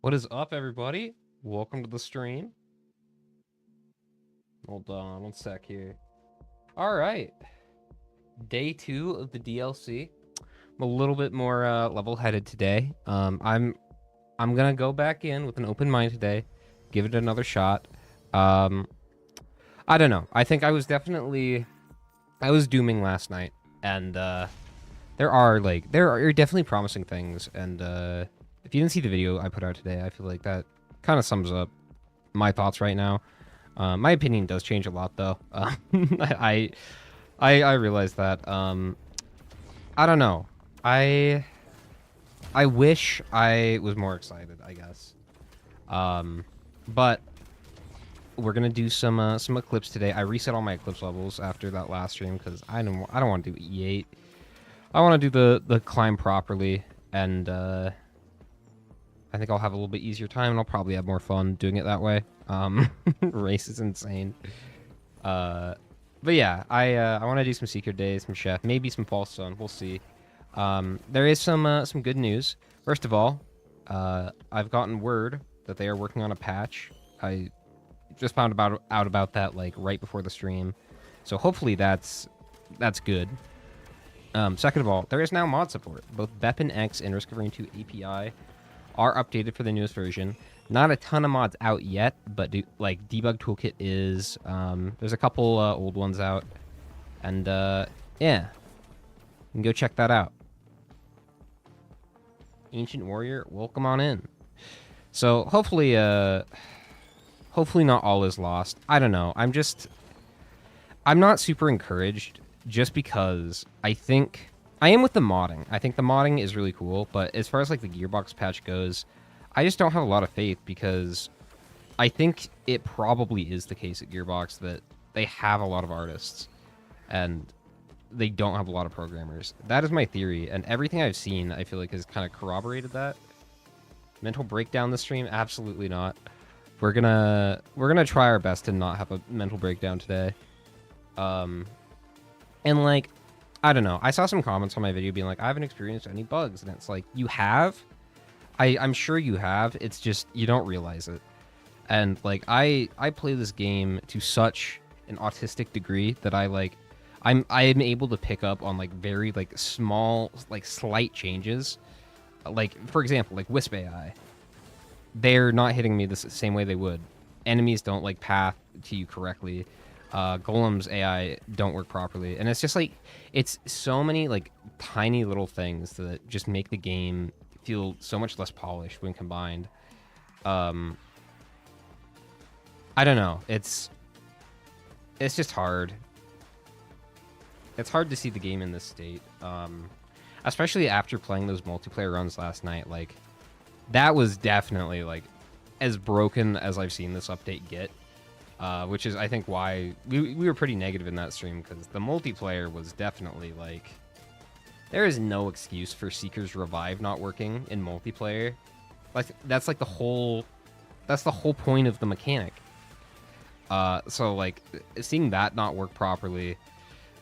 What is up, everybody? Welcome to the stream. Hold on one sec here. All right, day 2 of the DLC. I'm a little bit more level-headed today. I'm gonna go back in with an open mind today, give it another shot. Um, I don't know. I think I was dooming last night, and there are definitely promising things. And if you didn't see the video I put out today, I feel like that kind of sums up my thoughts right now. My opinion does change a lot, though. I, I realize that. I don't know. I I wish I was more excited, I guess. But we're gonna do some Eclipse today. I reset all my Eclipse levels after that last stream because I don't want to do E8. I want to do the climb properly, and I think I'll have a little bit easier time, and I'll probably have more fun doing it that way. Race is insane. But yeah, I want to do some Secret Days, some Chef, maybe some False Sun. We'll see. There is some good news. First of all, I've gotten word that they are working on a patch. I just found out about that like right before the stream, so hopefully that's good. Second of all, there is now mod support. Both Beppin X and Risk of Rain 2 API are updated for the newest version. Not a ton of mods out yet, but like Debug Toolkit is. There's a couple old ones out, and yeah, you can go check that out. Ancient Warrior, welcome on in. So hopefully not all is lost. I don't know. I'm not super encouraged just because I think I am with the modding. I think the modding is really cool, but as far as like the Gearbox patch goes, I just don't have a lot of faith because I think it probably is the case at Gearbox that they have a lot of artists and they don't have a lot of programmers. That is my theory, and everything I've seen, I feel like, has kind of corroborated that. Mental breakdown this stream? Absolutely not. We're gonna try our best to not have a mental breakdown today. And like, I don't know. I saw some comments on my video being like, I haven't experienced any bugs, and it's like, you have. I'm sure you have. It's just you don't realize it. And like, I play this game to such an autistic degree that I'm able to pick up on like very like small like slight changes. Like for example, like Wisp AI, they're not hitting me the same way they would. Enemies don't like path to you correctly. Golem's AI don't work properly, and it's just like it's so many like tiny little things that just make the game feel so much less polished when combined. I don't know. It's just hard. It's hard to see the game in this state, especially after playing those multiplayer runs last night. Like that was definitely like as broken as I've seen this update get. Which is, I think, why we were pretty negative in that stream, because the multiplayer was definitely, like... There is no excuse for Seeker's Revive not working in multiplayer. Like, that's, like, the whole... That's the whole point of the mechanic. So, like, seeing that not work properly,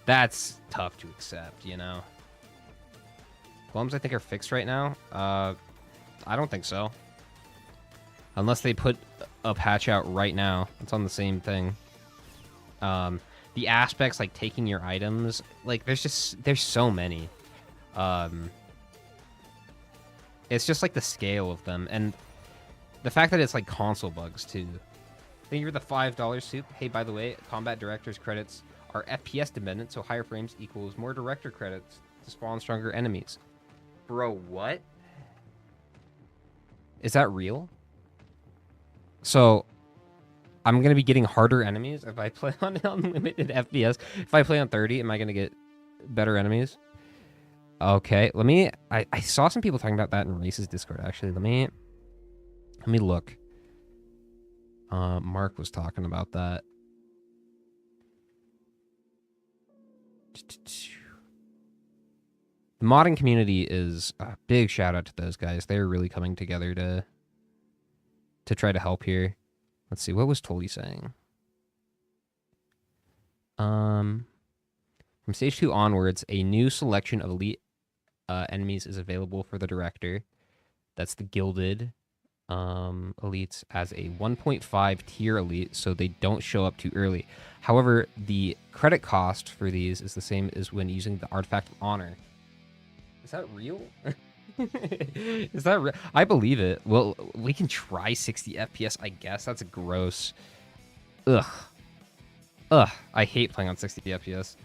that's tough to accept, you know? Glums, I think, are fixed right now. I don't think so. Unless they put a patch out right now. It's on the same thing. The aspects, like taking your items, like there's so many. It's just like the scale of them, and the fact that it's like console bugs too. Thank you for the $5 soup. Hey, by the way, combat director's credits are FPS dependent, so higher frames equals more director credits to spawn stronger enemies. Bro, what? Is that real? So, I'm going to be getting harder enemies if I play on unlimited FPS. If I play on 30, am I going to get better enemies? Okay, let me... I saw some people talking about that in Race's Discord, actually. Let me look. Mark was talking about that. The modding community is a big shout out to those guys. They're really coming together to try to help here. Let's see, what was Tully saying? From stage 2 onwards, a new selection of elite enemies is available for the director. That's the Gilded. elites as a 1.5 tier elite, so they don't show up too early. However, the credit cost for these is the same as when using the artifact of honor. Is that real? Is that real? I believe it. Well, we can try 60 FPS, I guess. That's gross. Ugh. Ugh. I hate playing on 60 FPS.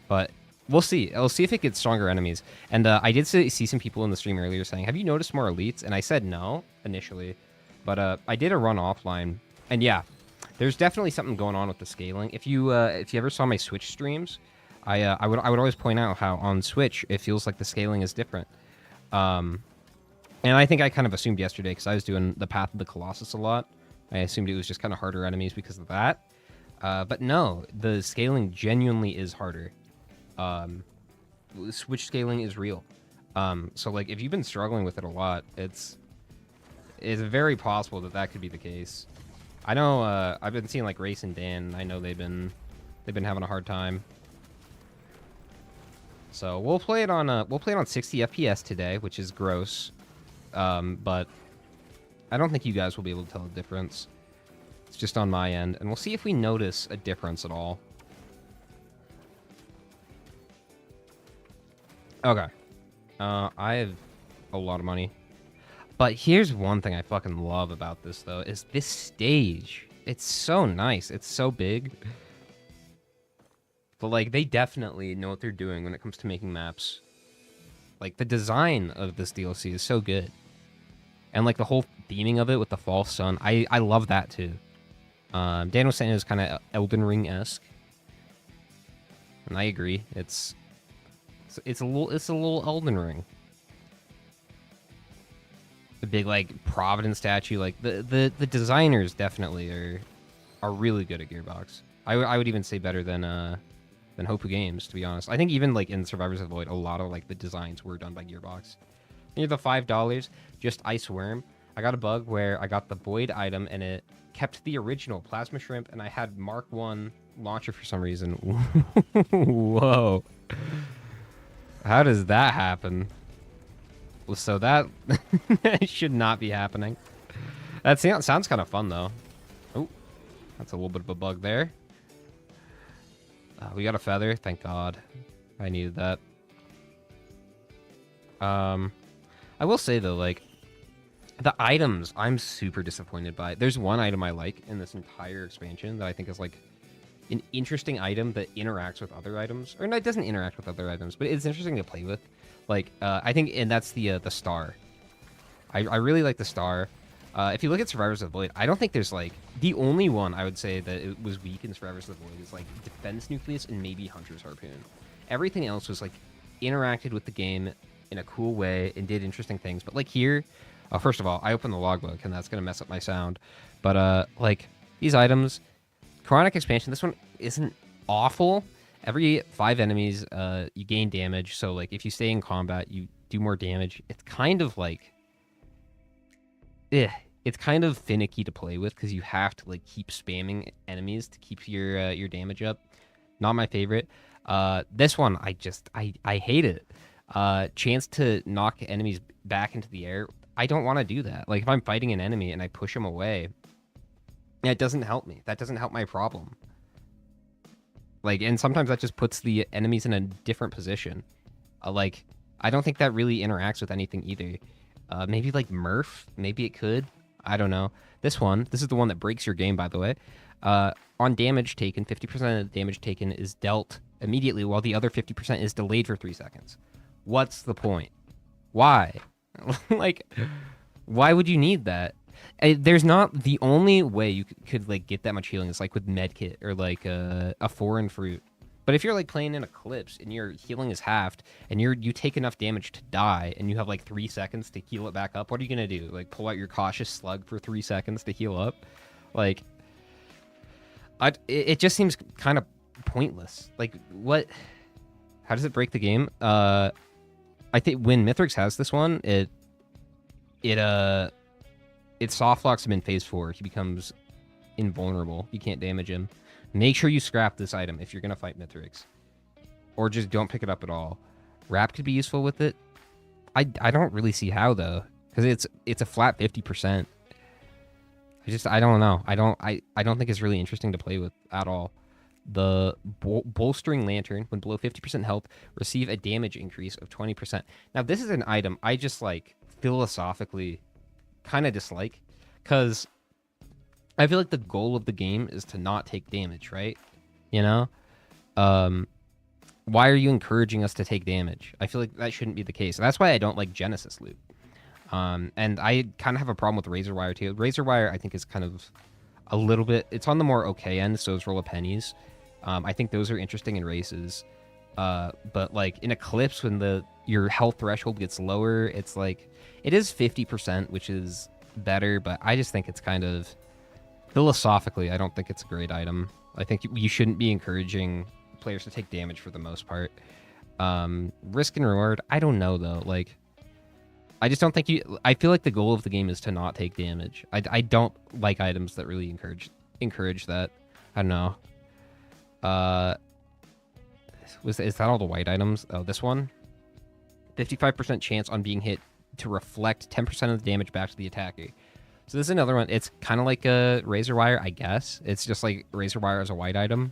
But we'll see. I'll see if it gets stronger enemies. And I did see some people in the stream earlier saying, have you noticed more elites? And I said no, initially. But I did a run offline. And yeah, there's definitely something going on with the scaling. If you ever saw my Switch streams, I would always point out how on Switch, it feels like the scaling is different. And I think I kind of assumed yesterday, because I was doing the Path of the Colossus a lot. I assumed it was just kind of harder enemies because of that. But no, the scaling genuinely is harder. Switch scaling is real. So like if you've been struggling with it a lot, it's very possible that could be the case. I know I've been seeing like Race and Dan. I know they've been having a hard time. So we'll play it on 60 FPS today, which is gross. But I don't think you guys will be able to tell the difference. It's just on my end, and we'll see if we notice a difference at all. Okay. I have a lot of money. But here's one thing I fucking love about this, though, is this stage. It's so nice. It's so big. But, like, they definitely know what they're doing when it comes to making maps. Like, the design of this DLC is so good. And, like, the whole theming of it with the false sun, I love that, too. Dan was saying it was kind of Elden Ring-esque. And I agree. It's a little Elden Ring. The big like Providence statue, like the designers definitely are really good at Gearbox. I would even say better than Hopu Games, to be honest. I think even like in Survivors of the Void, a lot of like the designs were done by Gearbox. Near the $5, just Ice Worm. I got a bug where I got the Void item and it kept the original Plasma Shrimp, and I had Mark 1 launcher for some reason. Whoa. How does that happen? So that should not be happening. That sounds kind of fun, though. Oh, that's a little bit of a bug there. We got a feather. Thank God. I needed that. I will say, though, like, the items I'm super disappointed by. There's one item I like in this entire expansion that I think is, like, an interesting item that interacts with other items. Or no, it doesn't interact with other items, but it's interesting to play with. Like, I think, and that's the star. I really like the star. If you look at Survivors of the Void, I don't think there's, like, the only one I would say that it was weak in Survivors of the Void is, like, Defense Nucleus and maybe Hunter's Harpoon. Everything else was, like, interacted with the game in a cool way and did interesting things. But, like, here, first of all, I opened the logbook, and that's going to mess up my sound. But, like, these items, Chronic Expansion, this one isn't awful. Every 5 enemies, you gain damage. So, like, if you stay in combat, you do more damage. It's kind of, like... It's kind of finicky to play with because you have to, like, keep spamming enemies to keep your damage up. Not my favorite. This one, I hate it. Chance to knock enemies back into the air. I don't want to do that. Like, if I'm fighting an enemy and I push them away, it doesn't help me. That doesn't help my problem. Like, and sometimes that just puts the enemies in a different position. Like, I don't think that really interacts with anything either. Maybe, like, Murph? Maybe it could. I don't know. This is the one that breaks your game, by the way. On damage taken, 50% of the damage taken is dealt immediately, while the other 50% is delayed for 3 seconds. What's the point? Why? Like, why would you need that? There's not... The only way you could like, get that much healing is, like, with Medkit or, like, a foreign fruit. But if you're, like, playing in Eclipse and your healing is halved and you take enough damage to die and you have, like, 3 seconds to heal it back up, what are you going to do? Like, pull out your Cautious Slug for 3 seconds to heal up? Like, it just seems kind of pointless. Like, what... How does it break the game? I think when Mithrix has this one, it soft locks him in phase 4. He becomes invulnerable. You can't damage him. Make sure you scrap this item if you're going to fight Mithrix. Or just don't pick it up at all. Wrap could be useful with it. I don't really see how, though. Because it's a flat 50%. I don't know. I don't think it's really interesting to play with at all. The bolstering lantern, when below 50% health, receive a damage increase of 20%. Now this is an item I just like philosophically kind of dislike, because I feel like the goal of the game is to not take damage, right? You know? Why are you encouraging us to take damage? I feel like that shouldn't be the case. That's why I don't like Genesis loot. And I kind of have a problem with Razor Wire too. Razor Wire, I think, is kind of a little bit. It's on the more okay end. So is Roll of Pennies. I think those are interesting in races. But like in Eclipse, when your health threshold gets lower, it's like it is 50%, which is better. But I just think it's kind of philosophically, I don't think it's a great item. I think you shouldn't be encouraging players to take damage for the most part. Risk and reward, I don't know though. Like, I just don't think I feel like the goal of the game is to not take damage. I don't like items that really encourage that. I don't know. Is that all the white items? Oh, this one? 55% chance on being hit to reflect 10% of the damage back to the attacker. So this is another one. It's kind of like a Razor Wire, I guess. It's just like Razor Wire as a white item.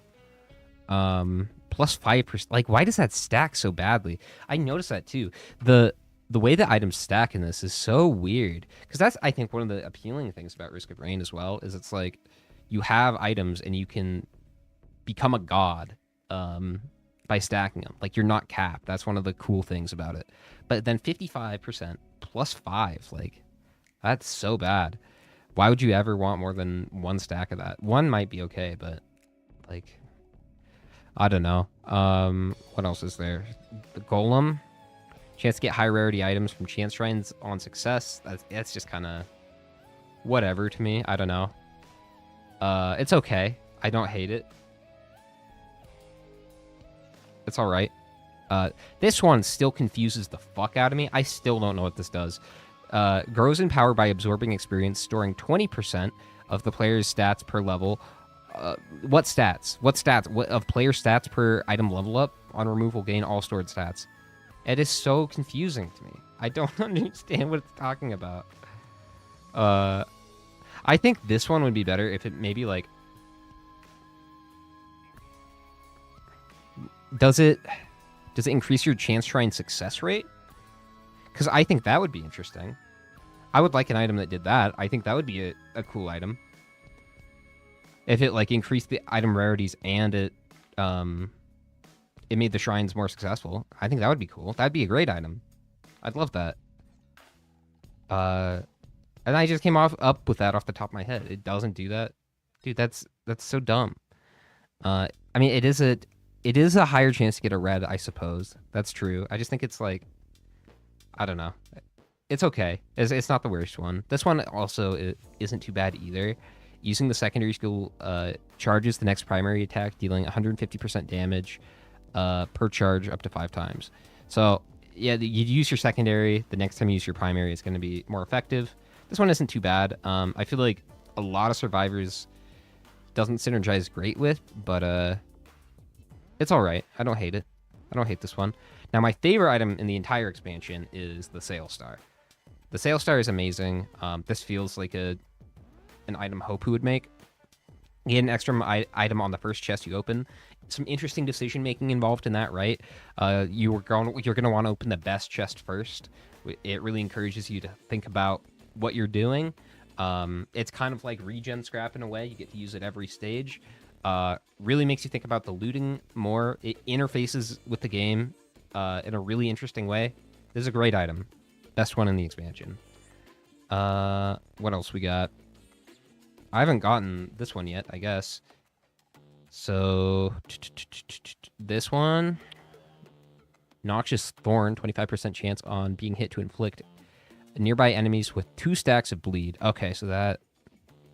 Plus 5%. Like, why does that stack so badly? I noticed that too. The way the items stack in this is so weird, because that's, I think, one of the appealing things about Risk of Rain as well, is it's like you have items and you can become a god by stacking them. Like, you're not capped. That's one of the cool things about it. But then 55% plus 5, like, that's so bad. Why would you ever want more than one stack of that? One might be okay, but like, I don't know. What else is there? The Golem. Chance to get high rarity items from chance shrines on success. That's just kind of whatever to me. I don't know. It's okay. I don't hate it. It's all right. This one still confuses the fuck out of me. I still don't know what this does. Grows in power by absorbing experience, storing 20% of the player's stats per level. What stats? What stats? What of player stats per item level up? On removal, gain all stored stats. It is so confusing to me. I don't understand what it's talking about. I think this one would be better if it maybe like... Does it increase your chance shrine success rate? Because I think that would be interesting. I would like an item that did that. I think that would be a cool item. If it like increased the item rarities and it made the shrines more successful, I think that would be cool. That'd be a great item. I'd love that. And I just came up with that off the top of my head. It doesn't do that. Dude, that's so dumb. I mean, it is a higher chance to get a red, I suppose. That's true. I just think it's like, I don't know. It's okay. It's not the worst one. This one also isn't too bad either. Using the secondary skill charges the next primary attack, dealing 150% damage per charge up to 5 times. So, yeah, you use your secondary. The next time you use your primary, it's going to be more effective. This one isn't too bad. I feel like a lot of survivors doesn't synergize great with, but it's all right. I don't hate it. I don't hate this one. Now, my favorite item in the entire expansion is the Sail Star. The Sail Star is amazing. This feels like an item Hopu would make. You get an extra item on the first chest you open. Some interesting decision making involved in that, right? You're going to want to open the best chest first. It really encourages you to think about what you're doing. It's kind of like regen scrap in a way. You get to use it every stage. Really makes you think about the looting more. It interfaces with the game in a really interesting way. This is a great item. Best one in the expansion. What else we got? I haven't gotten this one yet, I guess. So, this one. Noxious Thorn, 25% chance on being hit to inflict nearby enemies with 2 stacks of bleed. Okay, so that...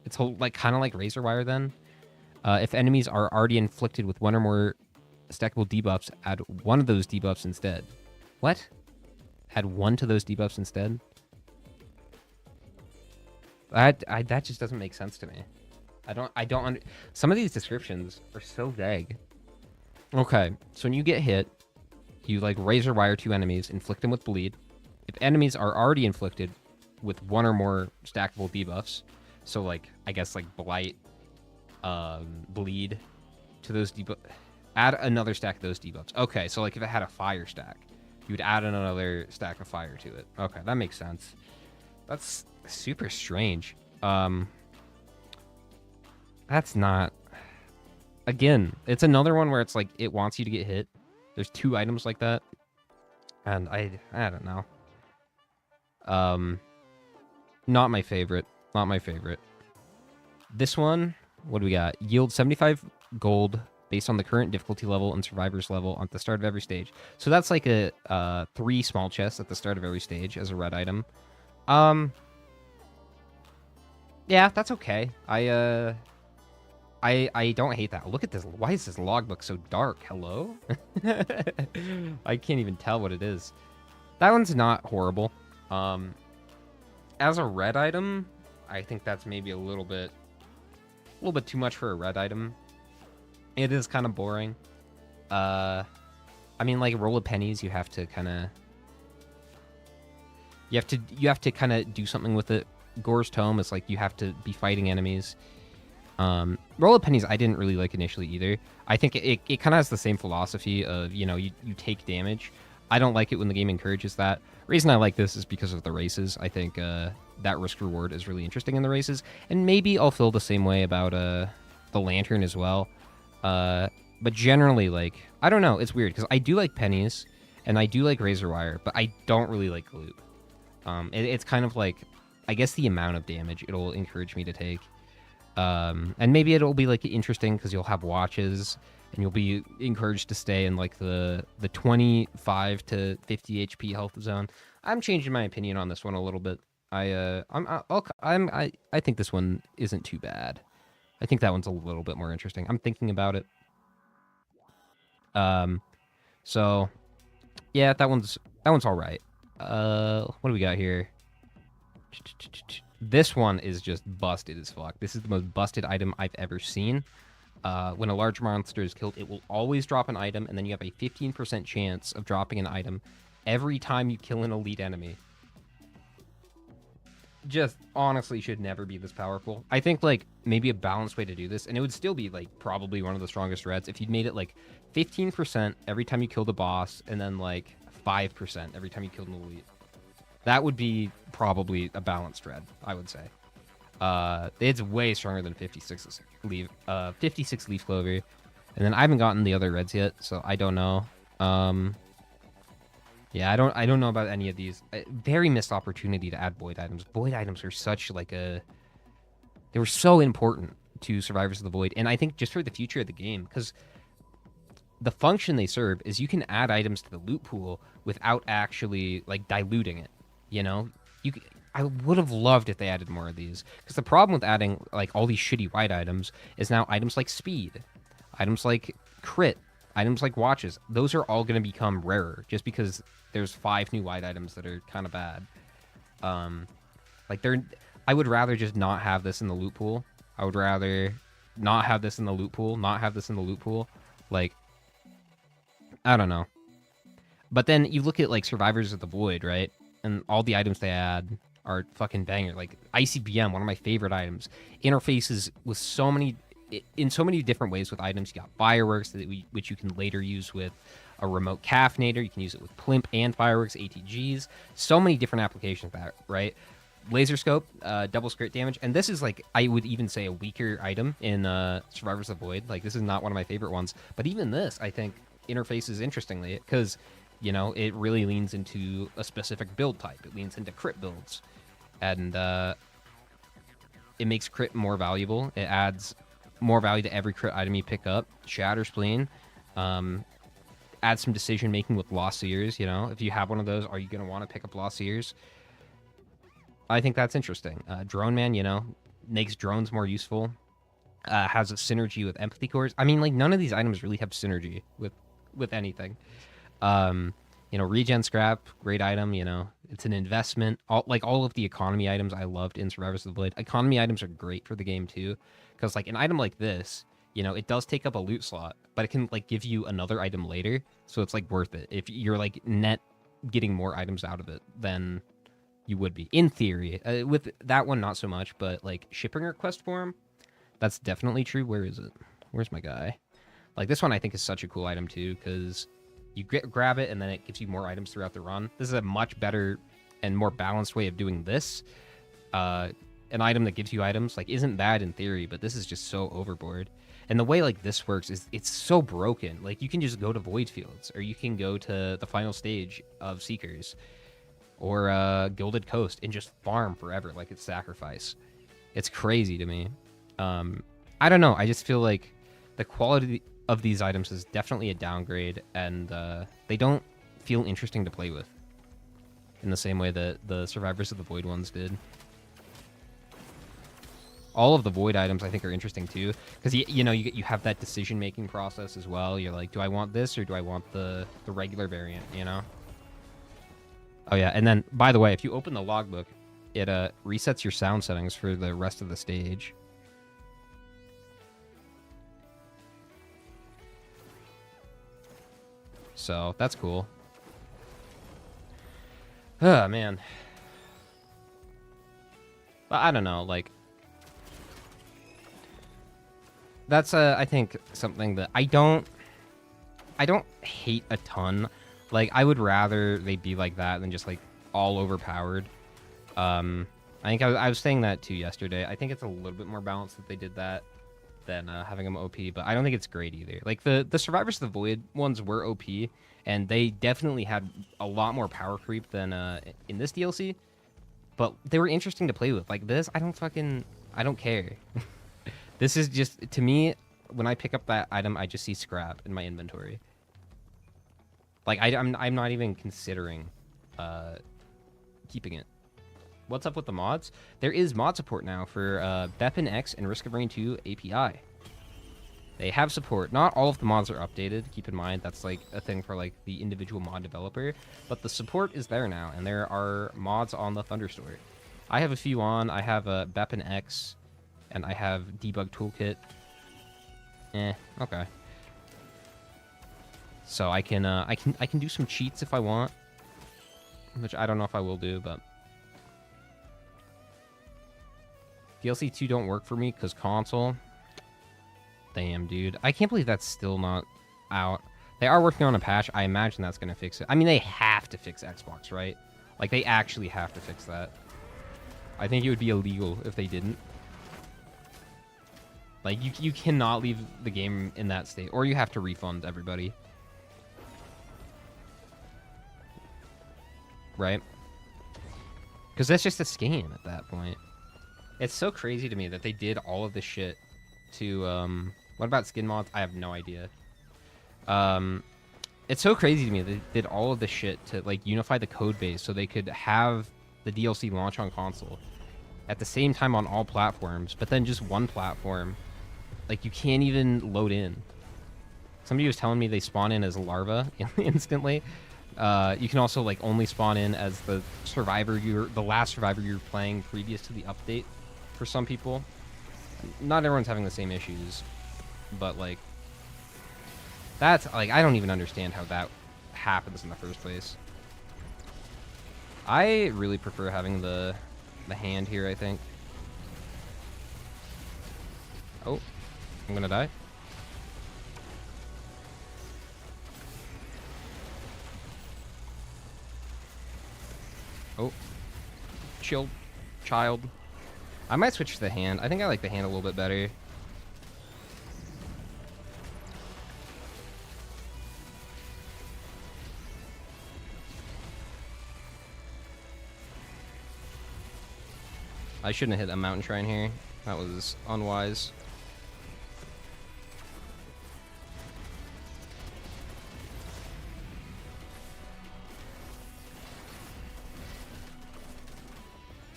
It's like kind of like Razor Wire then. If enemies are already inflicted with 1 or more stackable debuffs, add 1 of those debuffs instead. What? Add 1 to those debuffs instead? That just doesn't make sense to me. Some of these descriptions are so vague. Okay, so when you get hit, you like Razor Wire 2 enemies, inflict them with bleed. If enemies are already inflicted with 1 or more stackable debuffs, So like I guess like blight, bleed to those debuff. Add another stack of those debuffs. Okay, so like if it had a fire stack, you would add another stack of fire to it. Okay, that makes sense. That's super strange. That's not. Again, it's another one where it's like it wants you to get hit. There's 2 items like that, and I don't know. Not my favorite. Not my favorite. This one, what do we got? Yield 75 gold based on the current difficulty level and survivor's level at the start of every stage. So that's like a 3 small chests at the start of every stage as a red item. Yeah, that's okay. I don't hate that. Look at this. Why is this logbook so dark? Hello? I can't even tell what it is. That one's not horrible. As a red item, I think that's maybe a little bit too much for a red item. It is kind of boring. I mean, like, roll of pennies, you have to kind of... You have to kind of do something with it. Gore's Tome is like you have to be fighting enemies. Roll of pennies I didn't really like initially either. I think it kind of has the same philosophy of, you know, you take damage. I don't like it when the game encourages that. Reason I like this is because of the races. I think that risk reward is really interesting in the races. And maybe I'll feel the same way about the lantern as well. But generally, like, I don't know. It's weird because I do like pennies and I do like razor wire, but I don't really like loot. It's kind of like, I guess the amount of damage it'll encourage me to take. And maybe it'll be like interesting because you'll have watches and you'll be encouraged to stay in like the 25 to 50 HP health zone. I'm changing my opinion on this one a little bit. I think this one isn't too bad. I think that one's a little bit more interesting. I'm thinking about it. So yeah, that one's all right. What do we got here? This one is just busted as fuck. This is the most busted item I've ever seen. When a large monster is killed, it will always drop an item, and then you have a 15% chance of dropping an item every time you kill an elite enemy. Just honestly should never be this powerful. I think like maybe a balanced way to do this, and it would still be like probably one of the strongest reds if you'd made it like 15% every time you killed a boss, and then like 5% every time you killed an elite. That would be probably a balanced red, I would say. It's way stronger than 56 leaf clover, and then I haven't gotten the other reds yet, so I don't know. Yeah, I don't know about any of these. Very missed opportunity to add void items. Void items are such like they were so important to Survivors of the Void, and I think just for the future of the game, because the function they serve is you can add items to the loot pool without actually like diluting it. You know, I would have loved if they added more of these, because the problem with adding like all these shitty white items is now items like speed, items like crit, items like watches, those are all going to become rarer just because there's 5 new white items that are kind of bad. I would rather just not have this in the loot pool. I would rather not have this in the loot pool, not have this in the loot pool. Like, I don't know. But then you look at like Survivors of the Void, right? And all the items they add are fucking banger. Like ICBM, one of my favorite items. Interfaces with in so many different ways with items. You got fireworks, which you can later use with a remote caffeinator. You can use it with plimp and fireworks, ATGs. So many different applications of that, right? Laser scope, double crit damage. And this is like, I would even say a weaker item in Survivors of the Void. Like, this is not one of my favorite ones. But even this, I think, interfaces interestingly, because you know, it really leans into a specific build type. It leans into crit builds. And it makes crit more valuable. It adds more value to every crit item you pick up. Shatter Spleen. Add some decision-making with Lost Seers, you know. If you have one of those, are you going to want to pick up Lost Seers? I think that's interesting. Drone Man, you know, makes drones more useful. Has a synergy with Empathy Cores. I mean, like, none of these items really have synergy with anything. You know, regen scrap, great item, you know, it's an investment. All of the economy items I loved in Survivors of the Blade. Economy items are great for the game too, because like an item like this, you know, it does take up a loot slot, but it can like give you another item later, so it's like worth it if you're like net getting more items out of it than You would be, in theory. With that one, not so much, but like shipping request form, that's definitely true. Where is it? Where's my guy? Like this one, I think is such a cool item too, because you grab it and then it gives you more items throughout the run. This is a much better and more balanced way of doing this. An item that gives you items like isn't bad in theory, but this is just so overboard. And the way like this works is it's so broken. Like you can just go to void fields, or you can go to the final stage of Seekers, or Gilded Coast, and just farm forever like it's sacrifice. It's crazy to me. I don't know. I just feel like the quality of these items is definitely a downgrade, and they don't feel interesting to play with in the same way that the Survivors of the Void ones did. All of the Void items I think are interesting too, because you know you have that decision making process as well. You're like, do I want this or do I want the regular variant? You know. Oh yeah, and then by the way, if you open the logbook, it resets your sound settings for the rest of the stage. So that's cool. Oh man. But I don't know, like that's I think something that I don't hate a ton. Like I would rather they be like that than just like all overpowered. I think I was saying that too yesterday. I think it's a little bit more balanced that they did that than having them OP, but I don't think it's great either. Like the Survivors of the Void ones were OP, and they definitely had a lot more power creep than in this DLC, but they were interesting to play with. Like this, I don't care. This is just, to me, when I pick up that item, I just see scrap in my inventory. Like I'm not even considering keeping it. What's up with the mods? There is mod support now for Beppin X and Risk of Rain 2 API. They have support. Not all of the mods are updated. Keep in mind, that's like a thing for like the individual mod developer. But the support is there now, and there are mods on the Thunderstore. I have a few on. I have a Beppin X, and I have Debug Toolkit. Okay. So I can do some cheats if I want, which I don't know if I will do, but DLC 2 don't work for me because console. Damn, dude. I can't believe that's still not out. They are working on a patch. I imagine that's going to fix it. I mean, they have to fix Xbox, right? Like, they actually have to fix that. I think it would be illegal if they didn't. Like, you cannot leave the game in that state, or you have to refund everybody. Right? Because that's just a scam at that point. It's so crazy to me that they did all of this shit to, what about skin mods? I have no idea. It's so crazy to me that they did all of this shit to, like, unify the code base so they could have the DLC launch on console at the same time on all platforms, but then just one platform. Like, you can't even load in. Somebody was telling me they spawn in as larva instantly. You can also, like, only spawn in as the last survivor you're playing previous to the update for some people. Not everyone's having the same issues, but, like, that's, like, I don't even understand how that happens in the first place. I really prefer having the hand here, I think. Oh, I'm gonna die. Oh, chill, child. I might switch to the hand. I think I like the hand a little bit better. I shouldn't have hit a mountain shrine here. That was unwise.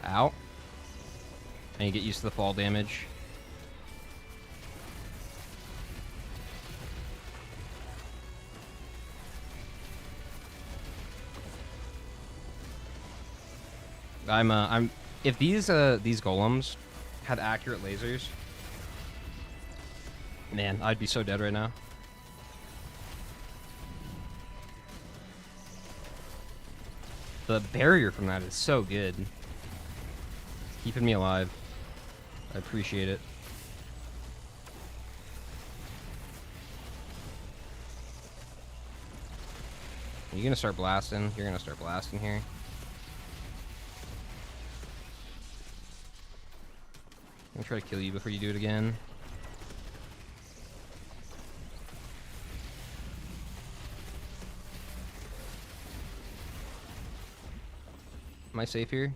Ow. I need to get used to the fall damage. If these golems had accurate lasers, man, I'd be so dead right now. The barrier from that is so good. It's keeping me alive. I appreciate it. Are you gonna start blasting? You're gonna start blasting here. I'm gonna try to kill you before you do it again. Am I safe here?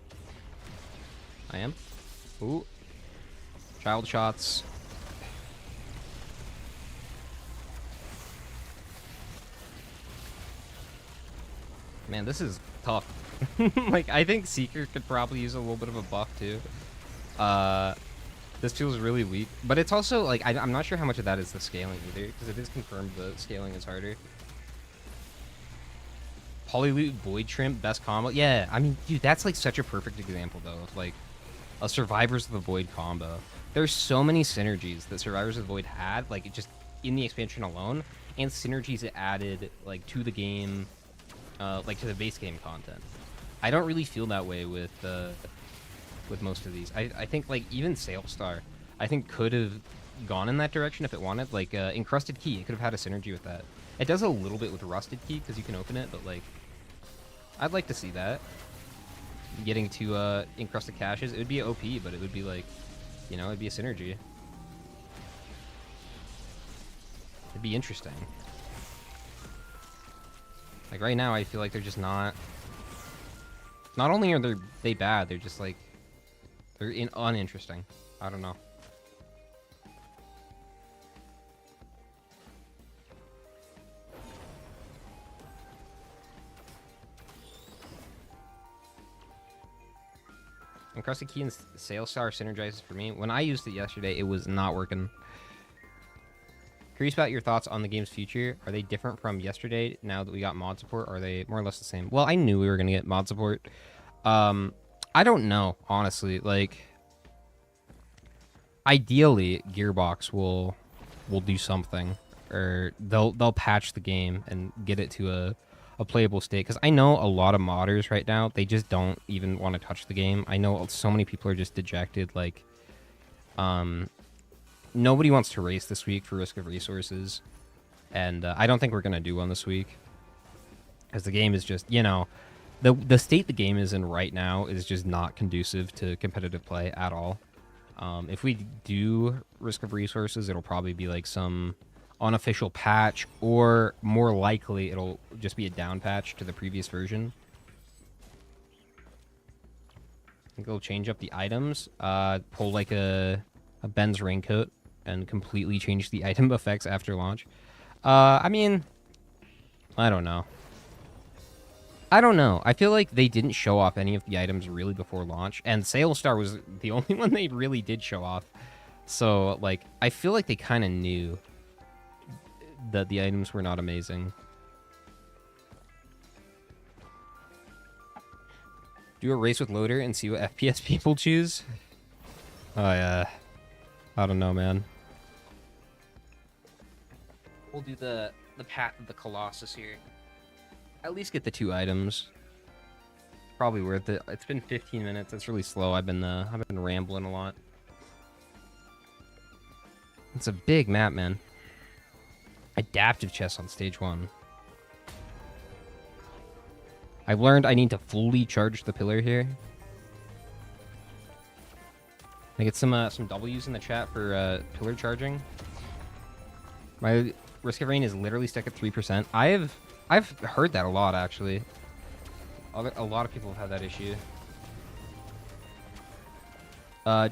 I am. Ooh. Child shots. Man, this is tough. Like, I think Seeker could probably use a little bit of a buff, too. This feels really weak. But it's also, like, I'm not sure how much of that is the scaling, either. Because it is confirmed the scaling is harder. Polyloot Void Shrimp, best combo. Yeah, I mean, dude, that's, like, such a perfect example, though, of, like, a Survivors of the Void combo. There's so many synergies that Survivors of the Void had, like, it just in the expansion alone, and synergies it added, like, to the game, like, to the base game content. I don't really feel that way with most of these. I think, like, even Sailstar, I think could have gone in that direction if it wanted. Like, Encrusted Key, it could have had a synergy with that. It does a little bit with Rusted Key, because you can open it, but, like, I'd like to see that. Getting to Encrusted Caches, it would be OP, but it would be, like, you know, it'd be a synergy. It'd be interesting. Like, right now, I feel like they're just not... Not only are they bad, they're just, like... They're uninteresting. I don't know. Encrusted Key and Sailstar synergizes for me. When I used it yesterday, it was not working. Curious about your thoughts on the game's future. Are they different from yesterday now that we got mod support? Or are they more or less the same? Well, I knew we were going to get mod support. I don't know, honestly. Like, ideally, Gearbox will do something. Or they'll patch the game and get it to a playable state, because I know a lot of modders right now, they just don't even want to touch the game. I know so many people are just dejected. Like, nobody wants to race this week for risk of resources, and I don't think we're gonna do one this week, because the game is just, you know, the state the game is in right now is just not conducive to competitive play at all. If we do risk of resources, it'll probably be like some unofficial patch, or more likely it'll just be a down patch to the previous version. I think they'll change up the items, pull like a Ben's raincoat and completely change the item effects after launch. I mean, I don't know. I feel like they didn't show off any of the items really before launch, and Sailstar was the only one they really did show off. So, like, I feel like they kind of knew that the items were not amazing. Do a race with Loader and see what FPS people choose? Oh, yeah. I don't know, man. We'll do the Path of the Colossus here. At least get the 2 items. Probably worth it. It's been 15 minutes. It's really slow. I've been rambling a lot. It's a big map, man. Adaptive chest on stage 1. I've learned I need to fully charge the pillar here. I get some W's in the chat for pillar charging. My risk of rain is literally stuck at 3%. I've heard that a lot, actually. A lot of people have had that issue.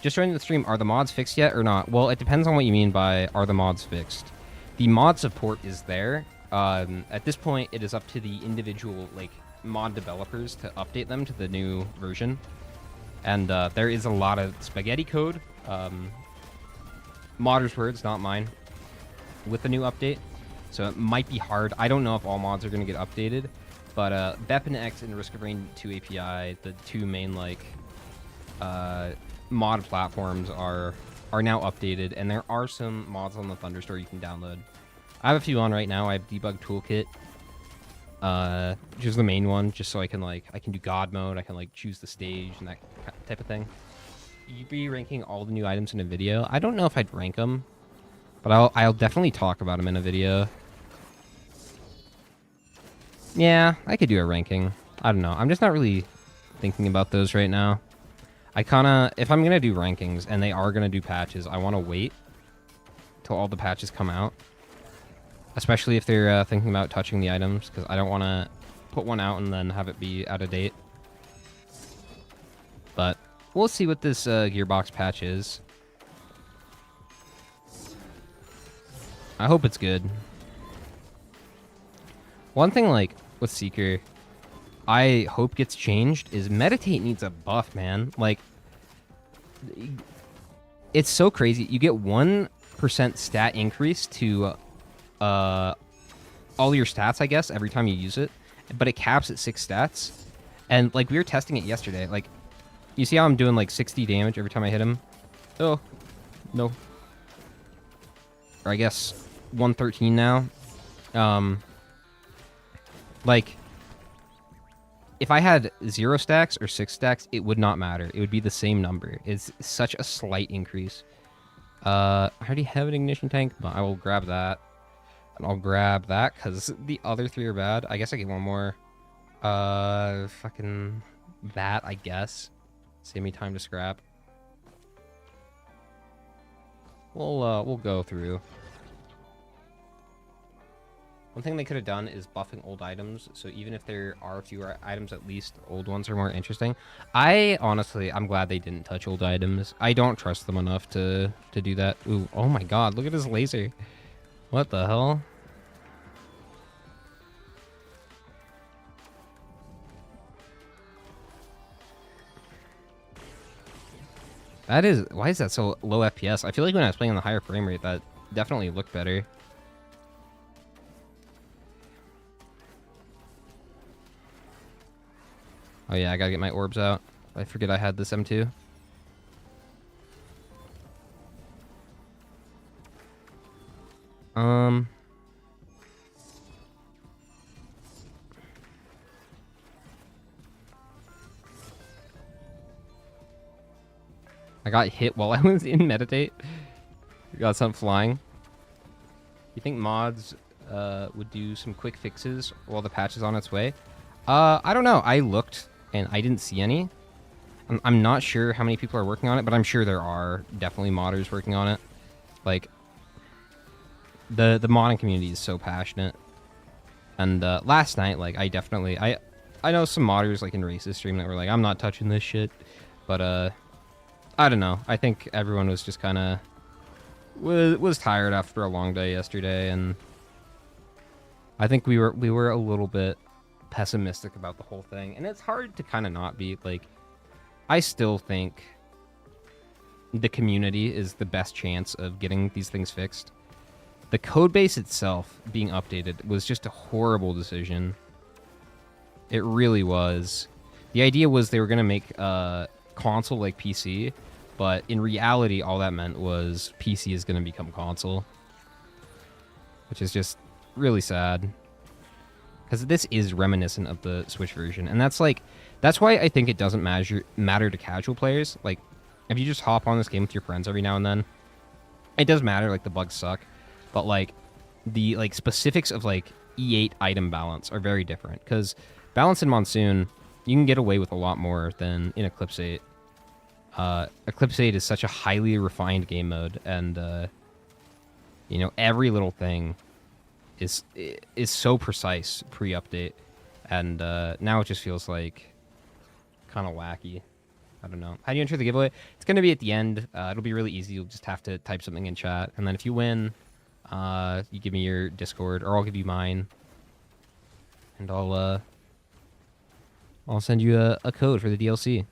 Just joining the stream. Are the mods fixed yet or not? Well, it depends on what you mean by are the mods fixed. The mod support is there. At this point, it is up to the individual like mod developers to update them to the new version. And there is a lot of spaghetti code. Modders' words, not mine, with the new update. So it might be hard. I don't know if all mods are going to get updated. But BepInX and Risk of Rain 2 API, the 2 main like mod platforms, are now updated, and there are some mods on the Thunderstore you can download. I have a few on right now. I have Debug Toolkit, choose the main one, just so I can do God mode. I can like choose the stage and that type of thing. You'd be ranking all the new items in a video. I don't know if I'd rank them, but I'll definitely talk about them in a video. Yeah, I could do a ranking. I don't know. I'm just not really thinking about those right now. I kind of, if I'm gonna do rankings and they are gonna do patches, I want to wait till all the patches come out. Especially if they're thinking about touching the items, because I don't want to put one out and then have it be out of date. But we'll see what this Gearbox patch is. I hope it's good. One thing, like, with Seeker, I hope gets changed is Meditate needs a buff, man. Like, it's so crazy. You get 1% stat increase to all your stats, I guess, every time you use it, but it caps at 6 stats. And like we were testing it yesterday, like you see how I'm doing like 60 damage every time I hit him? Oh no, or I guess 113 now. Like if I had 0 stacks or 6 stacks, it would not matter. It would be the same number. It's such a slight increase. I already have an ignition tank, but I will grab that. And I'll grab that, because the other 3 are bad. I guess I get one more. Fucking that, I guess. Save me time to scrap. We'll go through. One thing they could have done is buffing old items, so even if there are fewer items, at least old ones are more interesting. I'm glad they didn't touch old items. I don't trust them enough to do that. Ooh, oh my god, look at this laser. What the hell? That is... Why is that so low FPS? I feel like when I was playing on the higher frame rate, that definitely looked better. Oh yeah, I gotta get my orbs out. I forget I had this M2. I got hit while I was in Meditate. Got something flying. You think mods would do some quick fixes while the patch is on its way? I don't know. I looked and I didn't see any. I'm not sure how many people are working on it, but I'm sure there are definitely modders working on it. Like, the modding community is so passionate. And last night, like, I know some modders, like, in Race's stream that were like, I'm not touching this shit. But, I don't know. I think everyone was just kind of... was tired after a long day yesterday, and... I think we were a little bit pessimistic about the whole thing. And it's hard to kind of not be. Like, I still think the community is the best chance of getting these things fixed. The code base itself being updated was just a horrible decision. It really was. The idea was they were going to make console like PC, but in reality, all that meant was PC is going to become console, which is just really sad. Because this is reminiscent of the Switch version, and that's why I think it doesn't matter to casual players. Like, if you just hop on this game with your friends every now and then, it does matter. Like, the bugs suck, but like the specifics of like E8 item balance are very different. Because balance in Monsoon, you can get away with a lot more than in Eclipse 8. Eclipse 8 is such a highly refined game mode, and you know, every little thing is so precise pre-update, and now it just feels like kind of wacky. I don't know. How do you enter the giveaway? It's going to be at the end. It'll be really easy. You'll just have to type something in chat, and then if you win, you give me your Discord, or I'll give you mine, and I'll send you a code for the DLC.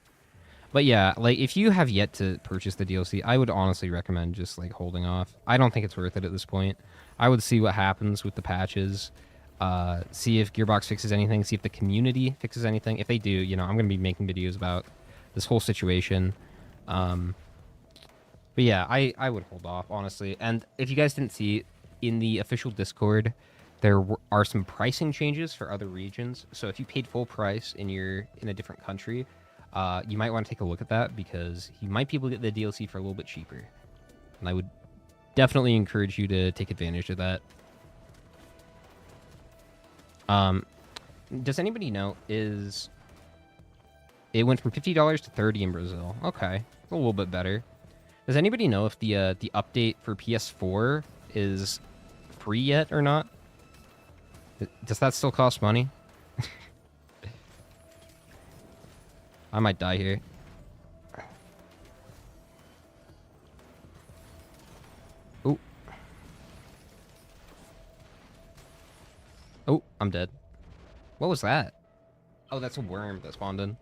But yeah, like, if you have yet to purchase the DLC, I would honestly recommend just like holding off. I don't think it's worth it at this point. I would see what happens with the patches, see if Gearbox fixes anything, see if the community fixes anything. If they do, you know, I'm going to be making videos about this whole situation. But yeah, I would hold off, honestly. And if you guys didn't see, in the official Discord, There are some pricing changes for other regions. So if you paid full price and you're in a different country, you might want to take a look at that because you might be able to get the DLC for a little bit cheaper. And I would definitely encourage you to take advantage of that. Does anybody know it went from $50 to $30 in Brazil? Okay, a little bit better. Does anybody know if the update for PS4 is free yet or not? Does that still cost money? I might die here. Oh. Oh, I'm dead. What was that? Oh, that's a worm that spawned in.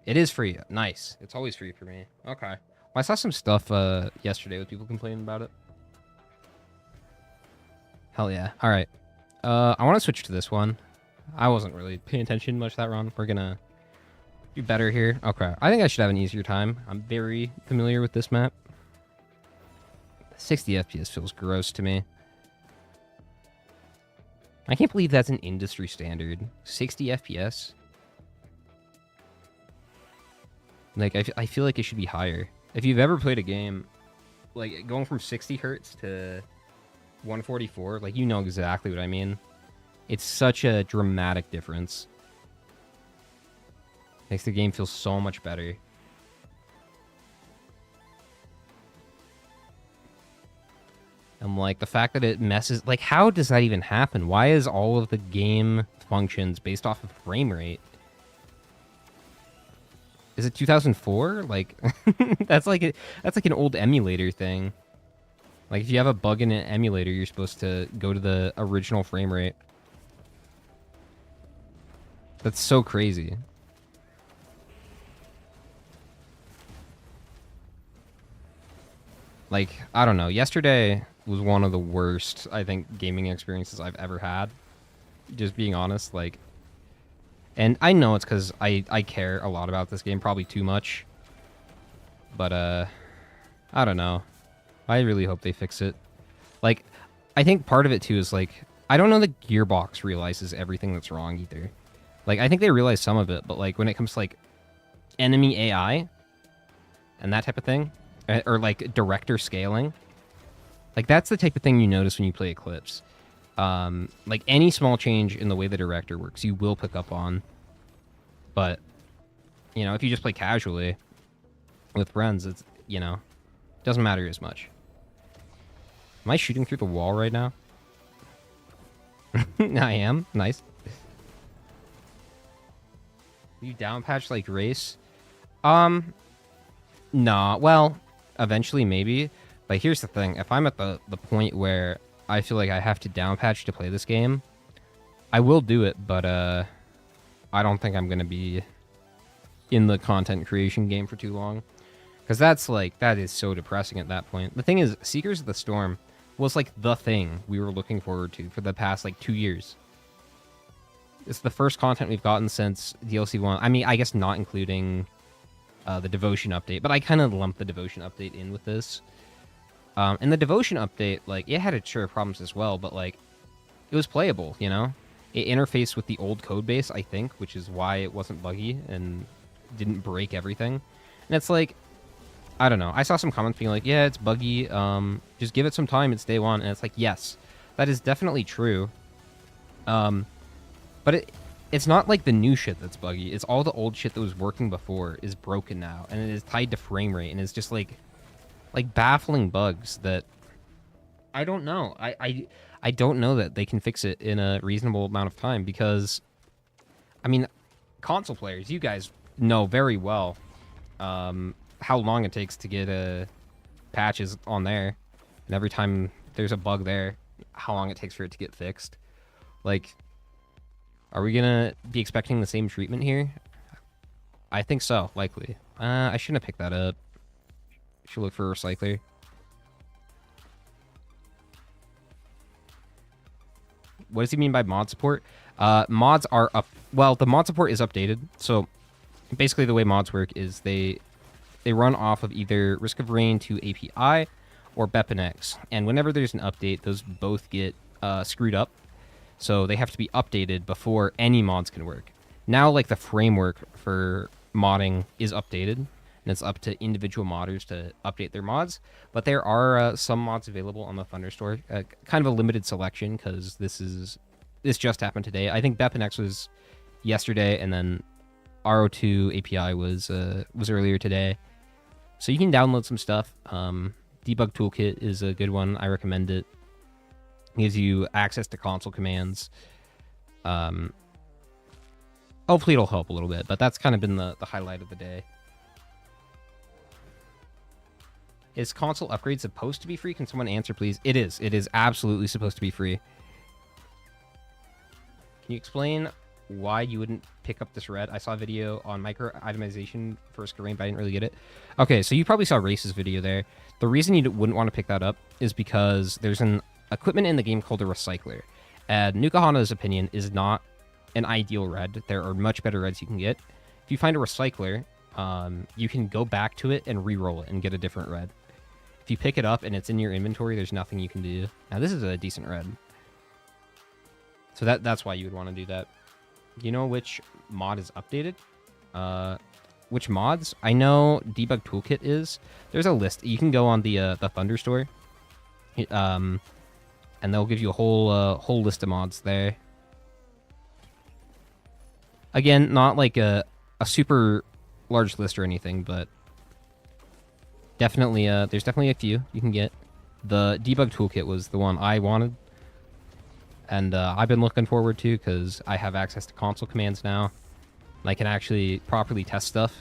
It is free. Nice. It's always free for me. Okay. Well, I saw some stuff yesterday with people complaining about it. Hell yeah. All right. I want to switch to this one. I wasn't really paying attention much that run. We're gonna do better here. Okay. I think I should have an easier time. I'm very familiar with this map. 60 FPS feels gross to me. I can't believe that's an industry standard. 60 FPS? Like, I feel like it should be higher. If you've ever played a game, like, going from 60 hertz to 144, like, you know exactly what I mean. It's such a dramatic difference. Makes the game feel so much better. And, like, the fact that it messes... Like, how does that even happen? Why is all of the game functions based off of frame rate? Is it 2004? Like, that's like an old emulator thing. Like, if you have a bug in an emulator, you're supposed to go to the original frame rate. That's so crazy. Like, I don't know. Yesterday was one of the worst, I think, gaming experiences I've ever had. Just being honest, like... And I know it's because I care a lot about this game, probably too much. But, I don't know. I really hope they fix it. Like, I think part of it, too, is, like... I don't know the Gearbox realizes everything that's wrong, either. Like, I think they realize some of it, but, like, when it comes to, like, enemy AI and that type of thing, or, like, director scaling, like, that's the type of thing you notice when you play Eclipse. Like, any small change in the way the director works, you will pick up on. But, you know, if you just play casually with friends, it's, you know, doesn't matter as much. Am I shooting through the wall right now? I am. Nice. You down patch like race? Nah. Well, eventually maybe. But here's the thing. If I'm at the point where I feel like I have to down patch to play this game, I will do it, but I don't think I'm going to be in the content creation game for too long. Because that is so depressing at that point. The thing is, Seekers of the Storm was like the thing we were looking forward to for the past like 2 years. It's the first content we've gotten since DLC 1. I mean, I guess not including the Devotion update, but I kind of lumped the Devotion update in with this. And the Devotion update, like, it had its share of problems as well, but, like, it was playable, you know? It interfaced with the old code base, I think, which is why it wasn't buggy and didn't break everything. And it's like, I don't know. I saw some comments being like, yeah, it's buggy. Just give it some time. It's day one. And it's like, yes, that is definitely true. But it's not like the new shit that's buggy. It's all the old shit that was working before is broken now. And it is tied to frame rate. And it's just like baffling bugs that I don't know. I don't know that they can fix it in a reasonable amount of time because, I mean, console players, you guys know very well how long it takes to get patches on there. And every time there's a bug there, how long it takes for it to get fixed. Like, are we going to be expecting the same treatment here? I think so, likely. I shouldn't have picked that up. Should look for a recycler. What does he mean by mod support? Mods are up. Well, the mod support is updated. So basically the way mods work is they run off of either Risk of Rain 2 API or BepInEx. And whenever there's an update, those both get screwed up. So they have to be updated before any mods can work. Now, like, the framework for modding is updated, and it's up to individual modders to update their mods. But there are some mods available on the Thunder Store, kind of a limited selection because this just happened today. I think BepNX was yesterday, and then RO2 API was earlier today. So you can download some stuff. Debug Toolkit is a good one. I recommend it. It gives you access to console commands. Hopefully it'll help a little bit, but that's kind of been the highlight of the day. Is console upgrade supposed to be free? Can someone answer, please? It is. It is absolutely supposed to be free. Can you explain why you wouldn't pick up this red? I saw a video on micro itemization for Scarain, but I didn't really get it. Okay, so you probably saw Race's video there. The reason you wouldn't want to pick that up is because there's an equipment in the game called a recycler. And Nukahana's opinion is not an ideal red. There are much better reds you can get. If you find a recycler, you can go back to it and re-roll it and get a different red. If you pick it up and it's in your inventory, there's nothing you can do. Now, this is a decent red. So that's why you would want to do that. Do you know which mod is updated? Which mods? I know Debug Toolkit is. There's a list. You can go on the Thunder Store. And they'll give you a whole list of mods there. Again, not like a super large list or anything, but definitely there's definitely a few you can get. The Debug Toolkit was the one I wanted, and I've been looking forward to because I have access to console commands now, and I can actually properly test stuff.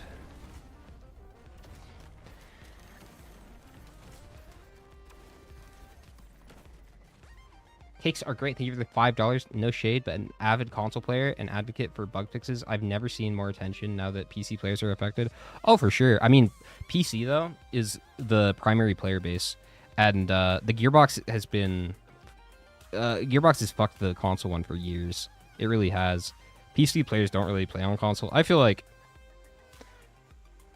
Cakes are great. Thank you for the $5. No shade, but an avid console player and advocate for bug fixes. I've never seen more attention now that PC players are affected. Oh, for sure. I mean, PC, though, is the primary player base. And the Gearbox has been... Gearbox has fucked the console one for years. It really has. PC players don't really play on console. I feel like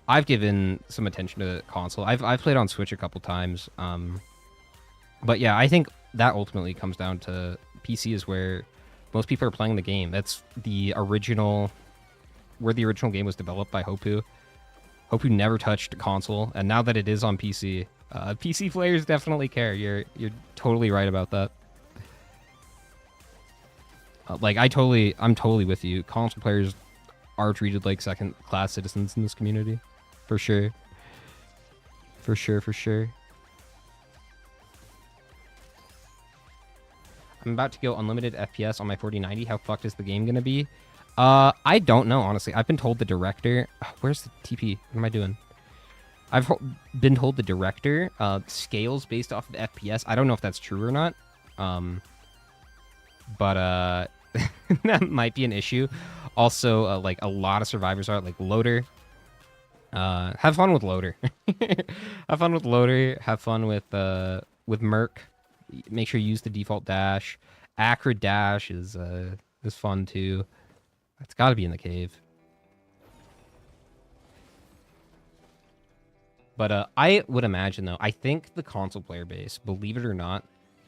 I've given some attention to console. I've played on Switch a couple times. But yeah, I think that ultimately comes down to PC is where most people are playing the game. That's the original, where the original game was developed by Hopoo. Hopoo never touched console, and now that it is on PC, PC players definitely care. You're totally right about that. Like I'm totally with you. Console players are treated like second-class citizens in this community, for sure. For sure. I'm about to go unlimited FPS on my 4090. How fucked is the game gonna be? I don't know, honestly. I've been told the director... Where's the TP? What am I doing? I've been told the director scales based off of FPS. I don't know if that's true or not. But that might be an issue. Also, like, a lot of survivors are, like, Loader. Have fun with Loader. Have fun with Loader. Have fun with Merc. Make sure you use the default dash. Acrid dash is fun too. It's got to be in the cave. But I would imagine though, I think the console player base, believe it or not,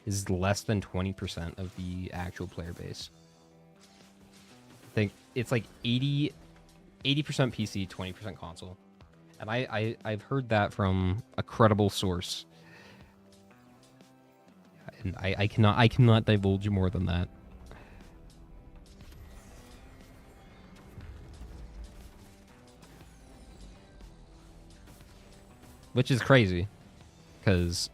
is less than 20% of the actual player base. I think it's like 80% PC, 20% console. And I've heard that from a credible source. And I cannot divulge more than that. Which is crazy, because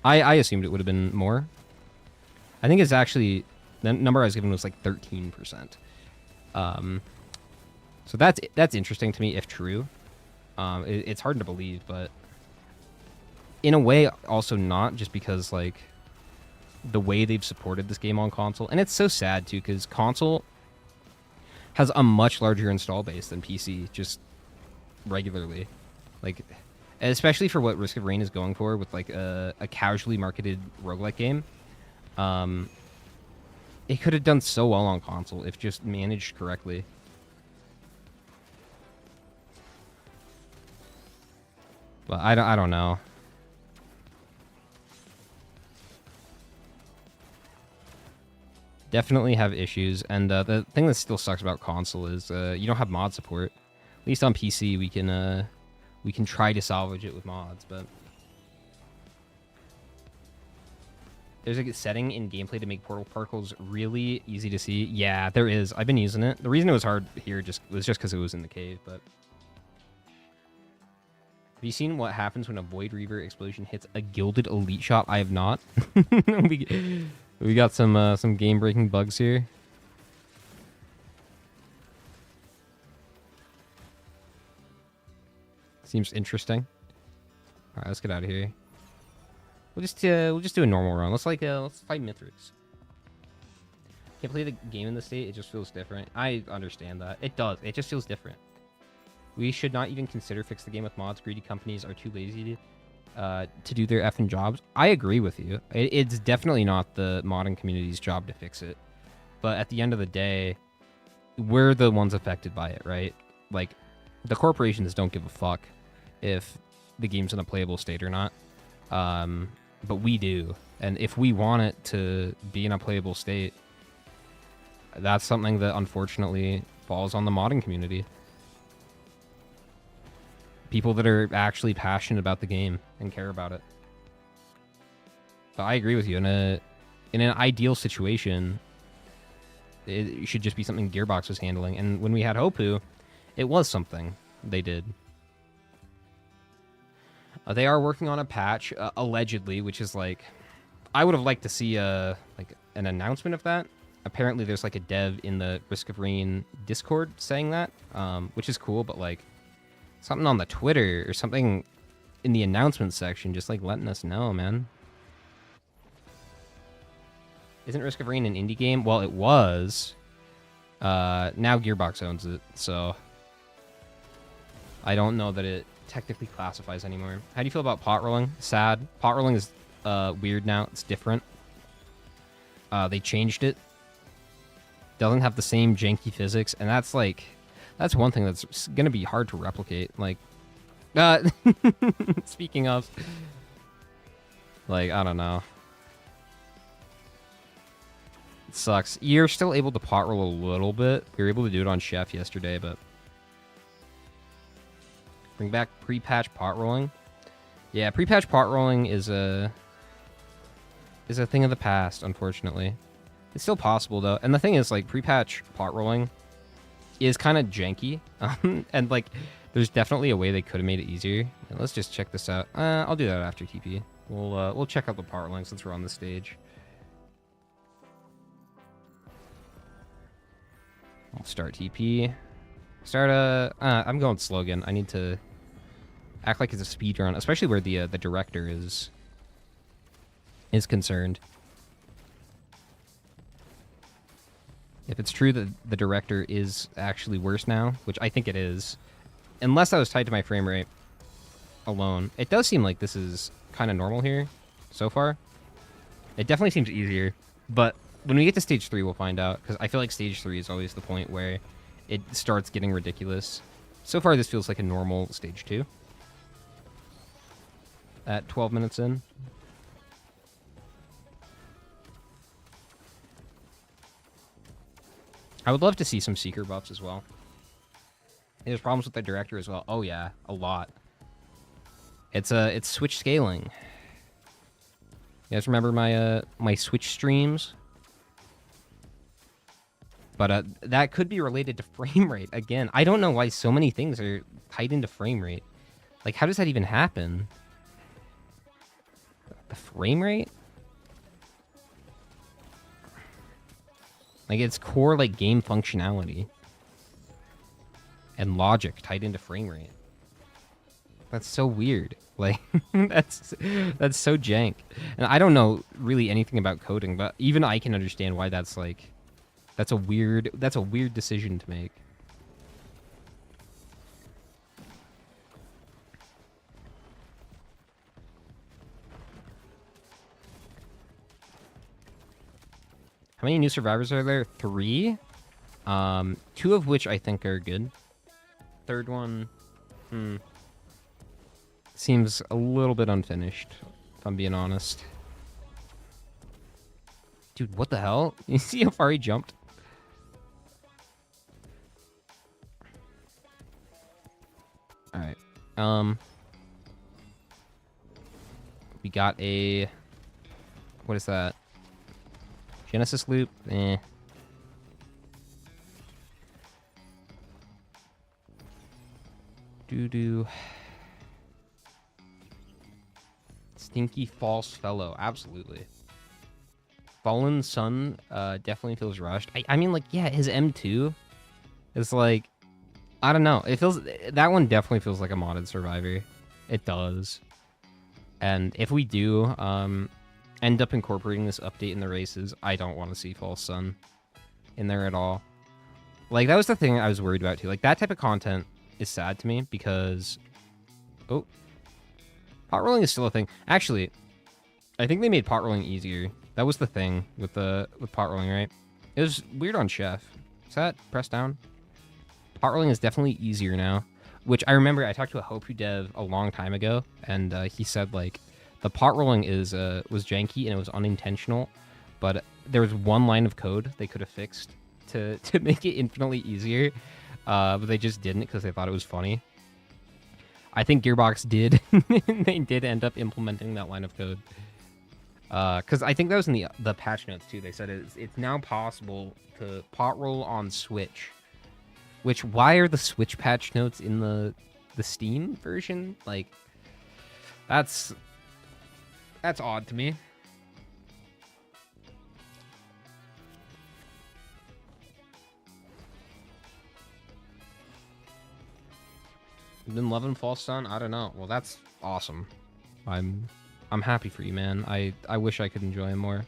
I assumed it would have been more. I think it's actually, the number I was given was like 13%. So that's interesting to me if true. It's hard to believe, but in a way also not, just because like the way they've supported this game on console. And it's so sad too, because console has a much larger install base than PC, just regularly. Like, especially for what Risk of Rain is going for with like a casually marketed roguelike game. It could have done so well on console if just managed correctly. But I don't know. definitely have issues. And the thing that still sucks about console is you don't have mod support. At least on PC, we can try to salvage it with mods, but there's a setting in gameplay to make portal particles really easy to see. Yeah, there is. I've been using it. The reason it was hard here was just because it was in the cave, but... Have you seen what happens when a Void Reaver explosion hits a Gilded Elite Shot? I have not. we got some game-breaking bugs here. Seems interesting. All right, let's get out of here. We'll just do a normal run. Let's fight Mithrix. Can't play the game in the state. It just feels different. I understand that. It does. It just feels different. We should not even consider fix the game with mods. Greedy companies are too lazy to do their effing jobs. I agree with you. It's definitely not the modding community's job to fix it. But at the end of the day, we're the ones affected by it, right? Like, the corporations don't give a fuck if the game's in a playable state or not. But we do. And if we want it to be in a playable state, that's something that unfortunately falls on the modding community. People that are actually passionate about the game and care about it. But I agree with you. In an ideal situation, it should just be something Gearbox was handling. And when we had Hopu, it was something they did. They are working on a patch, allegedly, which is like... I would have liked to see an announcement of that. Apparently there's like a dev in the Risk of Rain Discord saying that, which is cool, but like... something on the Twitter or something in the announcement section, just like letting us know, man. Isn't Risk of Rain an indie game? Well, it was. Now Gearbox owns it, so I don't know that it technically classifies anymore. How do you feel about pot rolling? Sad. Pot rolling is weird now. It's different. They changed it. Doesn't have the same janky physics, and that's like... that's one thing that's going to be hard to replicate. Like, speaking of, like, I don't know. It sucks. You're still able to pot roll a little bit. We were able to do it on Chef yesterday, but bring back pre-patch pot rolling. Yeah, pre-patch pot rolling is a thing of the past, unfortunately. It's still possible though. And the thing is, like, pre-patch pot rolling is kind of janky, and like there's definitely a way they could have made it easier. Let's just check this out. I'll do that after TP. We'll check out the part link since we're on the stage. I'll start TP. I'm going slow again. I need to act like it's a speed run, especially where the director is concerned. If it's true that the director is actually worse now, which I think it is, unless I was tied to my frame rate alone, it does seem like this is kind of normal here so far. It definitely seems easier, but when we get to stage 3, we'll find out, because I feel like stage 3 is always the point where it starts getting ridiculous. So far, this feels like a normal stage 2 at 12 minutes in. I would love to see some Seeker buffs as well. There's problems with the director as well. Oh yeah, a lot. It's Switch scaling. You guys remember my Switch streams? But that could be related to frame rate again. I don't know why so many things are tied into frame rate. Like, how does that even happen? The frame rate? Like, it's core, like, game functionality and logic tied into frame rate. That's so weird. Like, that's so jank. And I don't know really anything about coding, but even I can understand why that's like, that's a weird decision to make. How many new survivors are there? 3. 2 of which I think are good. Third one, seems a little bit unfinished, if I'm being honest. Dude, what the hell? You see how far he jumped? Alright. We got a... What is that? Genesis loop? Eh. Doo-doo. Stinky false fellow. Absolutely. Fallen Sun definitely feels rushed. I mean, like, yeah, his M2 is like... I don't know. It feels... That one definitely feels like a modded Survivor. It does. And if we do end up incorporating this update in the races, I don't want to see False Sun in there at all. Like, that was the thing I was worried about, too. Like, that type of content is sad to me because... Oh. Pot rolling is still a thing. Actually, I think they made pot rolling easier. That was the thing with pot rolling, right? It was weird on Chef. Is that press down? Pot rolling is definitely easier now. Which I remember I talked to a Hopu dev a long time ago, and he said, like, the pot rolling was janky and it was unintentional, but there was one line of code they could have fixed to make it infinitely easier, but they just didn't because they thought it was funny. I think Gearbox did. They did end up implementing that line of code. Because I think that was in the patch notes, too. They said it's now possible to pot roll on Switch. Which, why are the Switch patch notes in the Steam version? Like, that's odd to me. You've been loving False Sun? I don't know. Well, that's awesome. I'm happy for you, man. I wish I could enjoy him more.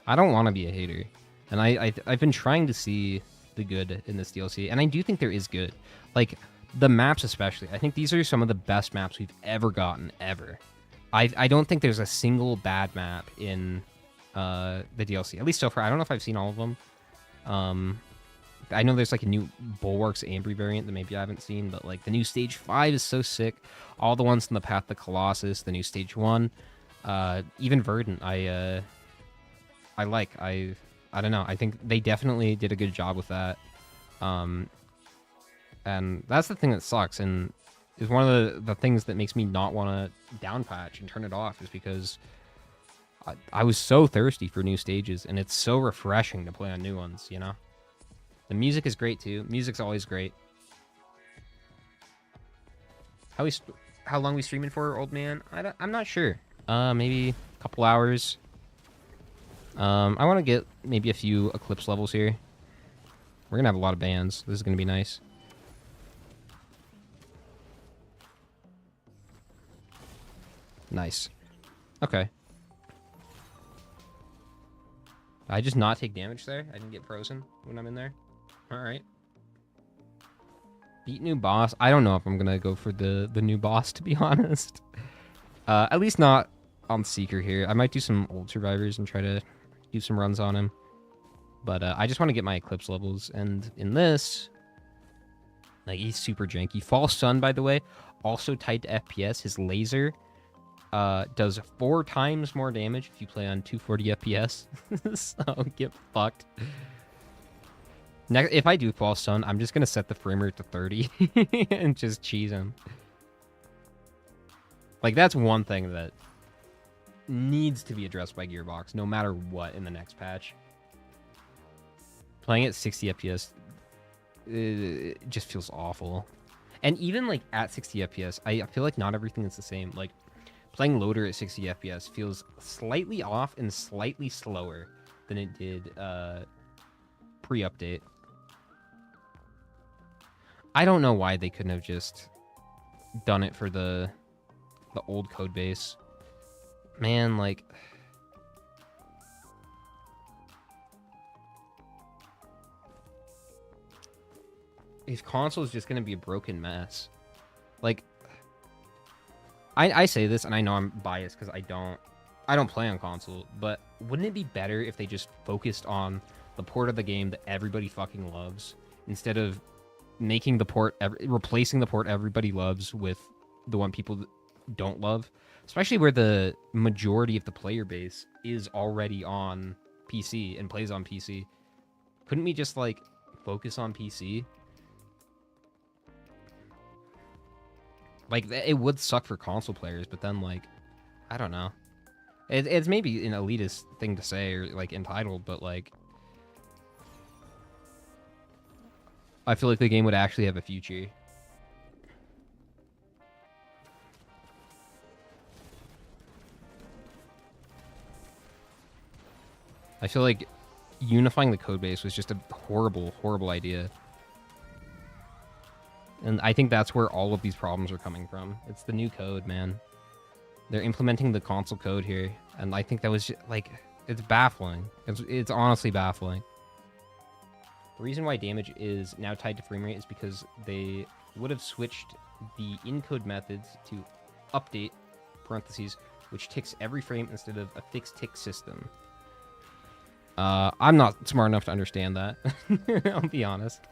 I don't want to be a hater. And I've been trying to see the good in this DLC, and I do think there is good. Like, the maps especially. I think these are some of the best maps we've ever gotten, ever. I don't think there's a single bad map in the DLC, at least so far. I don't know if I've seen all of them. I know there's like a new Bulwark's Ambry variant that maybe I haven't seen, but like the new Stage 5 is so sick. All the ones in the Path to Colossus, the new Stage 1, even Verdant, I don't know. I think they definitely did a good job with that. And that's the thing that sucks, and is one of the things that makes me not want to downpatch and turn it off, is because I was so thirsty for new stages, and it's so refreshing to play on new ones, you know? The music is great, too. Music's always great. How long we streaming for, old man? I'm not sure. Maybe a couple hours. I want to get maybe a few Eclipse levels here. We're going to have a lot of bans. This is going to be nice. Nice. Okay. I just not take damage there? I didn't get frozen when I'm in there? Alright. Beat new boss. I don't know if I'm going to go for the new boss, to be honest. At least not on Seeker here. I might do some old survivors and try to do some runs on him. But I just want to get my Eclipse levels. And in this, like, he's super janky. False Sun, by the way, also tied to FPS. His laser does 4 times more damage if you play on 240 FPS. So get fucked. Next, if I do False Sun, I'm just going to set the frame rate to 30 and just cheese him. Like, that's one thing that needs to be addressed by Gearbox, no matter what, in the next patch. Playing at 60 FPS, it just feels awful. And even, like, at 60 FPS, I feel like not everything is the same. Like, playing Loader at 60 FPS feels slightly off and slightly slower than it did pre-update. I don't know why they couldn't have just done it for the old code base. Man, like... His console is just going to be a broken mess. Like... I say this, and I know I'm biased because I don't play on console, but wouldn't it be better if they just focused on the port of the game that everybody fucking loves, instead of making the port, replacing the port everybody loves with the one people don't love, especially where the majority of the player base is already on PC and plays on PC. Couldn't we just, like, focus on PC? Like, it would suck for console players, but then, like, I don't know. It's maybe an elitist thing to say, or, like, entitled, but, like, I feel like the game would actually have a future. I feel like unifying the codebase was just a horrible, horrible idea. And I think that's where all of these problems are coming from. It's the new code, man. They're implementing the console code here, and I think that was just, like, it's baffling. It's honestly baffling. The reason why damage is now tied to frame rate is because they would have switched the encode methods to update, parentheses, which ticks every frame instead of a fixed tick system. I'm not smart enough to understand that. I'll be honest.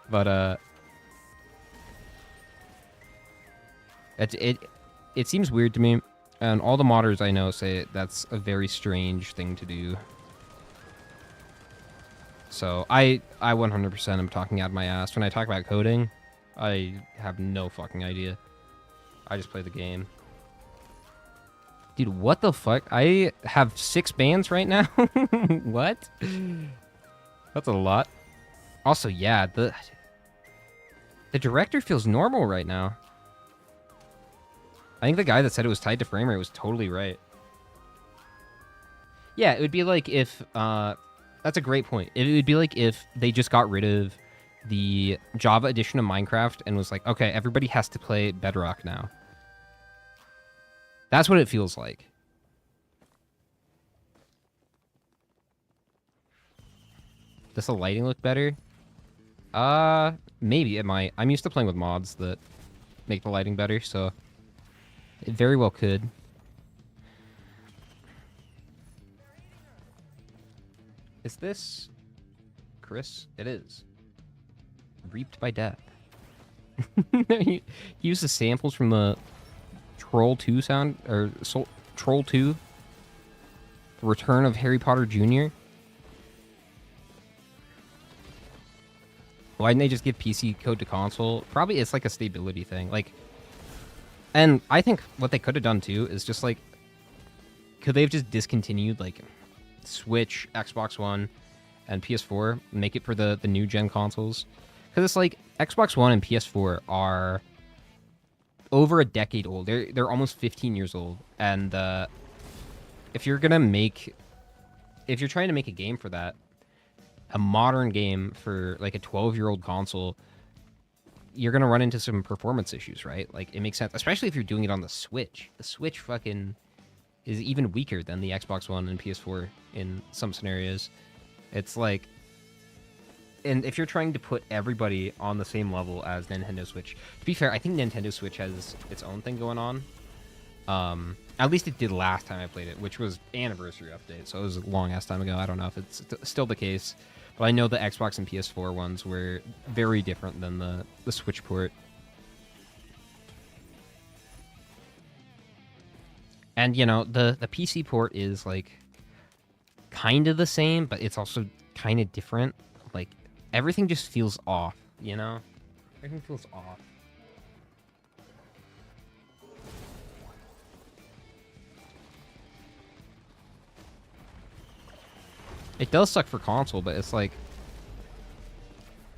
But, it seems weird to me, and all the modders I know say that's a very strange thing to do. So I 100% am talking out of my ass. When I talk about coding, I have no fucking idea. I just play the game. Dude, what the fuck? I have 6 bans right now? What? That's a lot. Also, yeah, the director feels normal right now. I think the guy that said it was tied to frame rate was totally right. Yeah, it would be like if... that's a great point. It would be like if they just got rid of the Java edition of Minecraft and was like, okay, everybody has to play Bedrock now. That's what it feels like. Does the lighting look better? Maybe it might. I'm used to playing with mods that make the lighting better, so it very well could. Is this Chris? It is. Reaped by Death. He used the samples from the Troll 2 sound, or Troll 2, Return of Harry Potter Jr. Why didn't they just give PC code to console? Probably it's like a stability thing. Like, and I think what they could have done too is just like, could they have just discontinued like Switch, Xbox One, and PS4, make it for the new gen consoles? Because it's like Xbox One and PS4 are over a decade old. They're almost 15 years old, and if you're trying to make a game for that, a modern game for like a 12-year-old console, you're gonna run into some performance issues, right? Like, it makes sense, especially if you're doing it on the Switch. The Switch fucking is even weaker than the Xbox One and PS4 in some scenarios. It's like, and if you're trying to put everybody on the same level as Nintendo Switch, to be fair, I think Nintendo Switch has its own thing going on. At least it did last time I played it, which was anniversary update, so it was a long-ass time ago. I don't know if it's still the case, but I know the Xbox and PS4 ones were very different than the Switch port. And, you know, the PC port is, like, kind of the same, but it's also kind of different. Like, everything just feels off, you know? Everything feels off. It does suck for console, but it's like,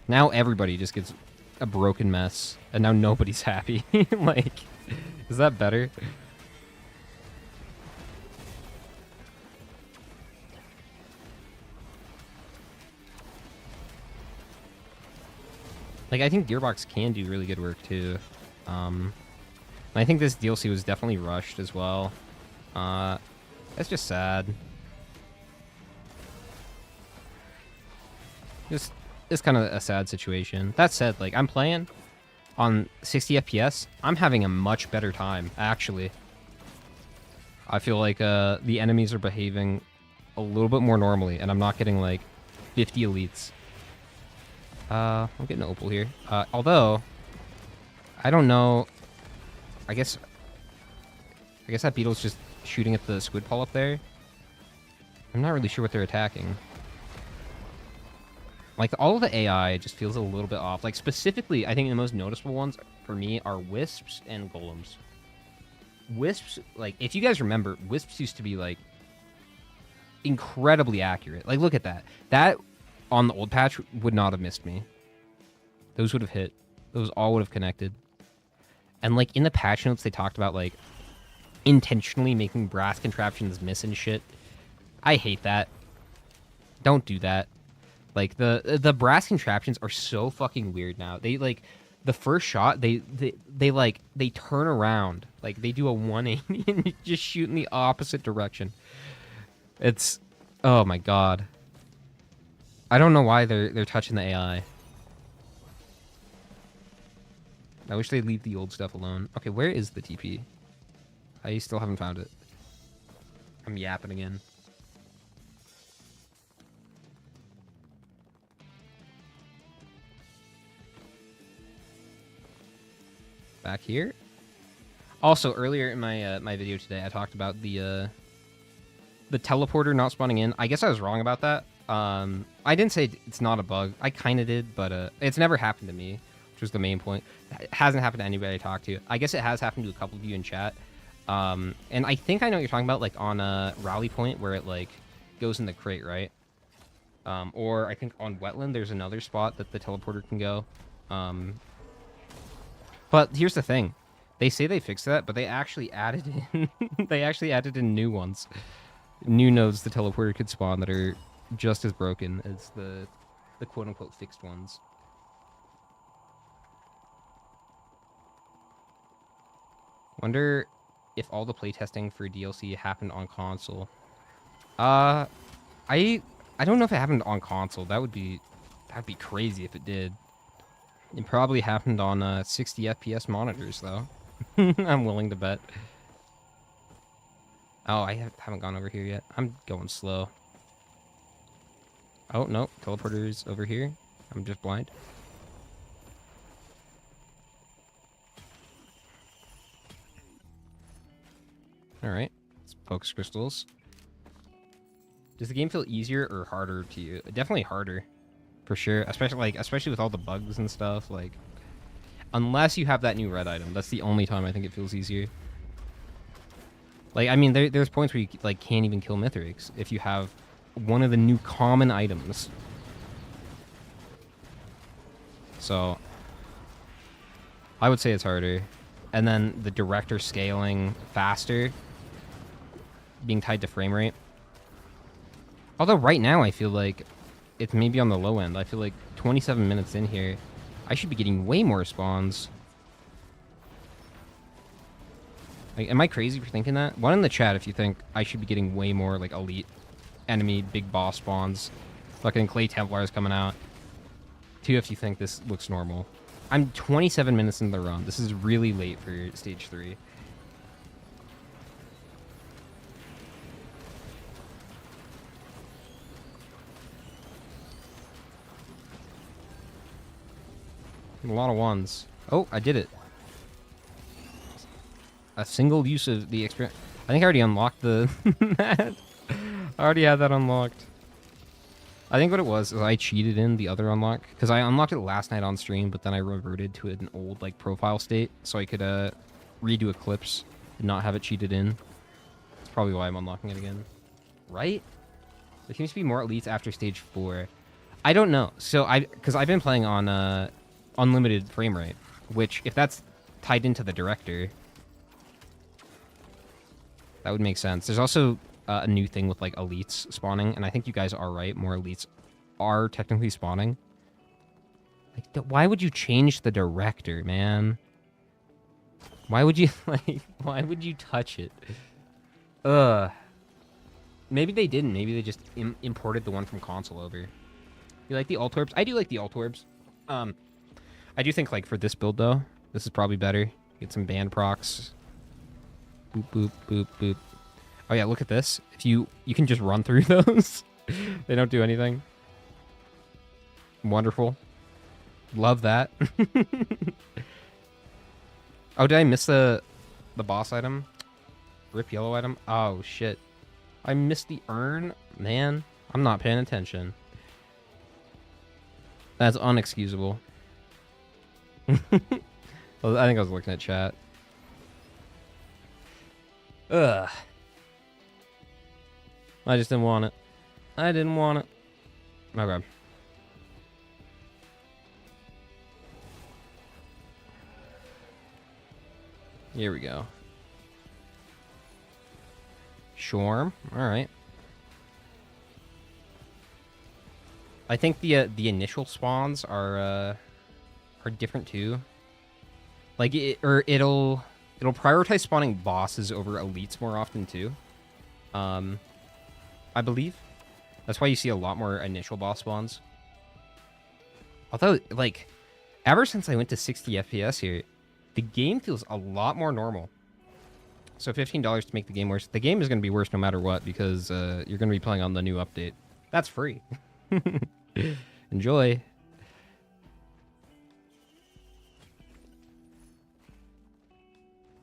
now everybody just gets a broken mess, and now nobody's happy. Like, is that better? Like, I think Gearbox can do really good work, too. I think this DLC was definitely rushed as well. That's just sad. It's kind of a sad situation. That said, like, I'm playing on 60 FPS. I'm having a much better time, actually. I feel like the enemies are behaving a little bit more normally, and I'm not getting, like, 50 elites. I'm getting an opal here. Although, I don't know. I guess that beetle's just shooting at the squid polyp there. I'm not really sure what they're attacking. Like, all of the AI just feels a little bit off. Like, specifically, I think the most noticeable ones for me are Wisps and Golems. Wisps, like, if you guys remember, Wisps used to be, like, incredibly accurate. Like, look at that. That, on the old patch, would not have missed me. Those would have hit. Those all would have connected. And, like, in the patch notes, they talked about, like, intentionally making brass contraptions miss and shit. I hate that. Don't do that. Like, the brass contraptions are so fucking weird now. They, like, the first shot, they turn around. Like, they do a 180 and just shoot in the opposite direction. It's, oh my god. I don't know why they're touching the AI. I wish they'd leave the old stuff alone. Okay, where is the TP? I still haven't found it. I'm yapping again. Back here. Also, earlier in my my video today, I talked about the teleporter not spawning in. I guess I was wrong about that. I didn't say it's not a bug. I kind of did, but it's never happened to me, which was the main point. It hasn't happened to anybody I talked to. I guess it has happened to a couple of you in chat. And I think I know what you're talking about, like on a rally point where it like goes in the crate, right? Or I think on wetland there's another spot that the teleporter can go. But here's the thing. They say they fixed that, but they actually added in they actually added in new ones. New nodes the teleporter could spawn that are just as broken as the quote unquote fixed ones. Wonder if all the playtesting for DLC happened on console. I don't know if it happened on console. That'd be crazy if it did. It probably happened on 60 FPS monitors, though. I'm willing to bet. Oh, I haven't gone over here yet. I'm going slow. Oh, no. Teleporter's over here. I'm just blind. Alright. Let's focus crystals. Does the game feel easier or harder to you? Definitely harder. For sure, especially with all the bugs and stuff, like, unless you have that new red item, that's the only time I think it feels easier. Like, I mean, there's points where you like can't even kill Mithrics if you have one of the new common items. So, I would say it's harder. And then the director scaling faster, being tied to frame rate. Although right now I feel like it's maybe on the low end. I feel like 27 minutes in here, I should be getting way more spawns. Like, am I crazy for thinking that? One in the chat if you think I should be getting way more, like, elite enemy big boss spawns. Fucking Clay Templars coming out. Two if you think this looks normal. I'm 27 minutes into the run. This is really late for stage 3. A lot of ones. Oh, I did it. A single use of the experience. I think I already unlocked the... I already had that unlocked. I think what it was is I cheated in the other unlock. Because I unlocked it last night on stream, but then I reverted to an old like profile state. So I could redo Eclipse and not have it cheated in. That's probably why I'm unlocking it again. Right? There seems to be more elites after stage 4. I don't know. So because I've been playing on... unlimited frame rate, which if that's tied into the director, that would make sense. There's also a new thing with like elites spawning, and I think you guys are right. More elites are technically spawning. Like, why would you change the director, man? Why would you like? Why would you touch it? Maybe they didn't. Maybe they just imported the one from console over. You like the alt orbs? I do like the alt orbs. I do think, like, for this build, though, this is probably better. Get some band procs. Boop, boop, boop, boop. Oh, yeah, look at this. If you can just run through those. They don't do anything. Wonderful. Love that. Oh, did I miss the boss item? Rip yellow item? Oh, shit. I missed the urn? Man, I'm not paying attention. That's unexcusable. Well, I think I was looking at chat. Ugh. I just didn't want it. I didn't want it. Okay. Here we go. Shorm. All right. I think the initial spawns are different too. Like it'll prioritize spawning bosses over elites more often too. I believe that's why you see a lot more initial boss spawns. Although, like, ever since I went to 60 FPS here, the game feels a lot more normal. So $15 to make the game worse. The game is going to be worse no matter what because you're going to be playing on the new update. That's free. Enjoy.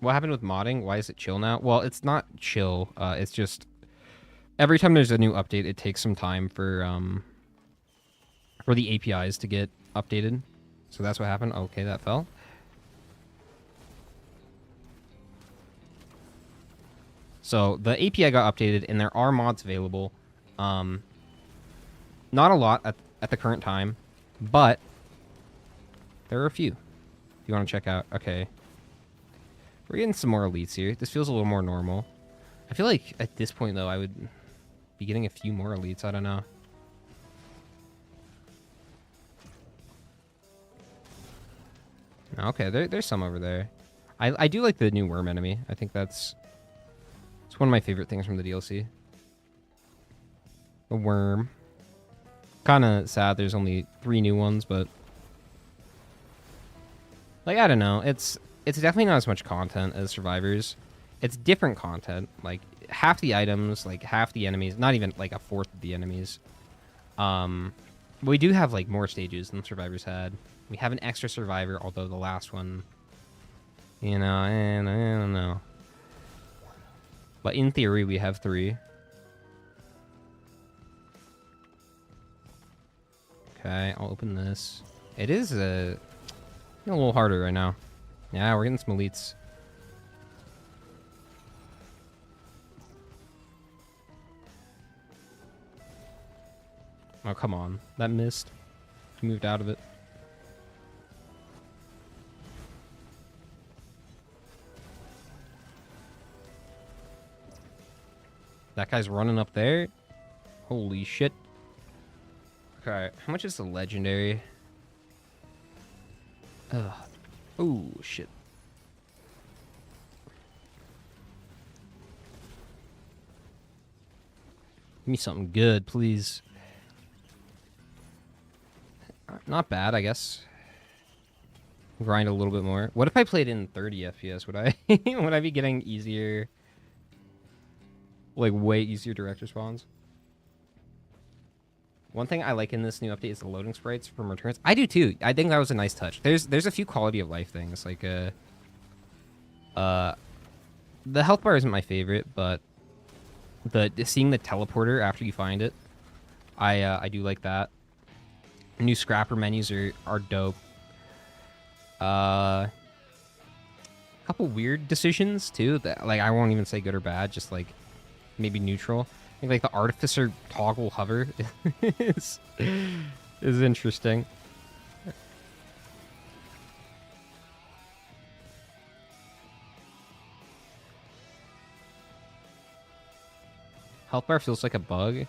What happened with modding? Why is it chill now? Well, it's not chill. It's just every time there's a new update, it takes some time for the APIs to get updated. So that's what happened. Okay, that fell. So the API got updated, and there are mods available. Not a lot at the current time, but there are a few. If you want to check out. Okay. We're getting some more elites here. This feels a little more normal. I feel like at this point, though, I would be getting a few more elites. I don't know. Okay, there's some over there. I do like the new worm enemy. I think it's one of my favorite things from the DLC. The worm. Kind of sad there's only 3 new ones, but like, I don't know. It's definitely not as much content as Survivors. It's different content. Like, half the items, like, half the enemies, not even, like, a fourth of the enemies. We do have, like, more stages than Survivors had. We have an extra Survivor, although the last one, you know, I don't know. But in theory, we have 3. Okay, I'll open this. It is a little harder right now. Yeah, we're getting some elites. Oh, come on. That missed. He moved out of it. That guy's running up there. Holy shit. Okay, how much is the legendary? Ugh. Oh, shit. Give me something good, please. Not bad, I guess. Grind a little bit more. What if I played in 30 FPS? Would I would I be getting easier, like way easier director spawns? One thing I like in this new update is the loading sprites from returns. I do too. I think that was a nice touch. There's a few quality of life things, like the health bar isn't my favorite, but seeing the teleporter after you find it, I do like that. New scrapper menus are dope. Couple weird decisions too that, like, I won't even say good or bad, just like maybe neutral. I think like the artificer toggle hover is interesting. Health bar feels like a bug.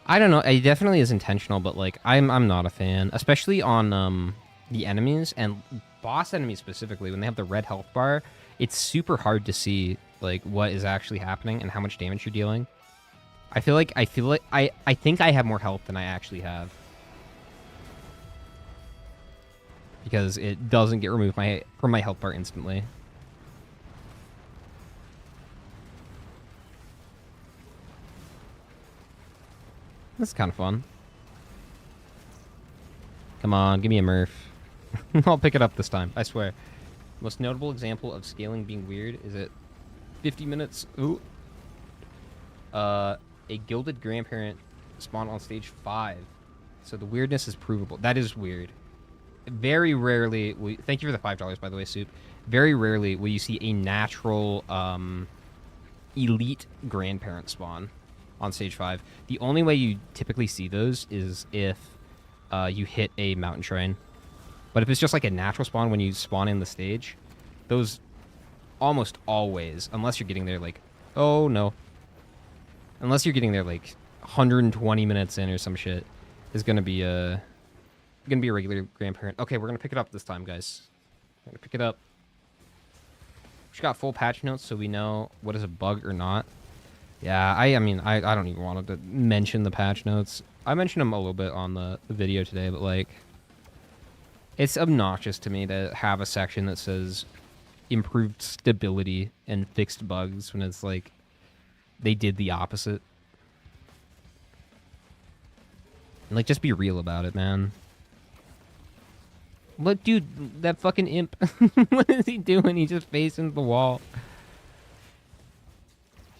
I don't know. It definitely is intentional, but like I'm not a fan, especially on the enemies and boss enemies specifically. When they have the red health bar, it's super hard to see like what is actually happening and how much damage you're dealing. I feel like I think I have more health than I actually have, because it doesn't get removed from my health bar instantly. This is kind of fun. Come on, give me a Murph. I'll pick it up this time, I swear. Most notable example of scaling being weird is it 50 minutes. Ooh. A gilded grandparent spawn on stage 5. So the weirdness is provable. That is weird. Very rarely, thank you for the $5, by the way, Soup. Very rarely will you see a natural elite grandparent spawn on stage 5. The only way you typically see those is if you hit a mountain shrine. But if it's just like a natural spawn when you spawn in the stage, those almost always, unless you're getting there like, oh no, unless you're getting there like 120 minutes in or some shit, is gonna be a regular grandparent. Okay, we're gonna pick it up this time, guys. We're gonna pick it up. We got full patch notes so we know what is a bug or not. Yeah, I mean, I don't even want to mention the patch notes. I mentioned them a little bit on the video today, but like, it's obnoxious to me to have a section that says improved stability and fixed bugs when it's like they did the opposite. Like, just be real about it, man. Look, dude, that fucking imp. What is he doing? He's just facing the wall.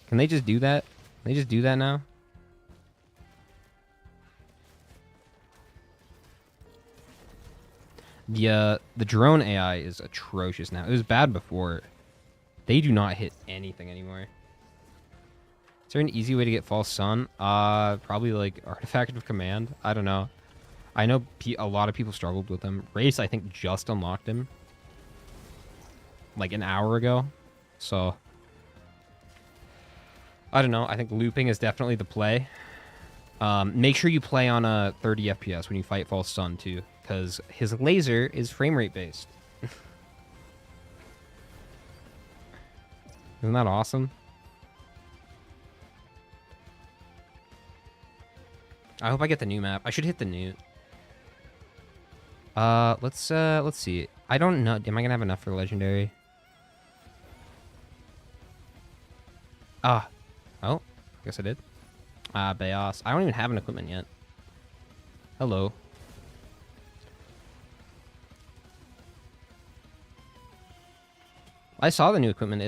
Can they just do that? Can they just do that now? The drone AI is atrocious now. It was bad before. They do not hit anything anymore. Is there an easy way to get false sun? Probably like artifact of command. I don't know. I know a lot of people struggled with them. Race, I think, just unlocked him like an hour ago. So I don't know. I think looping is definitely the play. Make sure you play on a 30 FPS when you fight false sun too, because his laser is frame rate based. Isn't that awesome? I hope I get the new map. I should hit the new. Let's see. I don't know. Am I gonna have enough for legendary? Oh, I guess I did. Baos. I don't even have an equipment yet. Hello. I saw the new equipment.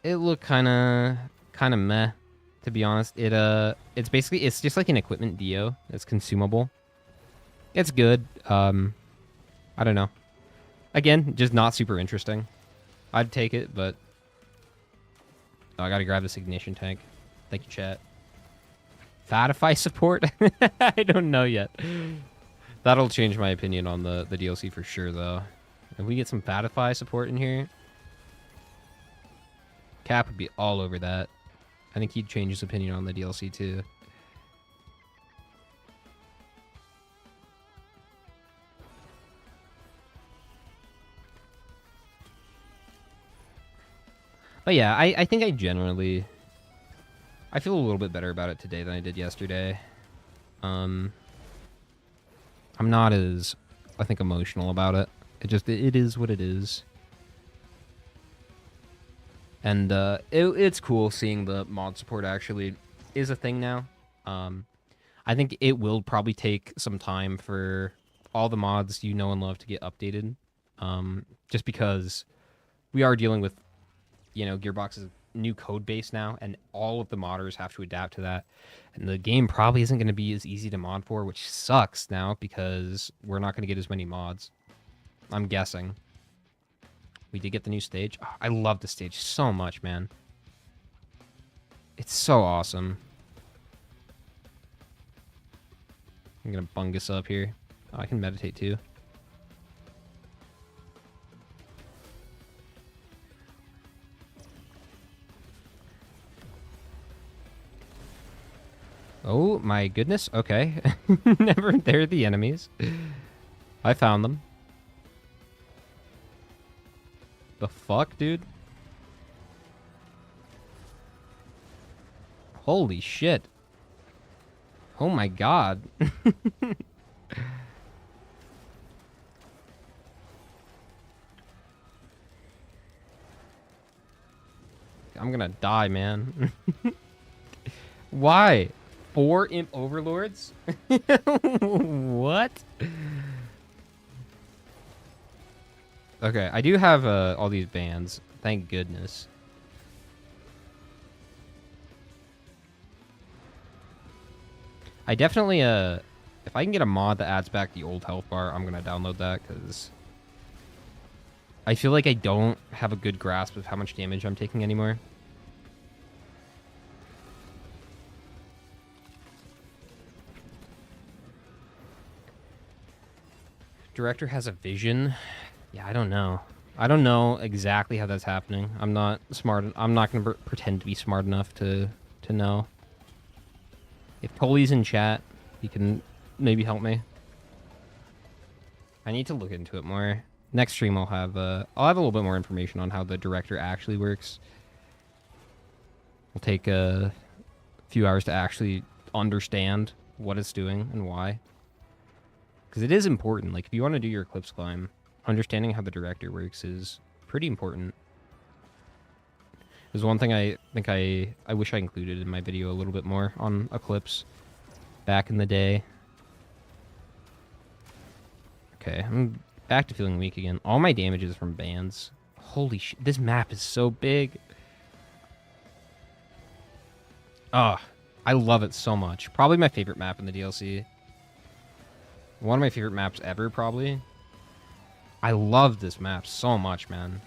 It looked kind of meh, to be honest. It's just like an equipment Dio. It's consumable. It's good. I don't know. Again, just not super interesting. I'd take it, but I gotta grab this ignition tank. Thank you, chat. Fatify support? I don't know yet. That'll change my opinion on the DLC for sure, though. If we get some Fatify support in here, Cap would be all over that. I think he'd change his opinion on the DLC, too. But yeah, I think I feel a little bit better about it today than I did yesterday. I'm not as, I think, emotional about it. It is what it is. And it's cool seeing the mod support actually is a thing now. I think it will probably take some time for all the mods you know and love to get updated. Just because we are dealing with, Gearbox's new code base now, and all of the modders have to adapt to that. And the game probably isn't going to be as easy to mod for, which sucks now because we're not going to get as many mods. I'm guessing. We did get the new stage. Oh, I love the stage so much, man. It's so awesome. I'm going to bungus up here. Oh, I can meditate too. Oh my goodness. Okay. They're the enemies. I found them. The fuck, dude? Holy shit. Oh my god. I'm gonna die, man. Why? 4 imp overlords? What? Okay, I do have all these bands. Thank goodness. I definitely, if I can get a mod that adds back the old health bar, I'm gonna download that, because I feel like I don't have a good grasp of how much damage I'm taking anymore. Director has a vision. Yeah, I don't know. I don't know exactly how that's happening. I'm not smart. I'm not going to pretend to be smart enough to know. If Tully's in chat, he can maybe help me. I need to look into it more. Next stream I'll have a little bit more information on how the director actually works. It'll take a few hours to actually understand what it's doing and why. Because it is important. Like, if you want to do your Eclipse climb, understanding how the director works is pretty important. There's one thing I think I wish I included in my video a little bit more on Eclipse back in the day. Okay, I'm back to feeling weak again. All my damage is from bans. Holy shit, this map is so big. Oh, I love it so much. Probably my favorite map in the DLC. One of my favorite maps ever, probably. I love this map so much, man.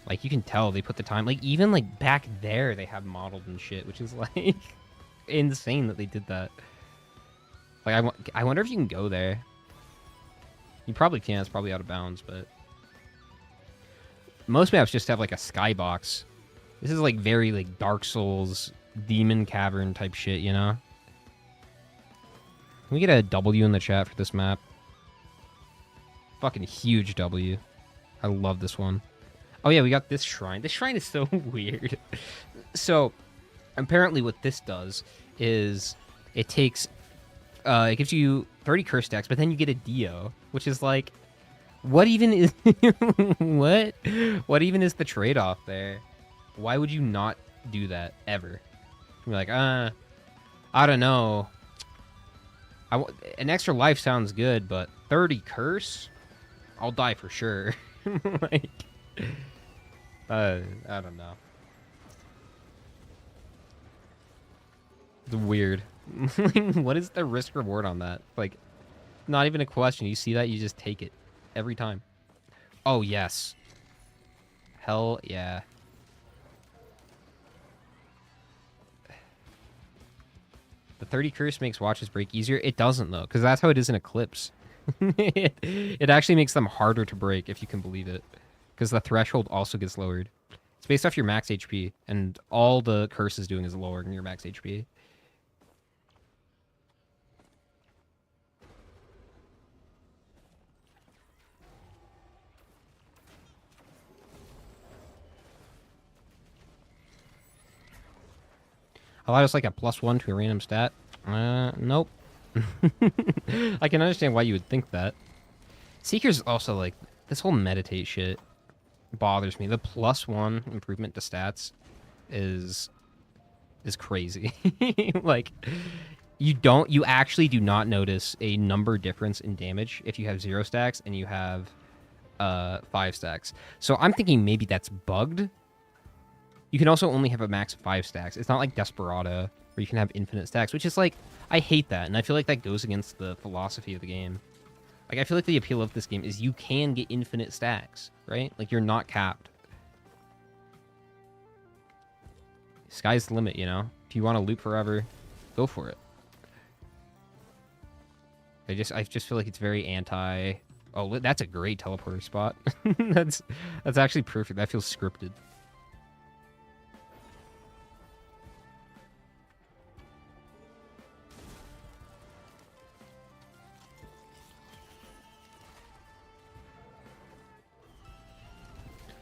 Like, you can tell they put the time. Like, even, like, back there, they have modeled and shit, which is, like, insane that they did that. Like, I wonder if you can go there. You probably can. It's probably out of bounds, but... Most maps just have, like, a skybox. This is, like, very, like, Dark Souls, Demon Cavern type shit, you know? Can we get a W in the chat for this map? Fucking huge W. I love this one. Oh yeah, we got this shrine. This shrine is so weird. So, apparently what this does is it takes... it gives you 30 curse stacks, but then you get a Dio, which is like... What even is... what? What even is the trade-off there? Why would you not do that, ever? You're like, I don't know. An extra life sounds good, but 30 curse? I'll die for sure. Like, I don't know. It's weird. What is the risk reward on that? Like, not even a question. You see that, you just take it every time. Oh, yes. Hell yeah. The 30 curse makes watches break easier. It doesn't, though, because that's how it is in Eclipse. It actually makes them harder to break, if you can believe it, because the threshold also gets lowered. It's based off your max HP, and all the curse is doing is lowering your max HP. Allow us like a +1 to a random stat. Nope. I can understand why you would think that. Seeker's also like, this whole meditate shit bothers me. The +1 improvement to stats is crazy. Like, you actually do not notice a number difference in damage if you have 0 stacks and you have 5 stacks. So I'm thinking maybe that's bugged. You can also only have a max of 5 stacks. It's not like Desperado, where you can have infinite stacks, which is like, I hate that, and I feel like that goes against the philosophy of the game. Like, I feel like the appeal of this game is you can get infinite stacks, right? Like, you're not capped. Sky's the limit, you know? If you want to loop forever, go for it. I just feel like it's very anti... Oh, that's a great teleporter spot. That's actually perfect. That feels scripted.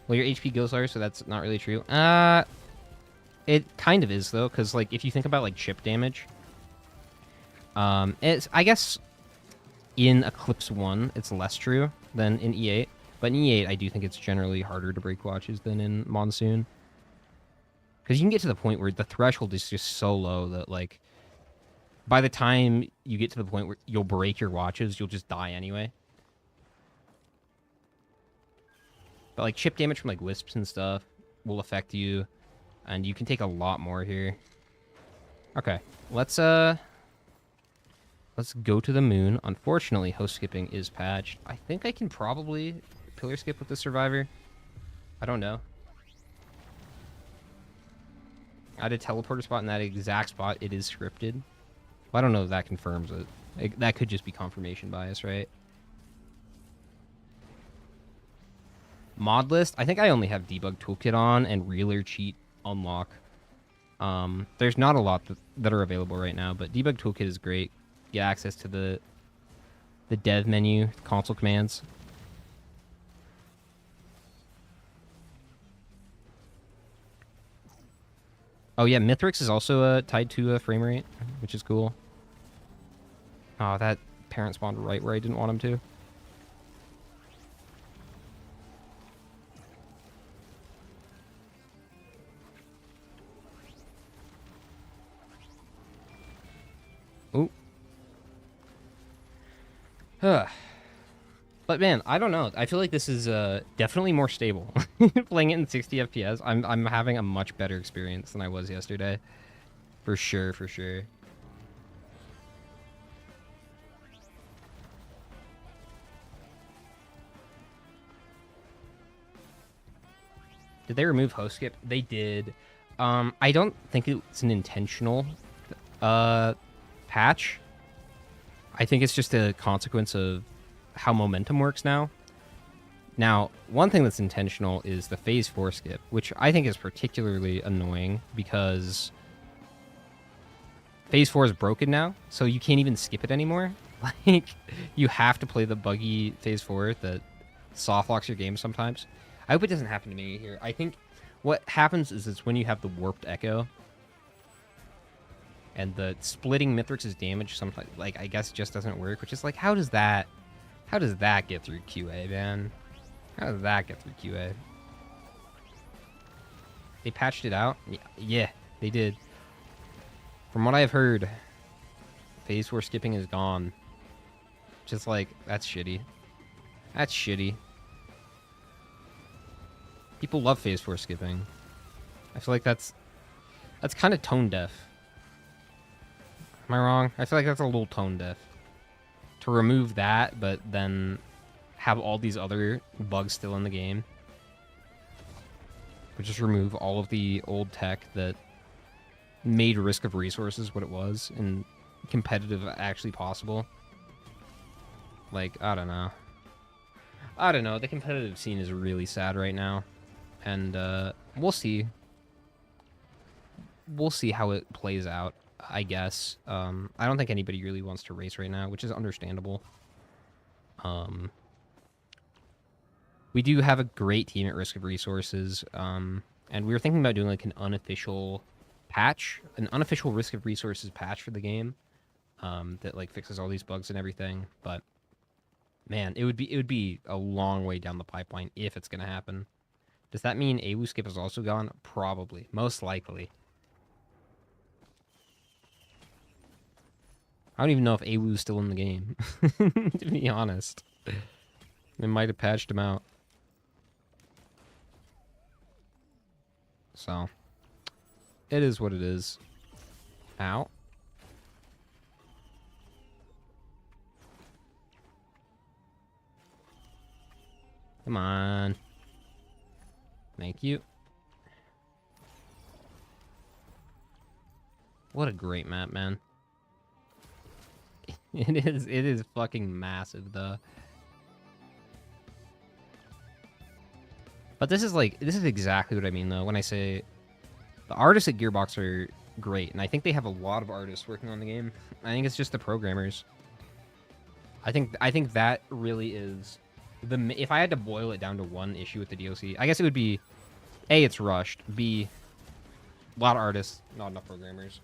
Well, your HP goes lower, so that's not really true. It kind of is, though, because, like, if you think about, like, chip damage, it's, I guess, in Eclipse 1, it's less true than in E8. But in E8, I do think it's generally harder to break watches than in Monsoon. Because you can get to the point where the threshold is just so low that, like, by the time you get to the point where you'll break your watches, you'll just die anyway. But, like, chip damage from, like, wisps and stuff will affect you. And you can take a lot more here. Okay. Let's Let's go to the moon. Unfortunately, host skipping is patched. I think I can probably pillar skip with the survivor. I don't know. I had a teleporter spot in that exact spot. It is scripted. Well, I don't know if that confirms it. That could just be confirmation bias, right? Mod list. I think I only have debug toolkit on and reeler cheat unlock. There's not a lot that are available right now, but debug toolkit is great. Get access to the dev menu, console commands. Oh yeah, Mithrix is also tied to a frame rate, which is cool. Oh, that parent spawned right where I didn't want him to. Ooh. But man, I don't know. I feel like this is definitely more stable. Playing it in 60 FPS, I'm having a much better experience than I was yesterday. For sure, for sure. Did they remove host skip? They did. I don't think it's an intentional patch. I think it's just a consequence of how momentum works now. Now, one thing that's intentional is the phase 4 skip, which I think is particularly annoying because phase 4 is broken now, so you can't even skip it anymore. Like, you have to play the buggy phase 4 that soft locks your game sometimes. I hope it doesn't happen to me here. I think what happens is it's when you have the warped echo and the splitting Mithrix's damage sometimes, like, I guess just doesn't work, which is like, how does that get through QA, man? How does that get through QA? They patched it out? Yeah, they did. From what I've heard, phase 4 skipping is gone. Just like, that's shitty. That's shitty. People love phase 4 skipping. I feel like that's kind of tone deaf. Am I wrong? I feel like that's a little tone deaf. To remove that, but then have all these other bugs still in the game. But just remove all of the old tech that made Risk of Resources what it was and competitive actually possible. Like, I don't know. I don't know. The competitive scene is really sad right now. And we'll see. We'll see how it plays out, I guess. I don't think anybody really wants to race right now, which is understandable. We do have a great team at Risk of Resources, and we were thinking about doing like an unofficial patch, an unofficial Risk of Resources patch for the game, that like fixes all these bugs and everything. But man, it would be a long way down the pipeline if it's gonna happen. Does that mean AWU skip is also gone? Probably, most likely. I don't even know if AWU is still in the game, to be honest. They might have patched him out. So, it is what it is. Ow. Come on. Thank you. What a great map, man. It is fucking massive, though. But this is exactly what I mean, though, when I say the artists at Gearbox are great, and I think they have a lot of artists working on the game. I think it's just the programmers. I think that really is if I had to boil it down to one issue with the DLC, I guess it would be A, it's rushed, B, a lot of artists, not enough programmers.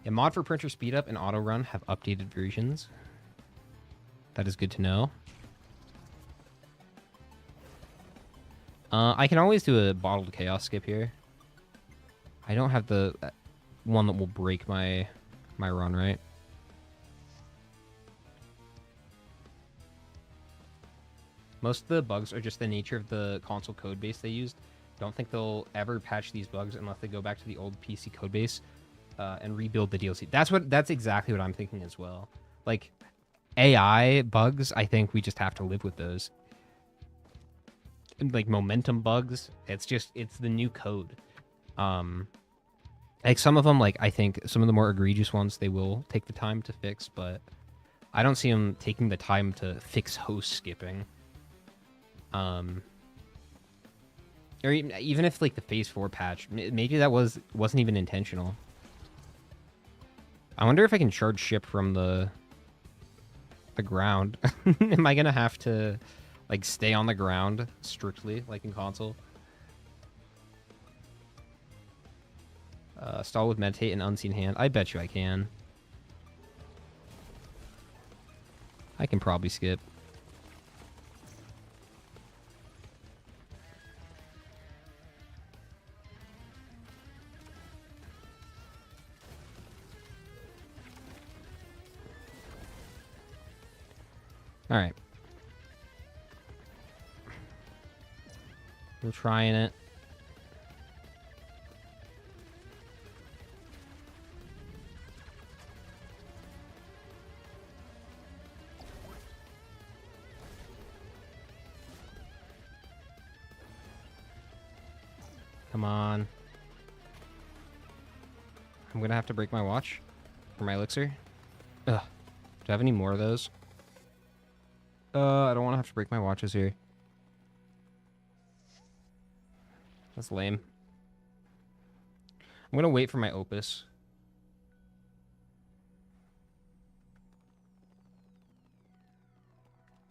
Yeah, mod for printer speedup and auto run have updated versions. That is good to know. I can always do a bottled chaos skip here. I don't have the one that will break my run, right? Most of the bugs are just the nature of the console code base they used. don't think they'll ever patch these bugs unless they go back to the old PC codebase and rebuild the DLC. That's exactly what I'm thinking as well. Like AI bugs, I think we just have to live with those. Like momentum bugs, it's the new code. Like some of them, like I think some of the more egregious ones, they will take the time to fix, but I don't see them taking the time to fix host skipping. Or even if like the phase 4 patch, maybe that wasn't even intentional. I wonder if I can charge ship from the ground. Am I gonna have to like stay on the ground strictly like in console? Stall with meditate and unseen hand. I bet you I can. I can probably skip. All right. We're trying it. Come on. I'm gonna have to break my watch for my elixir. Ugh. Do I have any more of those? I don't want to have to break my watches here. That's lame. I'm gonna wait for my opus.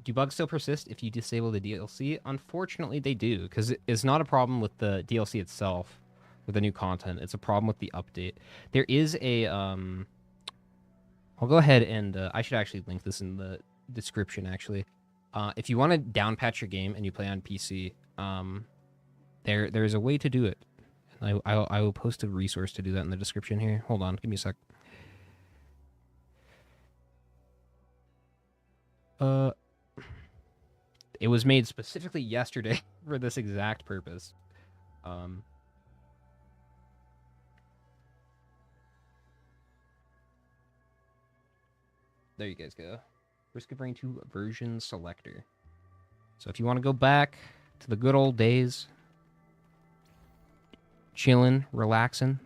Do bugs still persist if you disable the DLC? Unfortunately, they do, because it's not a problem with the DLC itself, with the new content. It's a problem with the update. There is a, I'll go ahead and, I should actually link this in the description, actually. If you want to down patch your game and you play on PC, there's a way to do it. I will post a resource to do that in the description here. Hold on, give me a sec. It was made specifically yesterday for this exact purpose. There you guys go. Risk of Rain 2 version selector. So if you want to go back to the good old days, chilling, relaxing,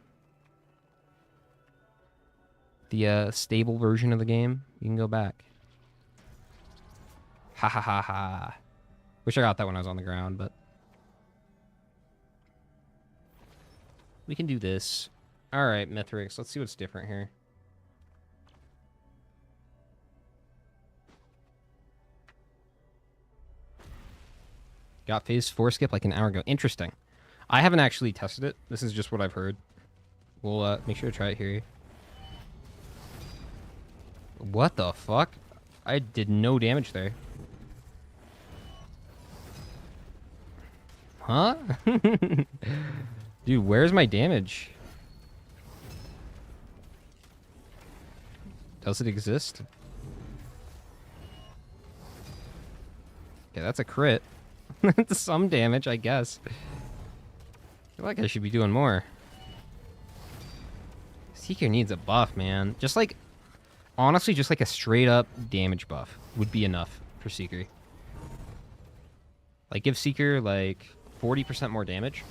the stable version of the game, you can go back. Ha ha ha ha. Wish I got that when I was on the ground, but we can do this. All right, Mithrix, let's see what's different here. Got phase 4 skip like an hour ago. Interesting. I haven't actually tested it. This is just what I've heard. We'll make sure to try it here. What the fuck? I did no damage there. Huh? Dude, where's my damage? Does it exist? Okay, that's a crit. That's some damage, I guess. I feel like I should be doing more. Seeker needs a buff, man. Just like, honestly, just like a straight up damage buff would be enough for Seeker. Like, give Seeker like 40% more damage.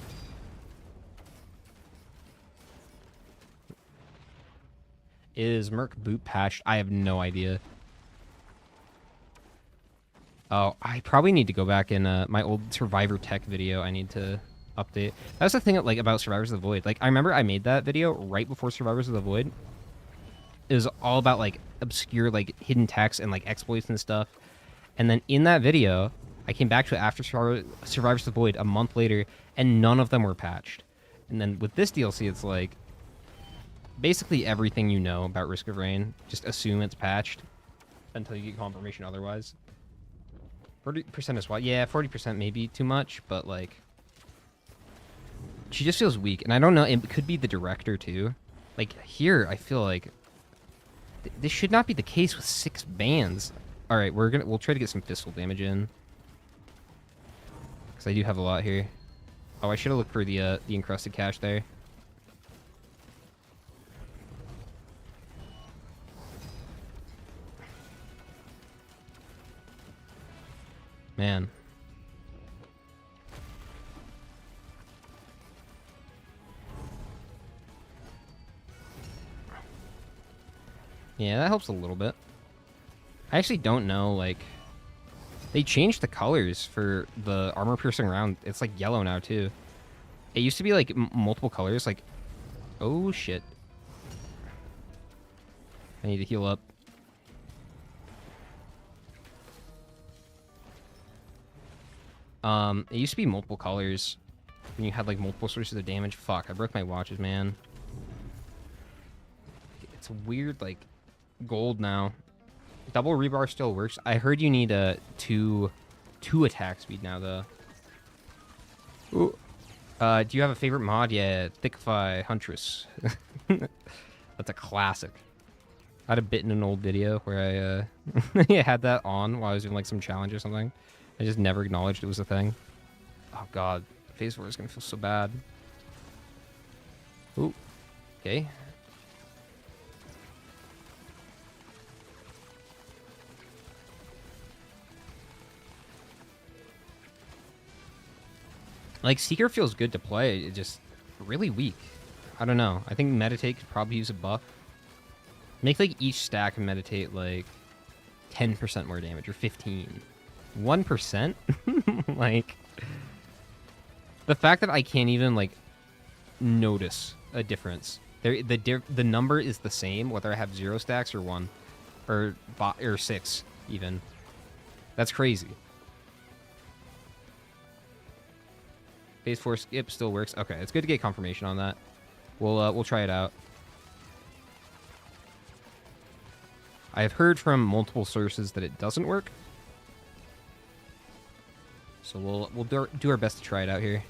Is Merc boot patched? I have no idea. Oh, I probably need to go back in my old Survivor Tech video. I need to update. That's the thing like about Survivors of the Void. Like, I remember I made that video right before Survivors of the Void. It was all about like obscure like hidden text and like exploits and stuff. And then in that video, I came back to it after Survivors of the Void a month later, and none of them were patched. And then with this DLC, it's like basically everything you know about Risk of Rain, just assume it's patched until you get confirmation otherwise. 40% is what? Yeah, 40% maybe too much, but like she just feels weak, and I don't know. It could be the director too. Like here, I feel like this should not be the case with 6 bans. All right, we'll try to get some pistol damage in because I do have a lot here. Oh, I should have looked for the encrusted cache there. Man. Yeah, that helps a little bit. I actually don't know, like... They changed the colors for the armor-piercing round. It's, like, yellow now, too. It used to be, like, multiple colors, like... Oh, shit. I need to heal up. It used to be multiple colors when you had, like, multiple sources of damage. Fuck, I broke my watches, man. It's weird, like, gold now. Double rebar still works. I heard you need a two attack speed now, though. Ooh. Do you have a favorite mod? Yeah, Thickify Huntress. That's a classic. I had a bit in an old video where I had that on while I was doing like some challenge or something. I just never acknowledged it was a thing. Oh god, phase 4 is gonna feel so bad. Ooh, okay. Like, Seeker feels good to play, it's just really weak. I don't know. I think Meditate could probably use a buff. Make, like, each stack of Meditate, like, 10% more damage, or 15. 1%? Like, the fact that I can't even, like, notice a difference. The number is the same, whether I have 0 stacks or 1. Or 6, even. That's crazy. Phase 4 skip still works. Okay, it's good to get confirmation on that. We'll try it out. I have heard from multiple sources that it doesn't work. So we'll do our best to try it out here.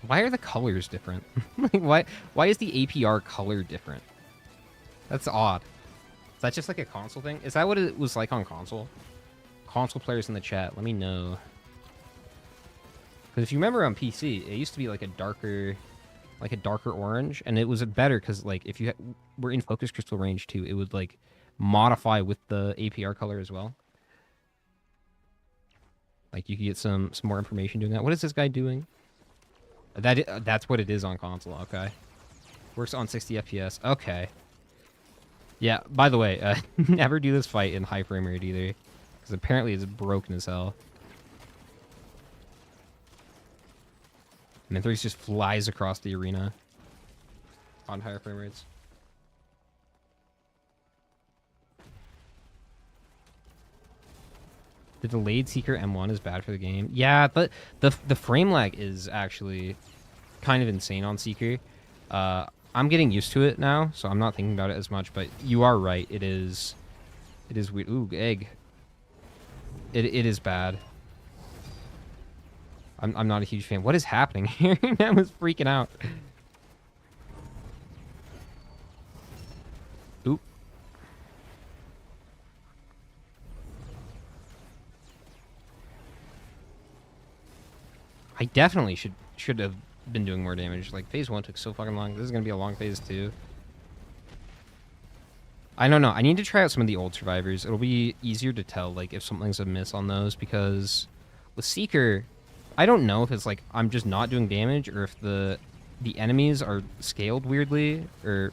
Why are the colors different? Like, why is the APR color different? That's odd. Is that just like a console thing? Is that what it was like on console? Console players in the chat, let me know. Because if you remember on PC, it used to be like a darker orange, and it was better because like if you were in focus crystal range too, it would like modify with the APR color as well. Like you could get some more information doing that. What is this guy doing? That's what it is on console. Okay, works on 60 FPS. Okay. Yeah. By the way, never do this fight in high frame rate either, because apparently it's broken as hell. Minthrax just flies across the arena on higher frame rates. The delayed Seeker M1 is bad for the game. Yeah, but the frame lag is actually kind of insane on Seeker. I'm getting used to it now, so I'm not thinking about it as much, but you are right. It is weird. Ooh, egg. It is bad. I'm not a huge fan. What is happening here? I was freaking out. Oop. I definitely should have been doing more damage. Like, phase 1 took so fucking long. This is going to be a long phase 2. I don't know. I need to try out some of the old survivors. It'll be easier to tell, like, if something's amiss on those, because with Seeker, I don't know if it's like I'm just not doing damage or if the enemies are scaled weirdly or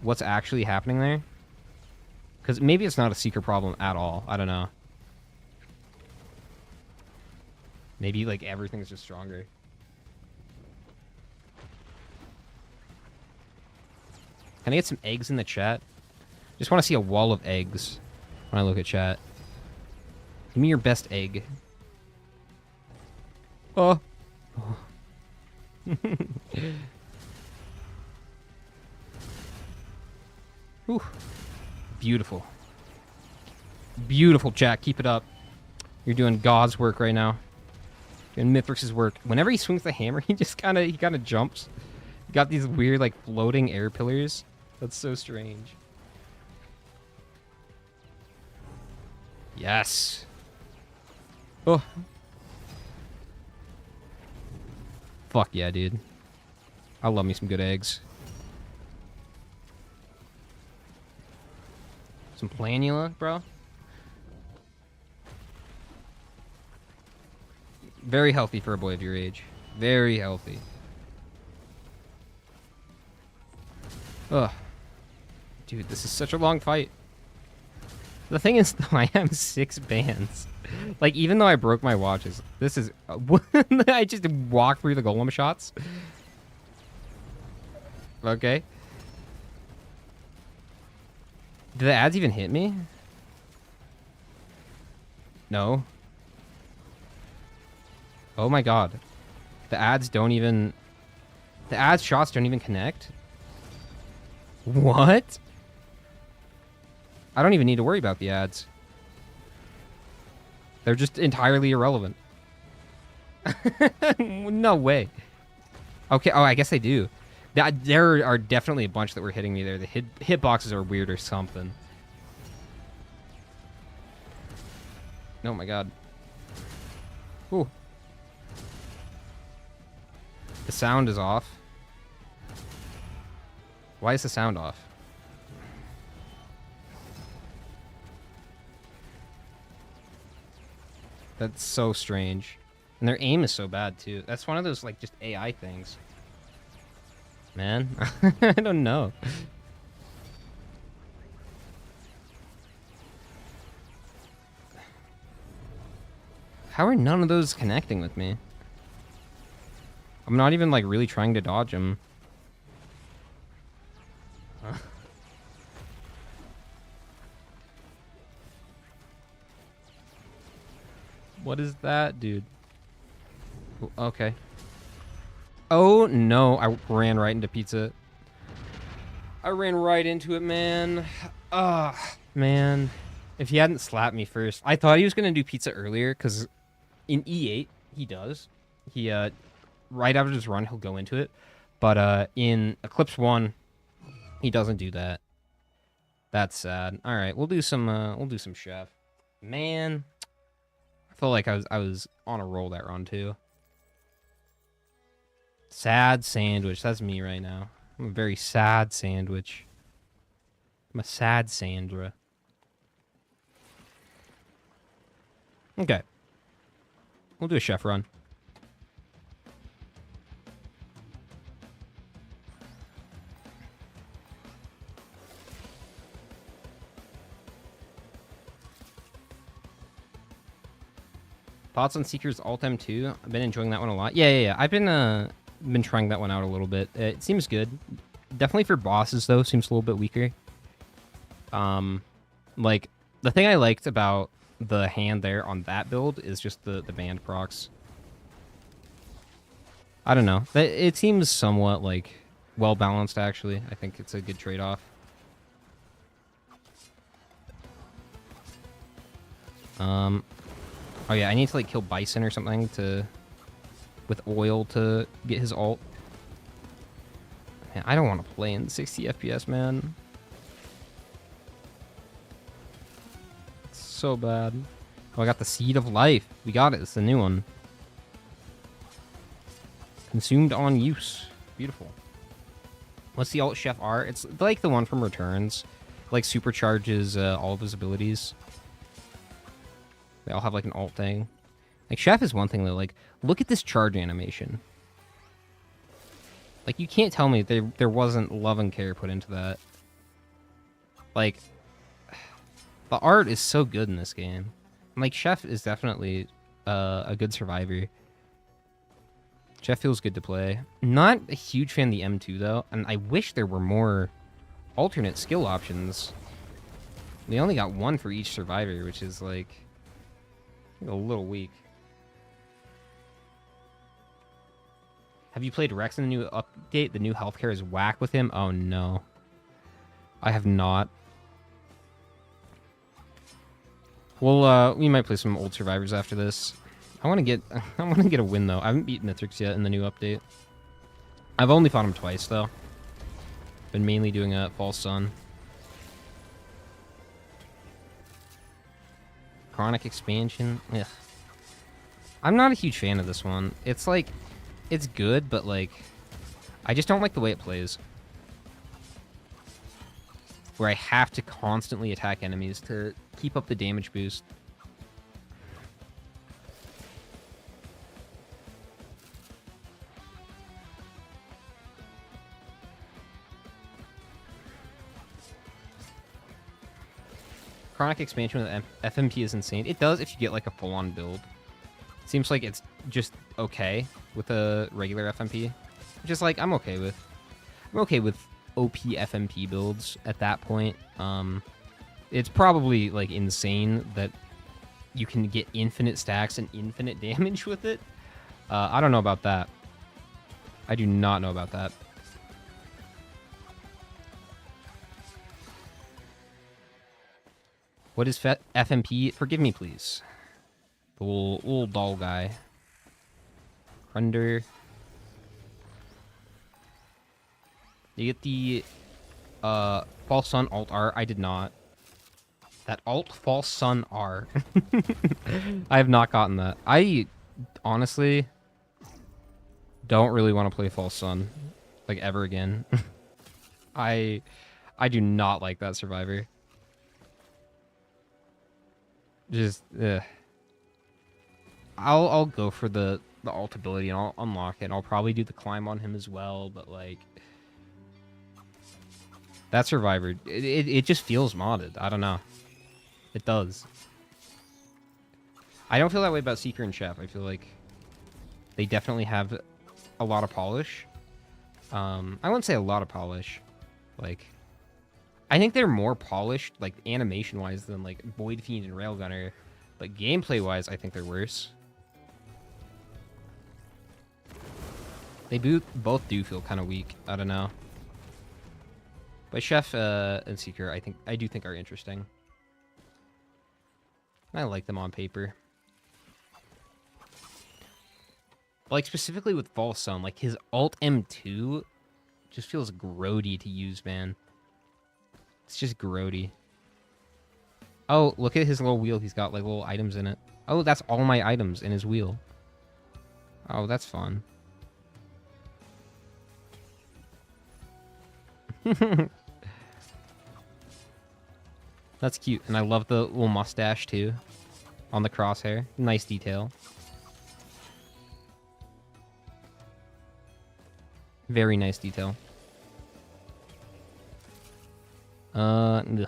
what's actually happening there. Because maybe it's not a Seeker problem at all. I don't know. Maybe like everything's just stronger. Can I get some eggs in the chat? Just want to see a wall of eggs when I look at chat. Give me your best egg. Oh. Ooh. Beautiful. Beautiful, chat. Keep it up. You're doing God's work right now. Doing Mithrix's work. Whenever he swings the hammer, he just kind of jumps. Got these weird, like, floating air pillars. That's so strange. Yes. Oh. Fuck yeah, dude. I love me some good eggs. Some planula, bro. Very healthy for a boy of your age. Very healthy. Ugh. Dude, this is such a long fight. The thing is, though, I have 6 bands. Like, even though I broke my watches, this is... I just walked through the golem shots. Okay. Did the ads even hit me? No. Oh my god. The ads don't even... The ads shots don't even connect? What? I don't even need to worry about the ads. They're just entirely irrelevant. No way. Okay, oh, I guess they do. There are definitely a bunch that were hitting me there. The hitboxes are weird or something. Oh my god. Ooh. The sound is off. Why is the sound off? That's so strange. And their aim is so bad, too. That's one of those, like, just AI things. Man, I don't know. How are none of those connecting with me? I'm not even, like, really trying to dodge them. What is that, dude? Okay. Oh, no. I ran right into pizza. I ran right into it, man. Ah, man. If he hadn't slapped me first. I thought he was going to do pizza earlier, because in E8, he does. He, right after his run, he'll go into it. But, in Eclipse 1, he doesn't do that. That's sad. All right, we'll do some chef. Man, I felt like I was on a roll that run, too. Sad sandwich. That's me right now. I'm a very sad sandwich. I'm a sad Sandra. Okay. We'll do a chef run. Thoughts on Seeker's Alt M2? I've been enjoying that one a lot. Yeah. I've been trying that one out a little bit. It seems good. Definitely for bosses, though, seems a little bit weaker. Like, the thing I liked about the hand there on that build is just the band procs. I don't know. It seems somewhat, like, well-balanced, actually. I think it's a good trade-off. Oh yeah, I need to, like, kill Bison or something with oil to get his ult. Man, I don't want to play in 60 FPS, man. It's so bad. Oh, I got the Seed of Life. We got it. It's the new one. Consumed on use. Beautiful. What's the alt Chef R? It's like the one from Returns. Like, supercharges all of his abilities. They all have, like, an alt thing. Like, Chef is one thing, though. Like, look at this charge animation. Like, you can't tell me there wasn't love and care put into that. Like, the art is so good in this game. And, like, Chef is definitely a good survivor. Chef feels good to play. Not a huge fan of the M2, though. And I wish there were more alternate skill options. We only got one for each survivor, which is, like, a little weak. Have you played Rex in the new update? The new healthcare is whack with him? Oh, no. I have not. Well, we might play some old survivors after this. I want to get a win, though. I haven't beaten Mithrix yet in the new update. I've only fought him twice, though. Been mainly doing a False Sun. Chronic Expansion. Ugh. I'm not a huge fan of this one. It's like, it's good, but like, I just don't like the way it plays. Where I have to constantly attack enemies to keep up the damage boost. Chronic Expansion with FMP is insane. It does if you get like a full-on build. Seems like it's just okay with a regular FMP. Just like I'm okay with OP FMP builds at that point. It's probably like insane that you can get infinite stacks and infinite damage with it. I don't know about that. I do not know about that. What is FMP? Forgive me, please. The little doll guy. Under. You get the False Sun Alt R. I did not. That Alt False Sun R. I have not gotten that. I honestly don't really want to play False Sun like ever again. I do not like that survivor. Just I'll go for the alt ability and I'll unlock it. And I'll probably do the climb on him as well, but like that survivor, it just feels modded. I don't know. It does. I don't feel that way about Seeker and Chef. I feel like they definitely have a lot of polish. I wouldn't say a lot of polish. Like, I think they're more polished, like, animation-wise than, like, Void Fiend and Railgunner. But gameplay-wise, I think they're worse. They both do feel kind of weak. I don't know. But Chef and Seeker, I do think are interesting. I like them on paper. Like, specifically with False Sun, like, his Alt M2 just feels grody to use, man. It's just grody. Oh, look at his little wheel. He's got, like, little items in it. Oh, that's all my items in his wheel. Oh, that's fun. That's cute. And I love the little mustache, too. On the crosshair. Nice detail. Very nice detail. Ugh.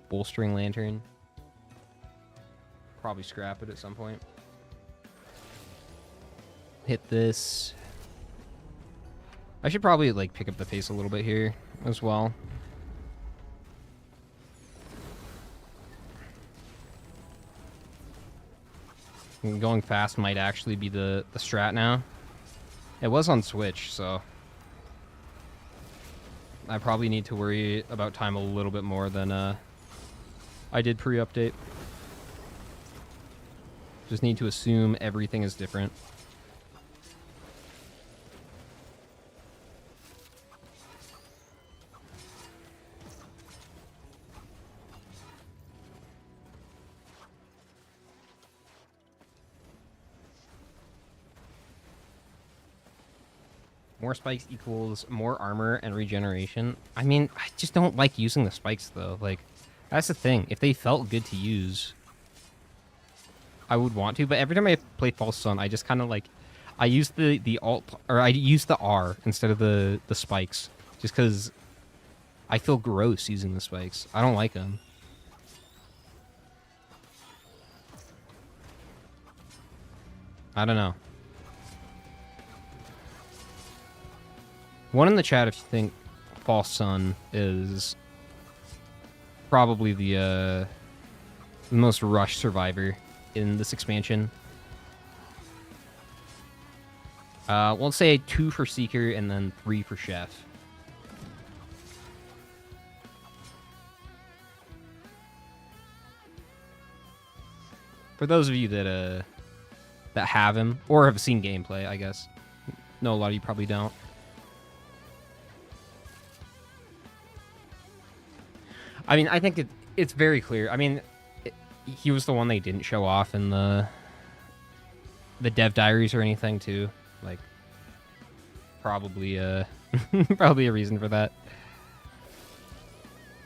Bolstering lantern. Probably scrap it at some point. Hit this. I should probably, like, pick up the pace a little bit here as well. Going fast might actually be the strat now. It was on Switch, so I probably need to worry about time a little bit more than I did pre-update. Just need to assume everything is different. More spikes equals more armor and regeneration. I mean, I just don't like using the spikes, though. Like, that's the thing. If they felt good to use, I would want to. But every time I play False Sun, I just kind of, like, I use the alt, or I use the R instead of the spikes. Just because I feel gross using the spikes. I don't like them. I don't know. One in the chat if you think False Sun is probably the most rushed survivor in this expansion. We'll say 2 for Seeker and then 3 for Chef. For those of you that have him or have seen gameplay, I guess. No, a lot of you probably don't. I mean, I think it's very clear. I mean, he was the one they didn't show off in the dev diaries or anything too. Like, probably probably a reason for that.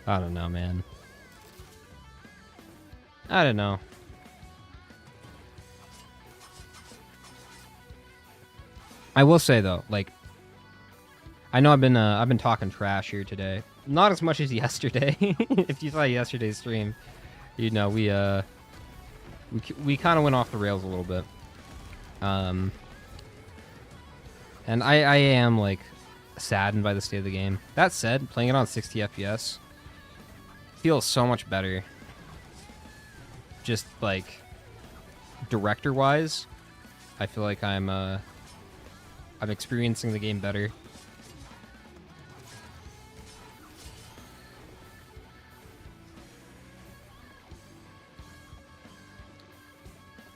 I don't know, man. I don't know. I will say though, like, I know I've been talking trash here today. Not as much as yesterday. If you saw yesterday's stream, you know we kind of went off the rails a little bit. And I am like saddened by the state of the game. That said, playing it on 60 FPS feels so much better. Just like director-wise, I feel like I'm experiencing the game better.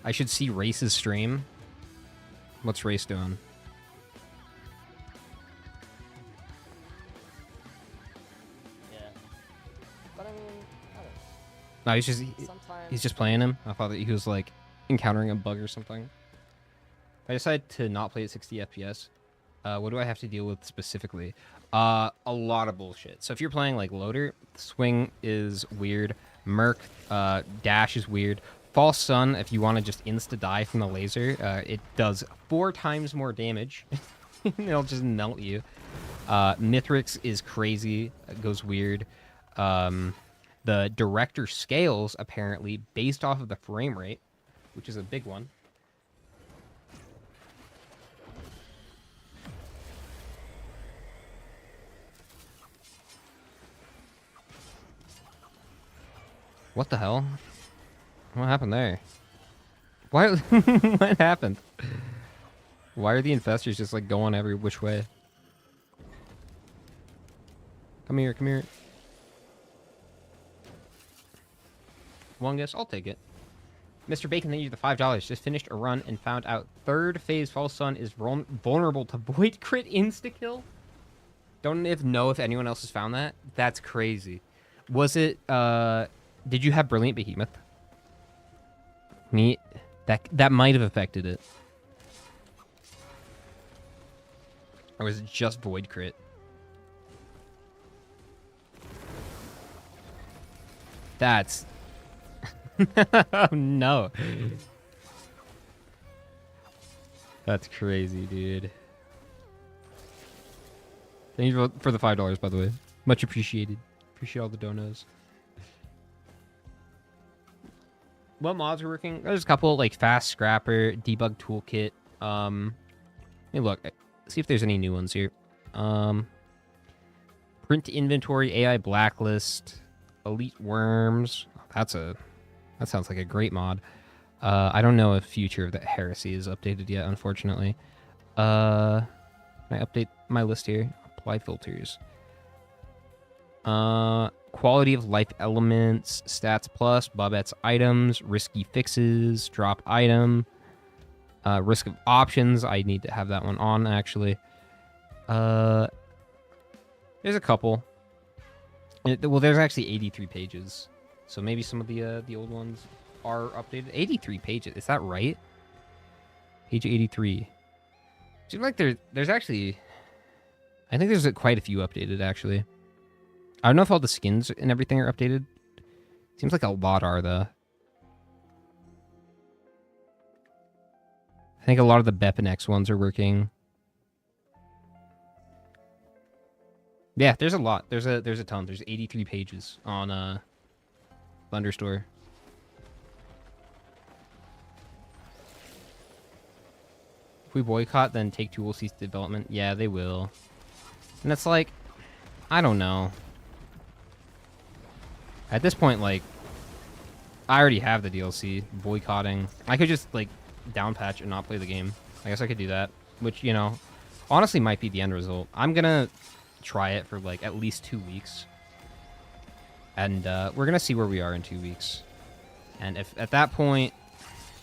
I should see Race's stream. What's Race doing? Yeah. But I mean, I don't know. No, he's Sometimes just playing him. I thought that he was like encountering a bug or something. If I decide to not play at 60 FPS, what do I have to deal with specifically? A lot of bullshit. So if you're playing like Loader, swing is weird. Merc, dash is weird. False Sun, if you want to just insta-die from the laser, it does 4 times more damage. It'll just melt you. Mithrix is crazy. It goes weird. The director scales, apparently, based off of the frame rate, which is a big one. What the hell? What happened there? Why? What happened? Why are the infestors just like going every which way? Come here, come here. Longest, I'll take it. Mr. Bacon, thank you for the $5. Just finished a run and found out third phase False Sun is vulnerable to Void Crit insta-kill. Don't know if anyone else has found that. That's crazy. Was it, did you have Brilliant Behemoth? That might have affected it. Or was it just Void Crit? That's... Oh, no. That's crazy, dude. Thank you for the $5, by the way. Much appreciated. Appreciate all the donos. What mods are working? There's a couple, like Fast Scrapper, Debug Toolkit. Hey, look. See if there's any new ones here. Print Inventory, AI Blacklist, Elite Worms. That sounds like a great mod. I don't know if Future of the Heresy is updated yet, unfortunately. Can I update my list here? Apply filters. Quality of life elements, stats plus, Bobette's items, risky fixes, drop item, risk of options. I need to have that one on, actually. There's a couple. Well, there's actually 83 pages. So maybe some of the old ones are updated. 83 pages. Is that right? Page 83. Seems like there's actually... I think there's quite a few updated, actually. I don't know if all the skins and everything are updated. Seems like a lot are, though. I think a lot of the Bep and X ones are working. Yeah, there's a lot. There's a ton. There's 83 pages on Thunderstore. If we boycott, then Take-Two will cease development. Yeah, they will. And it's like, I don't know. At this point, like, I already have the DLC. Boycotting. I could just, like, downpatch and not play the game. I guess I could do that. Which, you know, honestly might be the end result. I'm gonna try it for, like, at least 2 weeks. And we're gonna see where we are in 2 weeks. And if at that point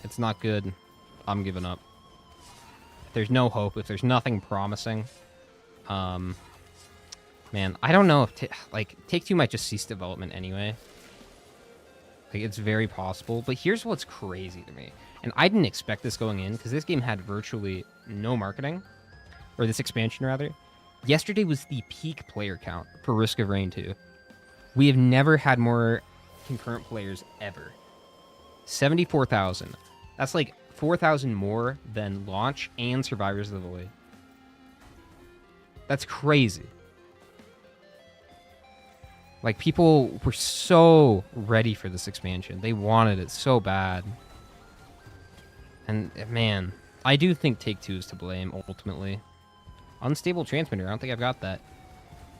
it's not good, I'm giving up. If there's no hope, if there's nothing promising, Man, I don't know if Take-Two might just cease development anyway. Like, it's very possible. But here's what's crazy to me. And I didn't expect this going in, because this game had virtually no marketing. Or this expansion, rather. Yesterday was the peak player count for Risk of Rain 2. We have never had more concurrent players ever. 74,000. That's like 4,000 more than launch and Survivors of the Void. That's crazy. Like, people were so ready for this expansion. They wanted it so bad. And, man, I do think Take-Two is to blame, ultimately. Unstable transmitter. I don't think I've got that.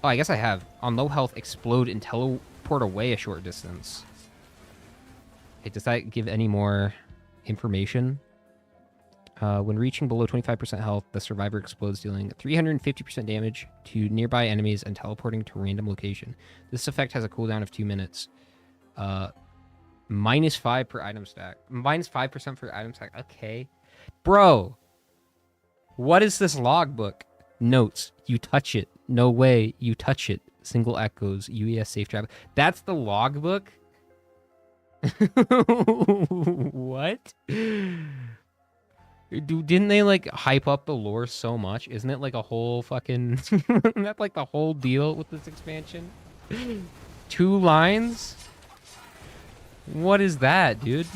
Oh, I guess I have. On low health, explode and teleport away a short distance. Okay, does that give any more information? When reaching below 25% health, the survivor explodes, dealing 350% damage to nearby enemies and teleporting to a random location. This effect has a cooldown of 2 minutes. -5 per item stack. -5% for item stack. Okay. Bro, what is this logbook? Notes. You touch it. No way. You touch it. Single echoes. UES safe travel. That's the logbook? What? Didn't they, like, hype up the lore so much? Isn't it, like, a whole fucking... Isn't that, like, the whole deal with this expansion? 2 lines? What is that, dude?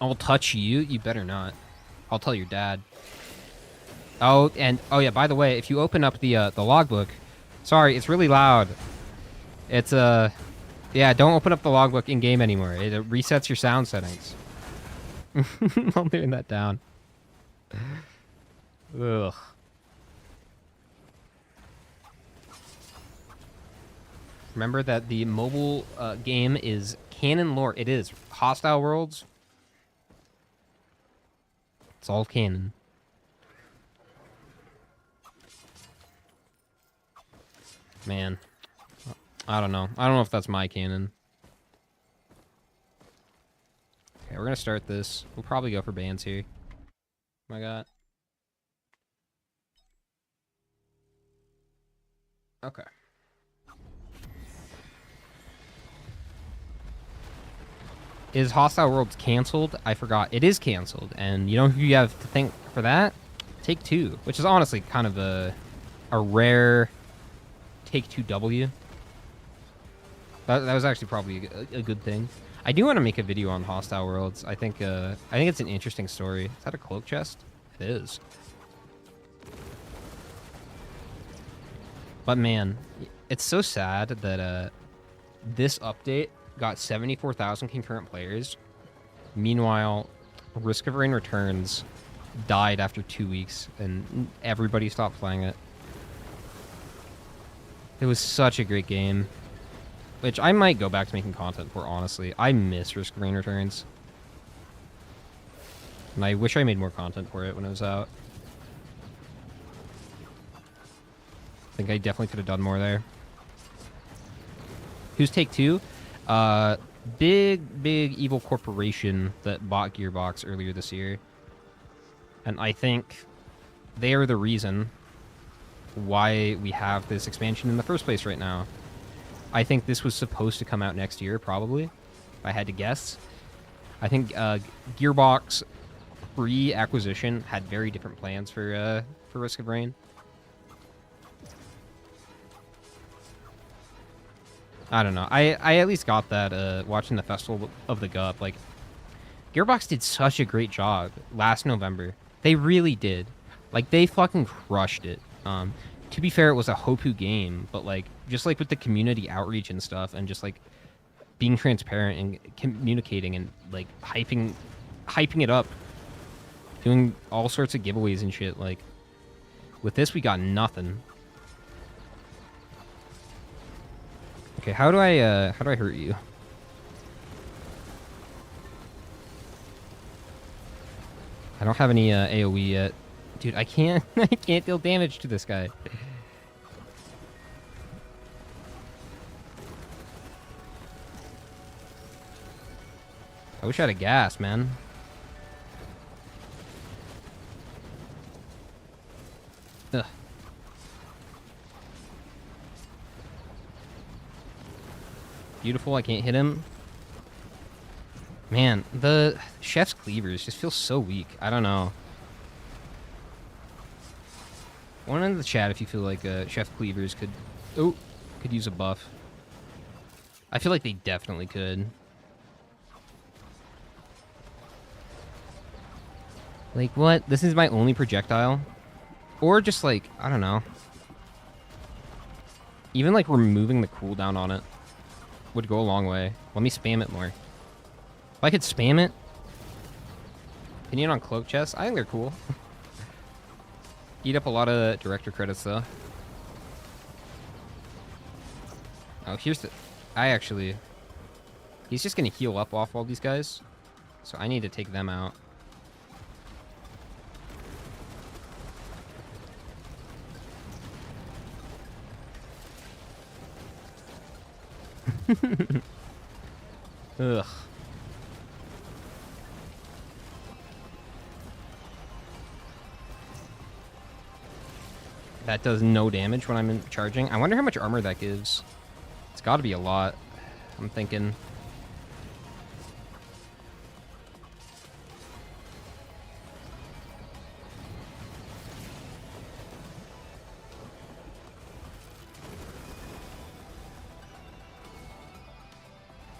I'll touch you? You better not. I'll tell your dad. Oh, and... Oh, yeah, by the way, if you open up the logbook... Sorry, it's really loud. It's, Yeah, don't open up the logbook in-game anymore. It resets your sound settings. I'm doing that down. Ugh. Remember that the mobile game is canon lore. It is. Hostile Worlds. It's all canon. Man. I don't know. I don't know if that's my canon. Okay, we're gonna start this. We'll probably go for bans here. Oh my god. Okay. Is Hostile Worlds canceled? I forgot. It is canceled. And you know who you have to thank for that? Take-Two. Which is honestly kind of a rare Take-Two W. That was actually probably a good thing. I do want to make a video on Hostile Worlds. I think it's an interesting story. Is that a cloak chest? It is. But man, it's so sad that this update got 74,000 concurrent players. Meanwhile, Risk of Rain Returns died after 2 weeks, and everybody stopped playing it. It was such a great game. Which I might go back to making content for, honestly. I miss Risk of Rain Returns. And I wish I made more content for it when it was out. I think I definitely could have done more there. Who's Take-Two? Big evil corporation that bought Gearbox earlier this year. And I think they are the reason why we have this expansion in the first place right now. I think this was supposed to come out next year, probably, if I had to guess. I think Gearbox pre-acquisition had very different plans for Risk of Rain. I don't know. I at least got that watching the Festival of the Gut. Like, Gearbox did such a great job last November. They really did. Like, they fucking crushed it. To be fair, it was a Hopu game, but like, just like with the community outreach and stuff, and just like being transparent and communicating and like hyping it up, doing all sorts of giveaways and shit. Like, with this, we got nothing. Okay, how do I hurt you? I don't have any AoE yet. Dude, I can't deal damage to this guy. I wish I had a gas, man. Ugh. Beautiful, I can't hit him. Man, the chef's cleavers just feel so weak. I don't know. One in the chat if you feel like chef cleavers could use a buff. I feel like they definitely could. Like what? This is my only projectile? Or just like, I don't know. Even like removing the cooldown on it would go a long way. Let me spam it more. If I could spam it. Opinion on cloak chests? I think they're cool. Eat up a lot of director credits though. Oh, here's the... He's just gonna heal up off all these guys. So I need to take them out. Ugh. That does no damage when I'm charging. I wonder how much armor that gives. It's got to be a lot. I'm thinking.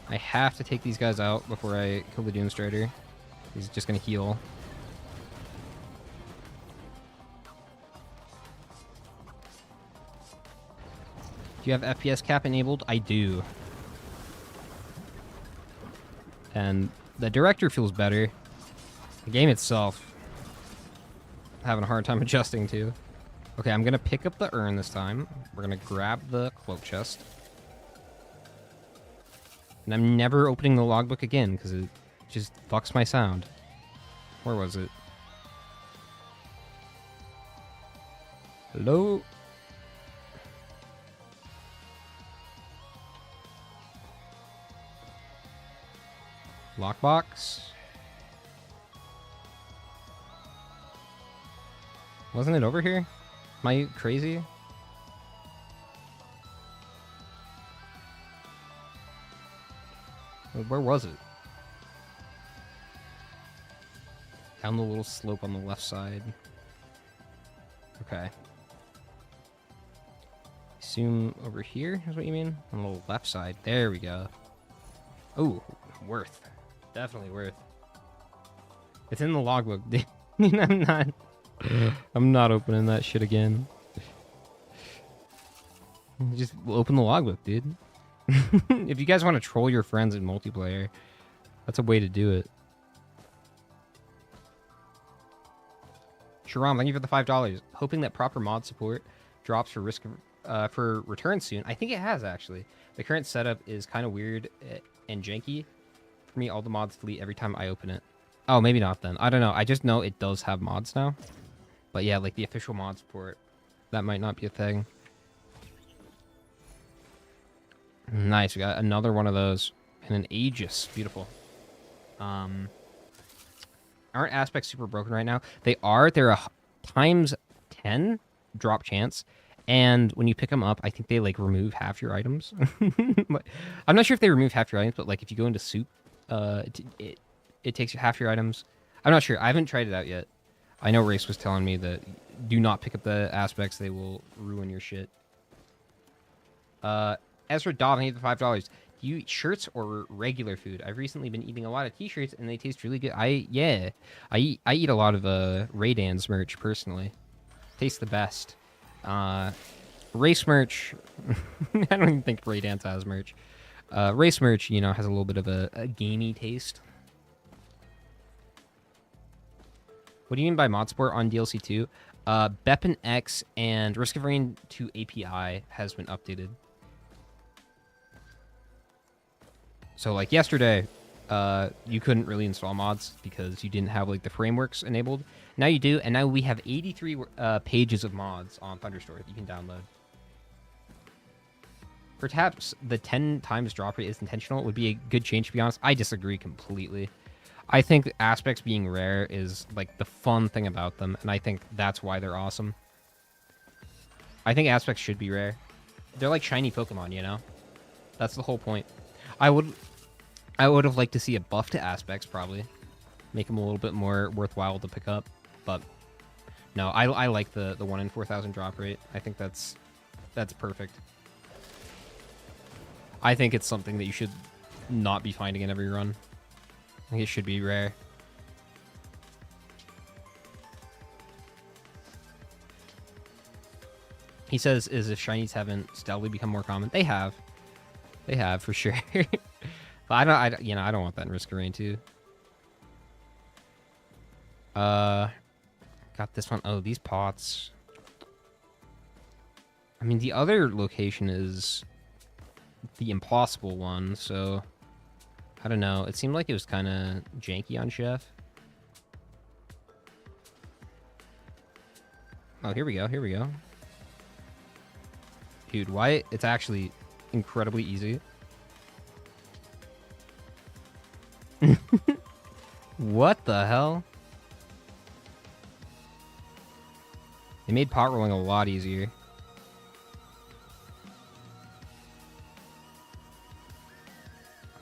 I have to take these guys out before I kill the Doomstrider. He's just going to heal. Do you have FPS cap enabled? I do. And the director feels better. The game itself, I'm having a hard time adjusting to. Okay, I'm going to pick up the urn this time. We're going to grab the cloak chest. And I'm never opening the logbook again because it just fucks my sound. Where was it? Hello? Lockbox? Wasn't it over here? Am I crazy? Where was it? Down the little slope on the left side. Okay. Assume over here is what you mean? On the left side. There we go. Oh, worth. Definitely worth. It's in the logbook. I'm not opening that shit again. Just open the logbook, dude. If you guys want to troll your friends in multiplayer, that's a way to do it. Sharam, thank you for the $5. Hoping that proper mod support drops for for return soon. I think it has, actually. The current setup is kind of weird and janky. For me, all the mods delete every time I open it. Oh, maybe not then. I don't know. I just know it does have mods now. But yeah, like the official mod support, that might not be a thing. Nice, we got another one of those. And an Aegis. Beautiful. Aren't aspects super broken right now? They are. They're a times 10 drop chance. And when you pick them up, I think they like remove half your items. I'm not sure if they remove half your items, but like if you go into soup, it takes half your items. I'm not sure. I haven't tried it out yet. I know Race was telling me that do not pick up the aspects. They will ruin your shit. Ezra Dobb, I need the $5. Do you eat shirts or regular food? I've recently been eating a lot of t-shirts and they taste really good. I eat a lot of Raydan's merch personally. Tastes the best. Race merch. I don't even think Raydan's has merch. Race merch, you know, has a little bit of a gamey taste. What do you mean by mod support on DLC 2? Beppin X and Risk of Rain 2 API has been updated. So like yesterday, you couldn't really install mods because you didn't have like the frameworks enabled. Now you do, and now we have 83 pages of mods on Thunderstore that you can download. Perhaps the 10 times drop rate is intentional. It would be a good change, to be honest. I disagree completely. I think aspects being rare is like the fun thing about them, and I think that's why they're awesome. I think aspects should be rare. They're like shiny Pokemon, you know? That's the whole point. I would have liked to see a buff to aspects, probably. Make them a little bit more worthwhile to pick up. But no, I like the 1 in 4,000 drop rate. I think that's perfect. I think it's something that you should not be finding in every run. I think it should be rare. He says, "Is if shinies haven't steadily become more common?" They have for sure. But I don't want that in Risk of Rain too. Got this one. Oh, these pots. I mean, the other location is the impossible one, so I don't know. It seemed like it was kind of janky on Chef. Oh, here we go. Here we go. Dude, why? It's actually incredibly easy. What the hell? They made pot rolling a lot easier.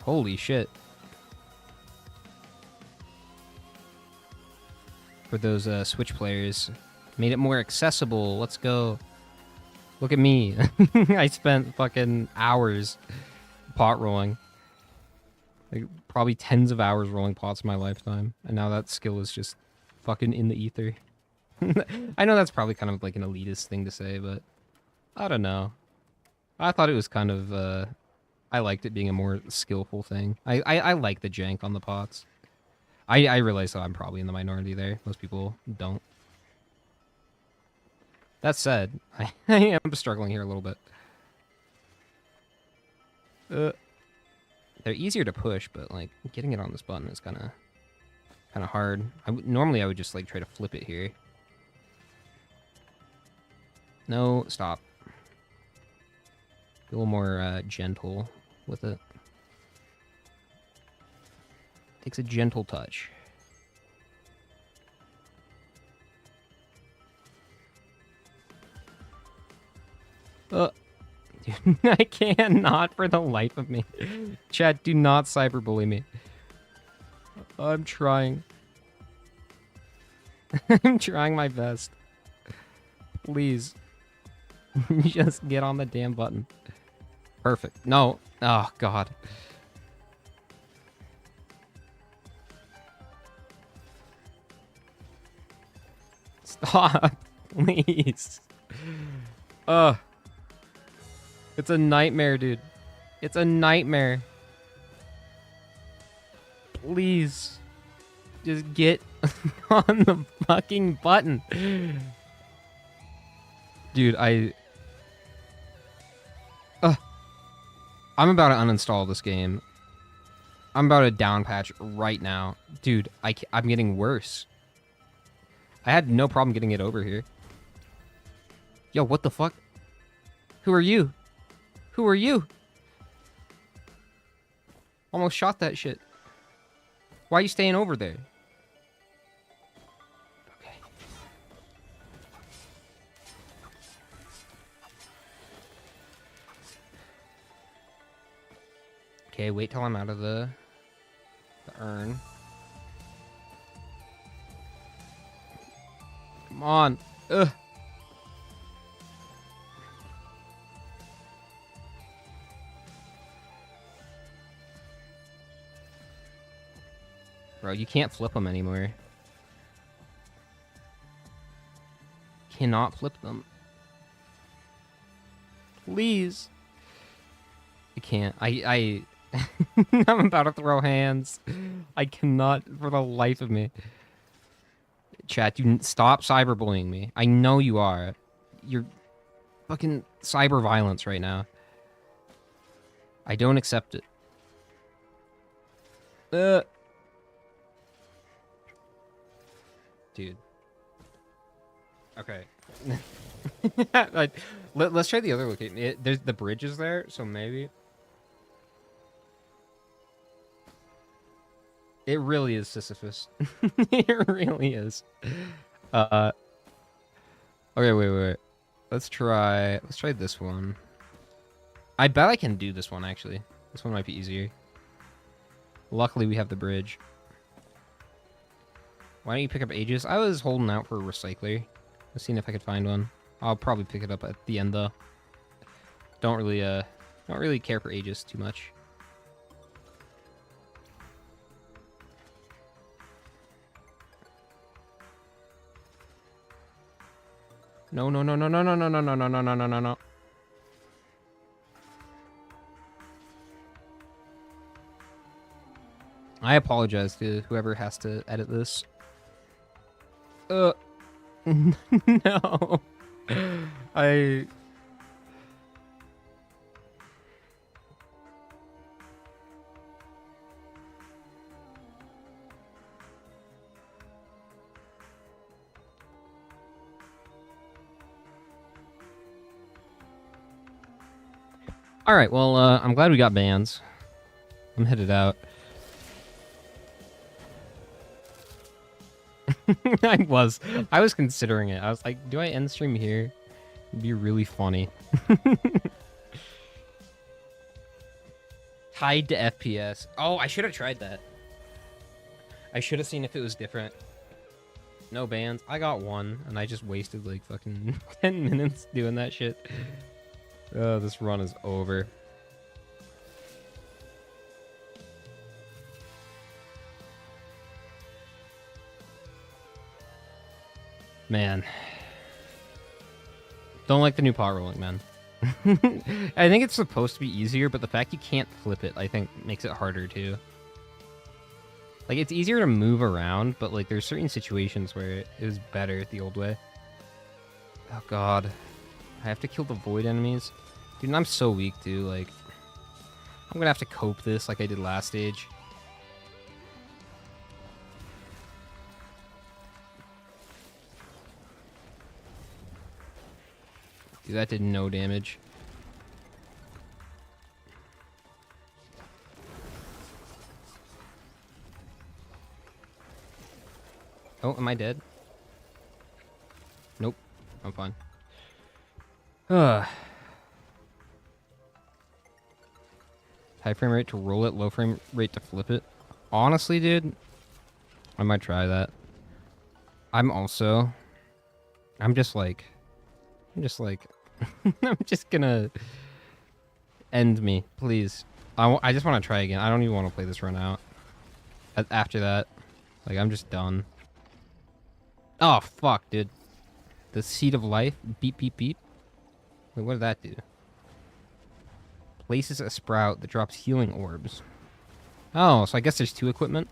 Holy shit. For those Switch players. Made it more accessible. Let's go. Look at me. I spent fucking hours pot rolling. Like, probably tens of hours rolling pots in my lifetime. And now that skill is just fucking in the ether. I know that's probably kind of like an elitist thing to say, but I don't know. I thought it was kind of, I liked it being a more skillful thing. I like the jank on the pots. I realize that I'm probably in the minority there. Most people don't. That said, I am struggling here a little bit. They're easier to push, but like getting it on this button is kind of hard. Normally I would just like try to flip it here. No, stop. Be a little more gentle with it. Takes a gentle touch. Dude, I cannot for the life of me. Chat, do not cyberbully me. I'm trying. I'm trying my best. Please. Just get on the damn button. Perfect. No. Oh, God. Stop. Please. Ugh. It's a nightmare, dude. It's a nightmare. Please. Just get on the fucking button. Dude, I'm about to uninstall this game. I'm about to down patch right now. Dude, I'm getting worse. I had no problem getting it over here. Yo, what the fuck? Who are you? Who are you? Almost shot that shit. Why are you staying over there? Okay. Okay, wait till I'm out of the urn. Come on. Ugh. Bro, you can't flip them anymore. Cannot flip them. Please. I can't. I'm about to throw hands. I cannot for the life of me. Chat, you stop cyberbullying me. I know you are. You're fucking cyber violence right now. I don't accept it. Dude. Okay. Let's try the other location. There's the bridge is there, so maybe. It really is Sisyphus. It really is. Okay, wait. Let's try this one. I bet I can do this one, actually. This one might be easier. Luckily, we have the bridge. Why don't you pick up Aegis? I was holding out for a recycler. Let's see if I could find one. I'll probably pick it up at the end, though. Don't really care for Aegis too much. No, no, no, no, no, no, no, no, no, no, no, no, no, no, no. I apologize to whoever has to edit this. No. I... Alright, well, I'm glad we got bans. I'm headed out. I was considering it. I was like, do I end stream here? It'd be really funny. Tied to FPS. Oh, I should have tried that. I should have seen if it was different. No bans. I got one, and I just wasted like fucking 10 minutes doing that shit. Oh, this run is over. Man. Don't like the new pot rolling, man. I think it's supposed to be easier, but the fact you can't flip it, I think, makes it harder, too. Like, it's easier to move around, but, like, there's certain situations where it was better the old way. Oh, God. I have to kill the void enemies. Dude, and I'm so weak, too. Like, I'm gonna have to cope this like I did last stage. Dude, that did no damage. Oh, am I dead? Nope. I'm fine. High frame rate to roll it, low frame rate to flip it. Honestly, dude, I might try that. I'm just like, I'm just gonna end me, please. I just want to try again. I don't even want to play this run out. After that, like, I'm just done. Oh, fuck, dude. The Seed of Life. Beep, beep, beep. Wait, what did that do? Places a sprout that drops healing orbs. Oh, so I guess there's 2 equipment.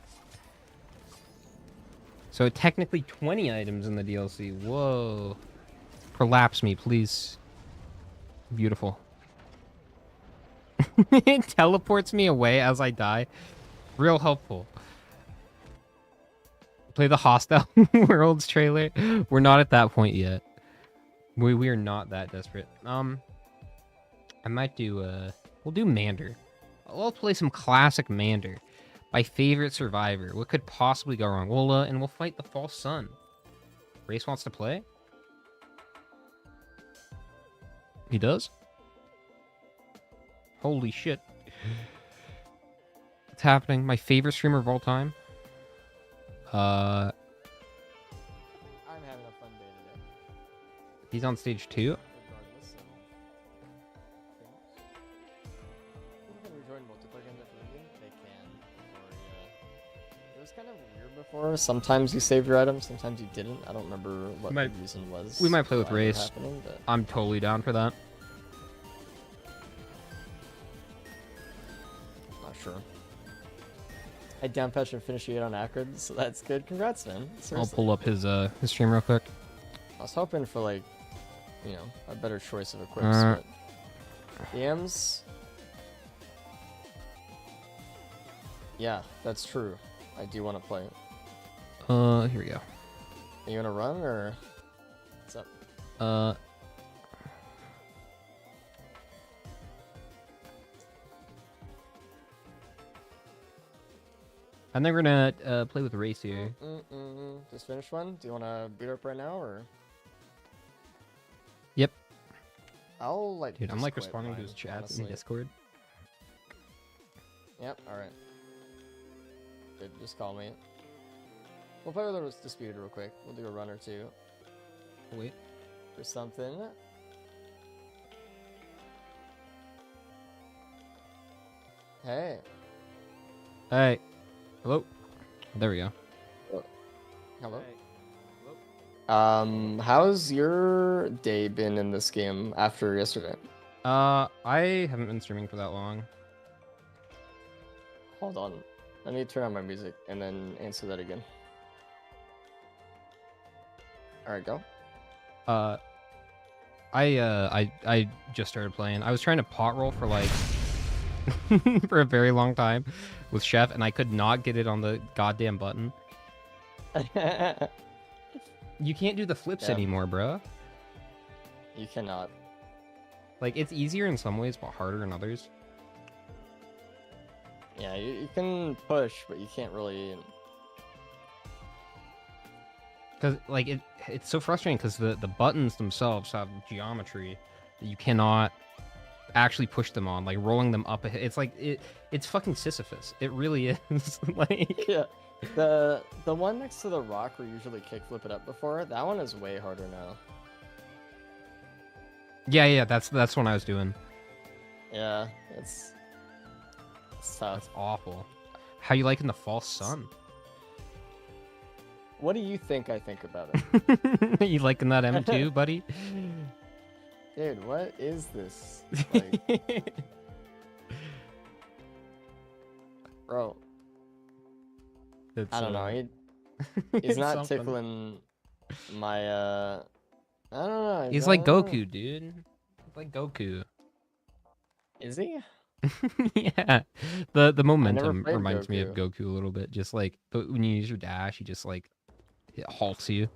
So technically 20 items in the DLC. Whoa. Prolapse me, please. Beautiful. It teleports me away as I die. Real helpful. Play the Hostile Worlds trailer. We're not at that point yet. We are not that desperate. I might do we'll do Mander. I'll play some classic Mander. My favorite survivor. What could possibly go wrong? And we'll fight the false sun. Race wants to play? He does? Holy shit. It's happening. My favorite streamer of all time. I'm having a fun day today. He's on stage 2. Regardless of things. People can rejoin multiplayer games after leaving? They can. Or, yeah. It was kind of weird before. Sometimes you saved your items, sometimes you didn't. I don't remember what the reason was. We might play with why it Race. happening, but I'm totally down for that. not sure. I downpatched and finished it on Acrid, so that's good. Congrats, man. Seriously. I'll pull up his stream real quick. I was hoping for, like, you know, a better choice of equips, but DMs. Yeah, that's true. I do want to play it. Here we go. Are you gonna run or what's up? I think we're gonna play with Race here. Just finished one. Do you want to boot up right now or? Yep. I'll like. Dude, I'm just like quit responding to mine, his chat honestly. in Discord. Yep. All right. Good. Just call me. We'll play with the Disputed real quick. We'll do a run or two. Wait. For something. Hey. Hey. Hello. There we go. Hello. Hey. How's your day been in this game after yesterday? I haven't been streaming for that long. Hold on. Let me turn on my music and then answer that again. Alright, go. I just started playing. I was trying to pot roll for like for a very long time with Chef, and I could not get it on the goddamn button. You can't do the flips Yeah. anymore, bro. You cannot. Like, it's easier in some ways, but harder in others. Yeah, you can push, but you can't really... Because, like, it's so frustrating because the buttons themselves have geometry that you cannot actually push them on. Like, rolling them up, it's like, it's fucking Sisyphus. It really is. Like... Yeah. The one next to the rock where you usually kickflip it up before, that one is way harder now. Yeah, that's what I was doing. Yeah, it's tough. That's awful. How you liking the false sun? What do you think I think about it? You liking that M2, buddy? Dude, what is this? Like, bro, I don't know. He's not something. tickling my I don't know. He's like Goku, dude. He's like Goku. Is he? Yeah. The momentum played reminds me of Goku. Goku a little bit. Just like when you use your dash, he just like it halts you.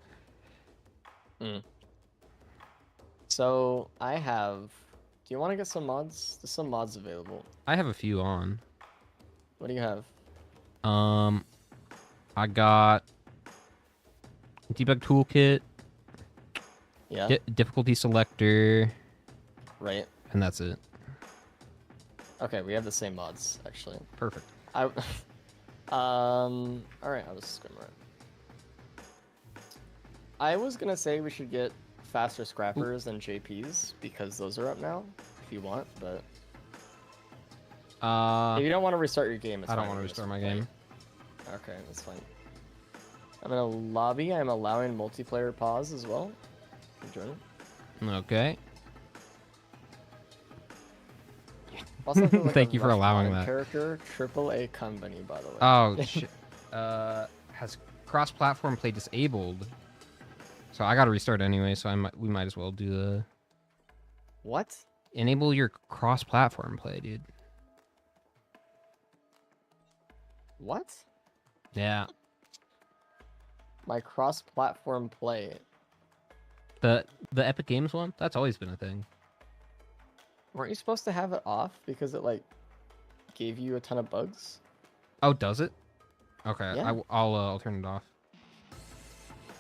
So I have. Do you want to get some mods? There's some mods available. I have a few on. What do you have? I got debug toolkit, Yeah. difficulty selector, Right. and that's it. Okay, we have the same mods actually. Perfect. All right, I'll just scrim around. I was gonna say we should get faster scrappers and JPs because those are up now if you want, but if you don't want to restart your game, it's I don't fine, want to we restart just my play. game. Okay, that's fine. I'm in a lobby. I'm allowing multiplayer pause as well. Join it. Okay. Also, I feel like Thank a you for Rush allowing Mod that. Character, AAA company, by the way. Oh, has cross-platform play disabled? So I got to restart anyway. So we might as well do the What? enable your cross-platform play, dude. What? Yeah. My cross-platform play. The Epic Games one? That's always been a thing. Weren't you supposed to have it off because it like gave you a ton of bugs? Oh, does it? Okay, Yeah. I'll turn it off.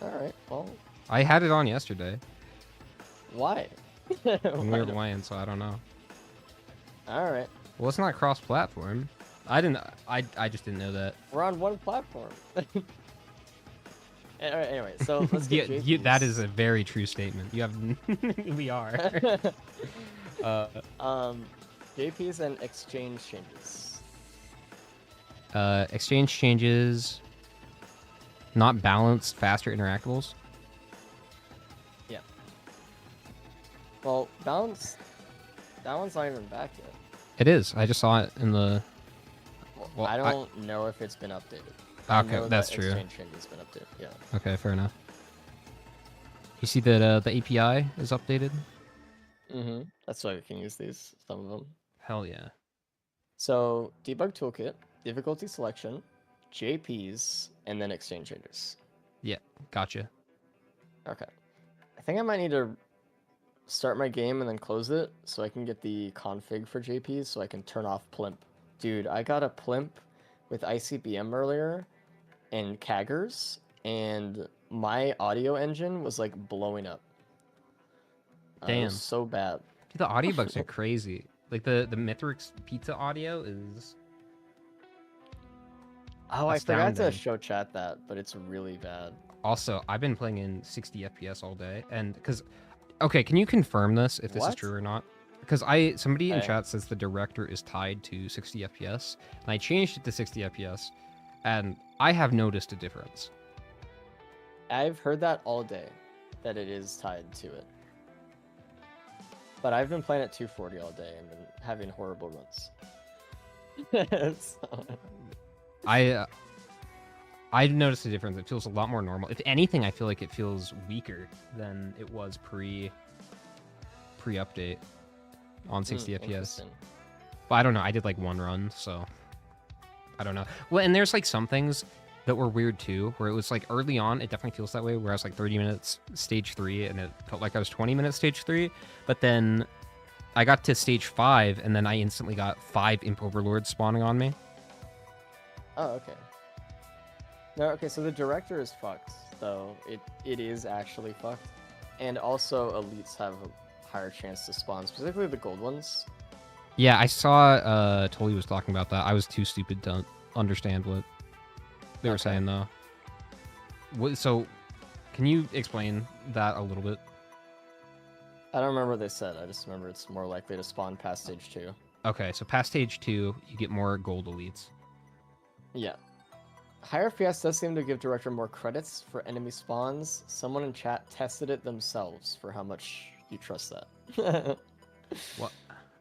All right. Well, I had it on yesterday why? when we were playing, so I don't know. All right. Well, it's not cross-platform. I just didn't know that. We're on one platform. All right, anyway, so let's get That JPs. is a very true statement. You have we are. JPs and exchange changes. Exchange changes. Not balanced, faster interactables. Yeah. Well, balance. That one's not even back yet. It is. I just saw it in the. Well, I don't know if it's been updated. I Okay, know that's that true. Exchange changes been updated. Yeah. Okay, fair enough. You see that the API is updated? That's why we can use these. Some of them. Hell yeah. So debug toolkit, difficulty selection, JPs, and then exchange changes. Yeah, gotcha. Okay. I think I might need to start my game and then close it so I can get the config for JPs so I can turn off plimp. Dude, I got a plimp with ICBM earlier and Kaggers, and my audio engine was like blowing up. It Damn. was so bad. Dude, the audiobooks are crazy. Like the Mithrix Pizza audio is Oh, I forgot to astounding. show chat that, but it's really bad. Also, I've been playing in 60 FPS all day, and because, okay, can you confirm this if this is What? true or not? Because somebody in Okay. chat says the director is tied to 60 FPS, and I changed it to 60 FPS, and I have noticed a difference. I've heard that all day, that it is tied to it. But I've been playing at 240 all day and been having horrible runs. So- I noticed a difference. It feels a lot more normal. If anything, I feel like it feels weaker than it was pre-update on 60 FPS. Interesting. But I don't know. I did like one run, so I don't know. Well, and there's like some things that were weird too, where it was like early on, it definitely feels that way, where I was like 30 minutes stage 3, and it felt like I was 20 minutes stage 3. But then I got to stage 5, and then I instantly got 5 imp overlords spawning on me. Oh, okay. No, okay, so the director is fucked, though. It is actually fucked. And also, elites have a higher chance to spawn, specifically the gold ones. Yeah, I saw Tully was talking about that. I was too stupid to understand what they were saying, though. So, can you explain that a little bit? I don't remember what they said. I just remember it's more likely to spawn past stage 2. Okay, so past stage 2, you get more gold elites. Yeah. Higher FPS does seem to give director more credits for enemy spawns. Someone in chat tested it themselves for how much you trust that. Well,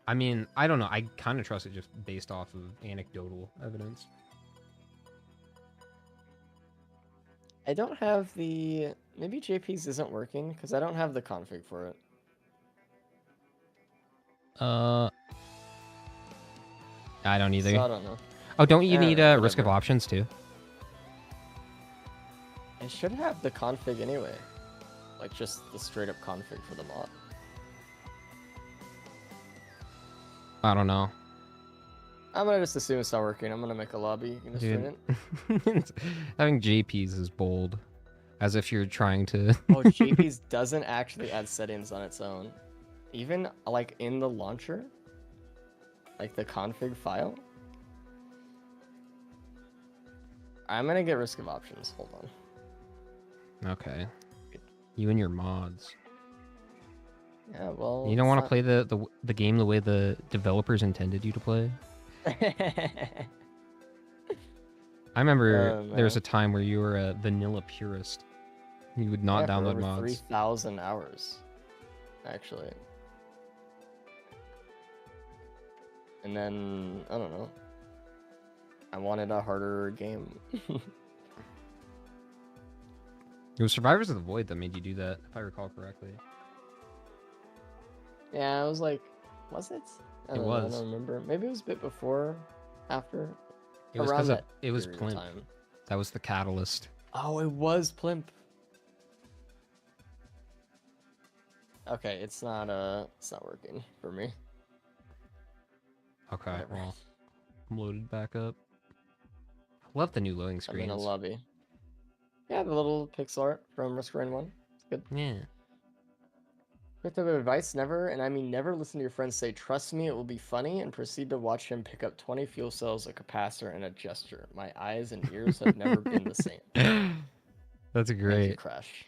I mean, I don't know. I kind of trust it just based off of anecdotal evidence. I don't have the... Maybe JP's isn't working, because I don't have the config for it. I don't either. So I don't know. Oh, don't you need Alright, risk of whatever. options too? I should have the config anyway. Like, just the straight up config for the mod. I don't know. I'm gonna just assume it's not working. I'm gonna make a lobby. You can just join Dude. it. Having JPs is bold. As if you're trying to... Oh, JP's doesn't actually add settings on its own. Even, like, in the launcher? Like, the config file? I'm gonna get risk of options. Hold on. Okay. You and your mods. Yeah, well... You don't want to play the game the way the developers intended you to play? I remember there was a time where you were a vanilla purist. You would not download for over mods. 3,000 hours, actually. And then, I don't know. I wanted a harder game. It was Survivors of the Void that made you do that, if I recall correctly. Yeah, I was like, was it? I It don't know, was. I don't remember. Maybe it was a bit before, after. It was around because that it was period of Plimp. time. That was the catalyst. Oh, it was Plimp. Okay, it's not working for me. Okay, Whatever. well, I'm loaded back up. Love the new loading I'm in a screens. lobby. Yeah, the little pixel art from Risk Rain 1. It's good. Yeah. Quick bit of advice, never, and I mean never listen to your friends say, trust me, it will be funny, and proceed to watch him pick up 20 fuel cells, a capacitor, and a gesture. My eyes and ears have never been the same. That's Thank you, great. Crash.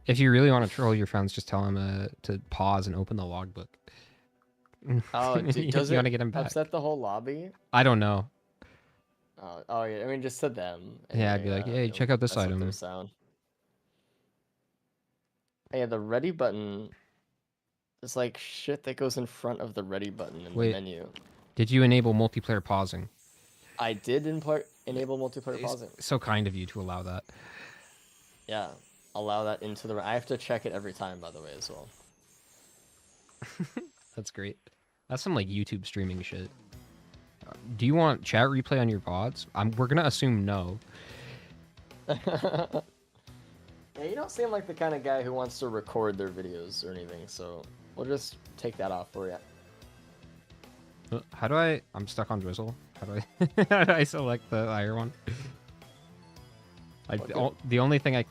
If you really want to troll your friends, just tell them to pause and open the logbook. Oh, does you it want to get them back? upset the whole lobby? I don't know. Oh yeah, I mean just to them. Yeah, I'd be like, hey, check out this mess up their item. sound. Yeah, the ready button. There's like shit that goes in front of the ready button in Wait. the menu. Did you enable multiplayer pausing? I did enable multiplayer pausing. It's so kind of you to allow that. Yeah, allow that into the. I have to check it every time, by the way, as well. That's great. That's some like YouTube streaming shit. Do you want chat replay on your VODs? We're gonna assume no. Yeah, you don't seem like the kind of guy who wants to record their videos or anything, so we'll just take that off for you. How do I? I'm stuck on Drizzle. How do I? How do I select the higher one? The only thing I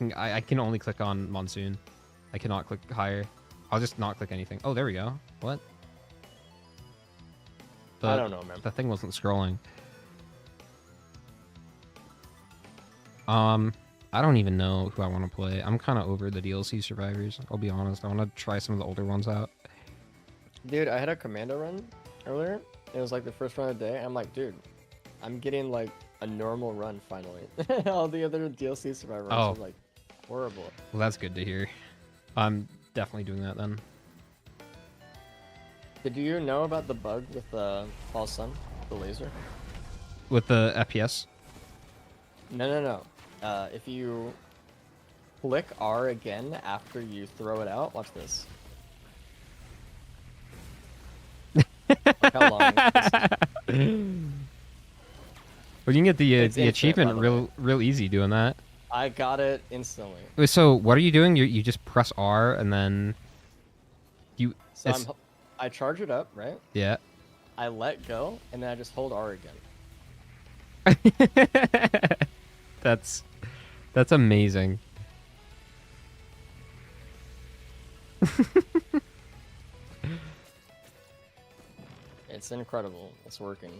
can only click on Monsoon. I cannot click higher. I'll just not click anything. Oh, there we go. What? I don't know, man. The thing wasn't scrolling. I don't even know who I want to play. I'm kind of over the DLC survivors. I'll be honest. I want to try some of the older ones out. Dude, I had a commando run earlier. It was like the first run of the day. I'm like, dude, I'm getting like a normal run finally. All the other DLC survivor runs are like horrible. Well, that's good to hear. I'm definitely doing that then. Did you know about the bug with the false sun, the laser? With the FPS? No. If you click R again after you throw it out, watch this. Look how long Well, you can get the instant, achievement by the real easy doing that. I got it instantly. Wait, so what are you doing? You just press R and then you. So I charge it up, right? Yeah. I let go, and then I just hold R again. That's amazing. It's incredible. It's working.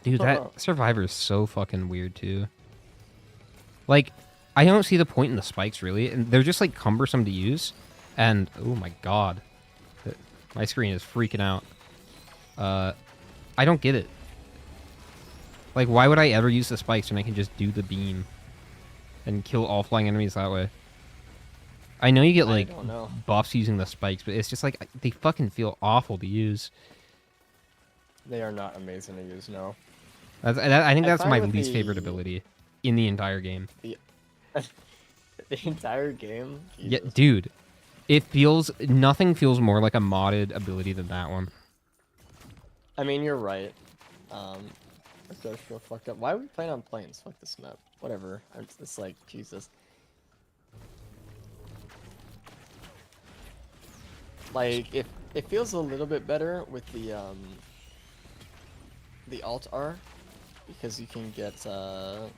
Dude, that Survivor is so fucking weird too. Like, I don't see the point in the spikes really, and they're just like cumbersome to use. And oh my god, my screen is freaking out. I don't get it. Like, why would I ever use the spikes when I can just do the beam and kill all flying enemies that way? I know you get like buffs using the spikes, but it's just like they fucking feel awful to use. They are not amazing to use, no. I think that's my least favorite ability in the entire game. The entire game? Jesus. Yeah, dude. Nothing feels more like a modded ability than that one. I mean, you're right. It does feel fucked up. Why are we playing on planes? Fuck this map. Whatever. It's like, Jesus. Like, it feels a little bit better with the Alt R, because you can get the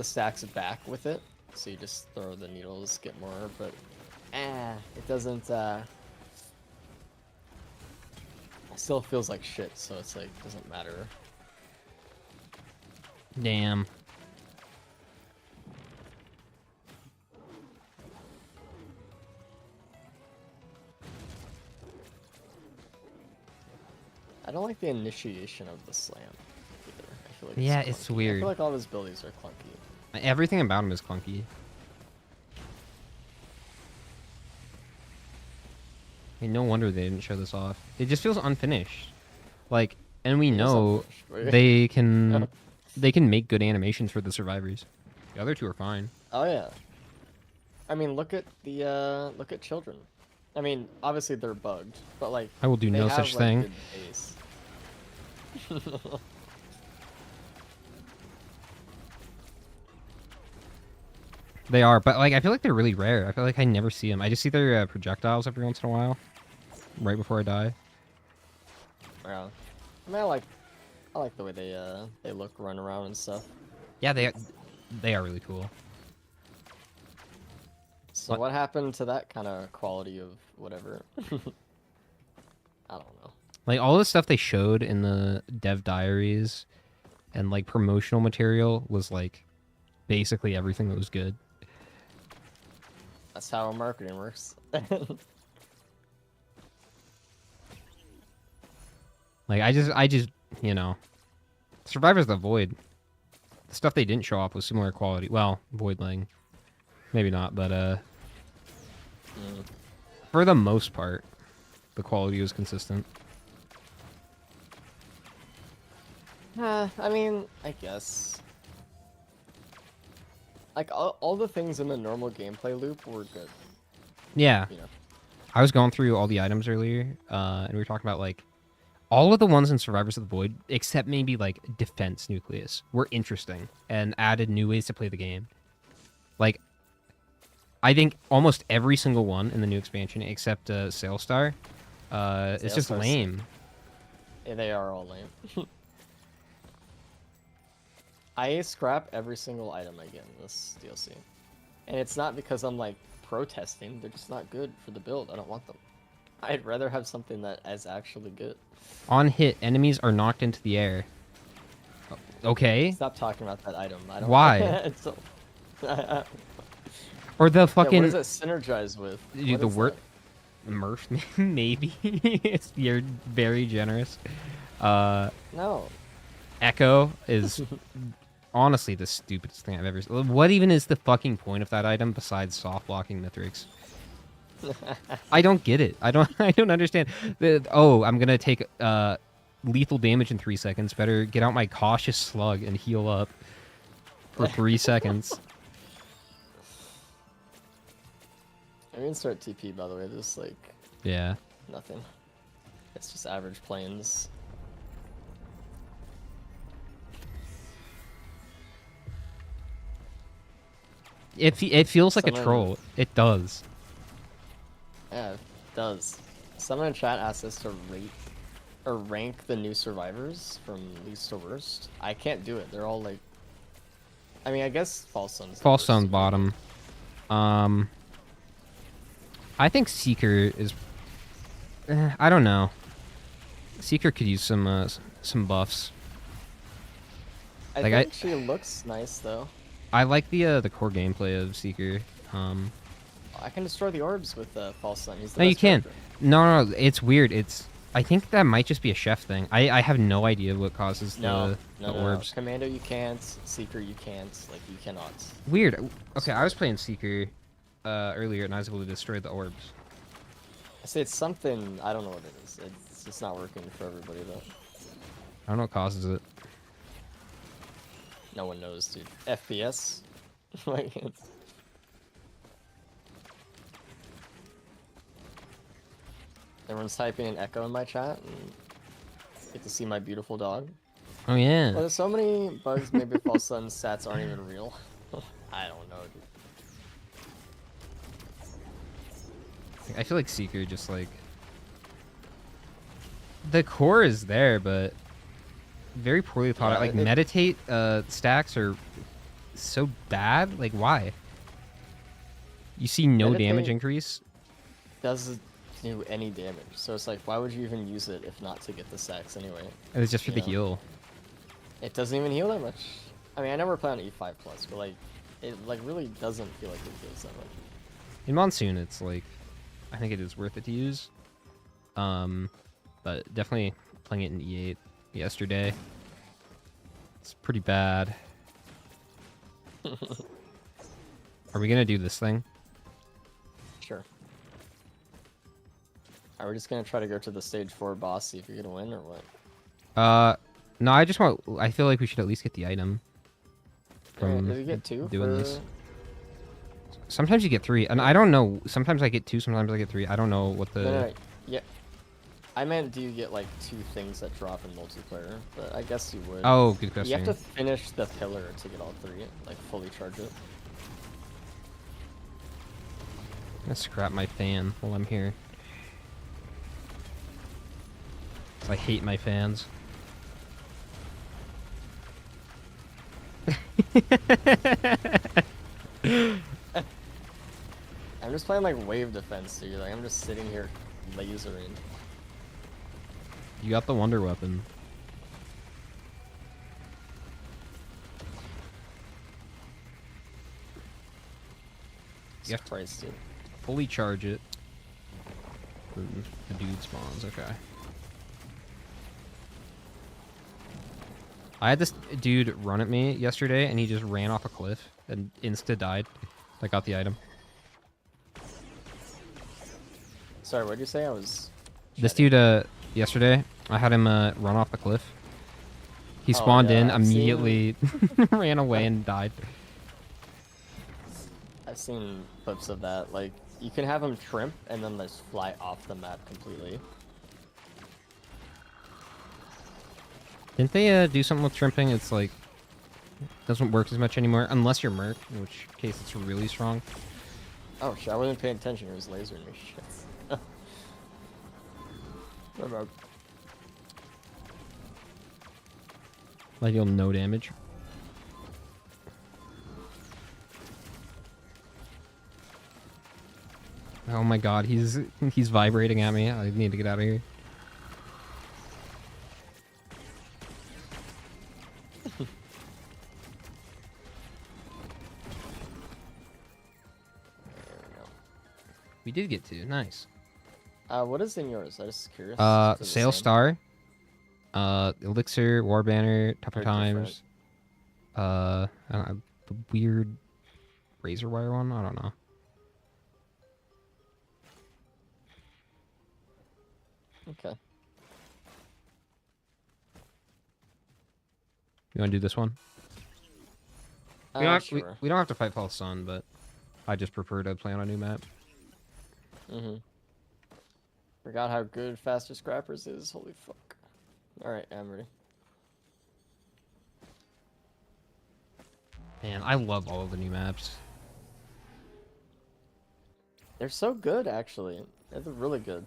stacks back with it, so you just throw the needles, get more, but it doesn't it still feels like shit, so it's like doesn't matter. Damn. I don't like the initiation of the slam either. I feel like Yeah, it's it's weird. I feel like all of his abilities are clunky. Everything about him is clunky. I mean, no wonder they didn't show this off. It just feels unfinished. Like, and we know they can make good animations for the survivors. The other two are fine. Oh yeah. I mean, look at children. I mean, obviously they're bugged, but like I will do no such thing. Good base. They are, but like I feel like they're really rare. I feel like I never see them. I just see their projectiles every once in a while, right before I die. Yeah. I mean, I like the way they look, run around and stuff. Yeah, they are really cool. So what happened to that kind of quality of whatever? I don't know. Like all the stuff they showed in the dev diaries and like promotional material was like basically everything that was good. That's how marketing works. Like I just you know, Survivors of the Void. The stuff they didn't show off was similar quality. Well, Voidling, maybe not, but for the most part, the quality was consistent. I mean, I guess. Like, all the things in the normal gameplay loop were good. Yeah. You know? I was going through all the items earlier, and we were talking about, like, all of the ones in Survivors of the Void, except maybe, like, Defense Nucleus, were interesting and added new ways to play the game. Like, I think almost every single one in the new expansion, except Sailstar, is just lame. Yeah, they are all lame. I scrap every single item I get in this DLC. And it's not because I'm like protesting. They're just not good for the build. I don't want them. I'd rather have something that is actually good. On hit, enemies are knocked into the air. Okay. Stop talking about that item. I don't. Why? It's so... Or the Yeah, fucking... what does it synergize with? Dude, What the is word... that? Immerse? Maybe. You're very generous. No. Echo is honestly the stupidest thing I've ever seen. What even is the fucking point of that item besides soft blocking Mithrix? I don't get it. I don't understand. I'm gonna take lethal damage in 3 seconds. Better get out my cautious slug and heal up for 3 seconds. I'm gonna start TP, by the way. There's like Yeah. nothing. It's just average planes. It feels like a Someone- troll. It does. Yeah, it does. Someone in chat asked us to rate or rank the new survivors from least to worst. I can't do it. They're all like. I mean, I guess False Sun's the False worst. Sun bottom. I think Seeker is. I don't know. Seeker could use some buffs. I Like, think she looks nice though. I like the core gameplay of Seeker. I can destroy the orbs with False Sun. He's the No, you best can. character. No, it's weird. I think that might just be a chef thing. I have no idea what causes No, the no. orbs. Commando, you can't. Seeker, you can't. Like, you cannot. Weird. Okay, I was playing Seeker earlier and I was able to destroy the orbs. I say it's something. I don't know what it is. It's just not working for everybody though. I don't know what causes it. No one knows, dude. FPS. Like, everyone's typing in Echo in my chat and get to see my beautiful dog. Oh yeah. Well, there's so many bugs. Maybe False Sun stats aren't even real. I don't know, dude. I feel like Seeker just like the core is there, but very poorly thought Yeah, out. Like it- meditate stacks are so bad. Like why? You see no damage Meditate- increase. Doesn't do any damage. So it's like, why would you even use it if not to get the sacks anyway? It was just for the Yeah. heal. It doesn't even heal that much. I mean, I never play on E5 plus, but like, it like really doesn't feel like it heals that much. In Monsoon, it's like I think it is worth it to use. But definitely playing it in E8 yesterday. It's pretty bad. Are we gonna do this thing? Sure. Are we just gonna try to go to the stage 4 boss, see if you're gonna win or what? No, I just want. I feel like we should at least get the item. From Did we get 2 doing for... this. Sometimes you get 3, and I don't know. Sometimes I get 2, sometimes I get 3. I don't know what the. No. Yeah. I meant, do you get like 2 things that drop in multiplayer? But I guess you would. Oh, good You have question. to finish the pillar to get all 3, like fully charge it. I'm gonna scrap my fan while I'm here. I hate my fans. I'm just playing like wave defense, dude. Like I'm just sitting here lasering. You got the wonder weapon. You have to Christ, dude. fully charge it. The dude spawns, okay. I had this dude run at me yesterday, and he just ran off a cliff and insta died. I got the item. Sorry, what did you say? I was. This chatting. dude, yesterday, I had him run off the cliff. He Oh, spawned yeah, in, I've seen- immediately ran away and died. I've seen clips of that. Like you can have them trimp and then just fly off the map completely. Didn't they do something with trimping? It's like doesn't work as much anymore unless you're Merc, in which case it's really strong. Oh shit! I wasn't paying attention. It was lasering me. Shit. What about? Like you'll no damage. Oh my god, he's vibrating at me. I need to get out of here. We did get to. Nice. What is in yours? I'm just curious. Is it the Sail same? Star. Elixir, War Banner, Tougher Or Times. I don't know, the weird razor wire one. I don't know. Okay. You want to do this one? We don't, have, Sure. we don't have to fight False Sun, but I just prefer to play on a new map. Forgot how good Faster Scrappers is. Holy fuck. Alright, I'm ready. Man, I love all of the new maps. They're so good, actually. They're really good.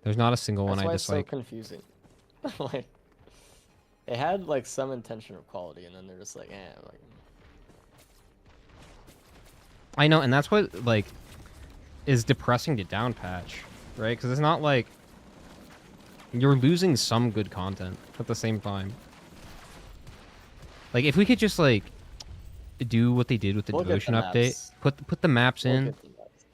There's not a single That's one why I it's so dislike. confusing. Like, they had like some intention of quality, and then they're just like, like. I know, and that's what like is depressing to down patch, right? Because it's not like you're losing some good content at the same time. Like if we could just like do what they did with the We'll get devotion the update, maps. put the maps We'll in. get the maps.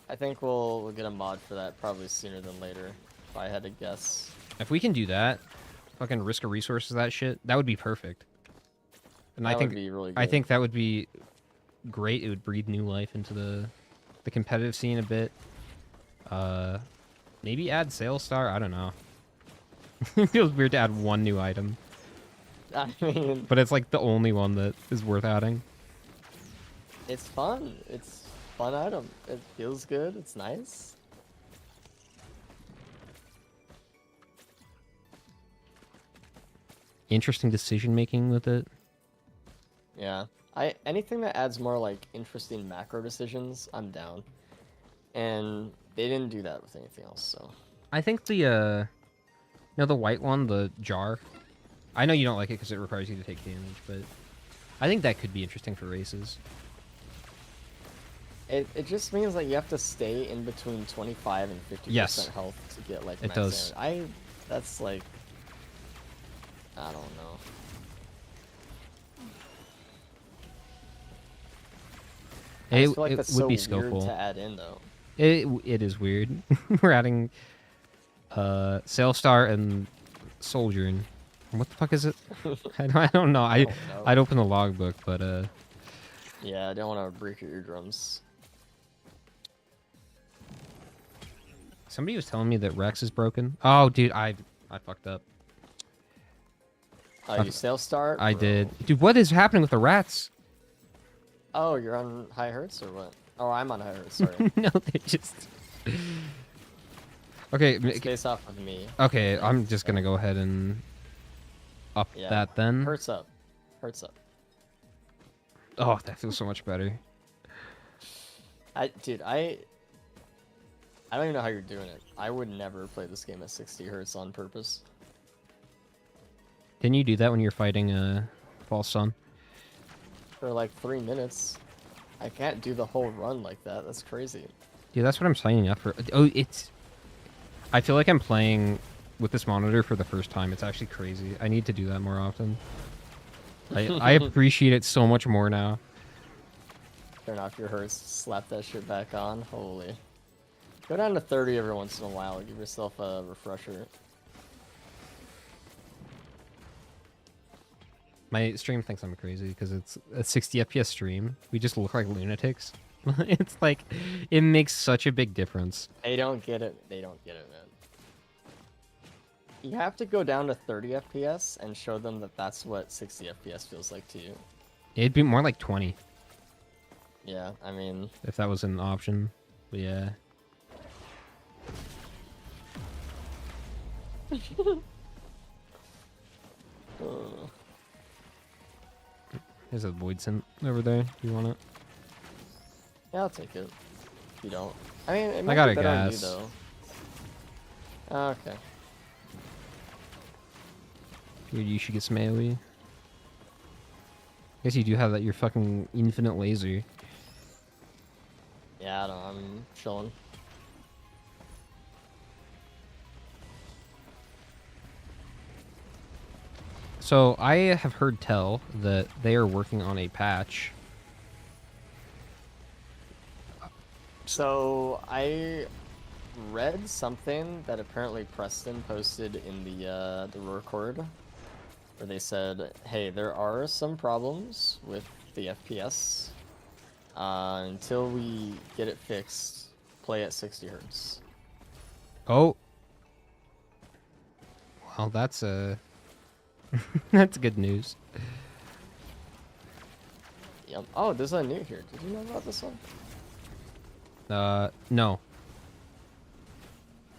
I think we'll get a mod for that probably sooner than later, if I had to guess. If we can do that, fucking risk of resources, that shit, that would be perfect. And That I think would be really good. I think that would be great. It would breathe new life into the competitive scene a bit. Maybe add Sail Star. I don't know. It feels weird to add one new item, I mean, but it's like the only one that is worth adding. it's fun. It's a fun item. It feels good. It's nice. Interesting decision making with it. Yeah. Anything that adds more like interesting macro decisions, I'm down. And they didn't do that with anything else, so. I think the the white one, the jar. I know you don't like it because it requires you to take damage, but I think that could be interesting for races. It just means like you have to stay in between 25 and 50% Yes. health to get like It max does. damage. That's like, I don't know. I just feel like It that's would so be weird skillful. to add in though. It is weird. We're adding Sail Star and Soldier in. What the fuck is it? I don't know. I don't know. I'd open the logbook, but Yeah, I don't want to break your eardrums. somebody was telling me that Rex is broken. Oh, dude, I fucked up. Oh, you sail start? I did. Dude, what is happening with the rats? Oh, you're on high hertz or what? Oh, I'm on high hertz, sorry. No, they just. Okay. Space off with me. Okay, I'm just gonna go ahead and up Yeah. that then. Hertz up. Hertz up. Oh, that feels so much better. Dude, I don't even know how you're doing it. I would never play this game at 60 hertz on purpose. Didn't you do that when you're fighting False Sun? For like 3 minutes. I can't do the whole run like that. That's crazy. Dude, that's what I'm signing up for. Oh, I feel like I'm playing with this monitor for the first time. It's actually crazy. I need to do that more often. I appreciate it so much more now. Turn off your hertz, slap that shit back on. Holy. Go down to 30 every once in a while. Give yourself a refresher. My stream thinks I'm crazy because it's a 60 FPS stream. We just look like lunatics. It's like, it makes such a big difference. They don't get it. They don't get it, man. You have to go down to 30 FPS and show them that that's what 60 FPS feels like to you. It'd be more like 20 Yeah, I mean... if that was an option. But yeah. There's a void scent over there. You want it? Yeah, I'll take it. If you don't. I mean, it might got be a better on you, gas. though. Oh, okay. Dude, you should get some AoE. Guess you do have that, your fucking infinite laser. Yeah, I don't know, I'm chilling. So I have heard tell that they are working on a patch. So I read something that apparently Preston posted in the record, where they said, "Hey, there are some problems with the FPS. Until we get it fixed, play at 60 hertz." Oh. Well, that's that's good news. Yep. Oh, there's a new here. Did you know about this one? No.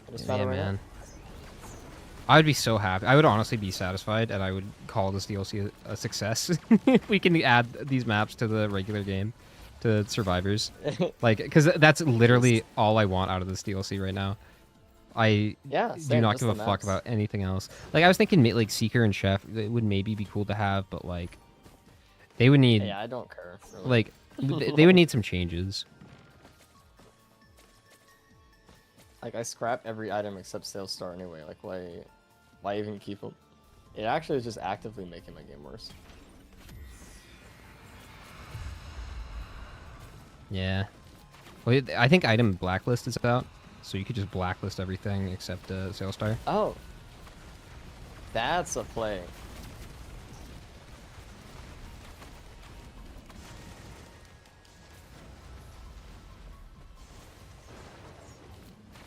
I just found it Yeah, right now. man. I would be so happy. I would honestly be satisfied, and I would call this DLC a success if we can add these maps to the regular game, to Survivors. Like, because that's literally all I want out of this DLC right now. I Yeah, do same. not Just give the a fuck maps. about anything else. Like, I was thinking, like, Seeker and Chef, it would maybe be cool to have, but, like, they would need, Yeah, I don't care. Really. like, they would need some changes. Like, I scrap every item except Sales Star anyway. Like, why even keep them? It actually is just actively making my game worse. Yeah. Well, I think item blacklist is out, so you could just blacklist everything except Sales Star. Oh, that's a play.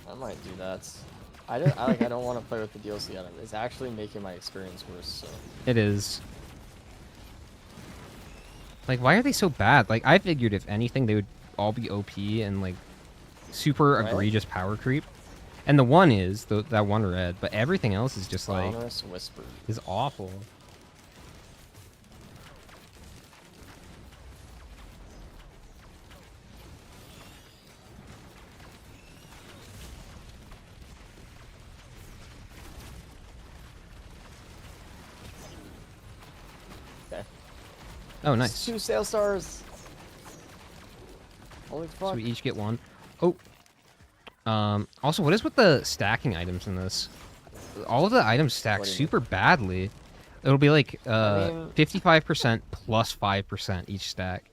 I might do that. I don't want to play with the DLC item. It's actually making my experience worse. So It is. Like, why are they so bad? Like, I figured if anything, they would all be OP and, like, super Right? egregious power creep. And the one is, that one red, but everything else is just, like, Onerous Whisper. is awful. Okay. Oh, nice. 2 Sales Stars. Holy fuck. So we each get one. Oh. Also, what is with the stacking items in this? All of the items stack What do you mean? super badly. It'll be like I mean- 55% plus 5% each stack.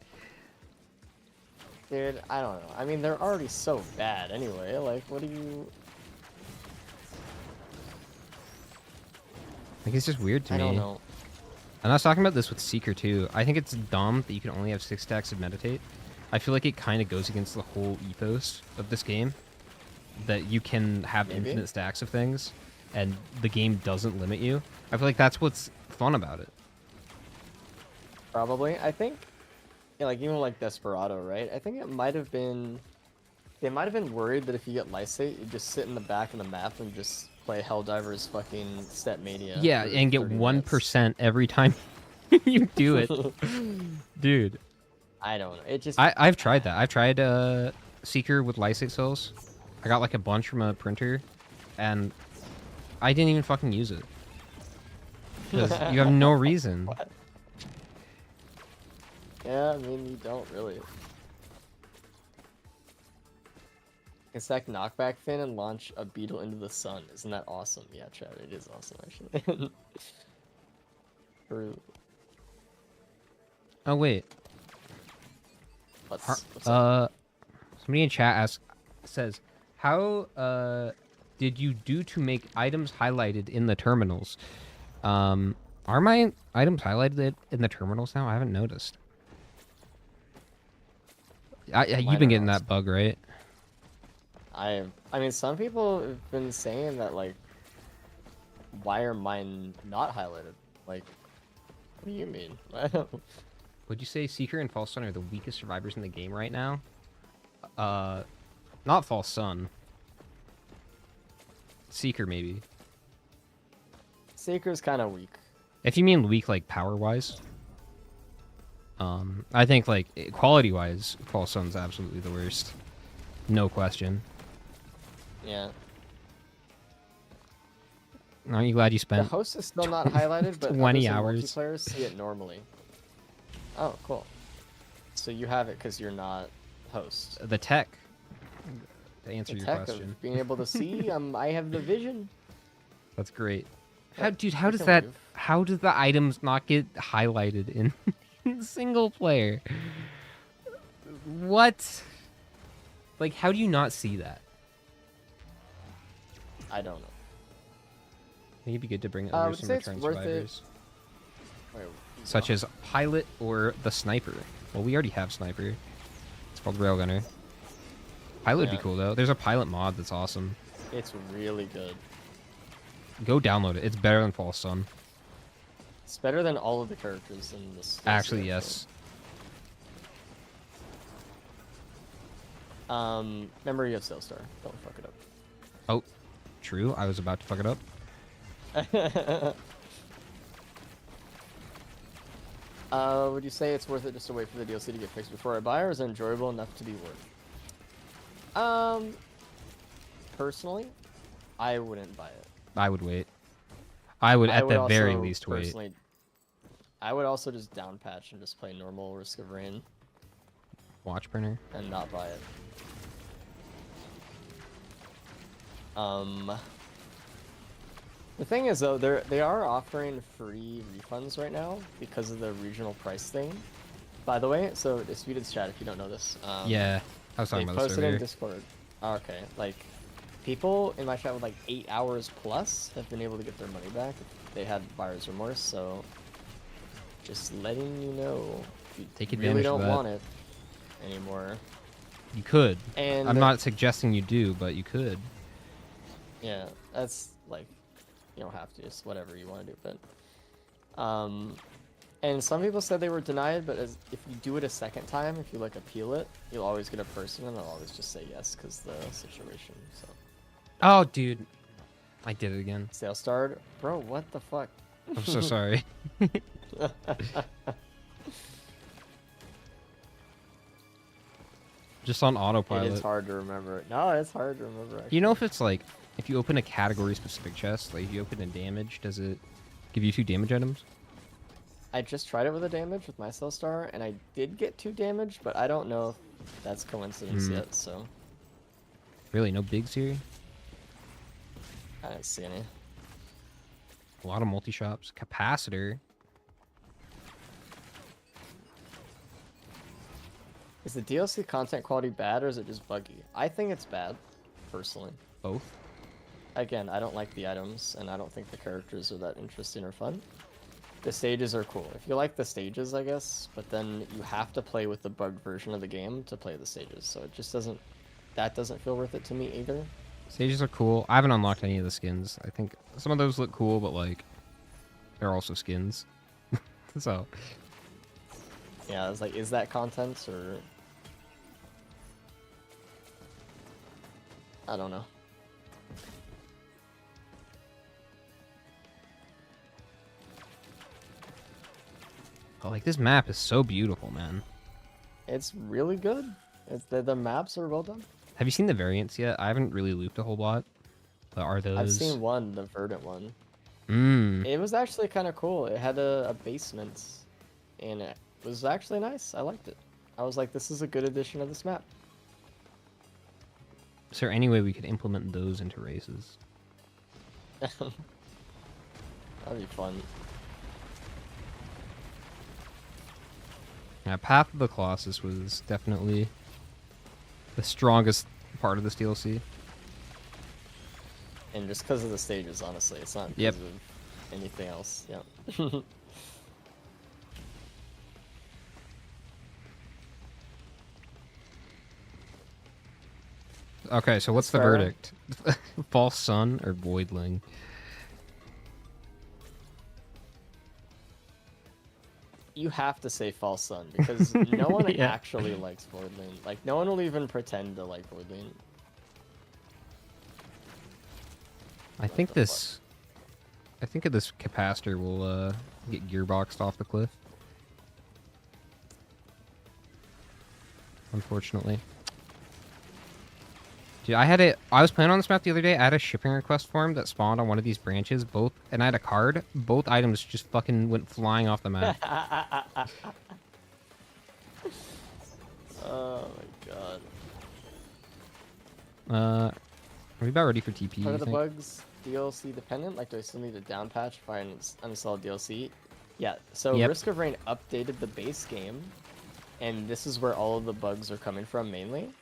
Dude, I don't know. I mean, they're already so bad anyway. Like, what do you... Like, it's just weird to I me. don't know. And I was talking about this with Seeker too. I think it's dumb that you can only have 6 stacks of Meditate. I feel like it kind of goes against the whole ethos of this game. That you can have Maybe. infinite stacks of things, and the game doesn't limit you. I feel like that's what's fun about it. Probably. I think, yeah, like, even like Desperado, right? I think it might have been... They might have been worried that if you get Lysate, you just sit in the back of the map and just play Helldiver's fucking Step Mania. Yeah, for and get 30 minutes. 1% every time you do it. Dude. I don't know. It just... I've tried that. I've tried Seeker with Lysate cells. I got like a bunch from a printer, and I didn't even fucking use it. Because you have no reason. What? Yeah, I mean, you don't really. It's like knockback fin and launch a beetle into the sun. Isn't that awesome? Yeah, Chad, it is awesome, actually. True. Oh, wait. What's up? Somebody in chat says, how did you do to make items highlighted in the terminals? Are my items highlighted in the terminals now? I haven't noticed. You've been getting that bug, right? I mean, some people have been saying that, like, why are mine not highlighted? Like, what do you mean? Would you say Seeker and False Sun are the weakest survivors in the game right now? Not False Sun. Seeker, maybe. Seeker's kind of weak. If you mean weak, like, power-wise. I think, like, quality-wise, False Sun's absolutely the worst. No question. Yeah. Aren't you glad you The spent... host is still not highlighted, but 20 others in hours. multiplayer see it normally. Oh, cool. So you have it because you're not host? The tech. To answer The your tech question. of being able to see. I have the vision. That's great. Yeah, How, dude? How I does can that? leave. How does the items not get highlighted in, in single player? What? Like, how do you not see that? I don't know. I think it'd be good to bring I over would some say it's return worth it. survivors, Wait, such as pilot or the sniper. Well, we already have sniper. It's called railgunner. Pilot would be Yeah. cool though. There's a pilot mod that's awesome. It's really good. Go download it. It's better than False Sun. It's better than all of the characters in this. Actually, yes. Remember you have Sailstar. Don't fuck it up. Oh, true. I was about to fuck it up. Would you say it's worth it just to wait for the DLC to get fixed before I buy, or is it enjoyable enough to be worth? Personally, I wouldn't buy it. I would wait. I would at the very also least wait. personally, I would also just down patch and just play normal Risk of Rain Watch printer. and not buy it. The thing is though, they are offering free refunds right now because of the regional price thing. By the way, so Disputed's chat, if you don't know this, Yeah, I was they talking about this posted in earlier. Discord. Oh, okay, like people in my chat with like 8 hours plus have been able to get their money back if they had buyer's remorse. So just letting you know, if you Take really advantage of don't that. want it anymore. You could. And I'm not suggesting you do, but you could. yeah, that's like, you don't have to, just whatever you want to do. But and some people said they were denied, but if you do it a second time, if you like appeal it, you'll always get a person and they'll always just say yes because the situation. So Oh, dude. I did it again. sale started, bro. What the fuck? I'm so sorry. Just on It autopilot. is hard to remember. No, it's hard to remember. Actually. You know if it's like, if you open a category specific chest, like if you open a damage, does it give you 2 damage items? I just tried it with a damage with my cell star, and I did get 2 damage, but I don't know if that's coincidence yet. So Really, no bigs here? I didn't see any. A lot of multi-shops. Capacitor. Is the DLC content quality bad or is it just buggy? I think it's bad, personally. Both. Again, I don't like the items, and I don't think the characters are that interesting or fun. The stages are cool. If you like the stages, I guess, but then you have to play with the bugged version of the game to play the stages, so it just doesn't... That doesn't feel worth it to me either. Stages are cool. I haven't unlocked any of the skins. I think some of those look cool, but like, they're also skins. So, Yeah, it's like, is that content, or... I don't know. but like this map is so beautiful, man. It's really good. The maps are well done. Have you seen the variants yet? I haven't really looped a whole lot. But are those? I've seen one, the Verdant one. Mmm. It was actually kind of cool. It had a basement, and it was actually nice. I liked it. I was like, this is a good addition of this map. Is there any way we could implement those into races? That'd be fun. Yeah, Path of the Colossus was definitely the strongest part of this DLC. And just because of the stages, honestly. It's not because Yep. of anything else. Yeah. Okay, so what's the Fair. verdict? False Sun or Voidling? You have to say False Sun, because no one Yeah. actually likes Voidling. Like, no one will even pretend to like Voidling. I think this capacitor will get gearboxed off the cliff. Unfortunately. Dude, I was playing on this map the other day. I had a shipping request form that spawned on one of these branches, and I had a card. Both items just fucking went flying off the map. Oh my god. Are we about ready for TP, What you are the think? bugs DLC dependent? Like, do I still need a down patch if I uninstall DLC? Yeah, so Yep. Risk of Rain updated the base game, and this is where all of the bugs are coming from mainly.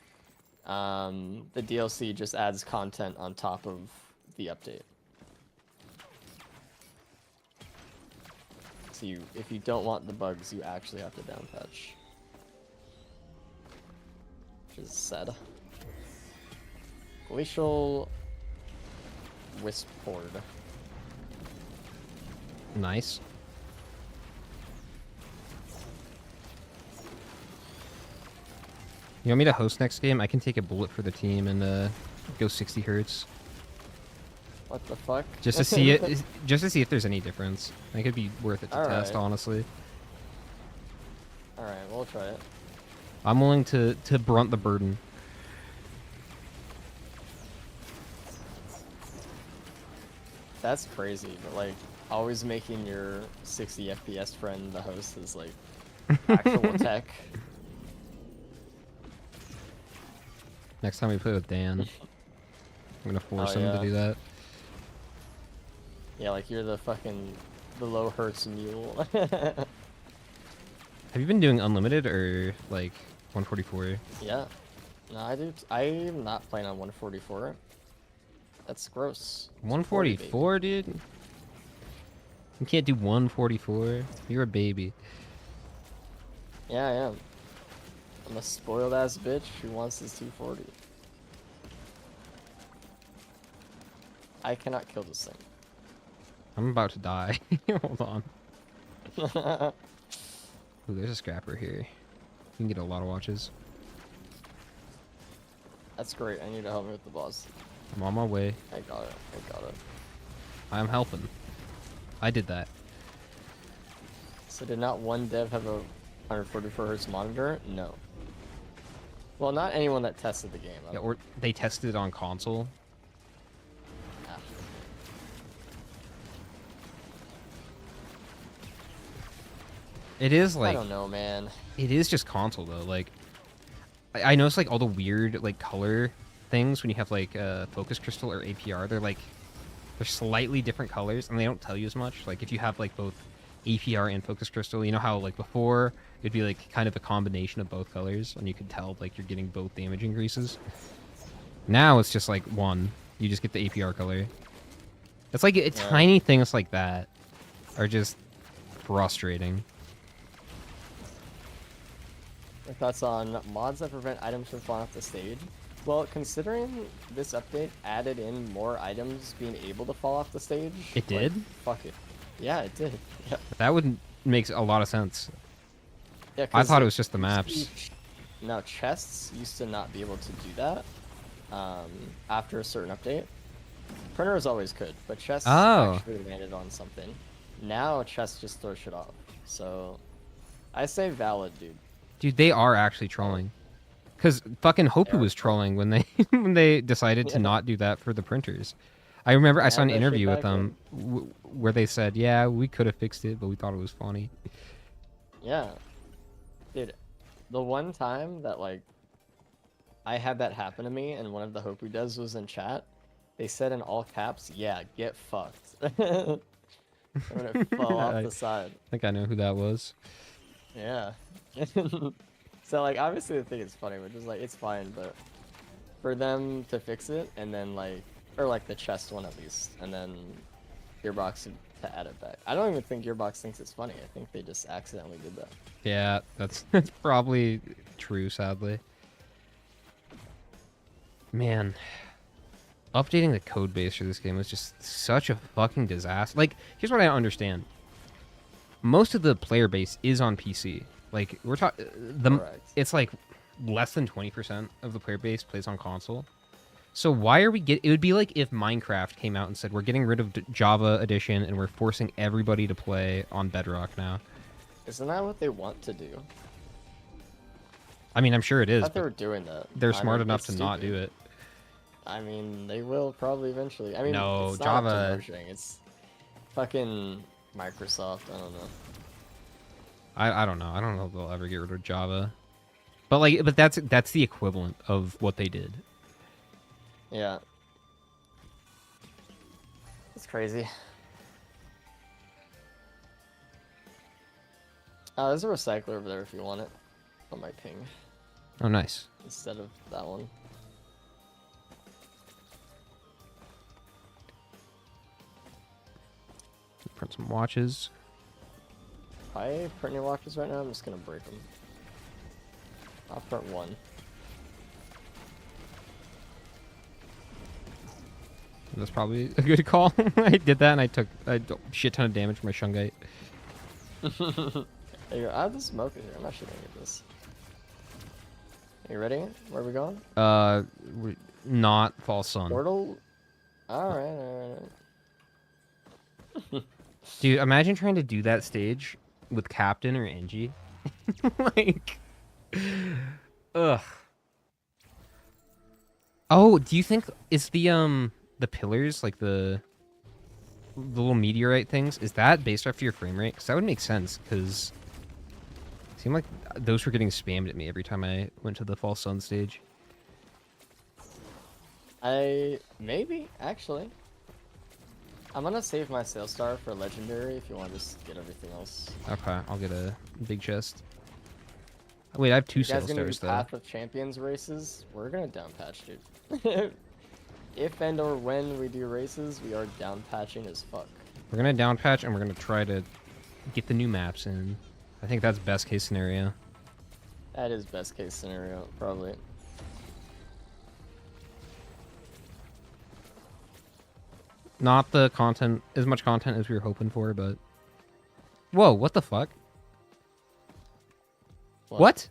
The DLC just adds content on top of the update. So if you don't want the bugs, you actually have to down patch. Which is sad. Glacial Wisp Horde. Nice. You want me to host next game? I can take a bullet for the team and go 60 hertz. What the fuck? Just to see it, just to see if there's any difference. I think it'd be worth it to test, Alright. honestly. Alright, we'll try it. I'm willing to brunt the burden. That's crazy, but like, always making your 60 FPS friend the host is like actual tech. Next time we play with Dan, I'm gonna force him to yeah. do that. Yeah, like you're the low hertz mule. Have you been doing unlimited or like 144? Yeah. No, I do. I'm not playing on 144. That's gross. It's 144, dude? You can't do 144. You're a baby. Yeah, I am. I'm a spoiled ass bitch who wants his 240. I cannot kill this thing. I'm about to die. Hold on. Ooh, there's a scrapper here. You can get a lot of watches. That's great. I need to help me with the boss. I'm on my way. I got it. I got it. I'm helping. I did that. So did not one dev have a 144 hertz monitor? No. Well, not anyone that tested the game. Yeah, or they tested it on console. Ah. It is I like don't know, man. it is just console though. Like I noticed like all the weird like color things when you have like focus crystal or APR. They're slightly different colors and they don't tell you as much. Like if you have like both APR and focus crystal, you know how like before it'd be like kind of a combination of both colors and you could tell like you're getting both damage increases. Now it's just like one. You just get the APR color. It's like tiny things like that are just frustrating. Your thoughts on mods that prevent items from falling off the stage? Well, considering this update added in more items being able to fall off the stage. It did? Like, fuck it. Yeah, it did. Yeah. That would make a lot of sense. Yeah, I thought it was just the maps. No, chests used to not be able to do that after a certain update. Printers always could, but chests actually landed on something. Now chests just throw shit off. So I say valid, dude. Dude, they are actually trolling. Because fucking Hopu was trolling when they when they decided to not do that for the printers. I remember I saw an interview with them where they said, yeah, we could have fixed it, but we thought it was funny. Yeah. Dude, the one time that, like, I had that happen to me and one of the Hopu devs was in chat, they said in all caps, yeah, get fucked. I'm gonna fall off the side. I think I know who that was. Yeah. So, like, obviously the thing is funny, which is, like, it's fine, but for them to fix it and then, like, or, like, the chest one at least, and then Gearbox to add it back. I don't even think Gearbox thinks it's funny. I think they just accidentally did that. Yeah, that's probably true, sadly. Man, updating the code base for this game was just such a fucking disaster. Like, here's what I don't understand. Most of the player base is on PC. Like, we're talking it's like less than 20% of the player base plays on console. So why are we it would be like if Minecraft came out and said we're getting rid of Java Edition and we're forcing everybody to play on Bedrock now. Isn't that what they want to do? I mean, I'm sure it is. I thought they were doing that. They're smart enough to not do it. I mean, they will probably eventually. I mean, no, it's not Java. It's fucking Microsoft. I don't know. I don't know. I don't know if they'll ever get rid of Java. but that's the equivalent of what they did. Yeah. It's crazy. There's a recycler over there if you want it. On my ping. Oh, nice. Instead of that one. Print some watches. If I print any watches right now, I'm just gonna break them. I'll print one. That's probably a good call. I did that and I took a shit ton of damage from my Shungite. There you go. I have the smoke in here. I'm actually gonna get this. Are you ready? Where are we going? Not False Sun. Portal? Alright. Dude, imagine trying to do that stage with Captain or Angie. Like, ugh. Oh, do you think is the pillars, like the little meteorite things, is that based off your frame rate? Because that would make sense, because it seemed like those were getting spammed at me every time I went to the False Sun stage. Maybe, actually. I'm gonna save my sales star for legendary if you want to just get everything else. Okay, I'll get a big chest. Wait, I have 2 You guys sales gonna do stars though. Path of Champions races? We're gonna down patch, dude. If and or when we do races, we are down patching as fuck. We're gonna down patch and we're gonna try to get the new maps in. I think that's best case scenario. That is best case scenario, probably. Not the content, as much content as we were hoping for, but... Whoa, what the fuck? What?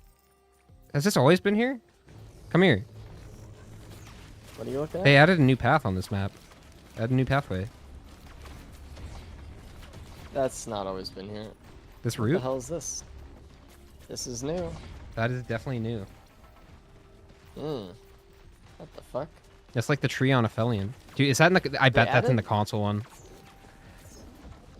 Has this always been here? Come here. What are you looking at? They added a new path on this map. Added a new pathway. That's not always been here. This What the route? hell is this? This is new. That is definitely new. What the fuck? It's like the tree on Aphelion. Dude, is that in the... I bet that's in added- the console one.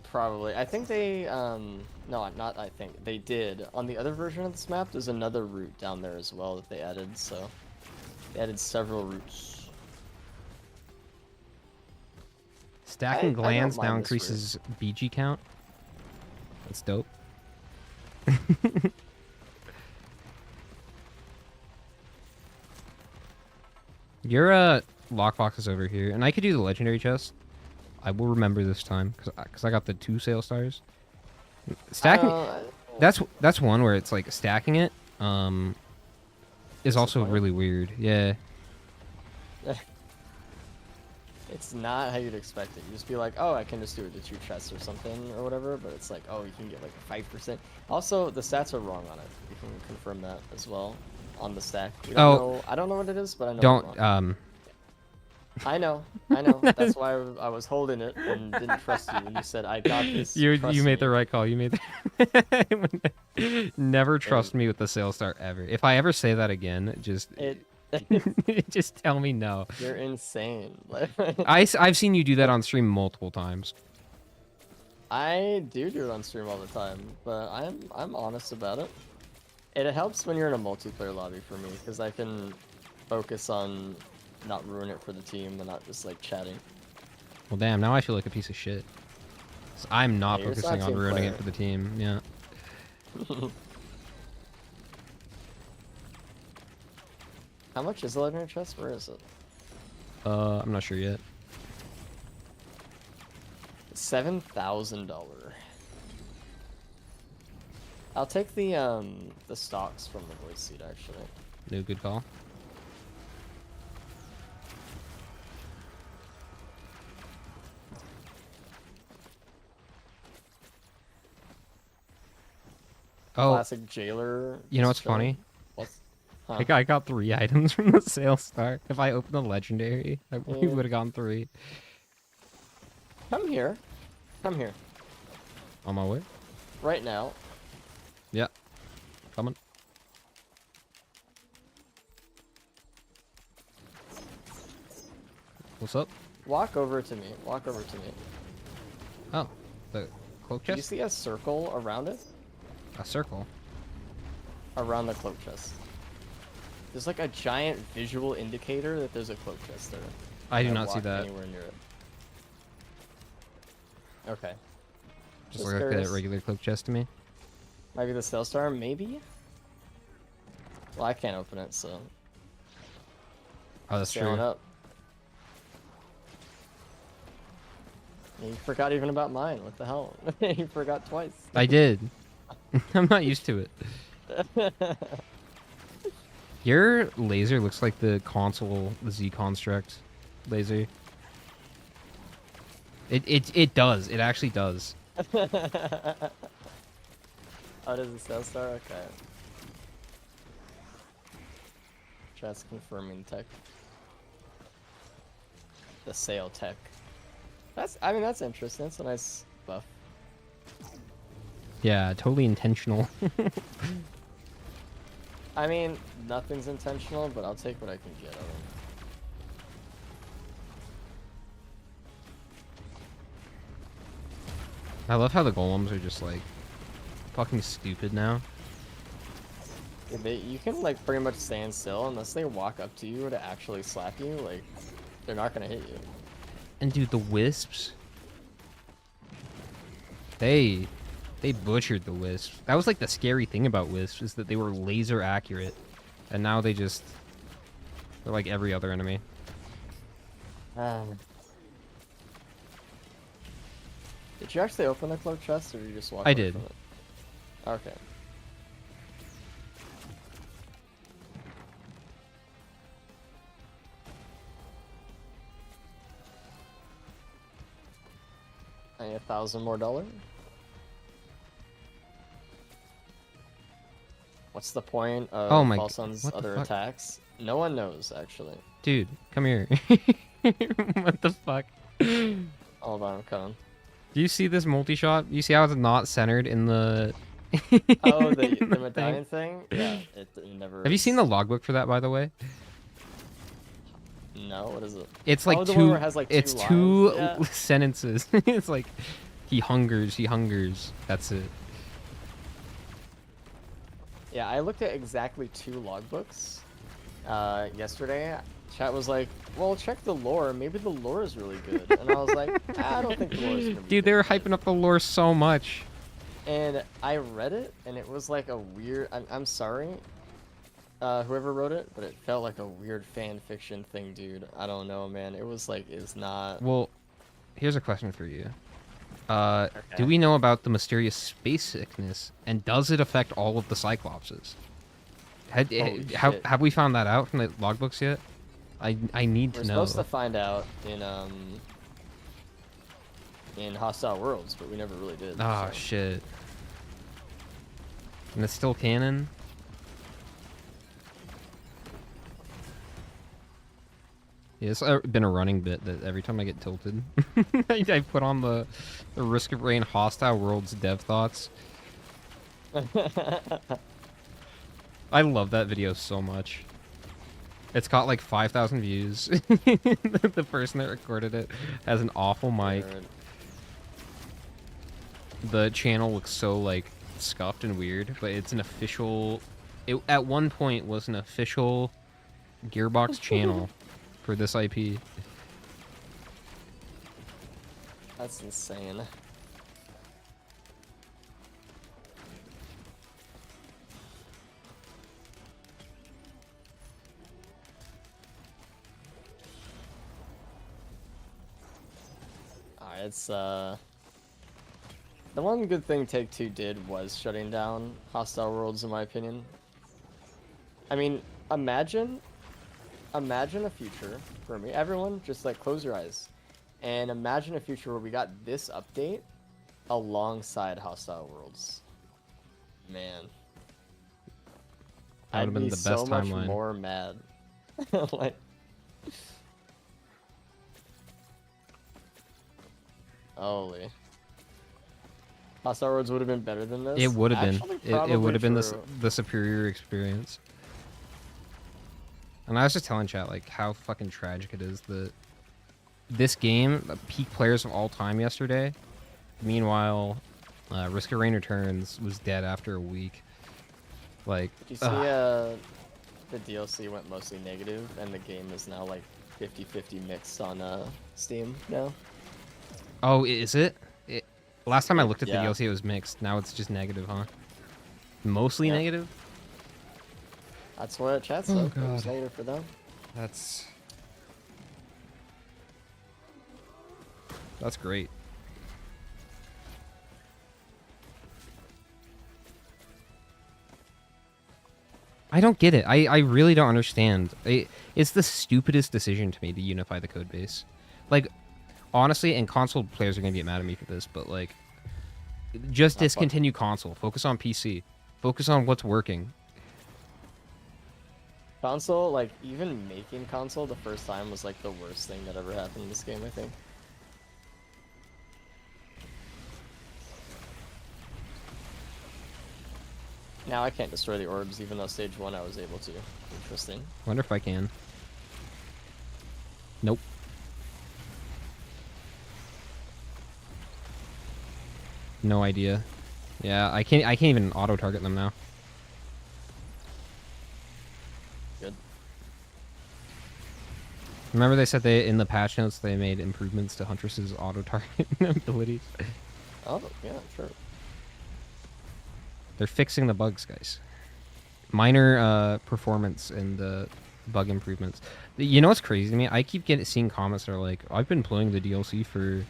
Probably. I think they, no, not I think. They did. On the other version of this map, there's another route down there as well that they added, so... They added several routes. Stacking I don't glands mind now this increases BG count. That's dope. Your lockbox is over here, and I could do the legendary chest. I will remember this time because I got the 2 sale stars. Stacking that's one where it's like stacking it is also Disappointing. really weird. Yeah. It's not how you'd expect it. You just be like, oh, I can just do it to 2 chests or something or whatever, but it's like, oh, you can get like a 5%. Also, the stats are wrong on it. You can confirm that as well on the stack. We don't know, I don't know what it is, but I know it's wrong. I know. That's why I was holding it and didn't trust you when you said I got this. You trust made me." the right call. You made the... Never trust me with the sale star ever. If I ever say that again, just just tell me no. You're insane. I've seen you do that on stream multiple times. I do it on stream all the time, but I'm honest about it. It helps when you're in a multiplayer lobby for me because I can focus on not ruin it for the team and not just like chatting. Well, damn. Now I feel like a piece of shit. 'Cause I'm not Yeah, you're just focusing not on team ruining player. it for the team. Yeah. How much is the legendary chest? Where is it? I'm not sure yet. $7,000. I'll take the stocks from the voice seat actually. No, good call. Oh, Classic jailer. you know what's just chilling. funny? What's huh? I got 3 items from the sale star. If I opened the legendary, we Yeah. would have gotten 3. Come here. Come here. On my way. Right now. Yeah. Coming. What's up? Walk over to me. Walk over to me. Oh, the cloak Do you chest? see a circle around it? A circle. Around the cloak chest. There's like a giant visual indicator that there's a cloak chest there. I do When not see walk that. anywhere near it. Okay. Just look like a regular cloak chest to me. Might be the Sail Star, maybe? Well, I can't open it, so. Oh, that's Sailing true. up. You forgot even about mine. What the hell? You forgot twice. I did. I'm not used to it. Your laser looks like the console, the Z construct laser. It does. It actually does. Oh, does it Sail Star? Okay. Just confirming tech. The sail tech. I mean, that's interesting. That's a nice buff. Yeah, totally intentional. I mean, nothing's intentional, but I'll take what I can get. I love how the golems are just like fucking stupid now. Yeah, you can like pretty much stand still unless they walk up to you to actually slap you. Like, they're not gonna hit you. And dude, the wisps. They butchered the wisps. That was like the scary thing about wisps, is that they were laser accurate. And now they're like every other enemy. Did you actually open the cloak chest, or did you just walk I away did. from it? Okay. I need $1,000 more. What's the point of Oh my Falsun's what the other fuck? attacks? No one knows, actually. Dude, come here. What the fuck? Hold on, I'm coming. Do you see this multi-shot? You see how it's not centered in the... Oh, the in thing? medallion thing? Yeah, it never Have you seen the is. logbook for that, by the way? No, what is it? It's like Oh, the one two... where it has, like, it's two two lines? Yeah. sentences. It's like, he hungers, he hungers. That's it. Yeah, I looked at exactly 2 logbooks yesterday. Chat was like, well, check the lore. Maybe the lore is really good. And I was like, I don't think the lore is going to be Dude, they were hyping up the lore so much. And I read it, and it was like a weird... I'm sorry, whoever wrote it, but it felt like a weird fan fiction thing, dude. I don't know, man. It was like, it's not... Well, here's a question for you. Do Okay. we know about the mysterious space sickness, and does it affect all of the Cyclopses? Holy shit. Have we found that out from the logbooks yet? I need We're to know. supposed to find out in Hostile Worlds, but we never really did. Oh so. shit. And it's still canon? Yeah, it's been a running bit that every time I get tilted, I put on the Risk of Rain Hostile Worlds dev thoughts. I love that video so much. It's got like 5,000 views. The person that recorded it has an awful mic. Weird. The channel looks so like scuffed and weird, but it's an official... It at one point was an official Gearbox channel for this IP. That's insane. Alright, it's the one good thing Take-Two did was shutting down Hostile Worlds, in my opinion. I mean, imagine a future for me. Everyone, just like close your eyes and imagine a future where we got this update alongside Hostile Worlds. Man, That would have I'd been be the so best much timeline. more mad. Like, holy. Hostile Worlds would have been better than this. It would have been. Actually, It would have been probably the superior experience. And I was just telling chat like how fucking tragic it is that this game, the peak players of all time yesterday. Meanwhile, Risk of Rain Returns was dead after a week. Like, Did you see the DLC went mostly negative, and the game is now like 50-50 mixed on Steam now. Oh, is it? Last time I looked at the Yeah. DLC, it was mixed. Now it's just negative, huh? Mostly Yep. negative? That's what chat said. Oh, It was God. negative for them. That's great. I don't get it. I really don't understand. It's the stupidest decision to me to unify the code base. Like, honestly, and console players are going to get mad at me for this, but, like, just discontinue console. Focus on PC. Focus on what's working. Console, like, even making console the first time was, like, the worst thing that ever happened in this game, I think. Now I can't destroy the orbs, even though stage 1 I was able to. Interesting. Wonder if I can. Nope. No idea. Yeah, I can't even auto target them now. Good. Remember they said they in the patch notes they made improvements to Huntress's auto target abilities. Oh, yeah, sure. They're fixing the bugs, guys. Minor performance and bug improvements. You know what's crazy to me? I keep seeing comments that are like, I've been playing the DLC for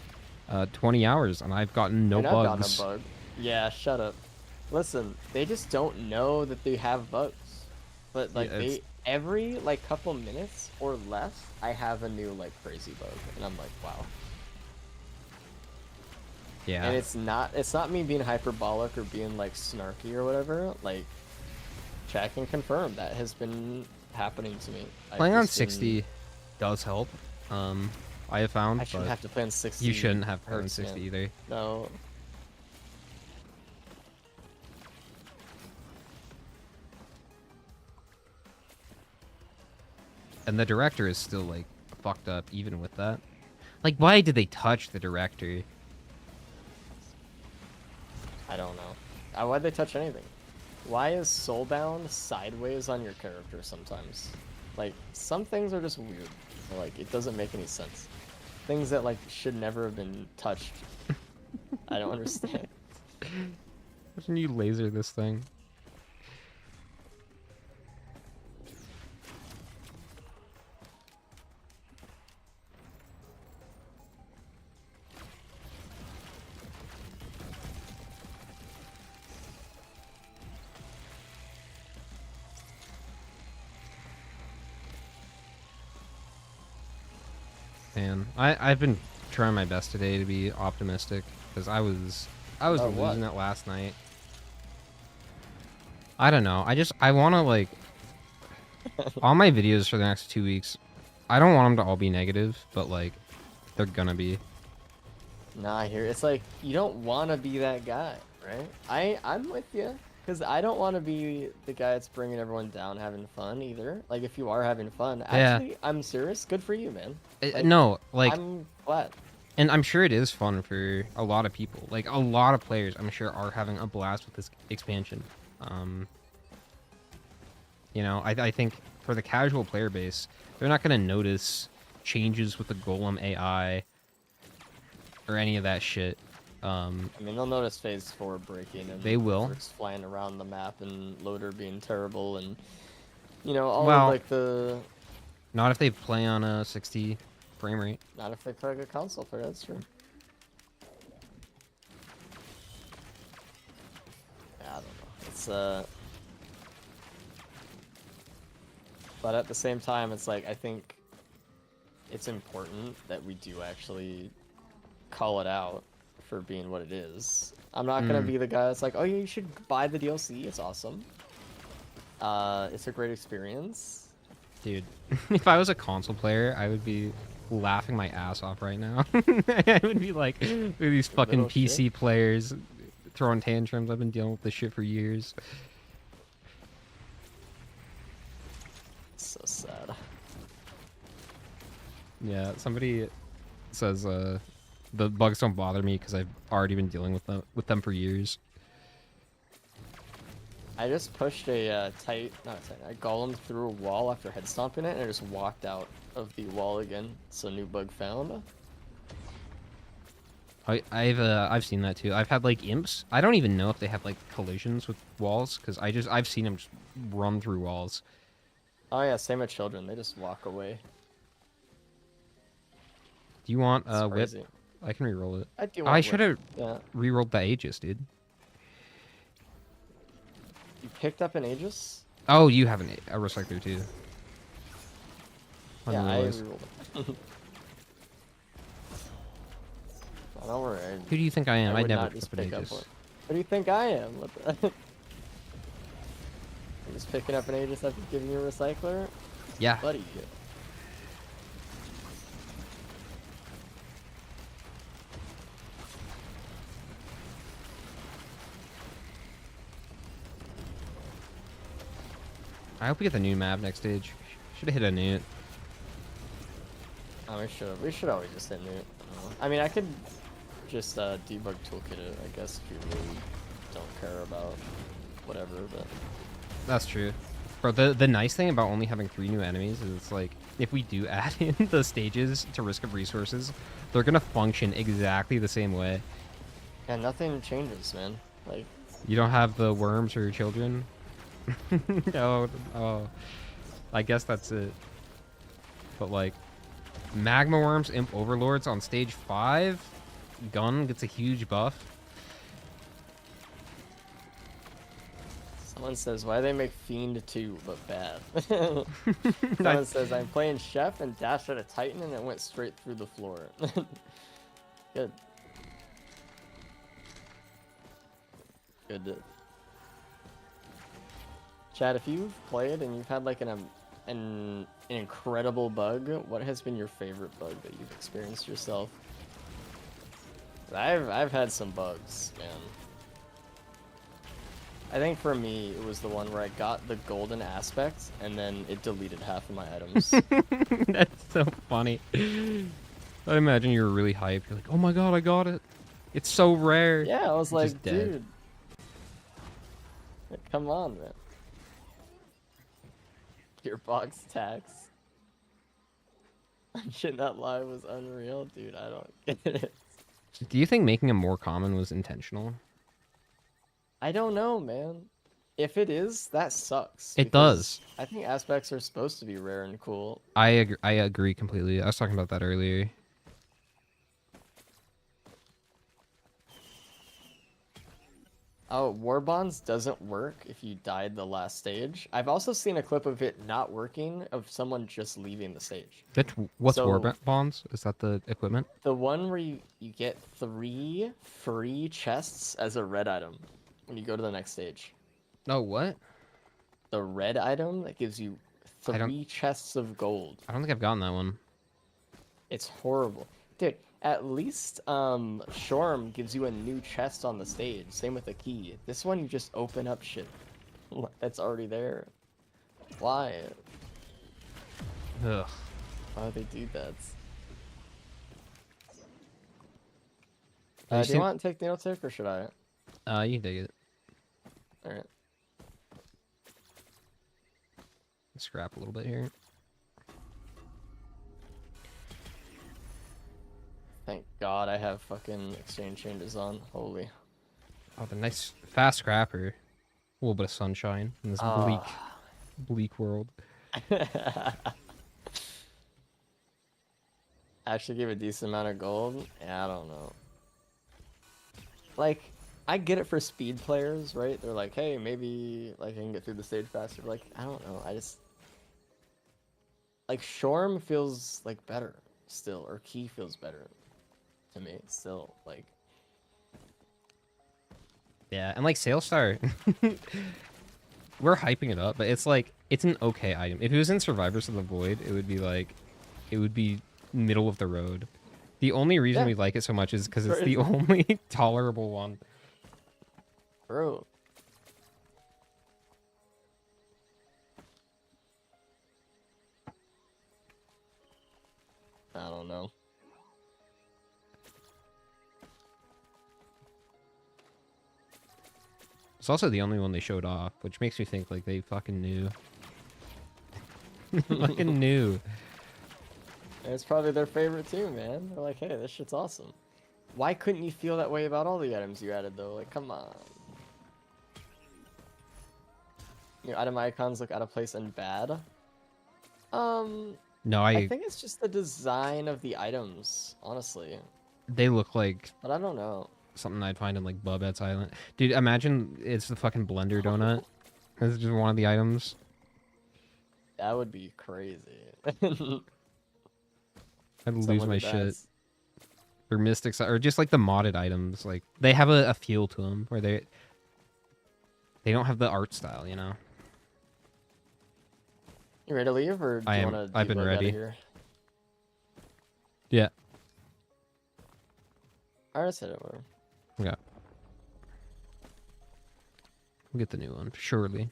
20 hours and I've gotten no And I've bugs. gotten a bug. Yeah, shut up. Listen, they just don't know that they have bugs. But like Yeah, every like couple minutes or less, I have a new like crazy bug, and I'm like, wow. Yeah. And it's not me being hyperbolic or being like snarky or whatever. Like, chat can confirm that has been happening to me. Playing on 60 does help. I have found. I shouldn't have to play on 60. You shouldn't have to play on Hurts, 60 man. either. No. And the director is still like fucked up even with that. Like, why did they touch the director? I don't know. Why'd they touch anything? Why is Soulbound sideways on your character sometimes? Like, some things are just weird. Like, it doesn't make any sense. Things that, like, should never have been touched. I don't understand. Imagine you laser this thing. Man, I've been trying my best today to be optimistic because I was losing it last night. I don't know. I want to like all my videos for the next 2 weeks. I don't want them to all be negative, but like they're gonna be. Nah, here it's like you don't want to be that guy, right? I'm with you because I don't want to be the guy that's bringing everyone down, having fun either. Like if you are having fun, actually, I'm serious. Good for you, man. Like, No, like I'm glad. and I'm sure it is fun for a lot of people. Like a lot of players, I'm sure are having a blast with this expansion. You know, I think for the casual player base, they're not going to notice changes with the Golem AI or any of that shit. I mean, they'll notice phase 4 breaking and they will. Berserks flying around the map and loader being terrible and you know all Well, of like the. Not if they play on a 60 frame rate. Not if they play like a console player. That's true. Yeah, I don't know. It's But at the same time, it's like I think it's important that we do actually call it out for being what it is. I'm not gonna be the guy that's like, oh yeah, you should buy the DLC. It's awesome. It's a great experience. Dude, if I was a console player, I would be laughing my ass off right now. I would be like, look at these fucking PC players throwing tantrums. I've been dealing with this shit for years. So sad. Yeah, somebody says the bugs don't bother me because I've already been dealing with them for years. I just pushed a a golem through a wall after head stomping it, and it just walked out of the wall again. So new bug found. I've seen that too. I've had like imps. I don't even know if they have like collisions with walls because I've seen them just run through walls. Oh yeah, same with children. They just walk away. Do you want It's whip? crazy. I can reroll it. I do I want should whip. have Yeah. rerolled the Aegis, dude. You picked up an Aegis? Oh, you have a recycler too. Yeah, I Unrealized. rerolled it. Oh, don't worry. Who do you think I am? I I would never not pick just up an pick up Aegis. one. What do you think I am? What the... I'm just picking up an Aegis after giving you a recycler? Yeah. Buddy. I hope we get the new map next stage. Should have hit a newt. Oh, we should always just hit newt. I mean, I could just debug toolkit it, I guess, if you really don't care about whatever, but... That's true. Bro, the nice thing about only having 3 new enemies is it's like, if we do add in the stages to risk of resources, they're gonna function exactly the same way. Yeah, nothing changes, man. Like... You don't have the worms or children? Oh, I guess that's it. But like, magma worms, imp overlords on stage 5, gun gets a huge buff. Someone says, why they make Fiend 2 but bad? Someone says, I'm playing Chef and dashed at a Titan and it went straight through the floor. Good. Good. Chad, if you've played and you've had like an incredible bug, what has been your favorite bug that you've experienced yourself? I've had some bugs, man. I think for me, it was the one where I got the golden aspect, and then it deleted half of my items. That's so funny. I imagine you were really hyped. You're like, oh my god, I got it. It's so rare. Yeah, I was You're like, just dead. dude. Like, come on, man. Gearbox tax. Shit, that lie was unreal, dude. I don't get it. Do you think making them more common was intentional? I don't know, man. If it is, that sucks. It because does. I think aspects are supposed to be rare and cool. I agree completely. I was talking about that earlier. Oh, War Bonds doesn't work if you died the last stage. I've also seen a clip of it not working, of someone just leaving the stage. What's So- war bonds? Is that the equipment? The one where you get 3 free chests as a red item when you go to the next stage. Oh, what? The red item that gives you I don't- 3 chests of gold. I don't think I've gotten that one. It's horrible. Dude, at least Shorm gives you a new chest on the stage. Same with the key. This one you just open up shit that's already there. Why? Ugh. Why would they do that? Have you Do you want to take Needle Tick or should I? You can take it. Alright. Scrap a little bit here. Thank God I have fucking exchange changes on. Holy. Oh, the nice fast scrapper. A little bit of sunshine in this bleak world. Actually give a decent amount of gold? Yeah, I don't know. Like, I get it for speed players, right? They're like, hey, maybe like I can get through the stage faster. Like, I don't know. I just like Shorm feels like better still, or Key feels better to me still. Like, Yeah, and like Sailstar, we're hyping it up, but it's like it's an okay item. If it was in Survivors of the Void, it would be like, it would be middle of the road. The only reason Yeah. we like it so much is because it's Right. the only tolerable one. bro. I don't know. It's also the only one they showed off, which makes me think like they fucking knew. Fucking knew. It's probably their favorite too, man. They're like, hey, this shit's awesome. Why couldn't you feel that way about all the items you added, though? Like, come on. Your item icons look out of place and bad. No, I think it's just the design of the items, honestly. they look like But I don't know. something I'd find in like Bubette's Island. Dude, imagine it's the fucking blender donut. This is just one of the items. That would be crazy. I'd lose Someone my did that. shit. Or mystics, or just like the modded items. Like they have a feel to them where they don't have the art style, you know. You ready to leave, or do you want to? I've been ready. Here? Yeah. I just hit it. Whatever. Okay. We'll get the new one surely.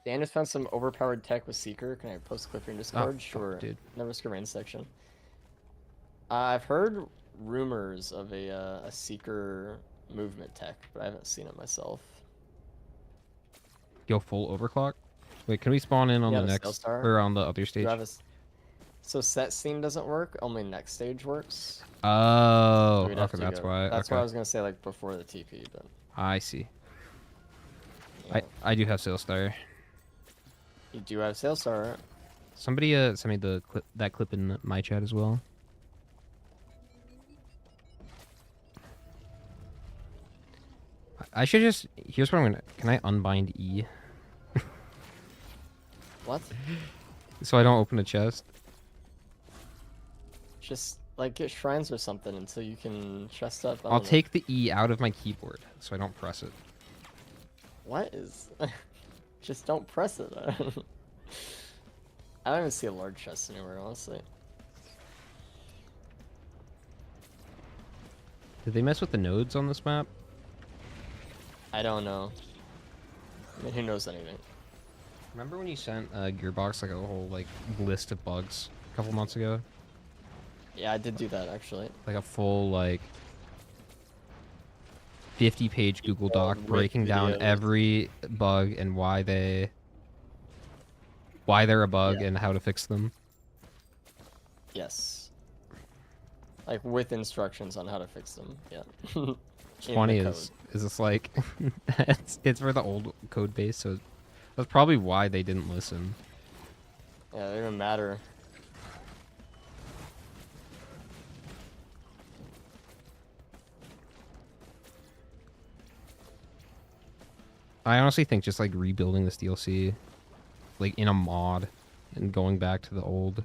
Dan just found some overpowered tech with Seeker. Can I post a clip in Discord? Sure. Dude. Never screen section. I've heard rumors of a Seeker movement tech, but I haven't seen it myself. Go full overclock. Wait, can we spawn in on the next or on the other stage? So set scene doesn't work. Only next stage works. Oh, So okay, that's why. That's okay. what I was gonna say, like before the TP, but. I see. Yeah. I do have Sailstar. You do have Sailstar. Somebody sent me the that clip in my chat as well. I should just. Here's what I'm gonna. Can I unbind E? What? So I don't open a chest. Just like get shrines or something until you can chest up. I'll take the E out of my keyboard so I don't press it. What is? Just don't press it. I don't even see a large chest anywhere, honestly. Did they mess with the nodes on this map? I don't know. I mean, who knows anything? Remember when you sent Gearbox like a whole like list of bugs a couple months ago? Yeah, I did do that actually. Like a full like 50-page Google Doc breaking down every bug and why they're a bug and how to fix them. Yes. Like with instructions on how to fix them. Yeah. What's funny is it's like it's for the old code base, so that's probably why they didn't listen. Yeah, it didn't even matter. I honestly think just like rebuilding this DLC like in a mod and going back to the old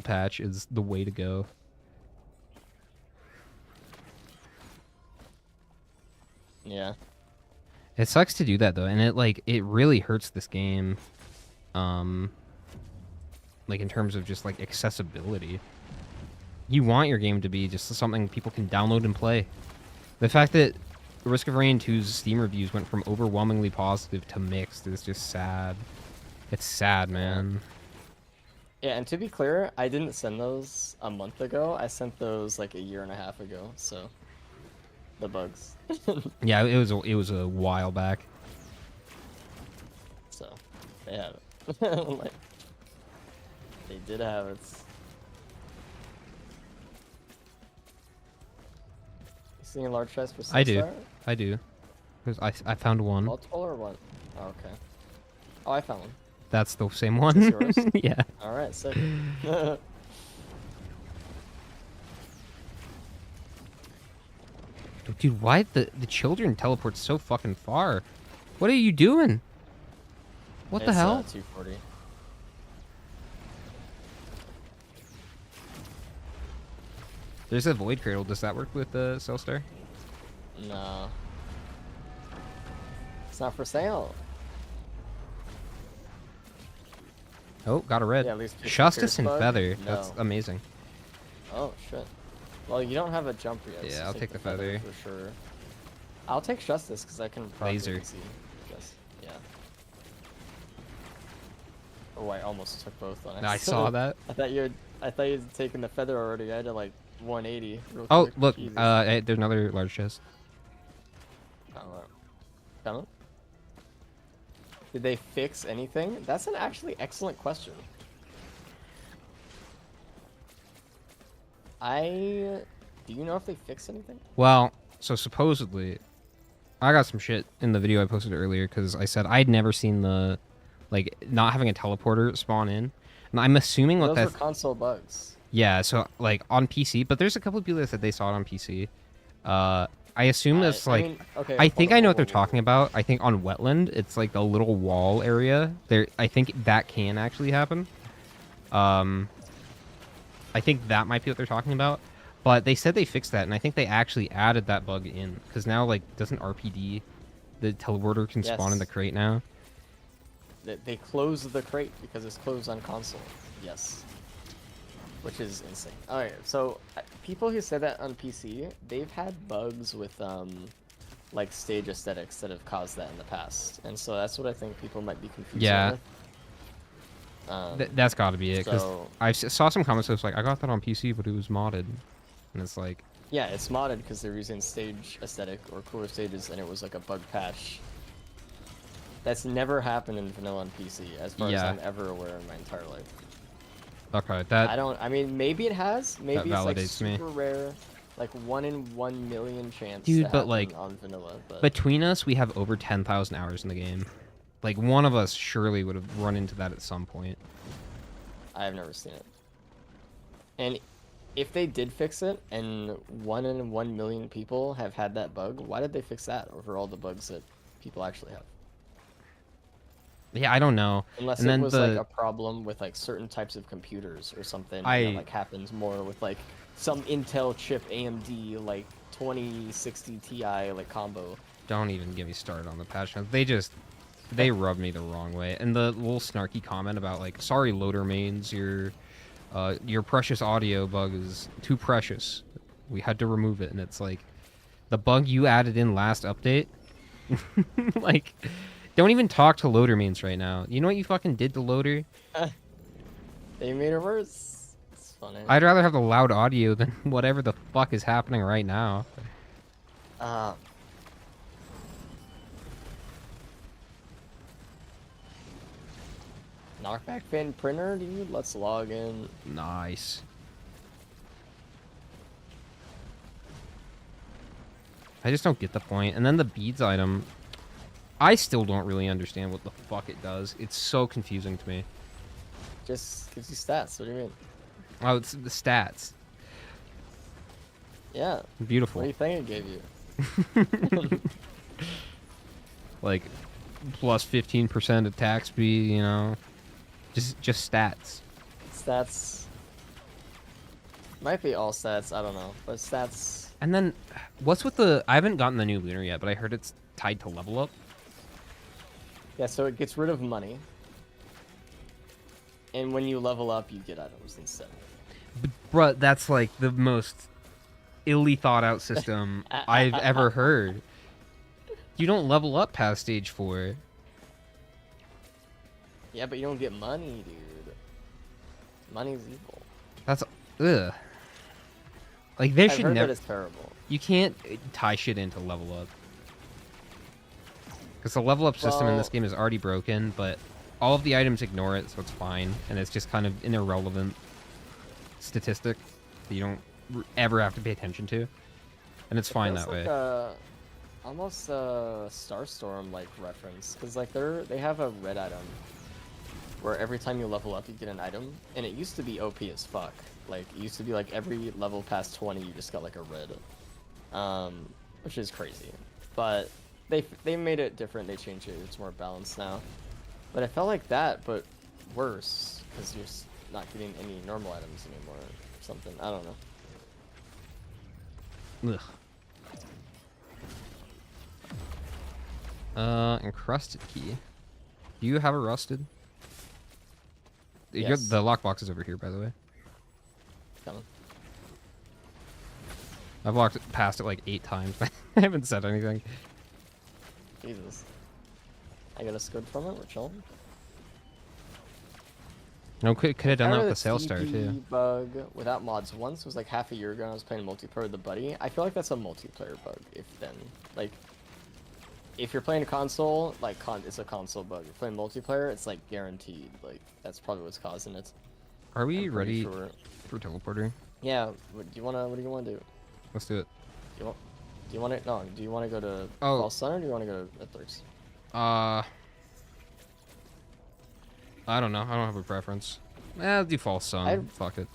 patch is the way to go. Yeah. It sucks to do that though, and it really hurts this game like in terms of just like accessibility. You want your game to be just something people can download and play. The fact that Risk of Rain 2's Steam reviews went from overwhelmingly positive to mixed is just sad. It's sad, man. Yeah, and to be clear, I didn't send those a month ago. I sent those like a year and a half ago, so the bugs. Yeah, it was a while back. So they have it. Like, they did have it. You seeing a large chest for I do. Because I found one. Multiple or one? Oh, okay. Oh, I found one. That's the same one. Is this yours? Yeah. Alright, sick. Dude, why the children teleport so fucking far? What are you doing? What the hell? 240. There's a void cradle. Does that work with the Cellstar? No. It's not for sale. Oh, got a red. Yeah, at least Justice and bug? Feather. No. That's amazing. Oh, shit. Well, you don't have a jumper yet. Yeah, so I'll take the feather. For sure. I'll take Justice because I can probably Laser. see. Just, yeah. Oh, I almost took both on it. I saw that. I thought you I thought you'd taken the feather already. I had to like 180 real Oh, quick. look, Jesus. there's another large chest. Oh, coming? Did they fix anything? That's an actually excellent question. Do you know if they fixed anything? Well, so supposedly, I got some shit in the video I posted earlier because I said I'd never seen the, like, not having a teleporter spawn in. And I'm assuming what Those were that's, console bugs. yeah, so, like, on PC, but there's a couple of people that said they saw it on PC. I assume it's, I like, mean, okay, I hold think on, I know whoa, what they're whoa, whoa, talking whoa. about. I think on Wetland, it's, like, the little wall area. There, I think that can actually happen. I think that might be what they're talking about. But they said they fixed that, and I think they actually added that bug in. Because now, like, doesn't RPD, the teleporter can spawn in the Yes. crate now? They closed the crate because it's closed on console. Yes. Which is insane. Alright, so people who said that on PC, they've had bugs with like stage aesthetics that have caused that in the past. And so that's what I think people might be confused Yeah. with. That's got to be it. Because So I saw some comments that was like, I got that on PC, but it was modded. And it's like... yeah, it's modded because they're using stage aesthetic or cooler stages, and it was like a bug patch. That's never happened in vanilla on PC, as far as Yeah. I'm ever aware in my entire life. Okay, that... I mean, maybe it has. Maybe it's like validates me. super rare, like 1 in 1 million chance Dude, to but, happen like, on vanilla. But between us, we have over 10,000 hours in the game. Like, one of us surely would have run into that at some point. I have never seen it. And if they did fix it, and 1 in 1 million people have had that bug, why did they fix that over all the bugs that people actually have? Yeah, I don't know. Unless And it then was like a problem with like certain types of computers or something, and that like happens more with like some Intel chip AMD like 2060 Ti like combo. Don't even get me started on the patch notes. They rub me the wrong way. And the little snarky comment about like, sorry, loader mains, your precious audio bug is too precious. We had to remove it. And it's like, the bug you added in last update? Like, don't even talk to loader mains right now. You know what you fucking did to loader? They made it worse. It's funny. I'd rather have the loud audio than whatever the fuck is happening right now. Knockback fan printer, dude. Let's log in. Nice. I just don't get the point. And then the beads item, I still don't really understand what the fuck it does. It's so confusing to me. Just gives you stats. What do you mean? Oh, it's the stats. Yeah. Beautiful. What do you think it gave you? Like, plus 15% attack speed, you know. Just stats. Stats. Might be all stats. I don't know, but stats. And then, what's with the... I haven't gotten the new lunar yet, but I heard it's tied to level up. Yeah, so it gets rid of money. And when you level up, you get items instead. Bruh, that's like the most illy thought out system I've ever heard. You don't level up past stage 4. Yeah, but you don't get money, dude. Money's evil. That's... Ugh. Like, there I've should heard never... that it's terrible. You can't tie shit into level up. Because the level up system in this Well- game is already broken, but all of the items ignore it, so it's fine. And it's just kind of an irrelevant statistic that you don't ever have to pay attention to. And it's fine that way. Almost a Starstorm like reference, because like they have a red item where every time you level up you get an item, and it used to be OP as fuck. Like it used to be like every level past 20 you just got like a red, which is crazy. But they made it different. They changed it. It's more balanced now. But I felt like that, but worse, because you're not getting any normal items anymore or something. I don't know. Ugh. Encrusted key. Do you have a rusted? Yes. The lockbox is over here, by the way. Coming. I've walked past it like 8 times. I haven't said anything. Jesus. I got a squid from it. We're chilling. No, could have I done that remember with the the sales star too. TP bug without mods once. It was like half a year ago and I was playing multiplayer with the buddy. I feel like that's a multiplayer bug, if then. Like, if you're playing a console, like, it's a console bug. If you're playing multiplayer, it's like guaranteed. Like, that's probably what's causing it. Are we I'm pretty ready sure. for teleporter? Yeah, what do you wanna do? Let's do it. Do you wanna no, do you wanna go to Oh. False Sun or do you wanna go to Mythics? I don't know. I don't have a preference. I'll do false sun. Fuck it.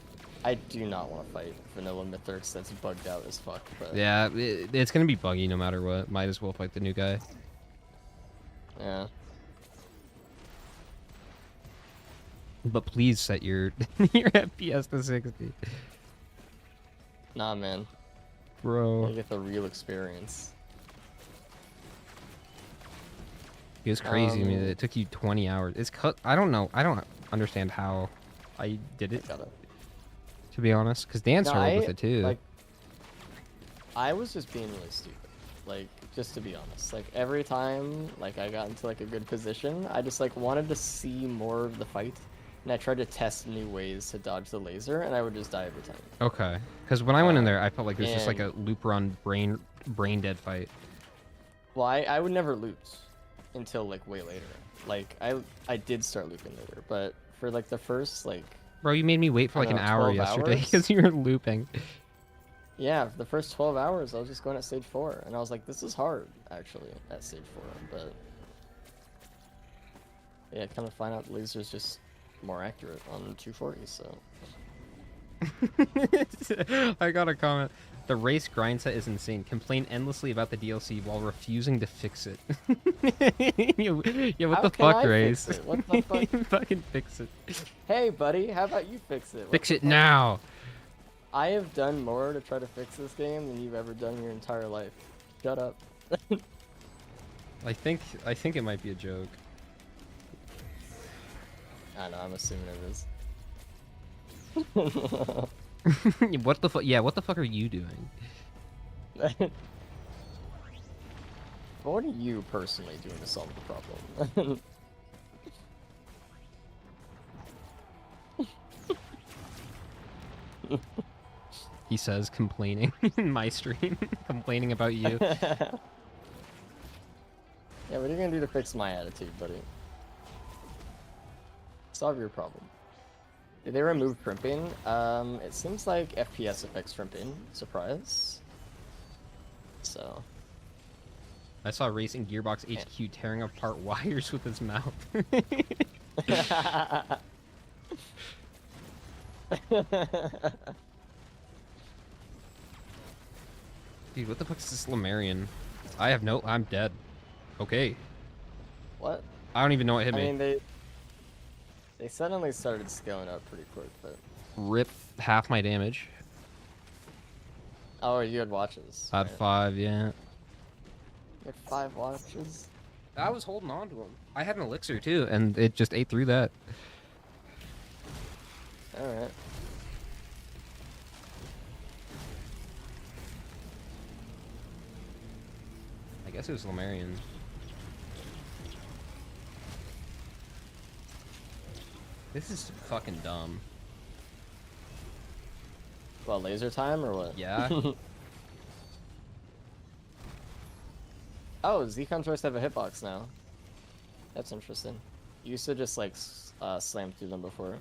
I do not want to fight vanilla Mythics that's bugged out as fuck, but Yeah, it's gonna be buggy no matter what. Might as well fight the new guy. yeah. But please set your your FPS to 60. Nah, man. Bro. You get the real experience. It was crazy to me that it took you 20 hours. It's cut. I don't know. I don't understand how I did it. To be honest, because Dan struggled with it too. Like, I was just being really stupid. Like, just to be honest. Like, every time, like, I got into, like, a good position, I just, like, wanted to see more of the fight. And I tried to test new ways to dodge the laser, and I would just die every time. Okay. Because when I went in there, I felt like it was just like a loop run, brain dead fight. Well, I would never lose until, like, way later. Like, I did start looping later, but for, like, the first, like... Bro, you made me wait for, like, an hour yesterday because you were looping. Yeah, for the first 12 hours, I was just going at stage 4, and I was like, this is hard, actually, at stage 4, but... Yeah, kind of find out the laser's just more accurate on 240, so... I got a comment. The race grind set is insane. Complain endlessly about the DLC while refusing to fix it. Yeah, what the fuck, Race? What the fuck? Fucking fix it. Hey, buddy, how about you fix it? Fix it now! I have done more to try to fix this game than you've ever done in your entire life. Shut up. I think it might be a joke. I know, I'm assuming it is. What the fuck? Yeah, what the fuck are you doing? What are you personally doing to solve the problem? He says, complaining in my stream, complaining about you. Yeah, what are you gonna do to fix my attitude, buddy? Solve your problem. Did they remove crimping? It seems like FPS affects crimping. Surprise. So. I saw Racing Gearbox HQ tearing apart wires with his mouth. Dude, what the fuck is this Lemurian? I'm dead. Okay. What? I don't even know what hit me. I mean, they suddenly started scaling up pretty quick, but... Rip half my damage. Oh, you had watches. I had 5, yeah. You had 5 watches? I was holding on to them. I had an elixir too, and it just ate through that. Alright. I guess it was Lemurian. This is fucking dumb. Well, laser time or what? Yeah. Oh, Zcon Choice have a hitbox now. That's interesting. You used to just like slam through them before.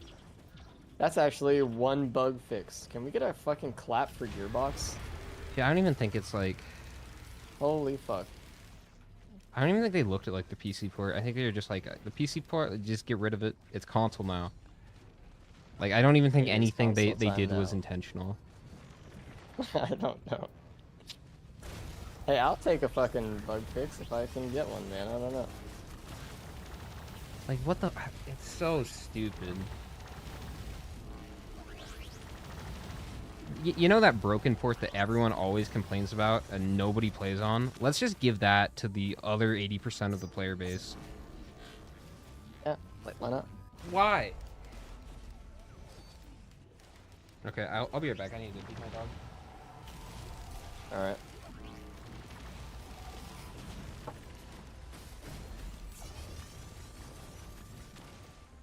That's actually one bug fix. Can we get a fucking clap for Gearbox? Yeah, I don't even think it's like... Holy fuck. I don't even think they looked at like the PC port. I think they were just like, the PC port, just get rid of it. It's console now. Like, I don't even think anything they did was intentional. I don't know. Hey, I'll take a fucking bug fix if I can get one, man. I don't know. Like, what the... It's so stupid. You know that broken port that everyone always complains about and nobody plays on? Let's just give that to the other 80% of the player base. Yeah, like, why not? Why? Okay, I'll be right back. I need to feed my dog. Alright.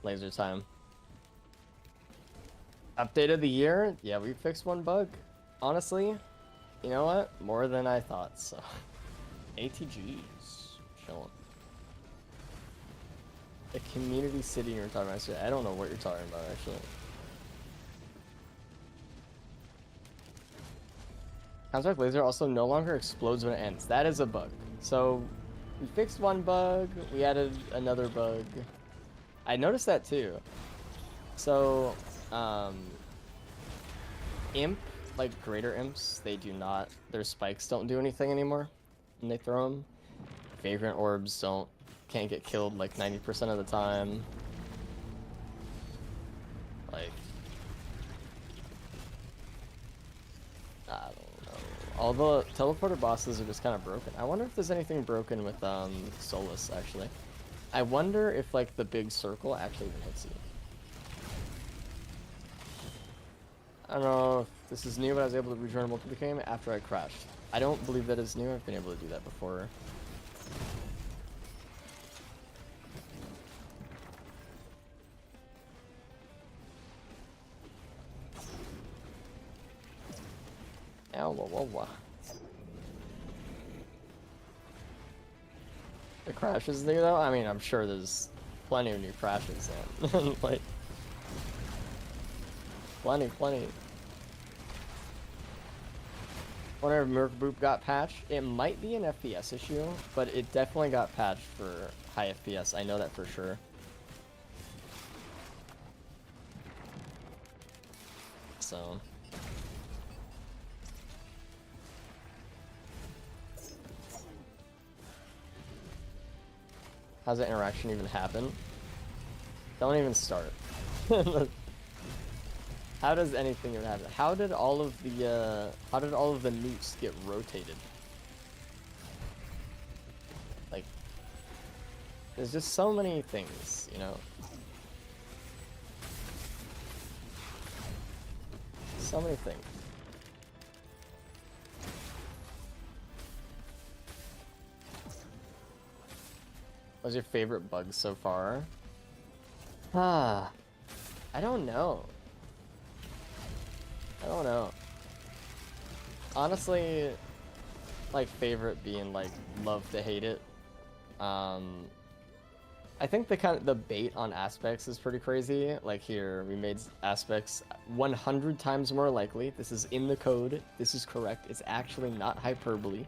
Laser time. Update of the year? Yeah, we fixed one bug. Honestly, you know what? More than I thought, so. ATGs. Chilling. The community city you're talking about. I don't know what you're talking about, actually. Counterspike laser also no longer explodes when it ends. That is a bug. So, we fixed one bug, we added another bug. I noticed that too. So, imp, like greater imps, they do not, their spikes don't do anything anymore when they throw them. Vagrant orbs can't get killed like 90% of the time. Like, I don't know. All the teleporter bosses are just kind of broken. I wonder if there's anything broken with Solus, actually. I wonder if like the big circle actually even hits you. I don't know if this is new, but I was able to rejoin multiple game after I crashed. I don't believe that is new. I've been able to do that before. Ow, whoa, whoa, whoa. The crashes new though? I mean, I'm sure there's plenty of new crashes then. Like, plenty. Wonder if Merc Boop got patched. It might be an FPS issue, but it definitely got patched for high FPS. I know that for sure. So. How's that interaction even happen? Don't even start. How does anything even happen? How did all of the newts get rotated? Like, there's just so many things, you know? So many things. What's your favorite bug so far? I don't know. Honestly, like favorite being like love to hate it. I think the bait on aspects is pretty crazy. Like here, we made aspects 100 times more likely. This is in the code. This is correct. It's actually not hyperbole.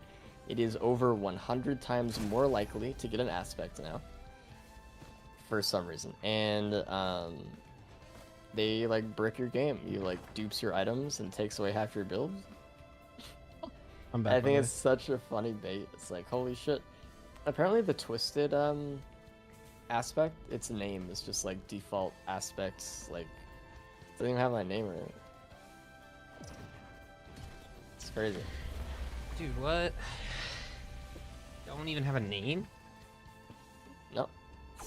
It is over 100 times more likely to get an aspect now. For some reason. And they like brick your game. You like dupes your items and takes away half your build. I'm back. I think it's such a funny bait. It's like, holy shit. Apparently the twisted aspect, its name is just like default aspects. Like, it doesn't even have my name in it. It's crazy. Dude, what? Don't even have a name? Nope. I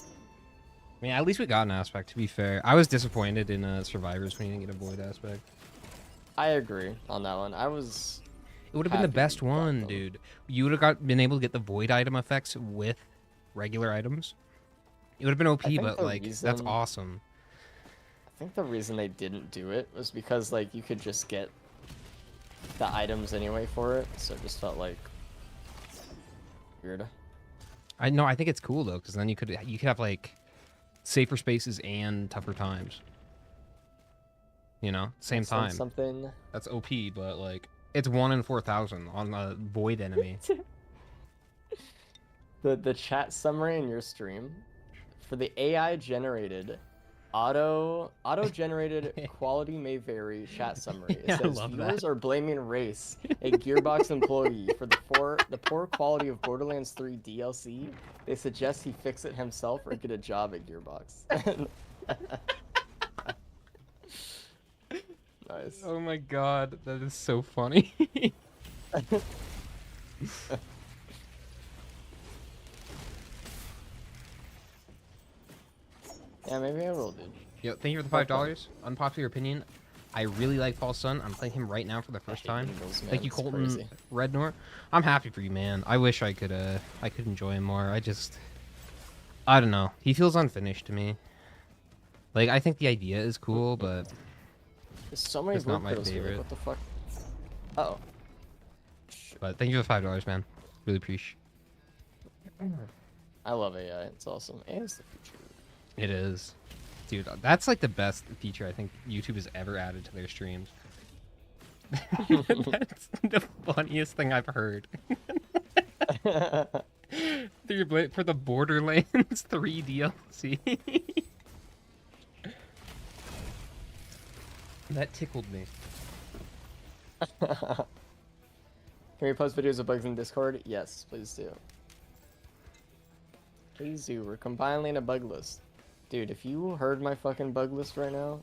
mean, at least we got an aspect, to be fair. I was disappointed in Survivors when you didn't get a void aspect. I agree on that one. It would have been the best one, dude. You would have been able to get the void item effects with regular items. It would have been OP, but like, that's awesome. I think the reason they didn't do it was because like you could just get the items anyway for it, so it just felt like weird. I think it's cool though, because then you could have like safer spaces and tougher times. You know, same time. Something. That's OP, but like it's 1 in 4,000 on a void enemy. The chat summary in your stream for the AI generated auto generated quality may vary chat summary. It says viewers are blaming Race, a Gearbox employee, for the poor quality of Borderlands 3 DLC. They suggest he fix it himself or get a job at Gearbox. Nice. Oh my god, that is so funny. Yeah, maybe I will, dude. Yo, thank you for the $5. Unpopular opinion, I really like False Sun. I'm playing him right now for the first time. Eagles, Thank you, Colton Rednor. I'm happy for you, man. I wish I could enjoy him more. I don't know. He feels unfinished to me. Like, I think the idea is cool, but There's so many It's not my blue pills here. favorite. What the fuck? Uh oh. But thank you for the $5, man. Really appreciate. I love AI. It's awesome. AI is the future. It is, dude. That's like the best feature I think YouTube has ever added to their streams. That's the funniest thing I've heard. For the Borderlands 3 DLC. That tickled me. Can we post videos of bugs in Discord? Yes, please do. Please do. We're compiling a bug list. Dude, if you heard my fucking bug list right now,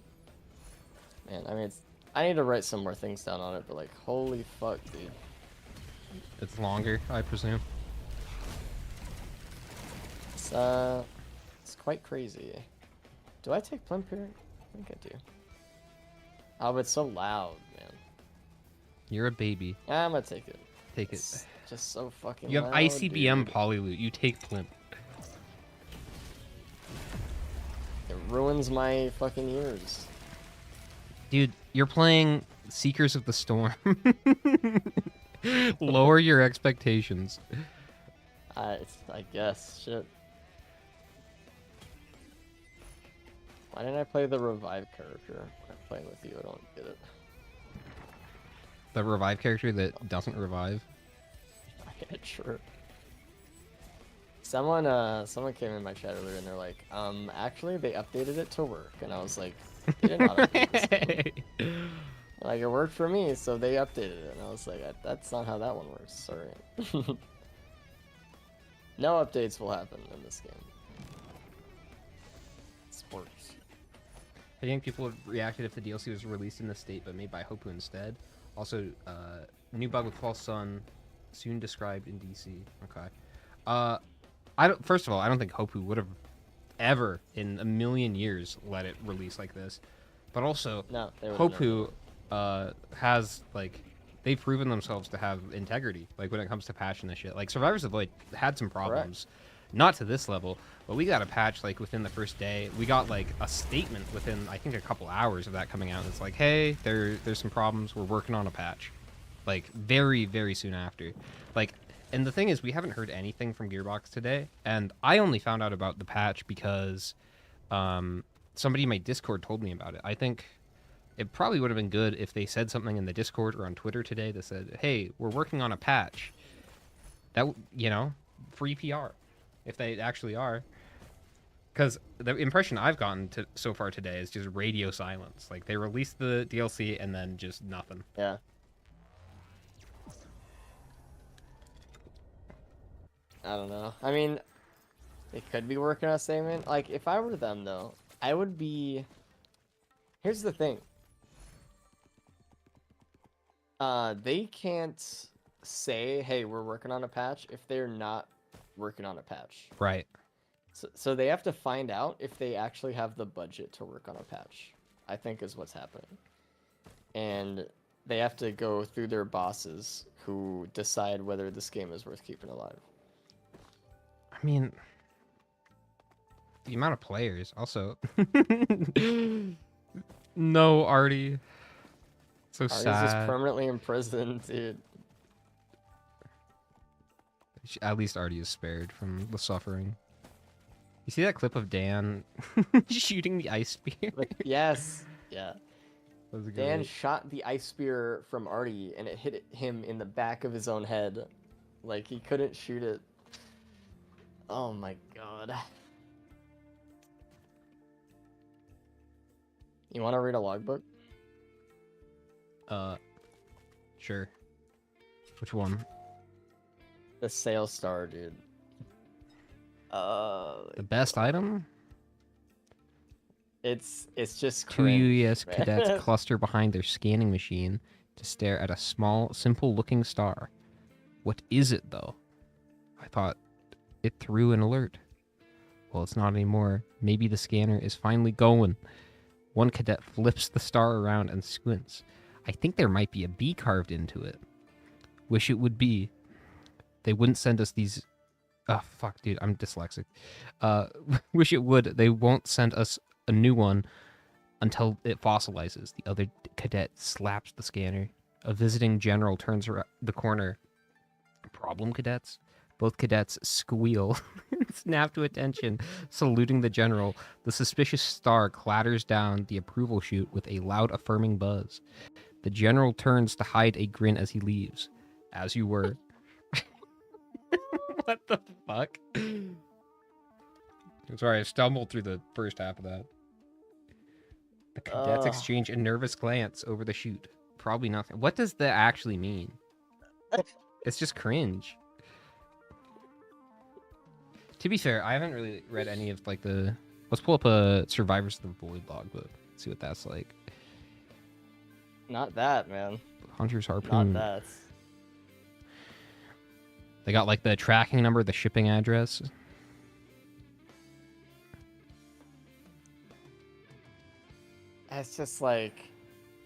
man, I mean, I need to write some more things down on it, but like, holy fuck, dude. It's longer, I presume. It's quite crazy. Do I take Plimp here? I think I do. Oh, but it's so loud, man. You're a baby. I'm gonna take it. Take It's it. just so fucking You have loud, ICBM dude. Polyloot. You take Plimp. It ruins my fucking ears. Dude, you're playing Seekers of the Storm. Lower your expectations. I guess. Shit. Why didn't I play the revive character when I'm playing with you? I don't get it. The revive character that doesn't revive. Yeah, true. Someone came in my chat earlier and they're like, actually they updated it to work, and I was like, they did not update this thing. Like, it worked for me, so they updated it, and I was like, that's not how that one works. Sorry. No updates will happen in this game. Sports. I think people would reacted if the DLC was released in the state but made by Hopu instead. Also, new bug with false sun, soon described in DC. Okay. I don't. First of all, I don't think Hopu would have ever in a million years let it release like this. But also, No, they would've Hopu has like they've proven themselves to have integrity. Like when it comes to patching this shit. Like Survivors of Void had some problems. Not to this level, but we got a patch like within the first day. We got like a statement within I think a couple hours of that coming out. It's like, hey, there's some problems. We're working on a patch. Like very, very soon after. Like, and the thing is, we haven't heard anything from Gearbox today. And I only found out about the patch because somebody in my Discord told me about it. I think it probably would have been good if they said something in the Discord or on Twitter today that said, hey, we're working on a patch. That, you know, free PR. If they actually are. Because the impression I've gotten so far today is just radio silence. Like, they released the DLC and then just nothing. Yeah. I don't know. I mean, they could be working on a statement. Like, if I were them, though, I would be... Here's the thing. They can't say, hey, we're working on a patch if they're not working on a patch. Right. So they have to find out if they actually have the budget to work on a patch, I think is what's happening. And they have to go through their bosses who decide whether this game is worth keeping alive. I mean, the amount of players also. No, Artie. So Artie's sad. just permanently imprisoned, dude. At least Artie is spared from the suffering. You see that clip of Dan shooting the ice spear? Like, yes. Yeah. That was a good Dan one. shot the ice spear from Artie, and it hit him in the back of his own head. Like, he couldn't shoot it. Oh my god. You want to read a logbook? Sure. Which one? The sales star, dude. The best item? It's just Two cringe, UES man. cadets cluster behind their scanning machine to stare at a small, simple-looking star. What is it, though? I thought it threw an alert. Well, it's not anymore. Maybe the scanner is finally going. One cadet flips the star around and squints. I think there might be a bee carved into it. Wish it would be. They wouldn't send us these... Oh, fuck, dude. I'm dyslexic. Wish it would. They won't send us a new one. until it fossilizes. The other cadet slaps the scanner. A visiting general turns the corner. Problem, cadets? Both cadets squeal and snap to attention, saluting the general. The suspicious star clatters down the approval chute with a loud affirming buzz. The general turns to hide a grin as he leaves. As you were. What the fuck? Sorry, I stumbled through the first half of that. The cadets exchange a nervous glance over the chute. Probably nothing. What does that actually mean? It's just cringe. To be fair, I haven't really read any of like the. Let's pull up a Survivors of the Void logbook. See what that's like. Not that, man. Hunter's Harpoon. Not that. They got like the tracking number, the shipping address. It's just like,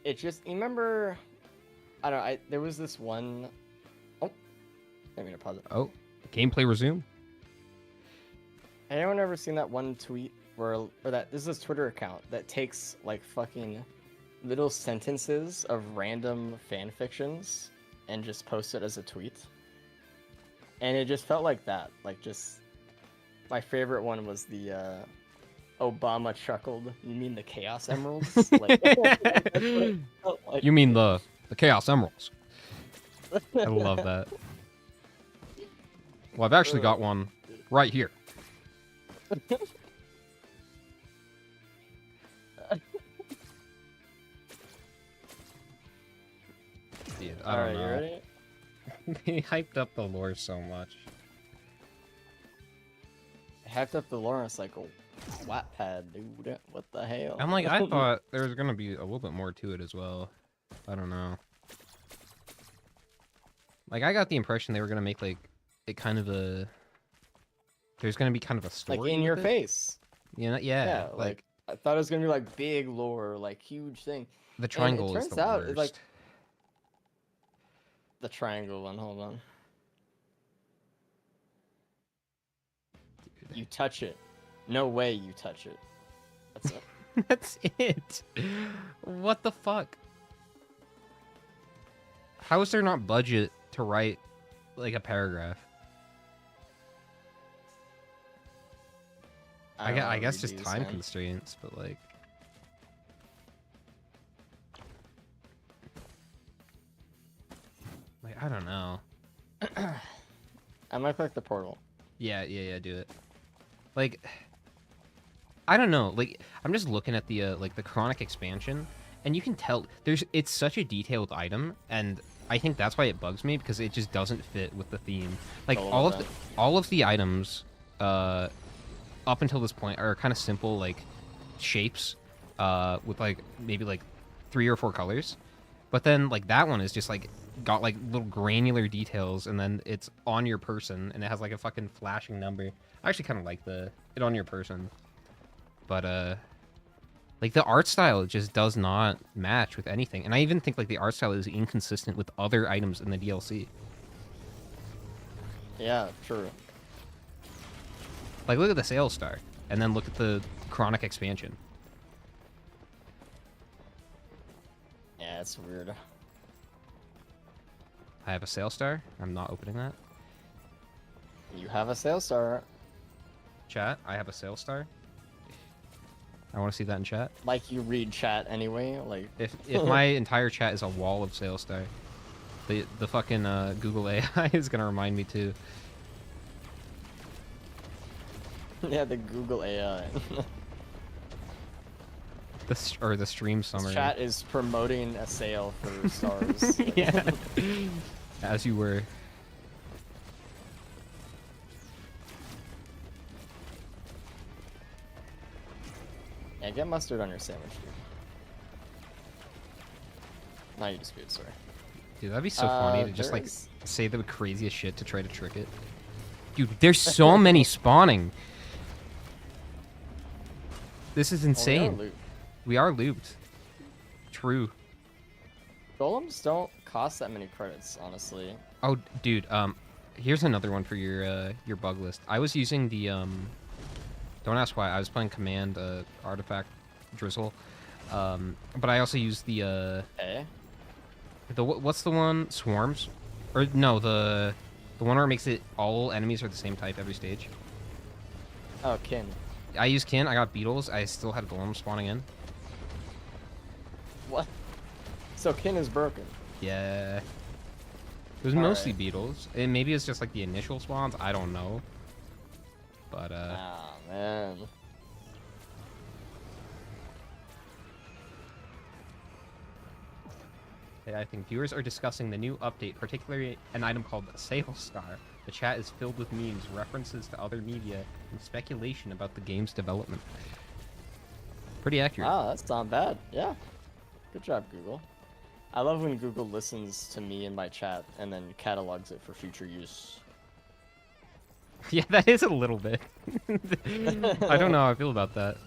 it just. You remember? I don't know. There was this one. Oh, I'm gonna pause it. Oh, gameplay resume. Anyone ever seen that one tweet or that this is a Twitter account that takes like fucking little sentences of random fan fictions and just posts it as a tweet? And it just felt like that. Like, just my favorite one was the Obama chuckled. You mean the Chaos Emeralds? Like, you mean the Chaos Emeralds? I love that. Well, I've actually got one right here. Dude, I don't know. You ready? They hyped up the lore so much. Hyped up the lore. It's like a Wattpad, dude. What the hell? I'm like, I thought there was gonna be a little bit more to it as well. I don't know. Like, I got the impression they were gonna make like it kind of a. There's gonna be kind of a story. Like in your face. You know, yeah. Like I thought it was gonna be like big lore, like huge thing. The triangle is the worst. It, like the triangle one. Hold on. Dude. You touch it. No way you touch it. That's it. That's it. What the fuck? How is there not budget to write like a paragraph? I guess just time constraints, but like. Like, I don't know. I might click the portal. Yeah, do it. Like, I don't know. Like, I'm just looking at the like the chronic expansion, and you can tell it's such a detailed item, and I think that's why it bugs me, because it just doesn't fit with the theme. Like all of the items, up until this point are kind of simple, like shapes, with like maybe like 3 or 4 colors, but then like that one is just like got like little granular details, and then it's on your person, and it has like a fucking flashing number. I actually kind of like it on your person, but like the art style just does not match with anything, and I even think like the art style is inconsistent with other items in the DLC. Yeah, true. Like, look at the sales star, and then look at the chronic expansion. Yeah, it's weird. I have a sales star. I'm not opening that. You have a sales star. Chat, I have a sales star. I want to see that in chat. Like, you read chat anyway. Like, if my entire chat is a wall of sales star, the fucking Google AI is gonna remind me too. Yeah, the Google AI. The stream summary. Chat is promoting a sale for stars. Yeah. As you were. Yeah, get mustard on your sandwich, dude. Not you dispute, sorry. Dude, that'd be so funny to just like say the craziest shit to try to trick it. Dude, there's so many spawning. This is insane. We are looped. True. Golems don't cost that many credits, honestly. Oh, dude. Here's another one for your bug list. I was using the Don't ask why. I was playing Command Artifact Drizzle. But I also use Eh? what's the one? Swarms? Or no, the one where it makes it all enemies are the same type every stage. Oh, kin. I use kin. I got beetles. I still had golems spawning in. What? So kin is broken. Yeah. It was mostly beetles. And maybe it's just like the initial spawns. I don't know. But Ah, man. I think viewers are discussing the new update, particularly an item called Sale Star. The chat is filled with memes, references to other media, and speculation about the game's development. Pretty accurate. Wow, that's not bad. Yeah. Good job, Google. I love when Google listens to me in my chat and then catalogs it for future use. Yeah, that is a little bit. I don't know how I feel about that.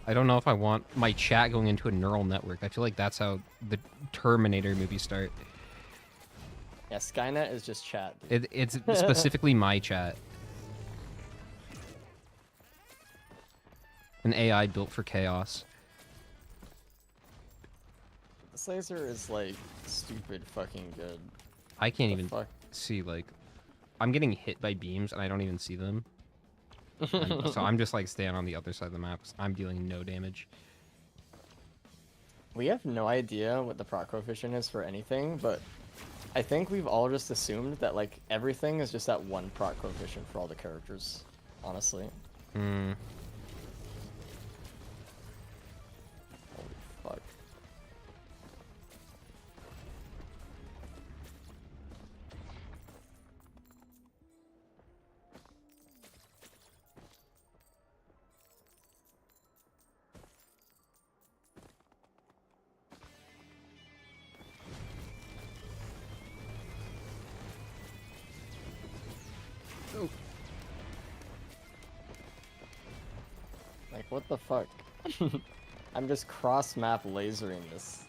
I don't know if I want my chat going into a neural network. I feel like that's how the Terminator movies start. Yeah, Skynet is just chat. Dude. It's specifically my chat. An AI built for chaos. This laser is like stupid fucking good. I can't The even fuck? see, like, I'm getting hit by beams and I don't even see them. So I'm just like staying on the other side of the map. I'm dealing no damage. We have no idea what the proc coefficient is for anything, but I think we've all just assumed that like everything is just that one proc coefficient for all the characters. Honestly. Hmm. Holy fuck. Oh. Like what the fuck? I'm just cross-map lasering this.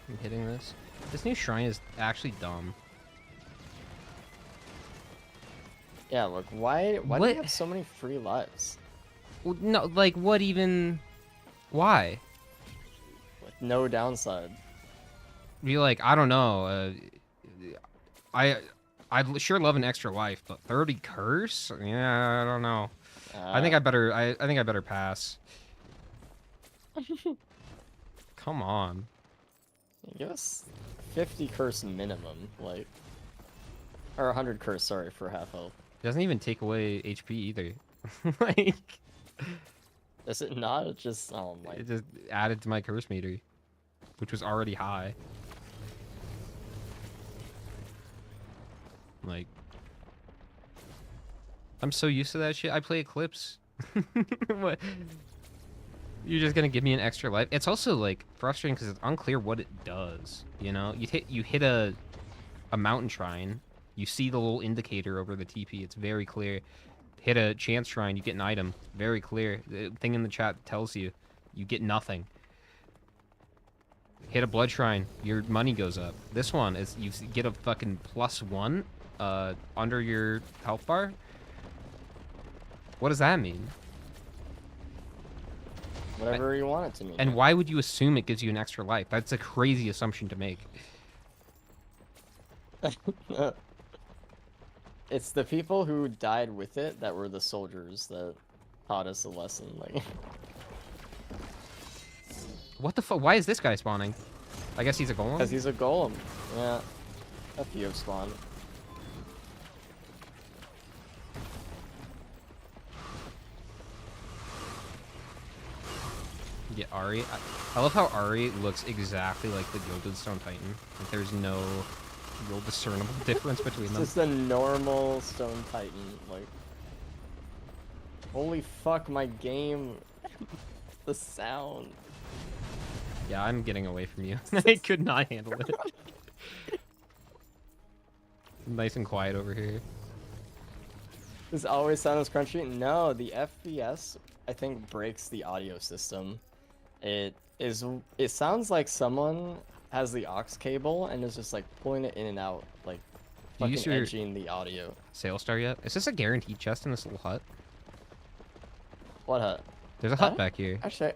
I'm hitting this. This new shrine is actually dumb. Yeah, look, why do What? we have so many free lives? Well, no, like, what even... Why? With no downside. Be like, I don't know. I'd sure love an extra life, but 30 curse? Yeah, I don't know. I think I better pass. Come on. Give us 50 curse minimum, like, or 100 curse, sorry, for half health. It doesn't even take away HP either. Like, Is it not? It just, oh my. it just added to my curse meter, which was already high. Like, I'm so used to that shit. I play Eclipse. What? You're just gonna give me an extra life? It's also like frustrating because it's unclear what it does. You know, you hit a mountain shrine, you see the little indicator over the TP. It's very clear. Hit a chance shrine, you get an item. Very clear. The thing in the chat tells you, you get nothing. Hit a blood shrine, your money goes up. This one is you get a fucking +1 under your health bar. What does that mean? Whatever you want it to mean. And why would you assume it gives you an extra life? That's a crazy assumption to make. It's the people who died with it that were the soldiers that taught us a lesson. Like, What the fuck? Why is this guy spawning? I guess he's a golem? because he's a golem. Yeah. A few have spawned. Get Ari. I love how Ari looks exactly like the Gilded Stone Titan. Like there's no real discernible difference between It's them. just a normal stone titan. Like, holy fuck, my game. The sound. Yeah, I'm getting away from you. I could not handle it. Nice and quiet over here. Does it always sound as crunchy? No, the FPS I think breaks the audio system. It sounds like someone has the aux cable and is just like pulling it in and out, like Do you fucking use your edging the audio. Sale Star yet? Is this a guaranteed chest in this little hut? What hut? There's a hut back here. Actually,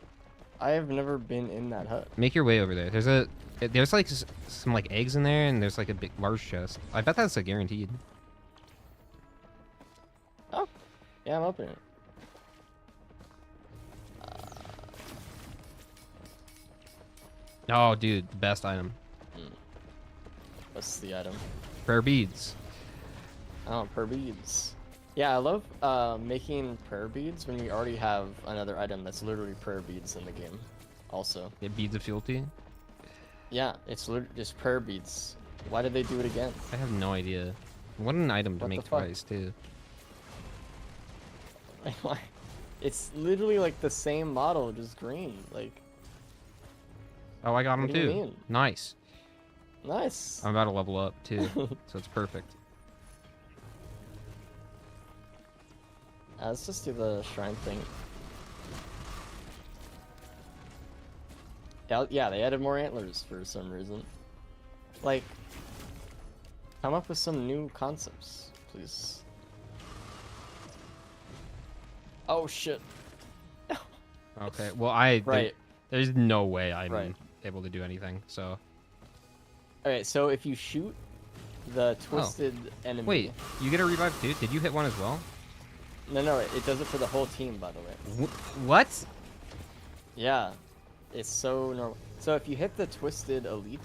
I have never been in that hut. Make your way over there. There's like some like eggs in there, and there's like a big large chest. I bet that's a guaranteed. Oh, yeah, I'm opening it. Oh, dude, the best item. What's the item? Prayer beads. Oh, prayer beads. Yeah, I love making prayer beads when we already have another item that's literally prayer beads in the game. Also. Yeah, beads of fealty. Yeah, it's literally just prayer beads. Why did they do it again? I have no idea. What an item to What make the fuck? twice too. Like, why? It's literally like the same model, just green. Like, Oh, I got him what do you too. mean? Nice. Nice. I'm about to level up too, so it's perfect. Let's just do the shrine thing. Yeah, they added more antlers for some reason. Like, come up with some new concepts, please. Oh shit. Okay, well Right. there's no way I'm Right. able to do anything. So Alright, so if you shoot the twisted enemy. wait, you get a revive too? Did you hit one as well? No, it does it for the whole team, by the way. What? Yeah, it's so normal. So if you hit the twisted elite,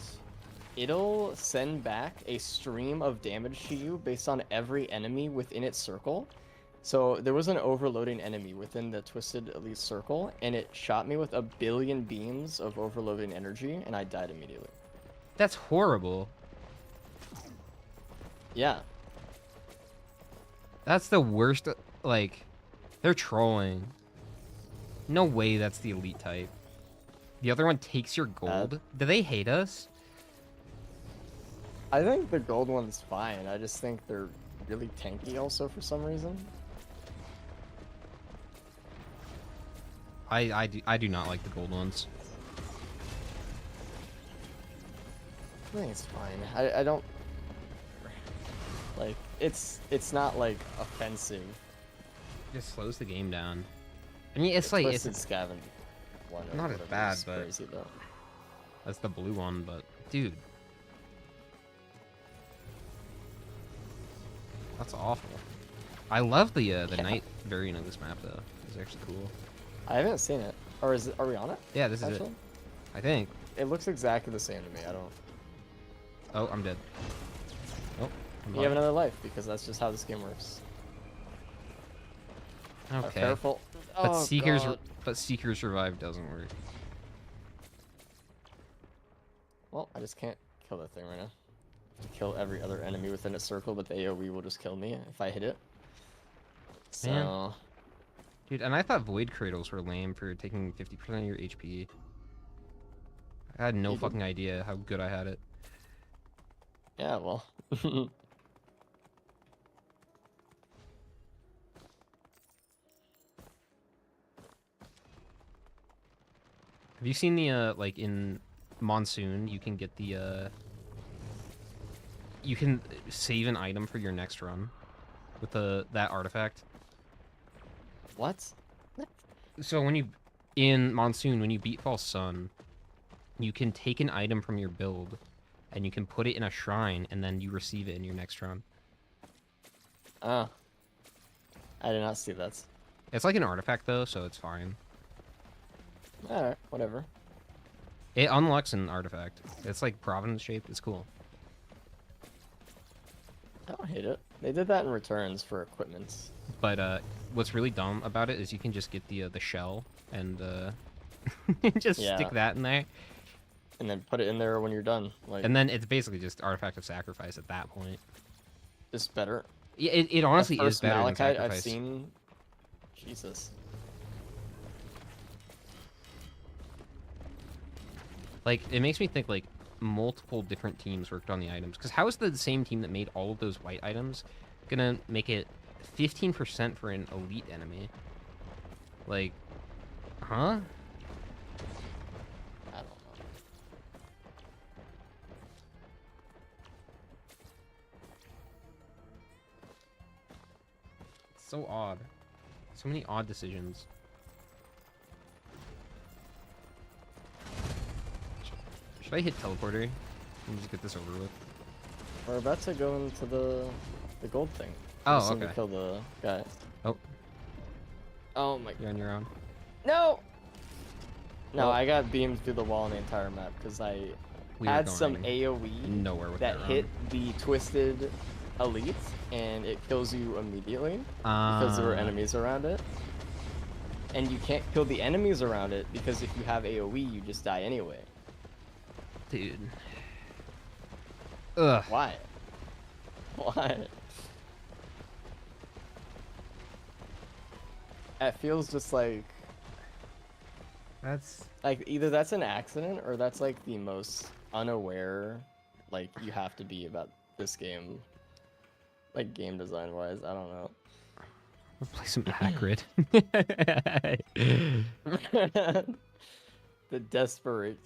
it'll send back a stream of damage to you based on every enemy within its circle. So there was an overloading enemy within the twisted elite circle, and it shot me with 1 billion beams of overloading energy, and I died immediately. That's horrible. Yeah, That's the worst. Like, they're trolling. No way that's the elite type. The other one takes your gold. Do they hate us? I think the gold one's fine. I just think they're really tanky also for some reason. I do not like the gold ones. I think it's fine. I don't like it's not like offensive. It just slows the game down. I mean, it's The like twisted scaven one. Or not as whatever bad, is but- crazy though. that's the blue one, but dude, that's awful. I love the Yeah. night variant of this map though. It's actually cool. I haven't seen it. Or is it? Are we on it? Yeah, this is Actually, it. I think. it looks exactly the same to me. I don't. Oh, I'm dead. Oh, I'm You have alive. another life because that's just how this game works. Okay. Careful. But Oh, Seeker's God. Seeker's revive doesn't work. Well, I just can't kill that thing right now. I have to kill every other enemy within a circle, but the AoE will just kill me if I hit it. So. Man. Dude, and I thought Void Cradles were lame for taking 50% of your HP. I had no You fucking idea how good I had it. Yeah, well. Have you seen the like in Monsoon you can get the you can save an item for your next run with that artifact? What? So when you in Monsoon, when you beat False Sun, you can take an item from your build and you can put it in a shrine and then you receive it in your next run. Oh. I did not see that. It's like an artifact though, so it's fine. Alright, whatever. It unlocks an artifact. It's like Providence shaped. It's cool. I don't hate it. They did that in returns for equipment. But what's really dumb about it is you can just get the shell and just Yeah. stick that in there, And then put it in there when you're done. Like, and then it's basically just artifact of sacrifice at that point. just better. Yeah, it honestly The is first better than Malachite sacrifice. I've seen. Jesus. Like, it makes me think, like, multiple different teams worked on the items. Because how is the same team that made all of those white items gonna make it 15% for an elite enemy? Like, huh? I don't know. It's so odd. So many odd decisions. Should I hit teleporter and just get this over with? We're about to go into the gold thing. Oh, Just need to okay. kill the guy. Oh, Oh my. you're on your own. No. No, Well- I got beamed through the wall on the entire map because I We were had some going AOE nowhere with that that hit run. the twisted elite and it kills you immediately because there were enemies around it. And you can't kill the enemies around it because if you have AOE, you just die anyway. Dude. Ugh. Why? Why? It feels just like That's... either that's an accident or that's like the most unaware like you have to be about this game, like game design wise. I don't know. We'll play some Acrid. The desperate.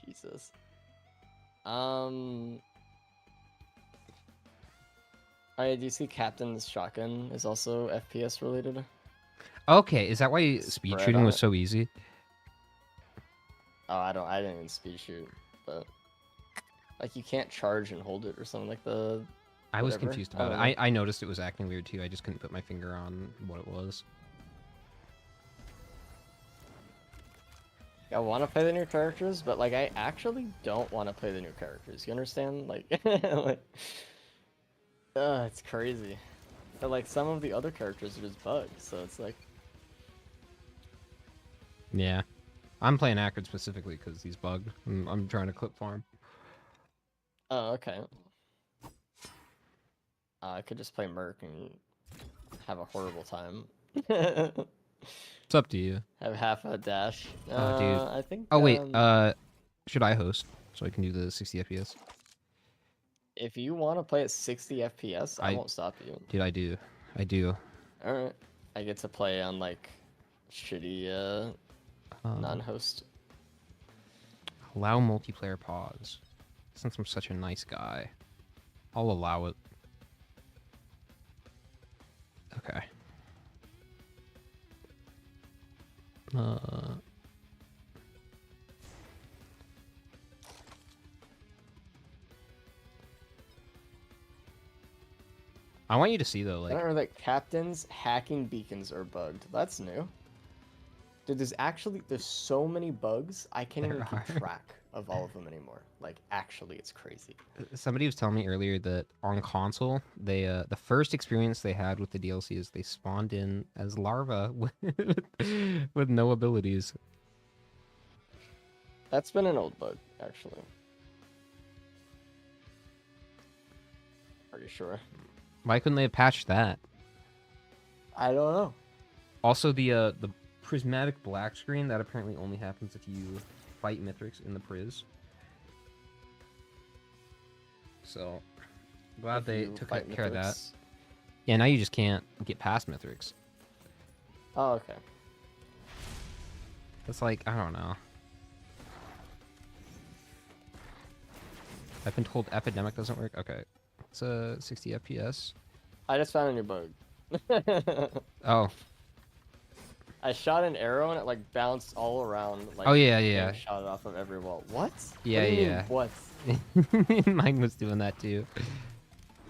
Jesus. Do you see Captain's Shotgun is also FPS related? Okay, is that why speed Spread shooting on was it. so easy? Oh, I didn't even speed shoot, but like you can't charge and hold it or something like the. I was Whatever. confused I about it. don't know. I noticed it was acting weird too. I just couldn't put my finger on what it was. I want to play the new characters, but like I actually don't want to play the new characters. You understand? Like, like, it's crazy. But like some of the other characters are just bugs, so it's like. Yeah. I'm playing Acrid specifically because he's bugged. I'm trying to clip farm. Oh, okay. I could just play Merc and have a horrible time. It's up to you. Have half a dash. Oh, dude. I think. Oh, wait. Should I host so I can do the 60 FPS? If you want to play at 60 FPS, I won't stop you. Dude, I do. I do. All right. I get to play on like shitty non-host. Allow multiplayer pause. Since I'm such a nice guy, I'll allow it. Okay. I want you to see though, I like, don't know that captains hacking beacons are bugged. That's new. Dude, there's so many bugs. I can't even There keep are. track of all of them anymore. Like actually, it's crazy. somebody was telling me earlier that on console, they the first experience they had with the DLC is they spawned in as larva with no abilities. That's been an old bug, actually. Are you sure? Why couldn't they have patched that? I don't know. Also, the prismatic black screen that apparently only happens if you fight Mithrix in the Priz. So, glad If they you took fight care of that. Mythics. Yeah, now you just can't get past Mithrix. Oh, okay. It's like, I don't know. I've been told Epidemic doesn't work. Okay. It's a 60 FPS. I just found a new bug. Oh. I shot an arrow and it like bounced all around. Like, Oh, yeah, and yeah. shot it off of every wall. What? Yeah, What do you mean, yeah. what? Mine was doing that too.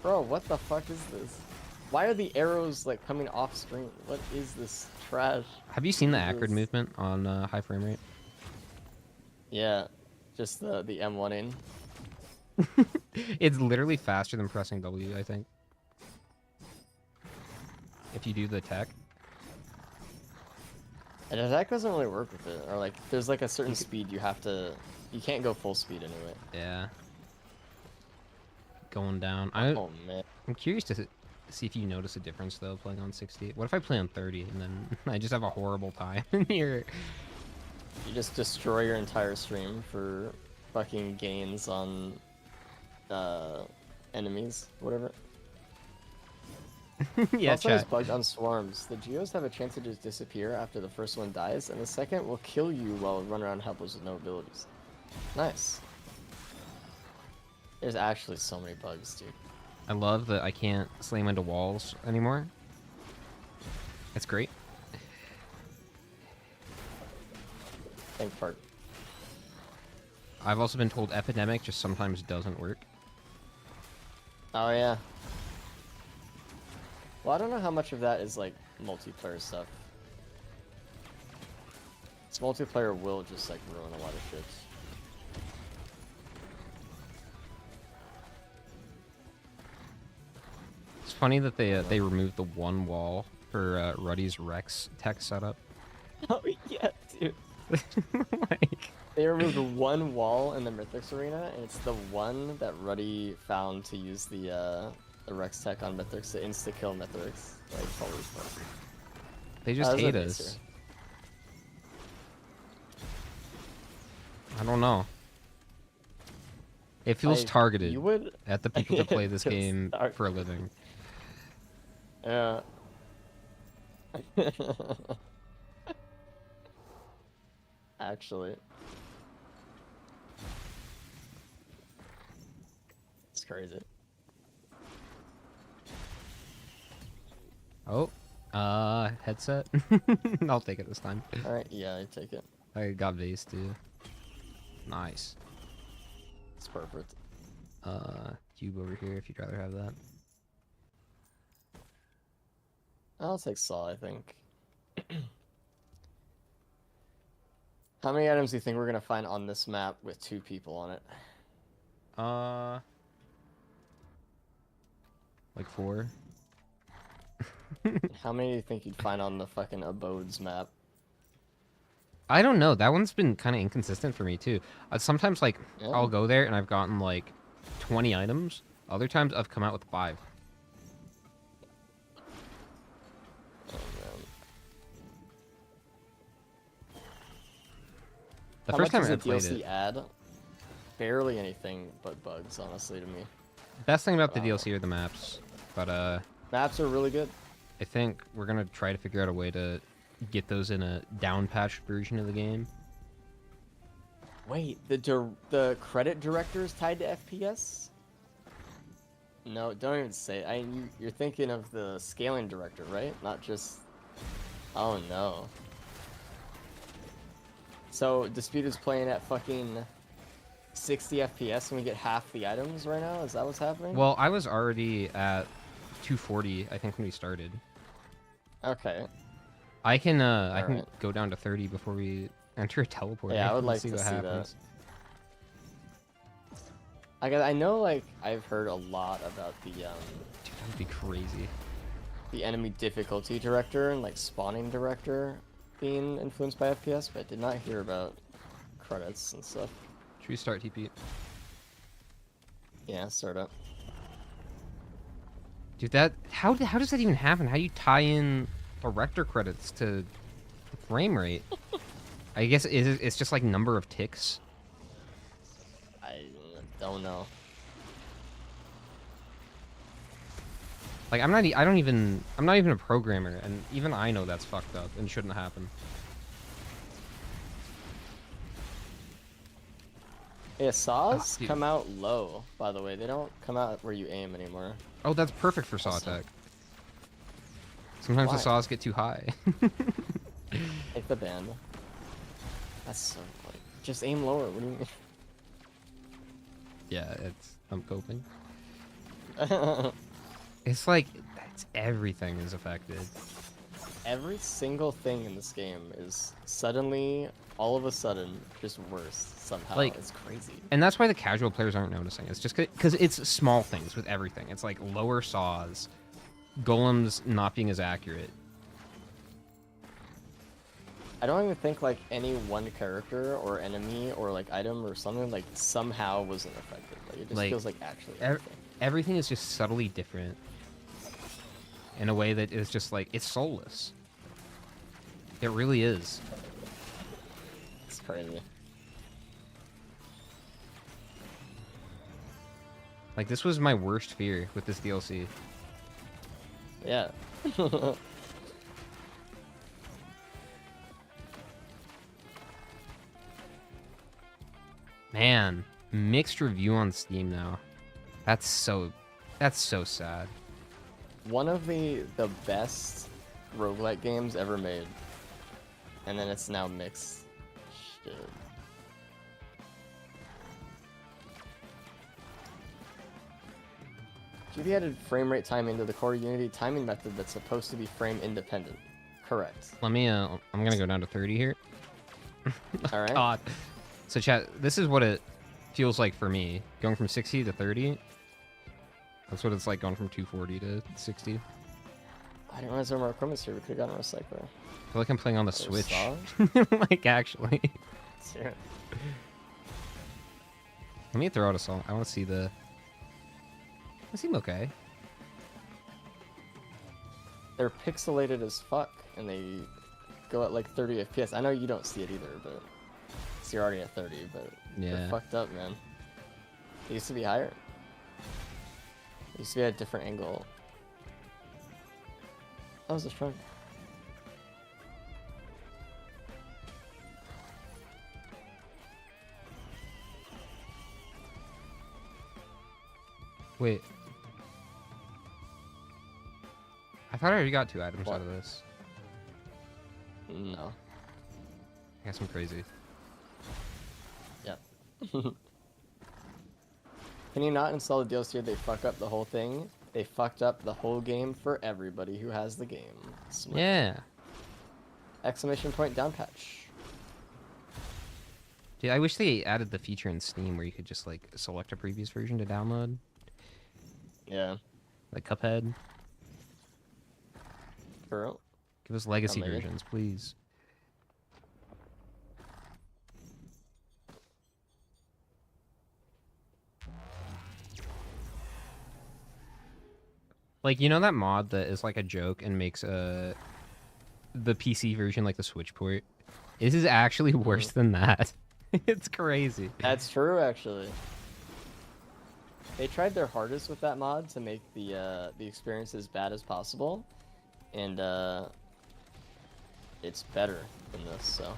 Bro, what the fuck is this? Why are the arrows like coming off screen? What is this trash? Have you seen the What is Acrid this? movement on high frame rate? Yeah, just the M1ing. It's literally faster than pressing W, I think. If you do the tech. And attack doesn't really work with it, or like there's like a certain speed you have to. You can't go full speed anyway. Yeah. Going down. Oh man. I'm curious to see if you notice a difference though playing on 60. What if I play on 30 and then I just have a horrible time here? You just destroy your entire stream for fucking gains on enemies, whatever. Yeah, Also has chat. bugged on swarms. The geos have a chance to just disappear after the first one dies, and the second will kill you while run around helpless with no abilities. Nice. There's actually so many bugs, dude. I love that I can't slam into walls anymore. It's great. Think part. I've also been told Epidemic just sometimes doesn't work. Oh yeah. Well, I don't know how much of that is like multiplayer stuff. This multiplayer will just like ruin a lot of shit. It's funny that they removed the one wall for Ruddy's Rex tech setup. Oh yeah, dude. Like, They removed one wall in the Mythics arena, and it's the one that Ruddy found to use the Rex tech on Mythics to insta-kill Mythics. Like, holy fuck. they just There's hate a base us. here. I don't know. It feels Like, targeted you would... at the people that play It this feels game targeted. for a living. Yeah. Actually. It's crazy. Oh, headset. I'll take it this time. Alright, yeah, I take it. I got vase too. Nice. It's perfect. Cube over here if you'd rather have that. I'll take Saw, I think. How many items do you think we're gonna find on this map with 2 people on it? Like 4. How many do you think you'd find on the fucking Abodes map? I don't know. That one's been kind of inconsistent for me too. Sometimes like Yeah. I'll go there and I've gotten like 20 items. Other times I've come out with 5. Oh, man. The How first much time I does the played DLC it, add? Barely anything but bugs, honestly, to me. best thing about the Wow. DLC are the maps. But Maps are really good. I think we're gonna try to figure out a way to get those in a down patched version of the game. Wait, the credit director is tied to FPS? No, don't even say it. You're thinking of the scaling director, right? Not just... Oh, no. So, Disputed is playing at fucking 60 FPS and we get half the items right now? Is that what's happening? Well, I was already at 240, I think, when we started. Okay. I can Alright. go down to 30 before we enter a teleporter. Yeah, I would and like see to what see happens. that. I know, like, I've heard a lot about Dude, that would be crazy. the enemy difficulty director and, like, spawning director being influenced by FPS, but I did not hear about credits and stuff. Should we start TP? Yeah, sort of. Dude, that how does that even happen? How do you tie in director credits to the frame rate? I guess it's just like number of ticks. I don't know. Like I'm not even a programmer, and even I know that's fucked up and shouldn't happen. Yeah, saws dude. come out low, by the way. They don't come out where you aim anymore. Oh, that's perfect for saw Awesome. tech. Sometimes Why? the saws get too high. Take the band. That's so funny. Just aim lower. What do you Yeah, I'm coping. mean? It's like everything is affected. Every single thing in this game is suddenly, all of a sudden, just worse somehow. Like- It's crazy. And that's why the casual players aren't noticing. It's just because it's small things with everything. It's like lower saws, golems not being as accurate. I don't even think like any one character or enemy or like item or something like somehow wasn't affected. Like it just Like, feels like actually ev- everything. Everything is just subtly different in a way that is just like, it's soulless. It really is. It's crazy. Like, this was my worst fear with this DLC. Yeah. Man, mixed review on Steam now. That's so sad. One of the best roguelike games ever made. And then it's now mixed. Shit. GB added frame rate timing to the core Unity timing method that's supposed to be frame independent. Correct. Let me, I'm gonna go down to 30 here. All right. God. So chat, this is what it feels like for me. Going from 60 to 30. That's what it's like going from 240 to 60. I didn't realize there were more equipment here. We could have gotten a recycler. I feel like I'm playing on the Switch. Saw? Like, actually. Seriously. Let me throw out a song. I want to see the... They seem okay. They're pixelated as fuck, and they go at like 30 FPS. I know you don't see it either, but so you're already at 30, but Yeah. they're fucked up, man. They used to be higher. They used to be at a different angle. That was a shrug. Wait. I thought I already got 2 items What? out of this. No. I guess I'm crazy. Yeah. Can you not install the DLC? They fuck up the whole thing. They fucked up the whole game for everybody who has the game. Smart. Yeah. Exclamation point down patch. Dude, I wish they added the feature in Steam where you could just, like, select a previous version to download. Yeah. Like Cuphead. For real. Give us legacy maybe. versions, please. Like, you know that mod that is like a joke and makes the PC version like the Switch port? This is actually worse than that. It's crazy. That's true, actually. They tried their hardest with that mod to make the experience as bad as possible, and it's better than this. So,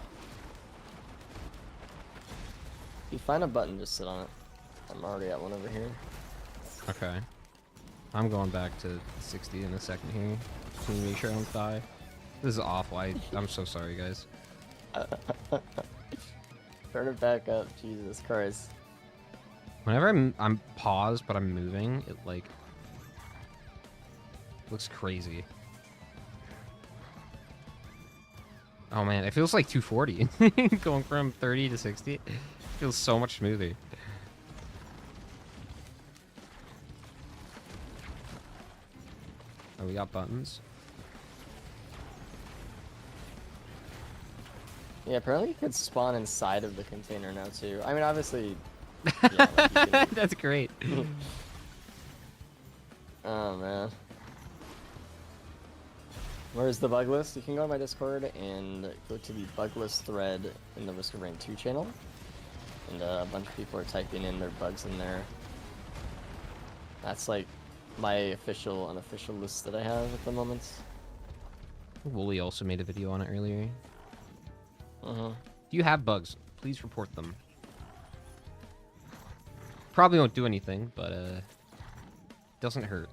if you find a button, just sit on it. I'm already at one over here. Okay. I'm going back to 60 in a second here. Can you make sure I don't die? This is awful. I'm so sorry, guys. Turn it back up, Jesus Christ. Whenever I'm paused but I'm moving, it like looks crazy. Oh man, it feels like 240 going from 30 to 60. It feels so much smoother. Oh, we got buttons. Yeah, apparently you could spawn inside of the container now too. I mean, obviously. Yeah, like you can... That's great. Oh man. Where's the bug list? You can go to my Discord and go to the bug list thread in the Risk of Rain 2 channel. And a bunch of people are typing in their bugs in there. That's like my official, unofficial list that I have at the moment. Wooly also made a video on it earlier. Uh-huh. If you have bugs, please report them. Probably won't do anything, but doesn't hurt.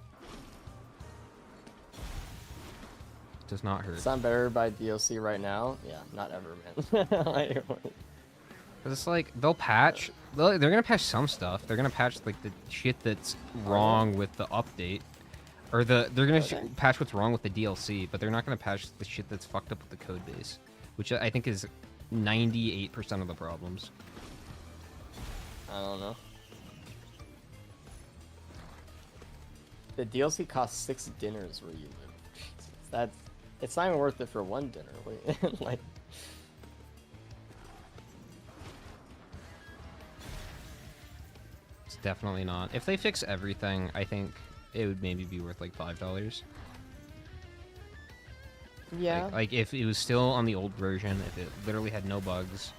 Does not hurt. Sound better by DLC right now? Yeah, not ever, man. Like, Cause it's like they'll patch. They're gonna patch some stuff. They're gonna patch like the shit that's wrong with the update, or they're gonna patch what's wrong with the DLC. But they're not gonna patch the shit that's fucked up with the code base, which I think is 98% of the problems. I don't know. The DLC costs 6 dinners where you live. Jesus, that's it's not even worth it for one dinner. Wait, like. It's definitely not. If they fix everything, I think it would maybe be worth like $5. Yeah. Like if it was still on the old version, if it literally had no bugs,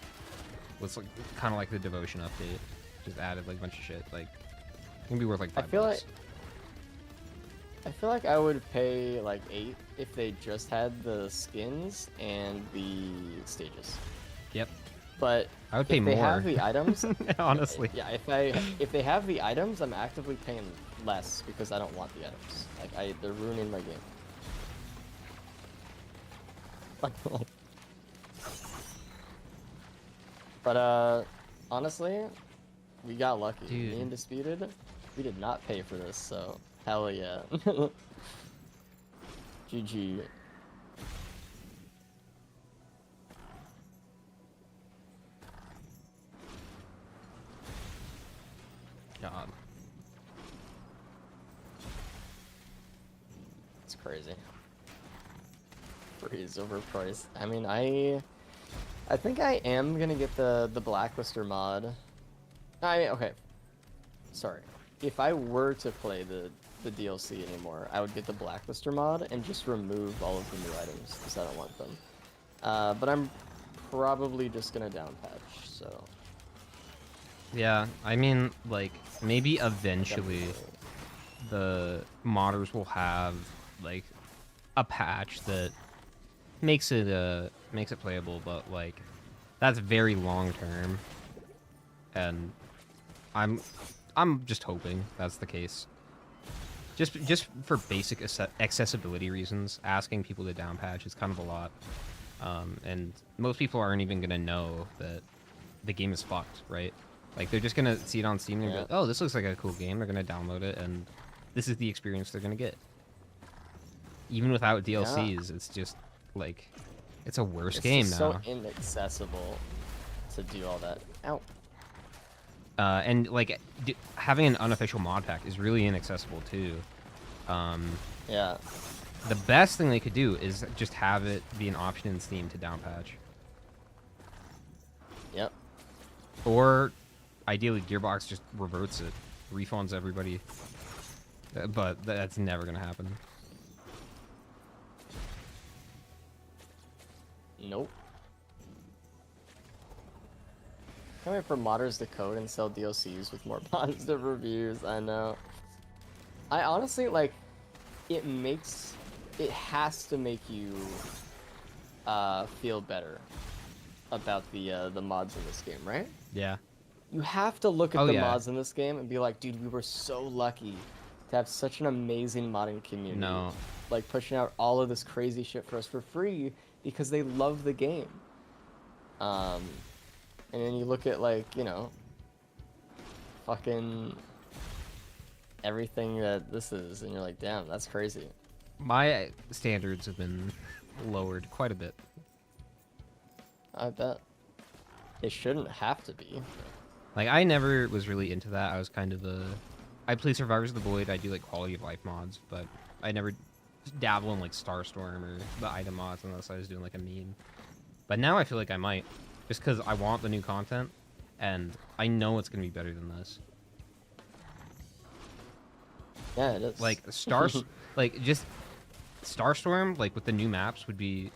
was like kind of like the Devotion update, just added like a bunch of shit. Like it can be worth like $5. I feel like I would pay like 8 if they just had the skins and the stages. Yep. But I would pay if they more. have the items, honestly. Yeah, if they have the items, I'm actively paying less because I don't want the items. Like they're ruining my game. But honestly, we got lucky. Dude. Me and Disputed, we did not pay for this, so Hell yeah. GG. God. It's crazy. Freeze overpriced. I mean, I think I am gonna get the Blacklister mod. Okay. Sorry. If I were to play the DLC anymore, I would get the Blacklister mod and just remove all of the new items because I don't want them. But I'm probably just gonna down patch, so. Yeah, I mean, like, maybe eventually Definitely. the modders will have, like, a patch that makes it playable, but, like, that's very long term. And I'm just hoping that's the case. Just for basic accessibility reasons, asking people to down patch is kind of a lot. And most people aren't even gonna know that the game is fucked, right? Like, they're just gonna see it on Steam and Yeah. go, oh, this looks like a cool game. They're gonna download it, and this is the experience they're gonna get. Even without Yeah. DLCs, it's just, like, it's a worse It's game just now. so inaccessible to do all that. Ow. And, like, having an unofficial mod pack is really inaccessible, too. Yeah. The best thing they could do is just have it be an option in Steam to down patch. Yep. Or, ideally, Gearbox just reverts it, refunds everybody. But that's never gonna happen. Nope. Can't wait for modders to code and sell DLCs with more positive reviews. I know. I honestly like. It has to make you feel better about the mods in this game, right? Yeah. You have to look at Oh, the yeah. mods in this game and be like, dude, we were so lucky to have such an amazing modding community. No. Like pushing out all of this crazy shit for us for free because they love the game. And then you look at, like, you know, fucking everything that this is, and you're like, damn, that's crazy. My standards have been lowered quite a bit. I bet. They shouldn't have to be. Like, I never was really into that. I was kind of a... I play Survivors of the Void. I do, like, quality of life mods, but I never dabble in, like, Starstorm or the item mods unless I was doing, like, a meme. But now I feel like I might. Just because I want the new content, and I know it's going to be better than this. Yeah, it is. Like, like, just Starstorm, like, with the new maps would be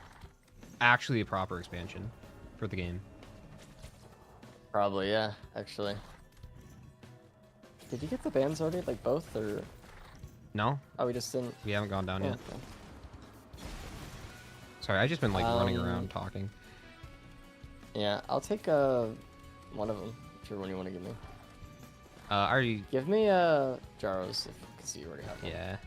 actually a proper expansion for the game. Probably, yeah, actually. Did you get the bands already? Like, both, or...? No? Oh, we just didn't... We haven't gone down Oh, yet. okay. Sorry, I just been, like, running around talking. Yeah, I'll take, one of them, whichever one you want to give me. I already... Give me, Jaros, because you already have one. Yeah.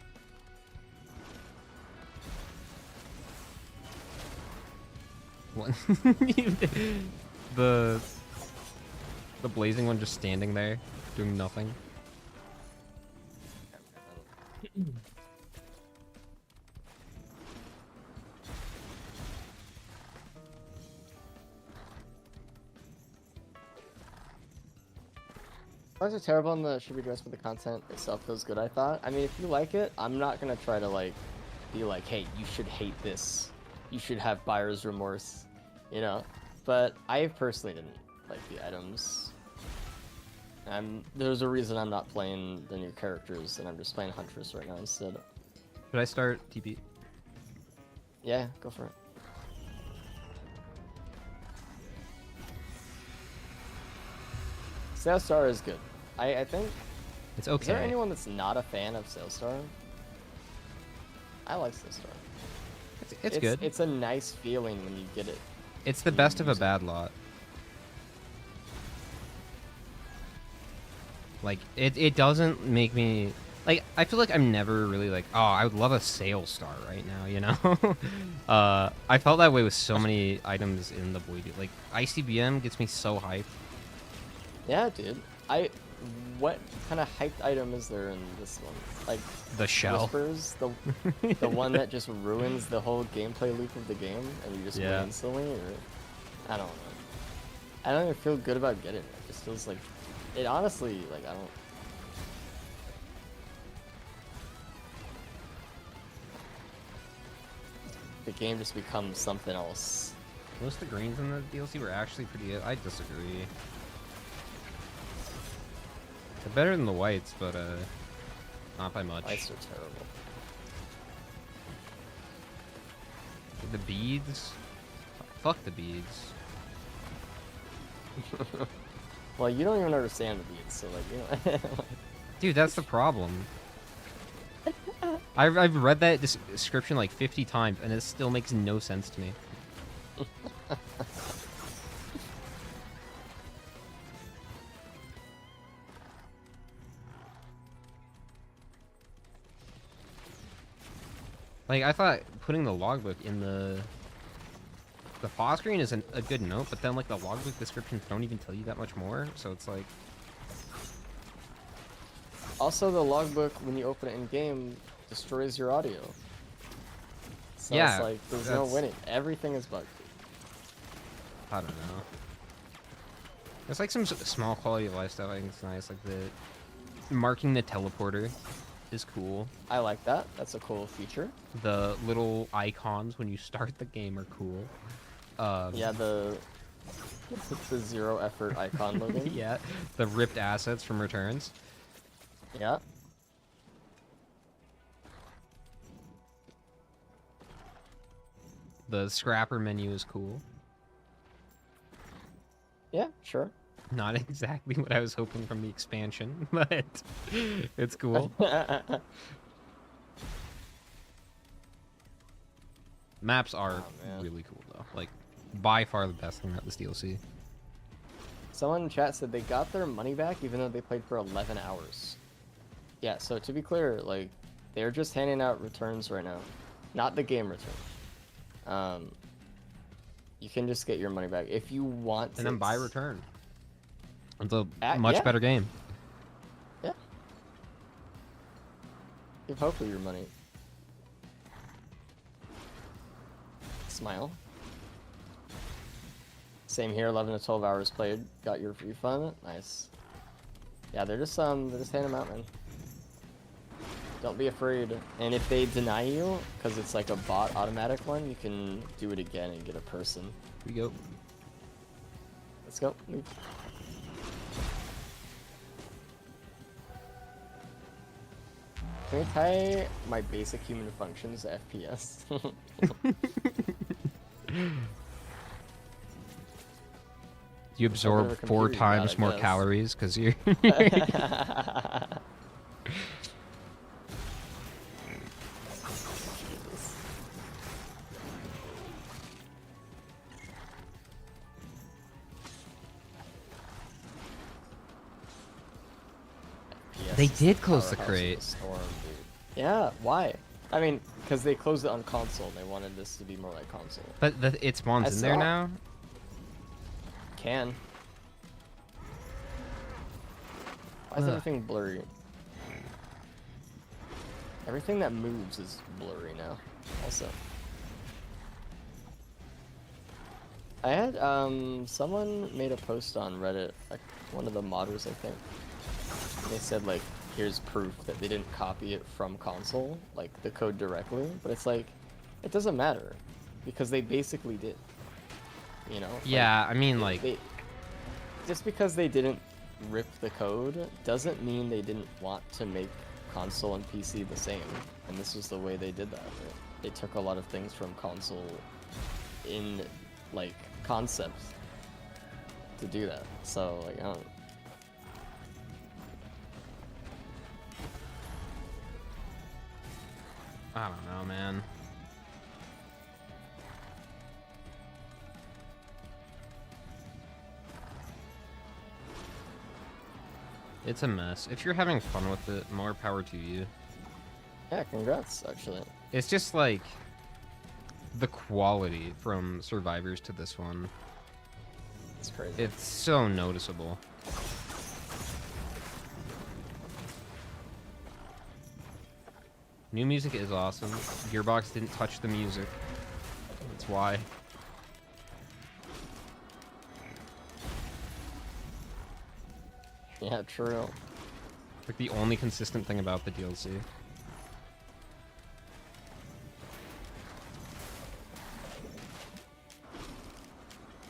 What? the blazing one just standing there, doing nothing. Cards are terrible and the should be dressed, but the content itself feels good, I thought. I mean, if you like it, I'm not gonna try to, like, be like, hey, you should hate this. You should have buyer's remorse, you know? But I personally didn't like the items. There's a reason I'm not playing the new characters, and I'm just playing Huntress right now instead. Should I start TP? Yeah, go for it. Sailstar is good. I think... It's okay. Is there anyone that's not a fan of Sailstar? I like Sailstar. It's good. It's a nice feeling when you get it. It's the best of a bad lot. Like, it doesn't make me... Like, I feel like I'm never really like, oh, I would love a Sailstar right now, you know? I felt that way with so many items in the Void. Like, ICBM gets me so hyped. Yeah, dude. what kind of hyped item is there in this one? Like The shell. Whispers, the one that just ruins the whole gameplay loop of the game, and you just Yeah. win instantly, or I don't know. I don't even feel good about getting it. It just feels like it. Honestly, like I don't. The game just becomes something else. Most of the greens in the DLC were actually pretty good. I disagree. They're better than the whites, but not by much. Whites are terrible. The beads? Fuck the beads. Well, you don't even understand the beats, so like you know. Dude, that's the problem. I've read that description like 50 times, and it still makes no sense to me. Like, I thought putting the logbook in the pause screen is a good note, but then, like, the logbook descriptions don't even tell you that much more, so it's like... Also, the logbook, when you open it in game, destroys your audio. So Yeah, it's like, there's no winning. Everything is bugged. I don't know. There's like some small quality of life stuff I think is nice, like the marking the teleporter is cool. I like that. That's a cool feature. The little icons when you start the game are cool. Yeah, the 0 effort icon loading. Yeah, the ripped assets from returns. Yeah. The scrapper menu is cool. Yeah, sure. Not exactly what I was hoping from the expansion, but it's cool. Maps are really cool though. Like, by far the best thing about this DLC. Someone in chat said they got their money back even though they played for 11 hours. Yeah, so to be clear, like, they're just handing out returns right now. Not the game return. You can just get your money back if you want to. And then buy return. It's a much better game. Yeah. Give hope for your money. Smile. Same here, 11 to 12 hours played. Got your refund. Nice. Yeah, they're just handing them out, man. Don't be afraid. And if they deny you, because it's like a bot automatic one, you can do it again and get a person. Here we go. Let's go. Can we tie my basic human functions to FPS? You absorb 4 times more calories because you're... They did close the crate. Storm, yeah, why? I mean, because they closed it on console. They wanted this to be more like console. But it spawns in there now? Can. Why is everything blurry? Everything that moves is blurry now, also. I had, someone made a post on Reddit, like, one of the modders, I think. They said, like, here's proof that they didn't copy it from console, like, the code directly, but it's like, it doesn't matter, because they basically did, you know? Yeah, like, I mean, like... just because they didn't rip the code, doesn't mean they didn't want to make console and PC the same, and this was the way they did that. They took a lot of things from console in, like, concept to do that, so, like, I don't... I don't know, man. It's a mess. If you're having fun with it, more power to you. Yeah, congrats, actually. It's just like the quality from Survivors to this one. It's crazy. It's so noticeable. New music is awesome. Gearbox didn't touch the music. That's why. Yeah, true. Like the only consistent thing about the DLC.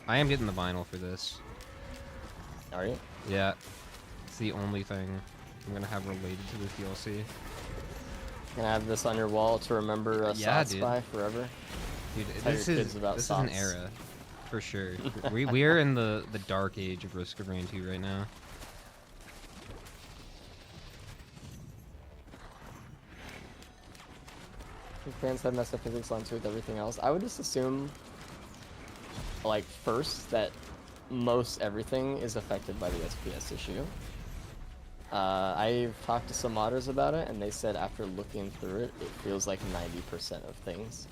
I am getting the vinyl for this. Are you? Yeah. It's the only thing I'm gonna have related to this DLC. Gonna have this on your wall to remember Yeah, Sauce dude. by forever. Dude, Tell this your is kids about this is an Sauce. era. For sure. we are in the dark age of Risk of Rain 2 right now. Fans have messed up physics onto with everything else. I would just assume, like, first, that most everything is affected by the SPS issue. I've talked to some modders about it, and they said after looking through it, it feels like 90% of things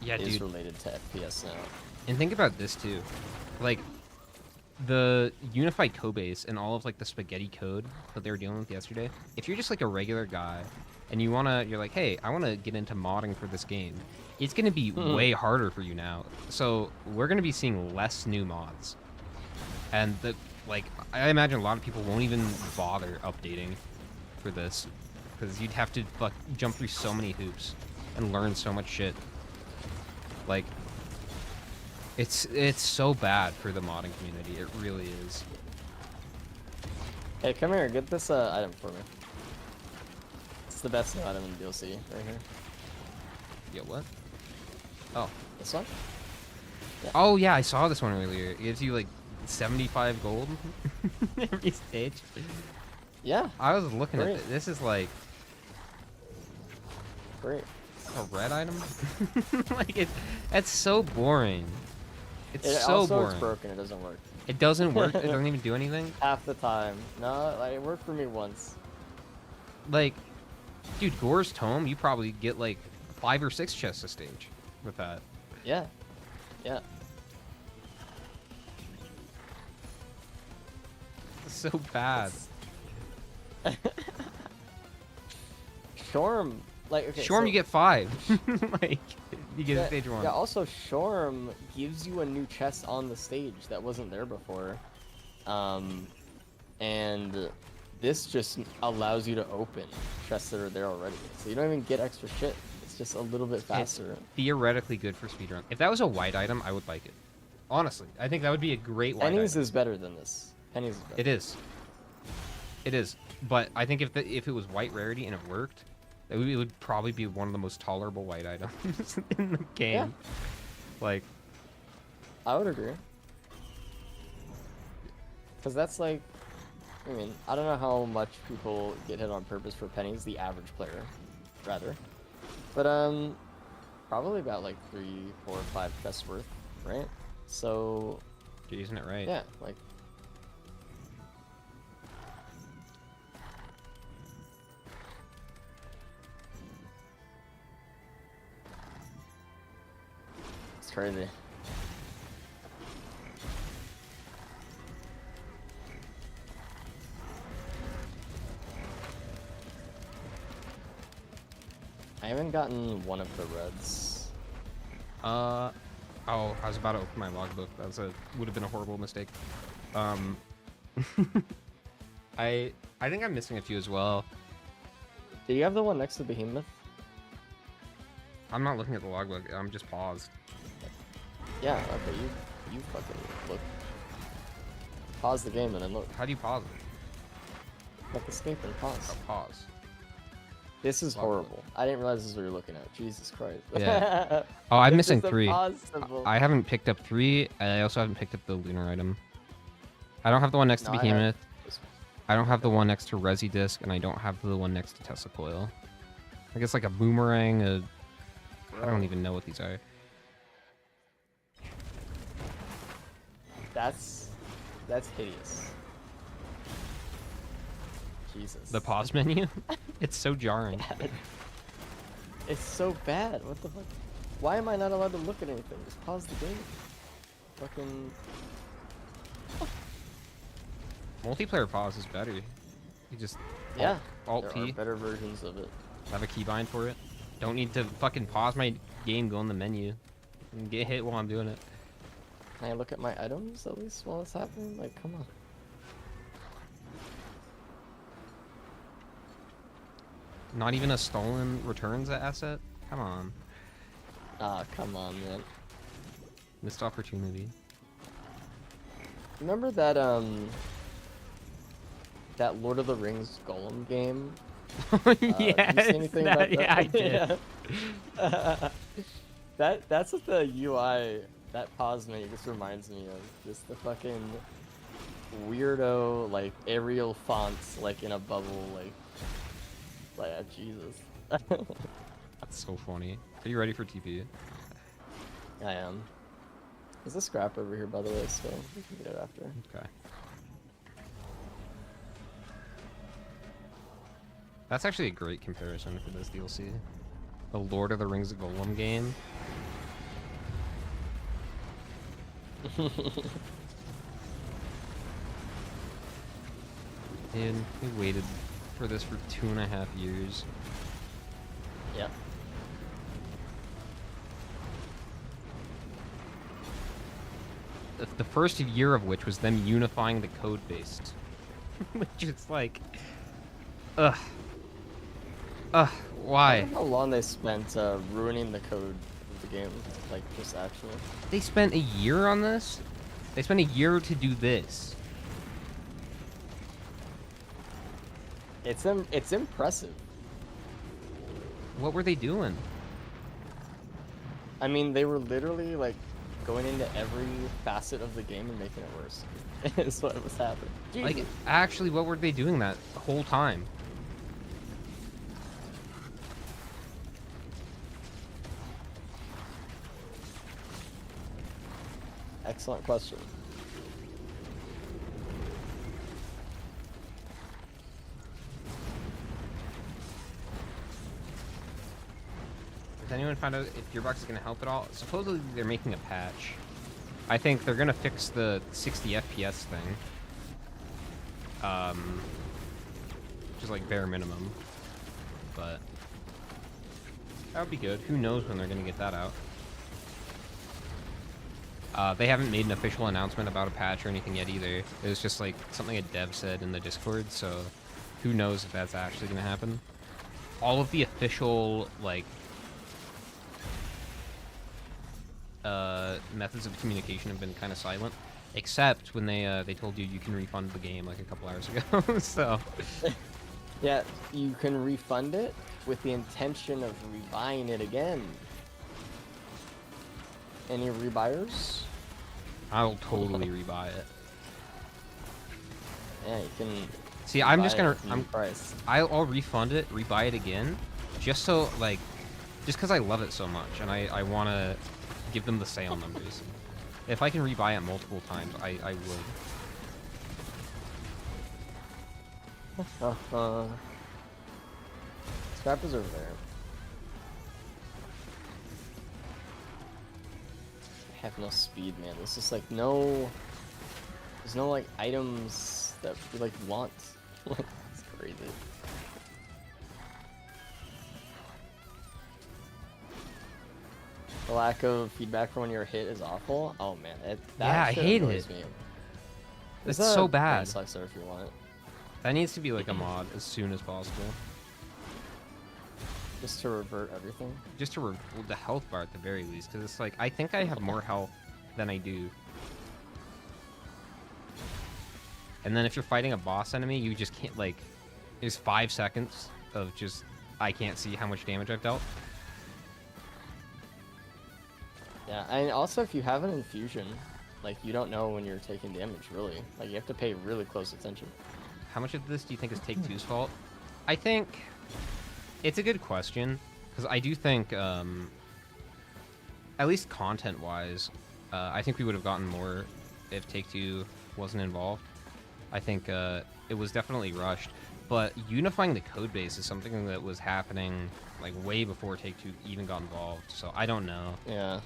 Yeah, is dude. related to FPS now. And think about this too. Like the unified codebase and all of like the spaghetti code that they were dealing with yesterday. If you're just like a regular guy and you're like, hey, I wanna get into modding for this game, it's gonna be way harder for you now. So we're gonna be seeing less new mods. And I imagine a lot of people won't even bother updating for this. Because you'd have to jump through so many hoops and learn so much shit. Like it's so bad for the modding community. It really is. Hey, come here, get this item for me. It's the best new item in the DLC, right here. Yo, what? Oh. This one? Yeah. Oh yeah, I saw this one earlier. It gives you like 75 gold every stage. Yeah. I was looking Great. at it. This is like Great. a red item. Like it's so boring. It's so also boring. It's broken, it doesn't work. It doesn't work. It doesn't even do anything. Half the time. No, like, it worked for me once. Like, dude, Gore's Tome, you probably get like 5 or 6 chests a stage with that. Yeah. Yeah. It's so bad. Shorm, like, okay. Shorm, so, you get 5. Like, you get yeah, stage 1. Yeah, also, Shorm gives you a new chest on the stage that wasn't there before. And this just allows you to open chests that are there already. So you don't even get extra shit. It's just a little bit faster. It's theoretically good for speedrun. If that was a white item, I would like it. Honestly, I think that would be a great white Pennies item. is better than this. Pennies is better. It is. It is. But I think if it was white rarity and it worked, it would probably be one of the most tolerable white items in the game. Yeah. Like, I would agree. Because that's like, I mean, I don't know how much people get hit on purpose for pennies, the average player, rather. But, probably about like 3, 4, 5 chests worth, right? So, you're using it right. yeah, like, it's crazy. I haven't gotten one of the reds. Oh, I was about to open my logbook. Would have been a horrible mistake. I think I'm missing a few as well. Do you have the one next to Behemoth? I'm not looking at the logbook. I'm just paused. Yeah, okay, you fucking look. Pause the game and then look. How do you pause it? Like escape and pause. Oh, pause. This is Logbook. horrible. I didn't realize this is what you're looking at. Jesus Christ. Yeah. Oh, I'm It's missing just a 3. pause symbol. I haven't picked up 3. I also haven't picked up the lunar item. I don't have the one next to No, I have Behemoth. this I don't have the one next to Resi Disc, and I don't have the one next to Tesla Coil. I guess like a boomerang. I don't even know what these are. That's hideous. Jesus. The pause menu? It's so jarring. It's so bad. What the fuck? Why am I not allowed to look at anything? Just pause the game. Fucking. Multiplayer pause is better. You just Yeah. Alt There are T. better versions of it. I have a keybind for it. Don't need to fucking pause my game, go in the menu, and get hit while I'm doing it. Can I look at my items at least while it's happening? Like, come on. Not even a stolen returns asset? Come on. Ah, come on, man. Missed opportunity. Remember that that Lord of the Rings Golem game? Yes, Did you see anything that, about that? yeah, I did. Yeah. That's what the UI, that pause menu just reminds me of. Just the fucking weirdo, like, Arial fonts, like, in a bubble, Jesus. That's so funny. Are you ready for TP? I am. There's a scrap over here, by the way, so we can get it after. Okay. That's actually a great comparison for this DLC. The Lord of the Rings Golem game. Dude, we waited for this for 2.5 years. Yeah. The first year of which was them unifying the code base. Which is like... Ugh. I Why? wonder how long they spent ruining the code of the game, like, just actually. They spent a year on this? They spent a year to do this. It's impressive. What were they doing? I mean, they were literally, like, going into every facet of the game and making it worse. Is what was happening. Jesus. Like, actually, what were they doing that whole time? Excellent question. Does anyone find out if Gearbox is going to help at all? Supposedly they're making a patch. I think they're going to fix the 60 FPS thing. Which is like bare minimum. But that would be good. Who knows when they're going to get that out. They haven't made an official announcement about a patch or anything yet either. It was just like something a dev said in the Discord, so who knows if that's actually going to happen. All of the official, like, methods of communication have been kind of silent, except when they told you can refund the game like a couple hours ago. So Yeah, you can refund it with the intention of rebuying it again. Any rebuyers? I'll totally rebuy it. Yeah, you can. See, I'm buy just it gonna at the new price. I'll refund it, rebuy it again, just so, like, just because I love it so much and I want to give them the sale numbers. If I can rebuy it multiple times, I would. Scrap is over there. I have no speed, man. There's just like no. There's no like items that we like want. It's crazy. The lack of feedback for when you're hit is awful. Oh man, Yeah, I shit hate annoys it. me. It's There's a so brain bad. slicer if you want it. That needs to be like a mod as soon as possible. Just to revert everything. Just to the health bar at the very least, because it's like, I think I have more health than I do. And then if you're fighting a boss enemy, you just can't, like, there's 5 seconds of just, I can't see how much damage I've dealt. Yeah, and also if you have an infusion, like you don't know when you're taking damage, really. Like you have to pay really close attention. How much of this do you think is Take-Two's fault? I think it's a good question, because I do think, at least content-wise, I think we would have gotten more if Take-Two wasn't involved. I think it was definitely rushed, but unifying the code base is something that was happening like way before Take-Two even got involved, so I don't know. Yeah.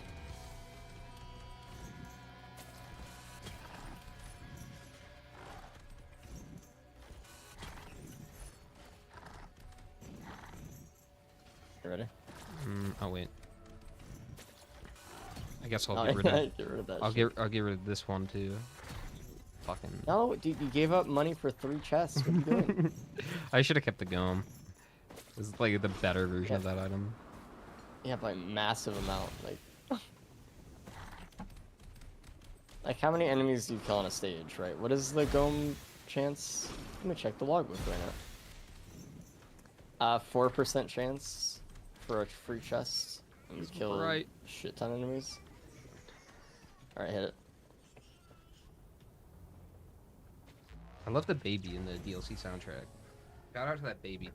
You ready? Oh wait. I guess I'll Oh, get rid of. get rid of that. I'll shit. get rid of this one too. Fucking. No, dude, you gave up money for 3 chests. What are you doing? I should have kept the gum. This is like the better version of that item. Yeah, by massive amount. Like how many enemies do you kill on a stage, right? What is the Gome chance? Let me check the logbook right now. 4% chance for a free chest. And you kill a shit ton of enemies. Alright, hit it. I love the baby in the DLC soundtrack. Shout out to that baby.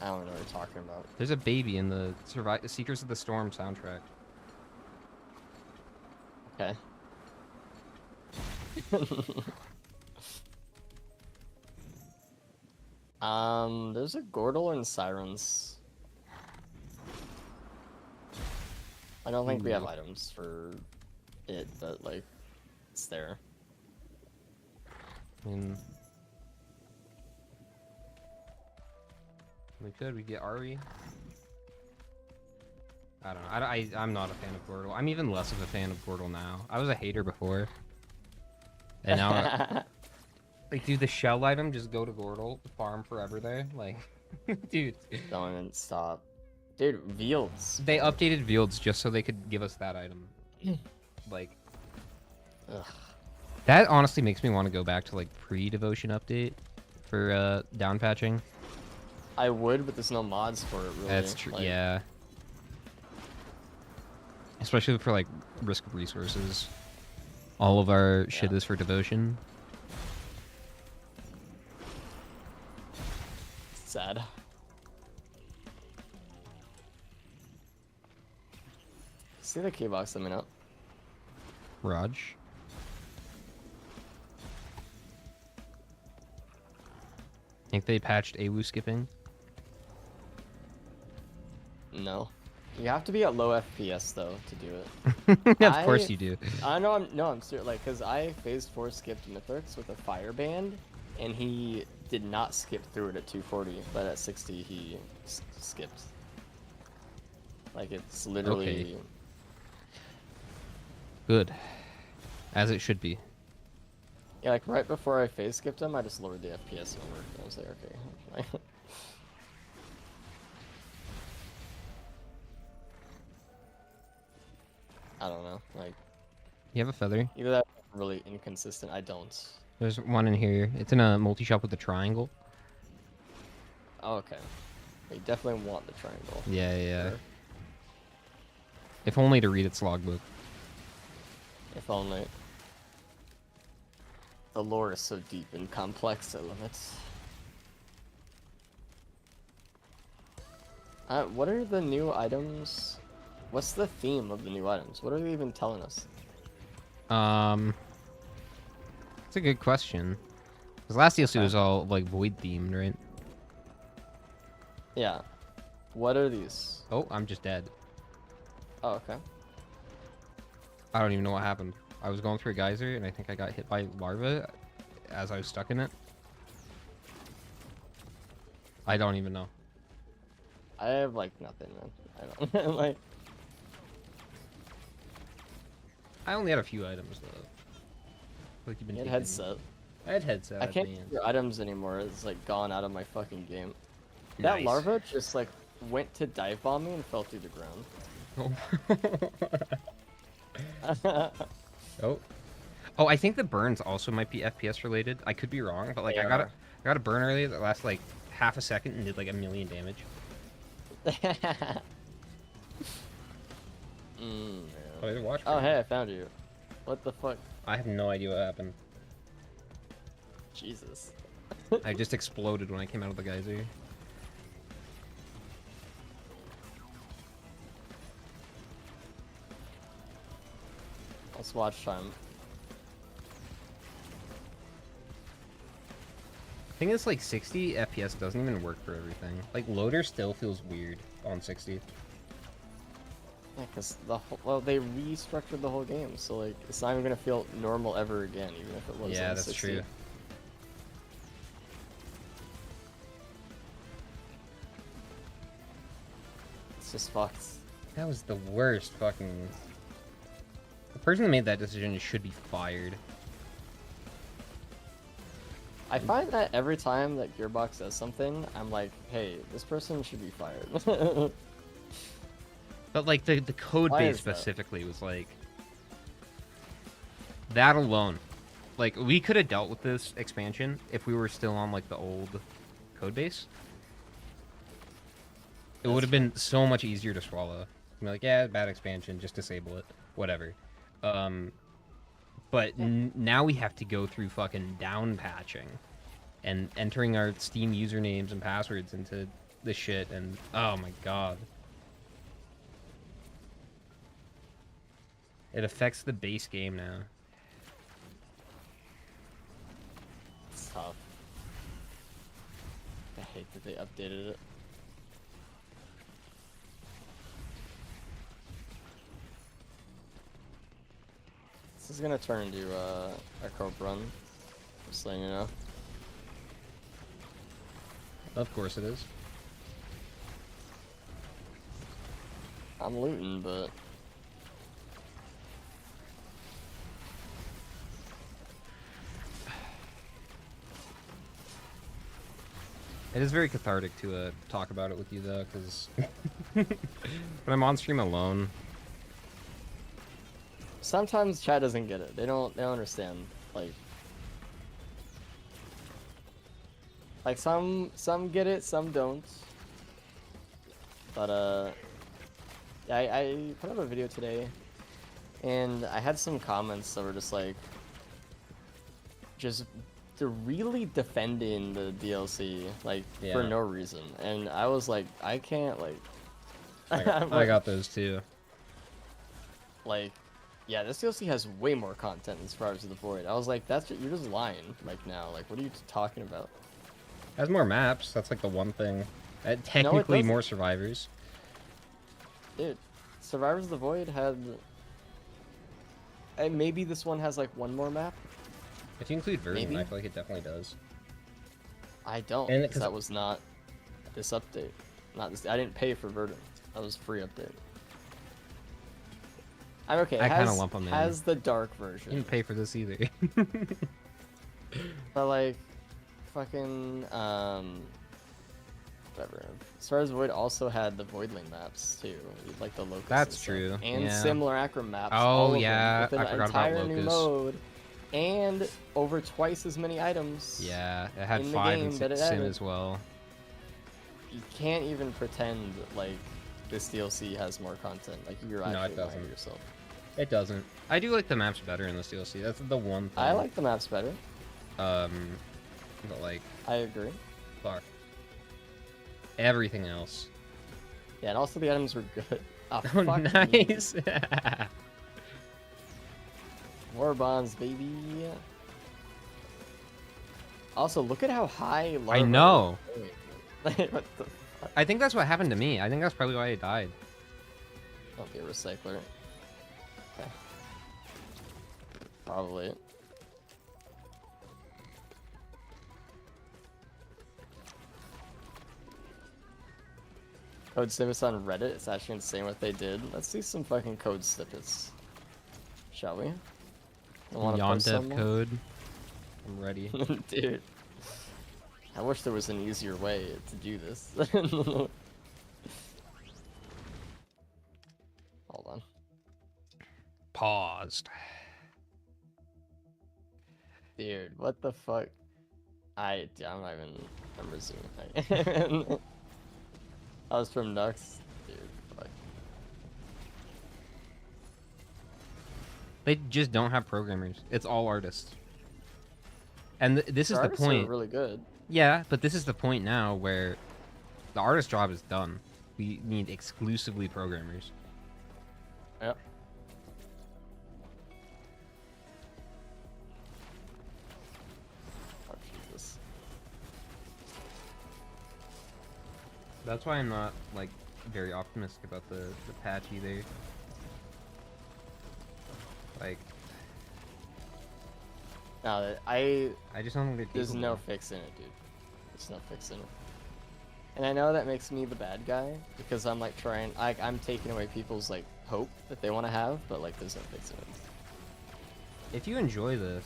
I don't know what you're talking about. There's a baby in the Seekers of the Storm soundtrack. Okay. There's a Gordle and Sirens. I don't think we have items for it, but like, it's there. I mean, we get Ari. I don't know. I'm not a fan of Gordle. I'm even less of a fan of Gordle now. I was a hater before. And now, like, dude, the shell item, just go to Gordle, farm forever there. Like, dude. Don't even stop. Dude, Fields. They updated Fields just so they could give us that item. Like, ugh. That honestly makes me want to go back to, like, pre-devotion update for down patching. I would, but there's no mods for it, really. That's true, like, yeah. Especially for, like, risk resources. All of our shit is for devotion. Sad. See the key box, let me know. Raj. Think they patched AWU skipping? No. You have to be at low FPS though to do it. Of course you do. I know. I'm serious. Like, cause I phase 4 skipped Mythrix with a fire band, and he did not skip through it at 240, but at 60 he skipped. Like, it's literally. Okay. Good. As it should be. Yeah, like right before I phase skipped him, I just lowered the FPS over. I was like, okay. I don't know. Like, You have a feather? either that or really inconsistent. I don't. There's one in here. It's in a multi-shop with a triangle. Oh, okay. You definitely want the triangle. Yeah. Sure. If only to read its logbook. If only. The lore is so deep and complex, I love it. What are the new items? What's the theme of the new items? What are they even telling us? It's a good question. Because last DLC was all, like, void themed, right? Yeah. What are these? Oh, I'm just dead. Oh, okay. I don't even know what happened. I was going through a geyser, and I think I got hit by larva as I was stuck in it. I don't even know. I have, like, nothing, man. I don't, like... I only had a few items, though. Like you've been You had taking- headset. I had headset. I can't man. get your items anymore. It's, like, gone out of my fucking game. That Nice. larva just, like, went to dive bomb me and fell through the ground. Oh. Oh, I think the burns also might be FPS related. I could be wrong, but like They I are. got a burn earlier that lasted like half a second and did like 1,000,000 damage. Yeah. Oh, there's a watch. Oh, hey, I found you. What the fuck? I have no idea what happened. Jesus. I just exploded when I came out of the geyser. Let's watch time. I think it's like 60 FPS doesn't even work for everything. Like loader still feels weird on 60. Yeah, because they restructured the whole game, so like it's not even gonna feel normal ever again, even if it was. Yeah, on that's 60. true. just fucked. That was the worst fucking... The person who made that decision should be fired. I find that every time that Gearbox does something, I'm like, hey, this person should be fired. But like the code Why base is that? specifically was like... That alone. Like, we could have dealt with this expansion if we were still on like the old code base. It would have been so much easier to swallow. Be like, yeah, bad expansion, just disable it. Whatever. But now we have to go through fucking down patching and entering our Steam usernames and passwords into this shit, and oh my god. It affects the base game now. It's tough. I hate that they updated it. This is gonna turn into a cope run. Just letting you know. Of course it is. I'm looting, but It is very cathartic to talk about it with you, though, because when I'm on stream alone, sometimes chat doesn't get it. They don't understand. Like some get it, some don't. But yeah, I put up a video today, and I had some comments that were just like, they're really defending the DLC like for Yeah. no reason, and I was like, I can't like. I got those too. Like, yeah, this DLC has way more content as far as the Void. I was like, you're just lying. Like now, like what are you talking about? It has more maps. That's like the one thing. Technically, doesn't. more survivors. Dude, Survivors of the Void had. And maybe this one has like one more map. If you include version, Maybe. I feel like it definitely does. I don't, And because that was not this update. Not this. I didn't pay for Verdant. That was free update. I'm okay. I kinda lump 'em in. Has the dark You version, didn't pay for this either. but like, fucking whatever. Stars Void also had the Voidling maps too, like the Locust. That's and stuff. true, And yeah. similar Acro maps. Oh, all of them, yeah, with an I forgot about entire new Locust. mode, and over twice as many items. Yeah, it had in the 5 game and that it 6 sim added. as well. You can't even pretend like this DLC has more content. Like you're No, it actually lying doesn't. to yourself. It doesn't. I do like the maps better in this DLC. That's the one thing. I like the maps better. But like, I agree. fuck. Everything else. Yeah, and also the items were good. Oh, Oh, fuck nice. me. War bonds, baby. Also, look at how high. I Larva know. is going. What the fuck? I think that's what happened to me. I think that's probably why I died. Don't be a recycler. Okay. Probably. Code snippets on Reddit. It's actually insane what they did. Let's see some fucking code snippets. Shall we? I wanna post Yondev some more? code. I'm ready. Dude. I wish there was an easier way to do this. Hold on. Paused. Dude, what the fuck? I'm not even. I'm resuming. I was from Nux. Dude, fuck. They just don't have programmers. It's all artists. And this is the Artists are point. really good. Yeah, but this is the point now where the artist job is done. We need exclusively programmers. Yep. Oh, Jesus. That's why I'm not like very optimistic about the patch either. Like, No, I just don't think they're there's no capable. fixing it, dude. There's no fixing it. And I know that makes me the bad guy because I'm like I'm taking away people's like hope that they want to have, but like there's no fixing it. If you enjoy this,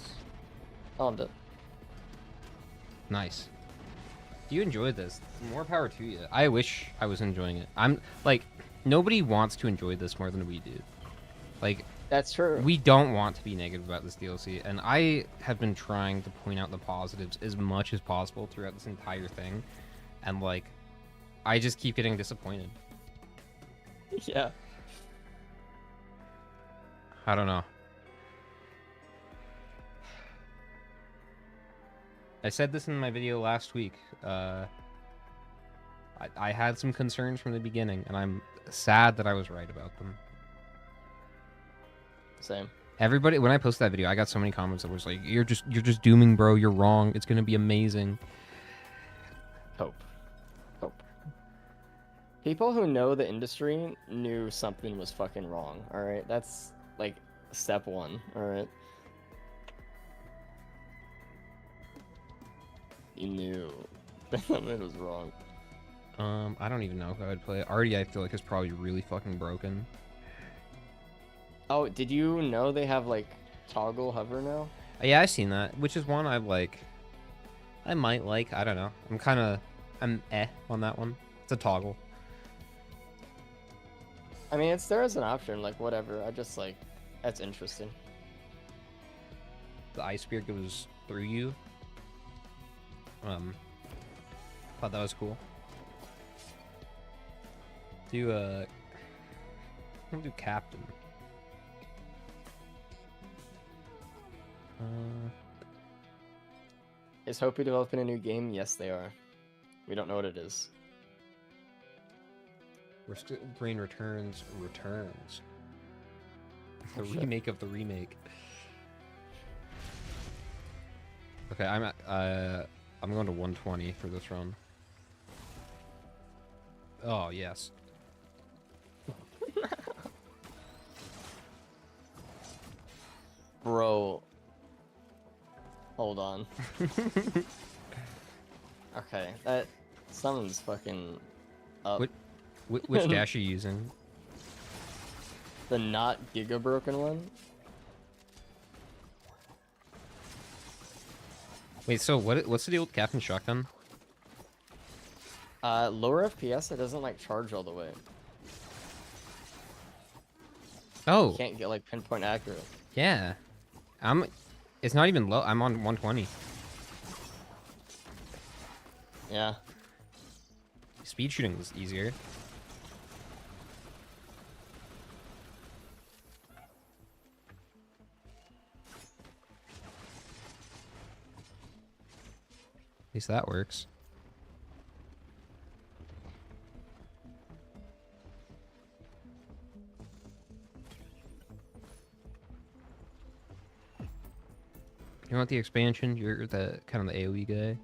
Oh, I'm done. nice. If you enjoy this, more power to you. I wish I was enjoying it. I'm like, nobody wants to enjoy this more than we do. Like, That's true. we don't want to be negative about this DLC, and I have been trying to point out the positives as much as possible throughout this entire thing, and like, I just keep getting disappointed. Yeah. I don't know. I said this in my video last week. I had some concerns from the beginning, and I'm sad that I was right about them. Same. Everybody, when I posted that video, I got so many comments that was like, you're just dooming, bro. You're wrong. It's gonna be amazing." Hope. People who know the industry knew something was fucking wrong. All right, that's like step one. All right. You knew that it was wrong. I don't even know if I would play it. Already, I feel like it's probably really fucking broken. Oh, did you know they have like toggle hover now? Yeah, I've seen that, which is one I like. I might like. I don't know. I'm on that one. It's a toggle. I mean, it's there as an option, like whatever. I just like that's interesting. The ice spear goes through you. Thought that was cool. I'm gonna do captain. Is Hopi developing a new game? Yes, they are. We don't know what it is. Brain returns. The Oh, shit. remake of the remake. Okay, I'm going to 120 for this run. Oh yes. Bro. Hold on. Okay, that someone's fucking up. Which dash are you using? The not Giga broken one? Wait, so what's the deal with Captain Shotgun? Lower FPS, it doesn't like charge all the way. Oh, You can't get like pinpoint accurate. yeah. It's not even low. I'm on 120. Yeah. Speed shooting is easier. At least that works. You want the expansion? You're the kind of the AoE guy.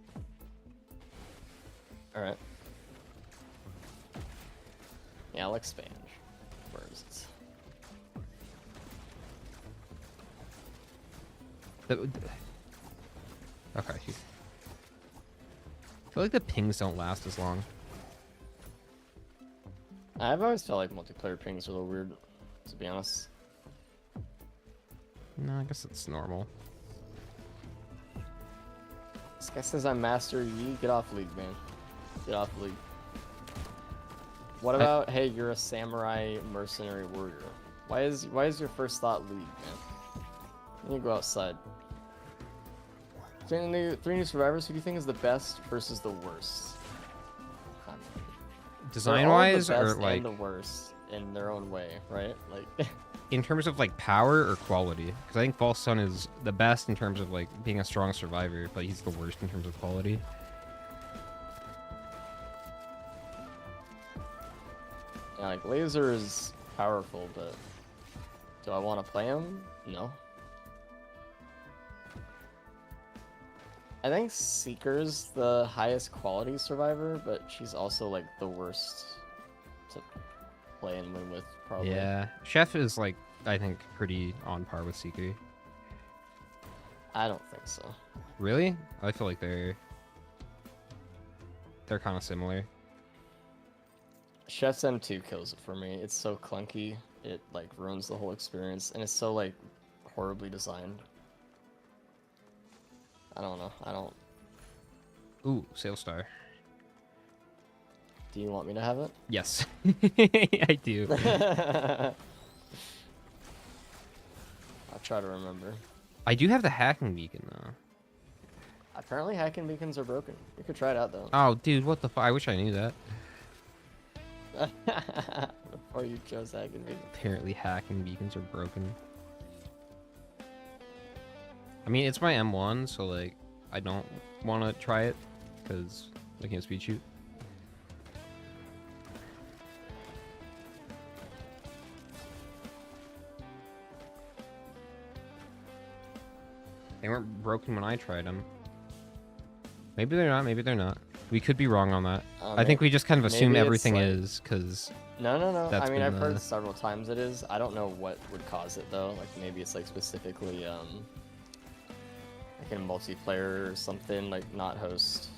Alright. Yeah, I'll expand. Where is it? Okay. I feel like the pings don't last as long. I've always felt like multiplayer pings are a little weird, to be honest. No, I guess it's normal. This guy says I'm Master Yi. Get off league, man. Get off league. What about, hey, you're a samurai mercenary warrior? Why is your first thought league, man? You need to go outside. Three new survivors. Who do you think is the best versus the worst? Design-wise, They're all the or best like and the worst in their own way, right? Like, in terms of like power or quality? Because I think False Sun is the best in terms of like being a strong survivor, but he's the worst in terms of quality. yeah, like Laser is powerful, but do I want to play him? No. I think Seeker's the highest quality survivor, but she's also like the worst to play and win with, probably. Yeah, Chef is like, I think, pretty on par with Seeker. I don't think so. Really? I feel like they're kind of similar. Chef's M2 kills it for me. It's so clunky. It like ruins the whole experience, and it's so like horribly designed. I don't know. I don't. Ooh, Sail Star. Do you want me to have it? Yes, I do. I'll try to remember. I do have the hacking beacon though. Apparently, hacking beacons are broken. You could try it out though. Oh, dude, what the fuck? I wish I knew that. Before you chose hacking beacons. Apparently, hacking beacons are broken. I mean, it's my M1, so like, I don't want to try it because I can't speed shoot. They weren't broken when I tried them. Maybe they're not, maybe they're not. We could be wrong on that. I think we just kind of assume maybe it's everything like- is, because... No. That's I mean, been I've heard several times it is. I don't know what would cause it though. Like maybe it's like specifically like in multiplayer or something, like not host.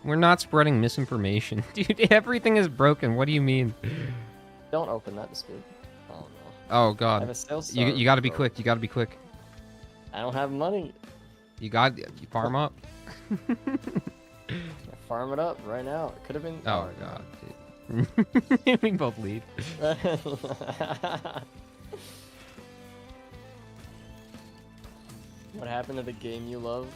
We're not spreading misinformation. Dude, everything is broken. What do you mean? Don't open that dispute. Oh no. Oh, I have God. a sales You gotta be bro. quick. You gotta be quick. I don't have money. You farm up. I farm it up right now. It could have been. Oh, God, dude. We both leave. What happened to the game you love?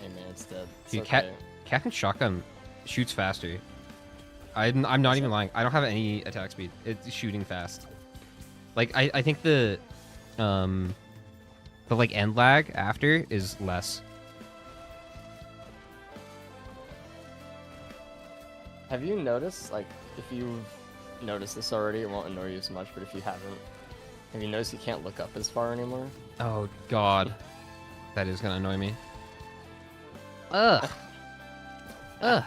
Hey man, it's dead. It's Dude, okay. Captain Shotgun shoots faster. I'm not even lying. I don't have any attack speed. It's shooting fast. Like, I think the like end lag after is less. Have you noticed, like, if you've noticed this already, it won't annoy you as much, but if you haven't, have you noticed you can't look up as far anymore? Oh, God. That is gonna annoy me. Ugh. Ugh.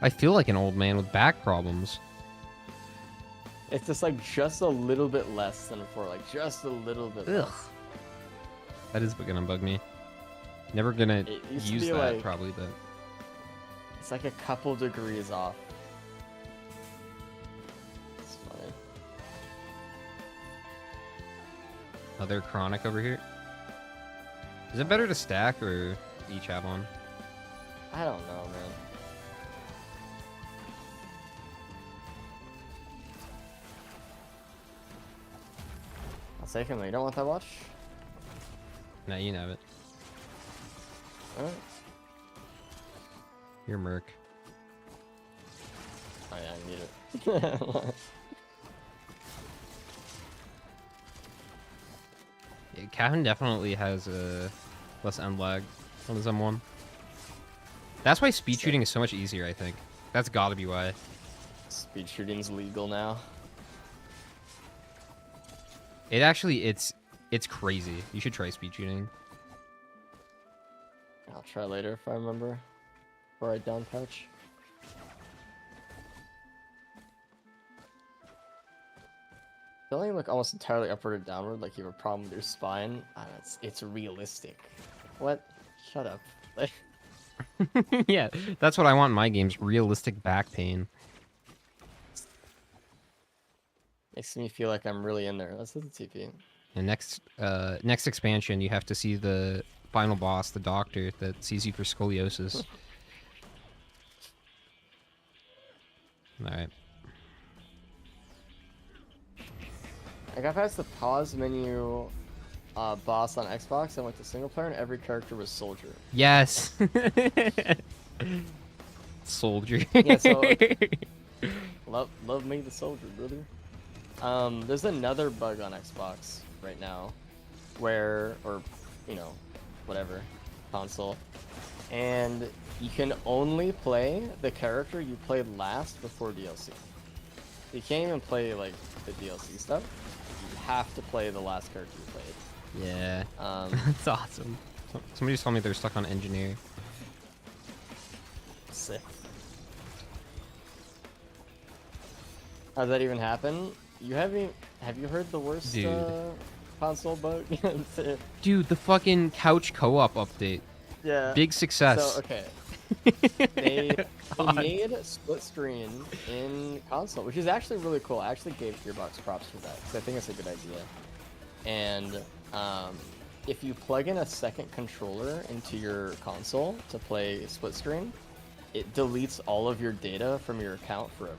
I feel like an old man with back problems. It's just like just a little bit less than before, like just a little bit Ugh. less. That is gonna bug me. Never gonna It used to use be that like- probably, but It's like a couple degrees off. It's funny. another chronic over here. Is it better to stack or each have one? I don't know, man. I'll take him. You don't want that watch? Nah, you can have it. Alright. You're Merc. Oh yeah, I need it. Yeah, Calvin definitely has less end lag on his M1. That's why speed shooting is so much easier, I think. That's gotta be why. Speed shooting's legal now. It actually, it's crazy. You should try speed shooting. I'll try later if I remember. Or I down pouch. Feeling like almost entirely upward or downward, like you have a problem with your spine. It's realistic. What? Shut up. Like, Yeah, that's what I want in my games. Realistic back pain. makes me feel like I'm really in there. Let's hit the TP. And next expansion, you have to see the final boss, the doctor that sees you for scoliosis. All right. I got past the pause menu boss on Xbox and went to single player, and every character was soldier. Yes. Soldier. Yeah, so love me the soldier, brother. There's another bug on Xbox right now, or whatever console, and you can only play the character you played last before DLC. You can't even play like the DLC stuff. You have to play the last character you played. Yeah. That's awesome. Somebody just told me they're stuck on engineer. Sick. How'd that even happen? Have you heard the worst Dude. console bug? Dude, the fucking couch co-op update. Yeah. Big success. So okay, They God. made split screen in console, which is actually really cool. I actually gave Gearbox props for that because I think it's a good idea. And if you plug in a second controller into your console to play split screen, it deletes all of your data from your account forever.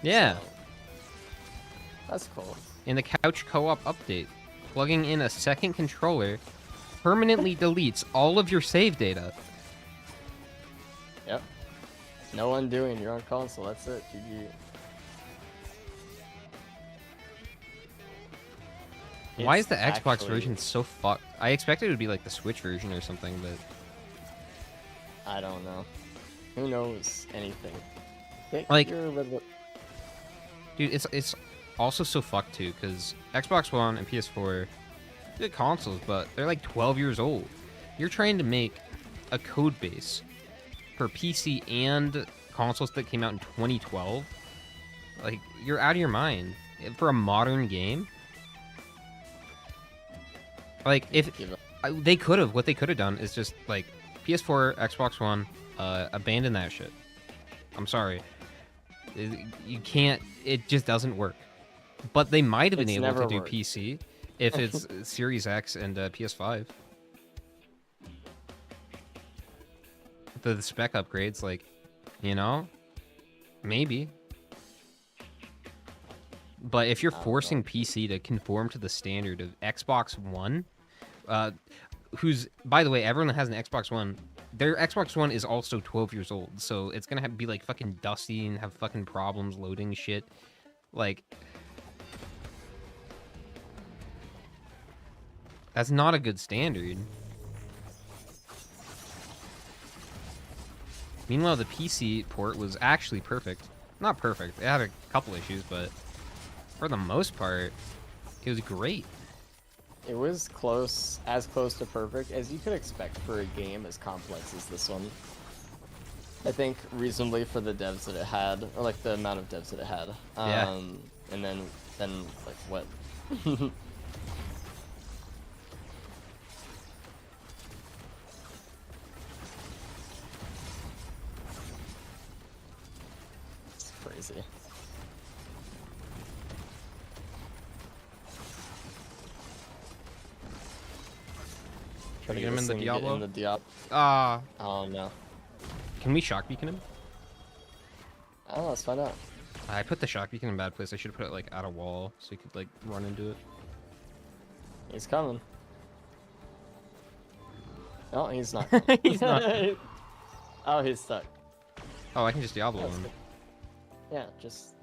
Yeah. So, that's cool. In the couch co-op update, plugging in a second controller permanently deletes all of your save data. Yep. No undoing. You're on console. That's it. GG. Why is It's the Xbox actually- version so fucked? I expected it would be like the Switch version or something, but I don't know. Who knows anything? Like- You're a little bit... dude, it's also so fucked too because Xbox One and PS4, good consoles, but they're like 12 years old. You're trying to make a code base for PC and consoles that came out in 2012. Like, you're out of your mind for a modern game. Like, if Give up. they could have, what they could have done is just like PS4, Xbox One, abandon that shit. I'm sorry, you can't. It just doesn't work. But they might have been It's able to never do worked. PC if it's Series X and PS5. The spec upgrades, like, you know, maybe. But if you're I don't forcing know. PC to conform to the standard of Xbox One, who's, by the way, everyone that has an Xbox One, their Xbox One is also 12 years old, so it's gonna be like fucking dusty and have fucking problems loading shit. Like, that's not a good standard. Meanwhile, the PC port was actually perfect. Not perfect. It had a couple issues, but for the most part, it was great. It was close, as close to perfect as you could expect for a game as complex as this one. I think reasonably for the devs that it had, or like the amount of devs that it had. Yeah. And then like what? It's crazy. Try to get him this in the thing to get Diablo? In the Diablo. Ah, Oh no. can we shock beacon him? I don't know. Let's find out. I put the shock beacon in a bad place. I should have put it like at a wall so you could like run into it. He's coming. No, he's not. He's not. Oh, he's stuck. Oh, I can just Diablo That's him. good. Yeah, just.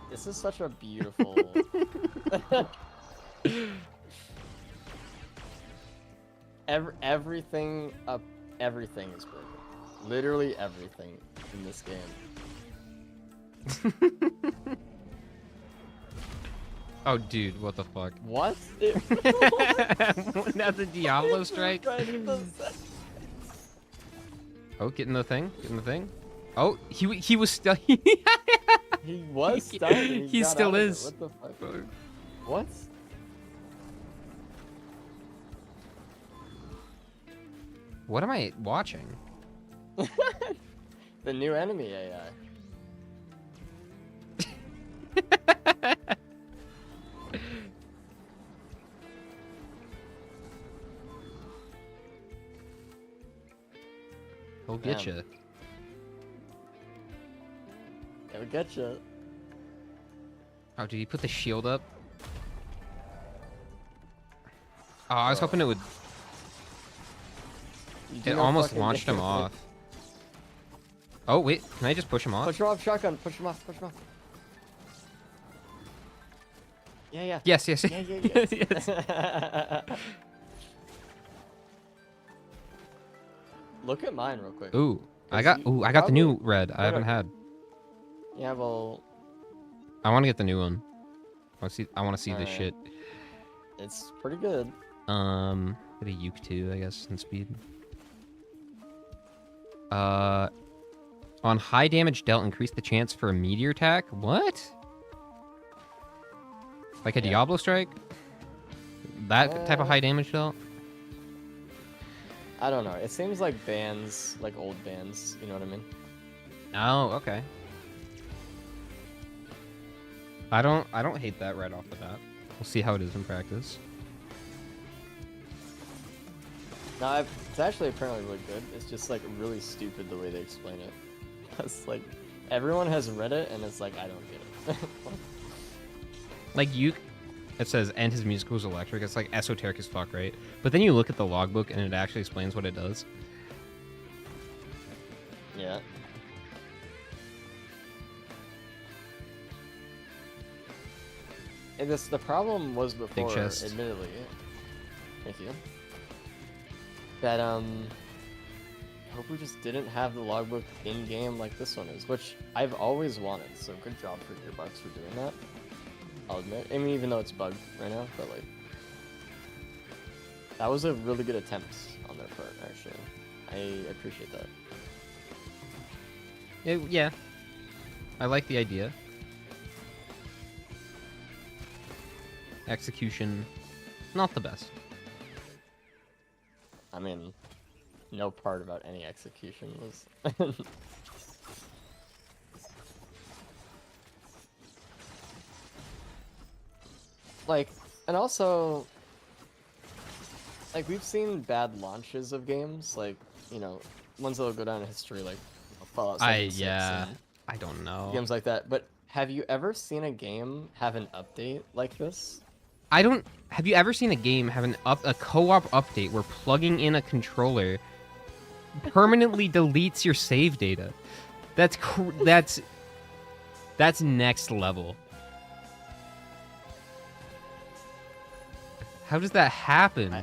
This is such a beautiful. Everything is broken. Literally everything in this game. Oh, dude, what the fuck? What? Now the Diablo strike. Right in the center. Oh, getting the thing, getting the thing. Oh, he was stuck. He was stuck. and He got still out of it. is. What the fuck? What? What am I watching? The new enemy AI. He'll get Damn. you. It'll get you. Oh, did he put the shield up? Oh, I was hoping it would. It almost launched him off. Oh wait, can I just push him off? Push him off, shotgun. Push him off. Push him off. Yeah, yeah. Yes, yes, Yeah, yeah, yes. Look at mine real quick. Ooh, I Is got. he Ooh, I got the new probably- red. I haven't had. Yeah, well, I want to get the new one. I want to see. I want to see this Alright. shit. it's pretty good. Get a uke too, I guess, in speed. On high damage dealt, increase the chance for a meteor attack. What? Like a Yeah. Diablo Strike? That type of high damage dealt? I don't know. It seems like bands, like old bands. You know what I mean? Oh, okay. I don't hate that right off the bat. We'll see how it is in practice. No, it's actually apparently really good. It's just like really stupid the way they explain it. It's like everyone has read it and it's like I don't get it. Like it says, and his music was electric. It's like esoteric as fuck, right? But then you look at the logbook and it actually explains what it does. Yeah. And the problem was before, chest. admittedly. Thank you. That I hope we just didn't have the logbook in game like this one is, which I've always wanted. So good job for Gearbox for doing that. I'll admit. I mean, even though it's bugged right now, but like that was a really good attempt on their part. Actually, I appreciate that. Yeah. I like the idea. Execution, not the best. I mean, no part about any execution was. Like, and also, like, we've seen bad launches of games, like, you know, ones that'll go down in history, like Fallout 76 Yeah. and I don't know. games like that. But have you ever seen a game have an update like this? Have you ever seen a game have a co-op update where plugging in a controller permanently deletes your save data? That's next level. How does that happen?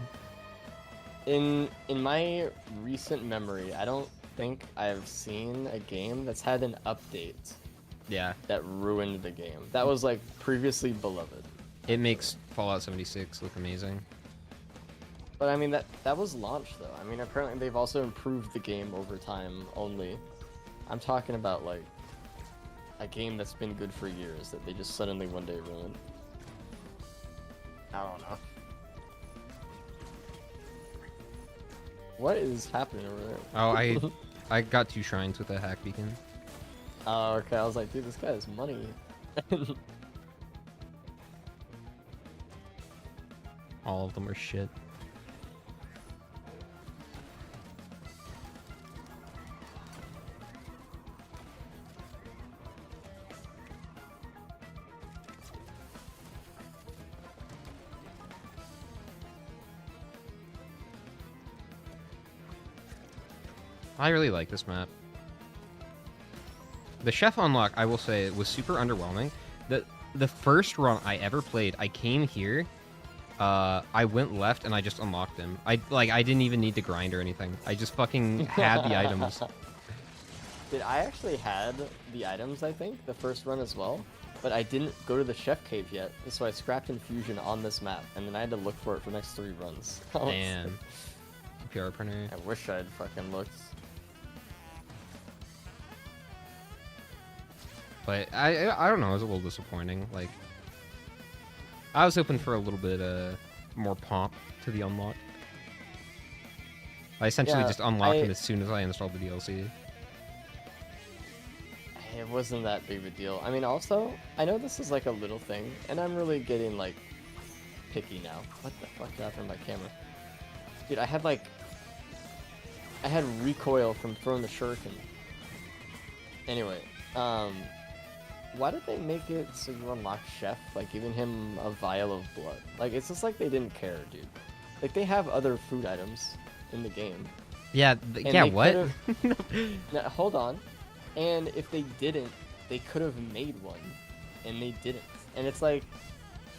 In my recent memory, I don't think I've seen a game that's had an update Yeah. that ruined the game. That was like previously beloved. It makes Fallout 76 look amazing. But I mean that was launch though. I mean apparently they've also improved the game over time only. I'm talking about like a game that's been good for years that they just suddenly one day ruined. I don't know. What is happening over there? Oh, I got 2 shrines with a hack beacon. Oh, okay. I was like, dude, this guy has money. All of them are shit. I really like this map. The chef unlock, I will say, was super underwhelming. The first run I ever played, I came here, I went left and I just unlocked him. I didn't even need to grind or anything. I just fucking had the items. Dude, I actually had the items, I think, the first run as well, but I didn't go to the chef cave yet, so I scrapped infusion on this map, and then I had to look for it for the next 3 runs. Man. PR printer. I wish I'd fucking looked. But I don't know, it was a little disappointing. Like, I was hoping for a little bit more pomp to the unlock. I essentially just unlocked him as soon as I installed the DLC. It wasn't that big of a deal. I mean, also, I know this is like a little thing, and I'm really getting like picky now. What the fuck happened to my camera? Dude, I had recoil from throwing the shuriken. Anyway, why did they make it so you unlock Chef, like giving him a vial of blood? Like, it's just like they didn't care, dude. Like, they have other food items in the game. Yeah, what? Now, hold on. And if they didn't, they could have made one, and they didn't. And it's like,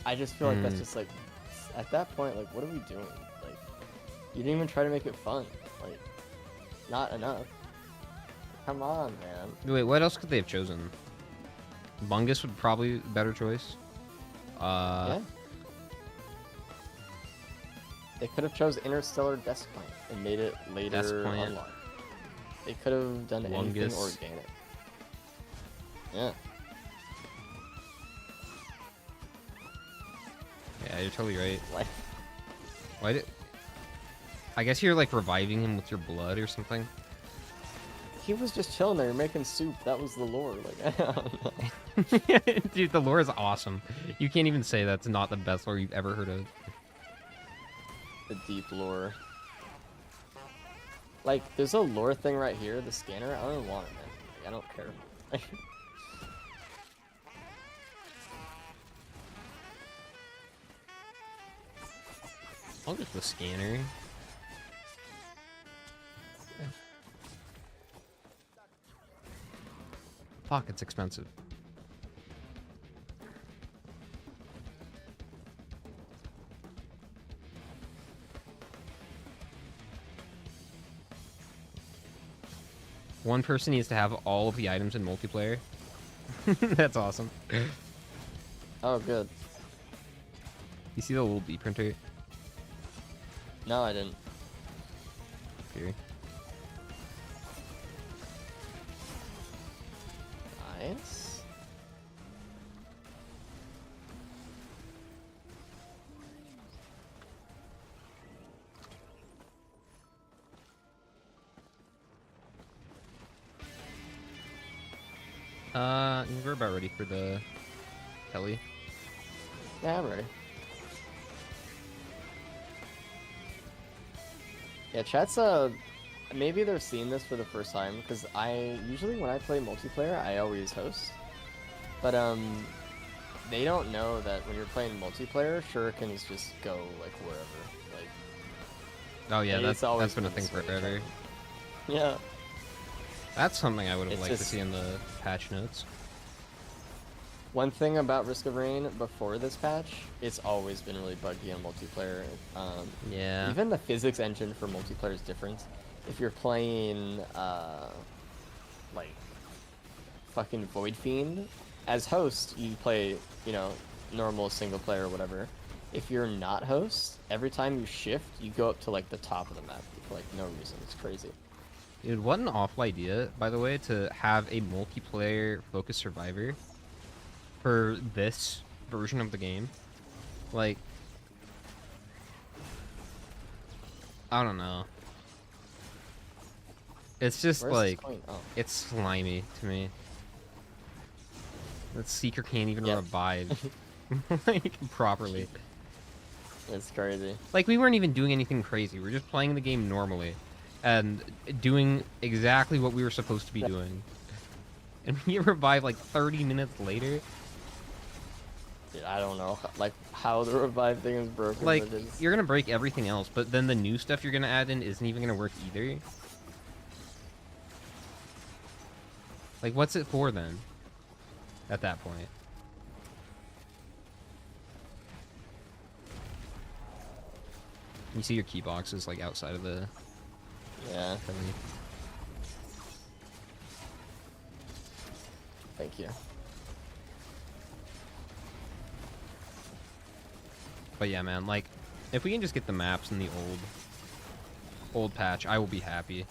I just feel like that's just like, at that point, like, what are we doing? Like, you didn't even try to make it fun. Like, not enough. Come on, man. Wait, what else could they have chosen? Bungus would probably be a better choice. Yeah. They could have chose Interstellar Deskpoint and made it later unlocked. They could have done anything organic. Yeah. Yeah, you're totally right. Like, Why did... I guess you're like reviving him with your blood or something. he was just chilling there making soup. That was the lore. Like, I don't know. Dude, the lore is awesome. You can't even say that's not the best lore you've ever heard of. The deep lore. Like, there's a lore thing right here, the scanner. I don't even want it, man. Like, I don't care. I'll get the scanner. Fuck, it's expensive. One person needs to have all of the items in multiplayer. That's awesome. Oh, good. You see the little B printer? No, I didn't. Here. Nice. We're about ready for the heli. Yeah, I'm ready. Yeah, chat's maybe they're seeing this for the first time because I usually when I play multiplayer I always host, but they don't know that when you're playing multiplayer, shurikens just go like wherever. Like, Oh yeah, it's always that's been a been thing the switch, forever. yeah. That's something I would have It's liked to just- see in the patch notes. One thing about Risk of Rain before this patch, it's always been really buggy on multiplayer. Yeah. Even the physics engine for multiplayer is different. If you're playing, like, fucking Void Fiend, as host, you play, you know, normal single player or whatever. If you're not host, every time you shift, you go up to, like, the top of the map for, like, no reason. It's crazy. Dude, what an awful idea, by the way, to have a multiplayer focused survivor for this version of the game. Like, I don't know. It's just Where's like, this going? Oh. it's slimy to me. That Seeker can't even Yep. revive like properly. It's crazy. Like, we weren't even doing anything crazy. We were just playing the game normally and doing exactly what we were supposed to be doing. And we get revived like 30 minutes later. Dude, I don't know, like, how the revive thing is broken. Like, but it's... you're gonna break everything else, but then the new stuff you're gonna add in isn't even gonna work either. Like, what's it for then? At that point. You see your key boxes like outside of the Yeah, heli. thank you. But yeah, man, like, if we can just get the maps in the old patch, I will be happy.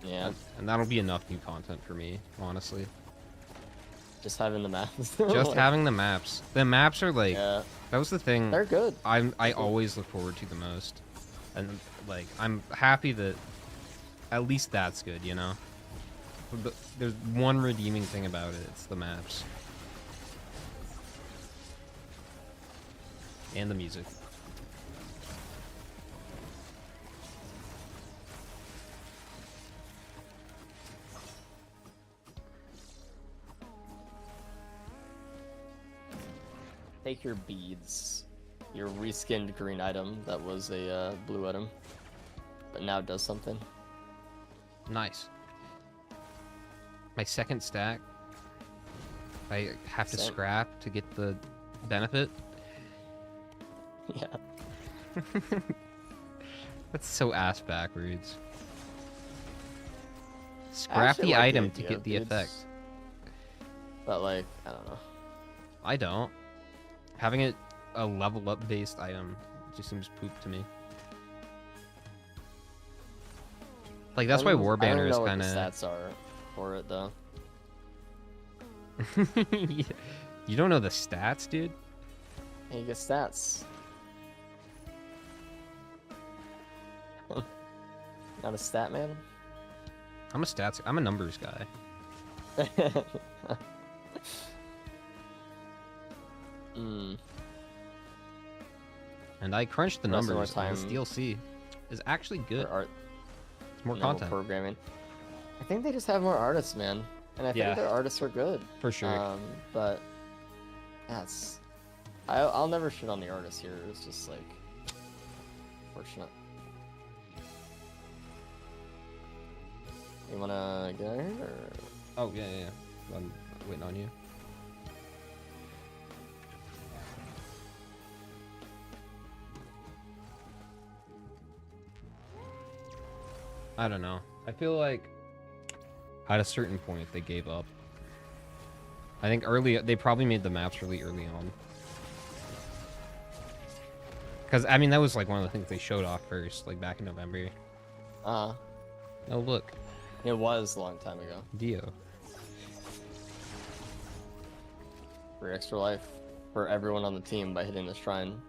Yeah, And that'll be enough new content for me, honestly. just having the maps. Just Like, having the maps. The maps are like, yeah, that was the thing they're good. I always look forward to the most. And like, I'm happy that at least that's good, you know? But there's one redeeming thing about it, it's the maps. And the music. Take your beads. Your reskinned green item that was a blue item, but now does something. Nice. My second stack, I have to Same. scrap to get the benefit. Yeah. That's so ass backwards. I Scrap actually the like item to idea get of the beads, effect. But like, I don't know. I don't. Having it a level up based item just seems poop to me. Like that's why War I don't Banner even is know what kind the of. stats are for it though. You don't know the stats, dude? Hey, you get stats. Not a stat man. I'm a numbers guy. Hmm. And I crunched the Rest of our numbers, and this time DLC is actually good. for art, It's more no, content. programming. I think they just have more artists, man, and I Yeah. think their artists are good. For sure. But that's I'll never shit on the artists here. It's just like fortunate. You wanna get out of here? Or... Oh, yeah. I'm waiting on you. I don't know. I feel like at a certain point they gave up. I think they probably made the maps really early on. Because, I mean, that was like one of the things they showed off first, like back in November. Oh, look. it was a long time ago. Dio. For extra life for everyone on the team by hitting the shrine.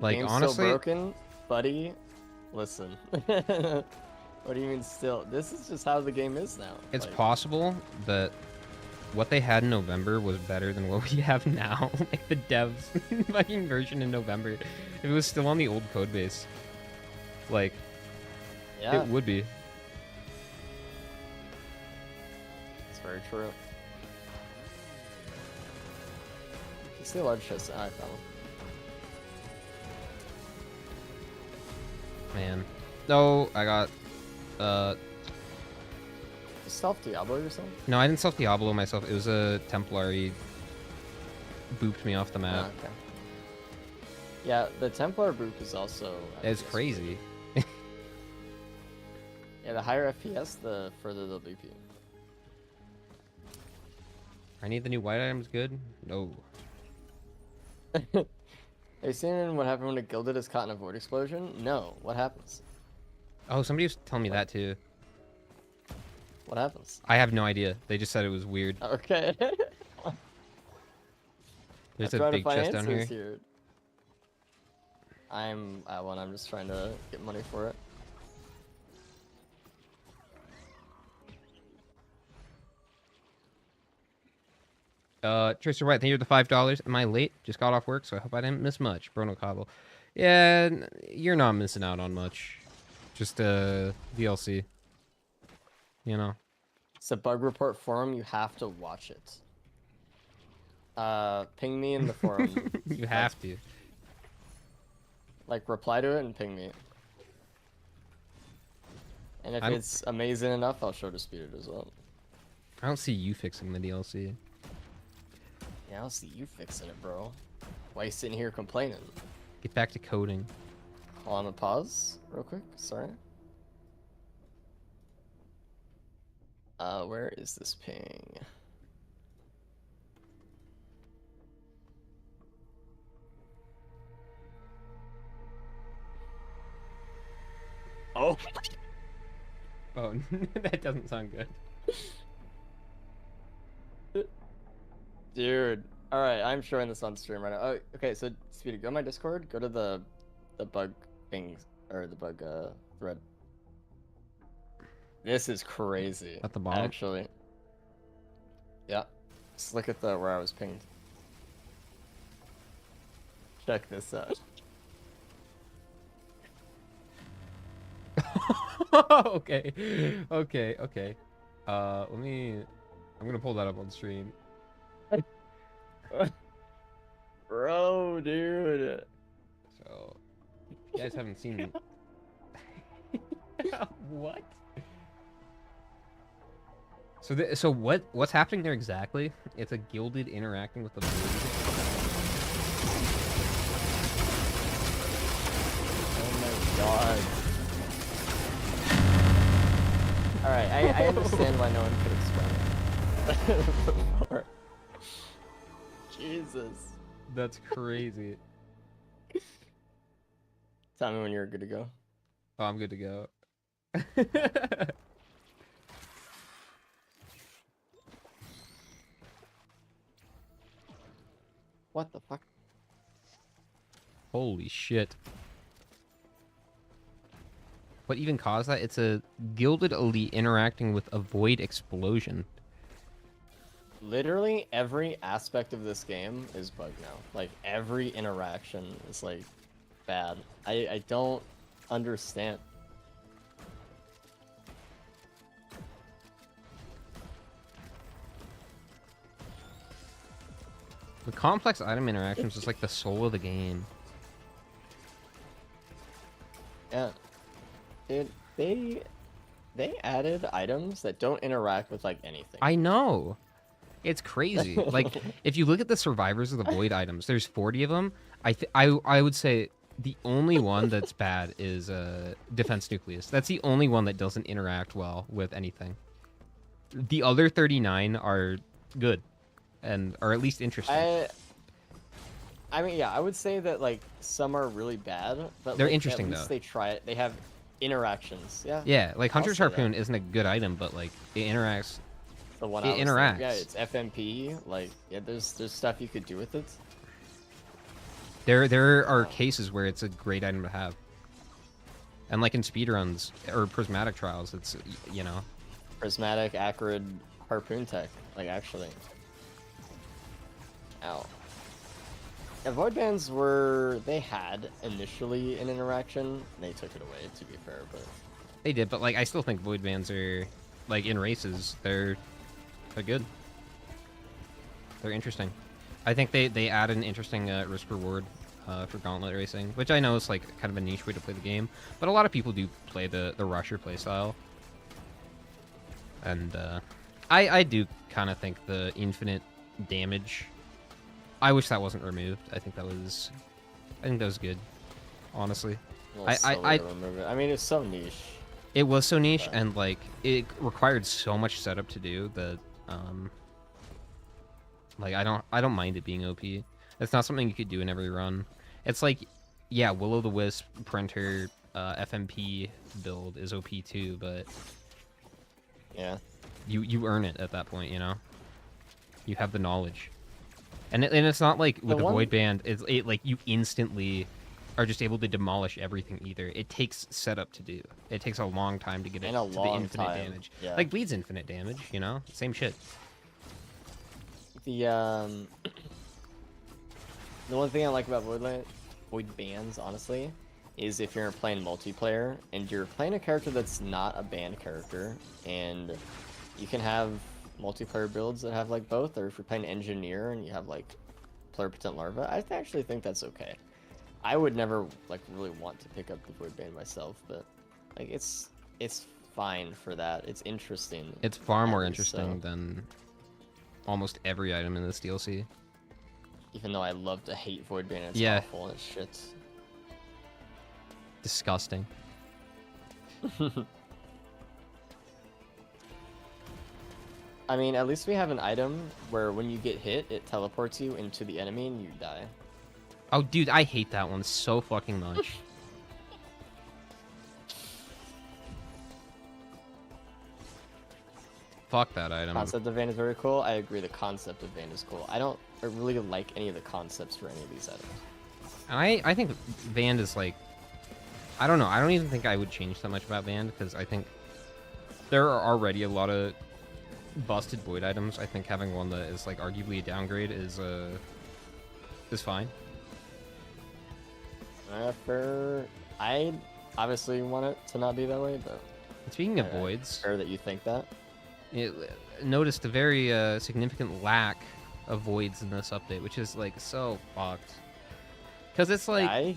Like, Game's honestly, still broken, buddy. Listen. What do you mean still? This is just how the game is now. it's like, possible that what they had in November was better than what we have now. Like the devs fucking version in November. If it was still on the old code base, like, yeah, it would be. it's very true. You see a large chest. I found one. Man. No, I got, You stealth Diablo yourself? no, I didn't self Diablo myself. It was a Templar. He booped me off the map. Ah, okay. Yeah, the Templar boop is also. It's FPS crazy. Yeah, the higher FPS, the further they'll beep you. I need the new white items. Good. No. Have you seen what happened when a gilded is caught in a void explosion? No. What happens? Oh, somebody was telling me that too. What happens? I have no idea. They just said it was weird. Okay. There's I'm a trying to big find chest down answers here. I'm at one. I'm just trying to get money for it. Tracer White, thank you for the $5. Am I late? Just got off work, so I hope I didn't miss much. Bruno Cobble. Yeah, you're not missing out on much. Just DLC. You know. It's a bug report forum. You have to watch it. Ping me in the forum. You have to. Like, reply to it and ping me. And if it's amazing enough, I'll show Disputed as well. I don't see you fixing the DLC. Yeah, I'll see you fixing it, bro. Why you sitting here complaining? Get back to coding. Hold on, a pause real quick. Sorry. Where is this ping? Oh. Oh, that doesn't sound good. Dude. Alright, I'm showing this on stream right now. Oh, okay, so Speedy, go to my Discord, go to the bug things, or the bug thread. This is crazy. At the bottom? Actually. Yeah. Just look at where I was pinged. Check this out. Okay. I'm gonna pull that up on stream. Bro, dude. So, you guys haven't seen what? So what's happening there exactly? It's a gilded interacting with the blue. Oh my god. Alright, I understand why no one could explain it before. Jesus. That's crazy. Tell me when you're good to go. Oh, I'm good to go. What the fuck? Holy shit. What even caused that? It's a gilded elite interacting with a void explosion. Literally every aspect of this game is bugged now. Like every interaction is like bad. I don't understand. The complex item interactions is like the soul of the game. Yeah. Dude, they added items that don't interact with like anything. I know. It's crazy. Like, if you look at the survivors of the void items, there's 40 of them. I would say the only one that's bad is defense nucleus. That's the only one that doesn't interact well with anything. The other 39 are good, and are at least interesting. I mean, yeah, I would say that like some are really bad, but They're like, interesting, at least though. they try it. They have interactions. Yeah. Yeah, like I'll Hunter's say that. Harpoon isn't a good item, but like it interacts. The one It I was interacts. thinking, yeah, it's FMP. Like, yeah, there's stuff you could do with it. There are cases where it's a great item to have. And like in speedruns or prismatic trials, it's, you know. Prismatic, acrid, harpoon tech. Like, actually. Ow. Yeah, void bands they had initially an interaction. They took it away, to be fair, but They did, but like I still think void bands are, like in races, they're good. They're interesting. I think they add an interesting risk reward for gauntlet racing, which I know is like kind of a niche way to play the game, but a lot of people do play the rusher playstyle. And I do kind of think the infinite damage. I wish that wasn't removed. I think that was good, honestly. I remember it. I mean, it's so niche. It was so niche, But and like it required so much setup to do that. Like I don't mind it being OP. It's not something you could do in every run. It's like, yeah, Will-O-the-Wisp, Printer, FMP build is OP too, but yeah, you earn it at that point, you know. You have the knowledge, and it's not like with the Void Band, it like you instantly are just able to demolish everything either. It takes setup to do. It takes a long time to get it to the infinite damage. Yeah. Like Bleed's infinite damage, you know, same shit. The one thing I like about Void Bands, honestly, is if you're playing multiplayer and you're playing a character that's not a band character, and you can have multiplayer builds that have like both, or if you're playing engineer and you have like pluripotent larva, I actually think that's okay. I would never like really want to pick up the Void Band myself, but like it's fine for that. It's interesting. It's far more interesting than almost every item in this DLC. Even though I love to hate Void Band, it's awful and it's shit. Disgusting. I mean, at least we have an item where when you get hit, it teleports you into the enemy and you die. Oh, dude, I hate that one so fucking much. Fuck that item. Concept of Vayne is very cool. I agree, the concept of Vayne is cool. I don't really like any of the concepts for any of these items. I think Vand is like, I don't know. I don't even think I would change that much about Vand, because I think there are already a lot of busted void items. I think having one that is like arguably a downgrade is fine. I obviously want it to not be that way, but speaking of voids, fair that you think that. Noticed a very significant lack of voids in this update, which is like so fucked. Because it's like I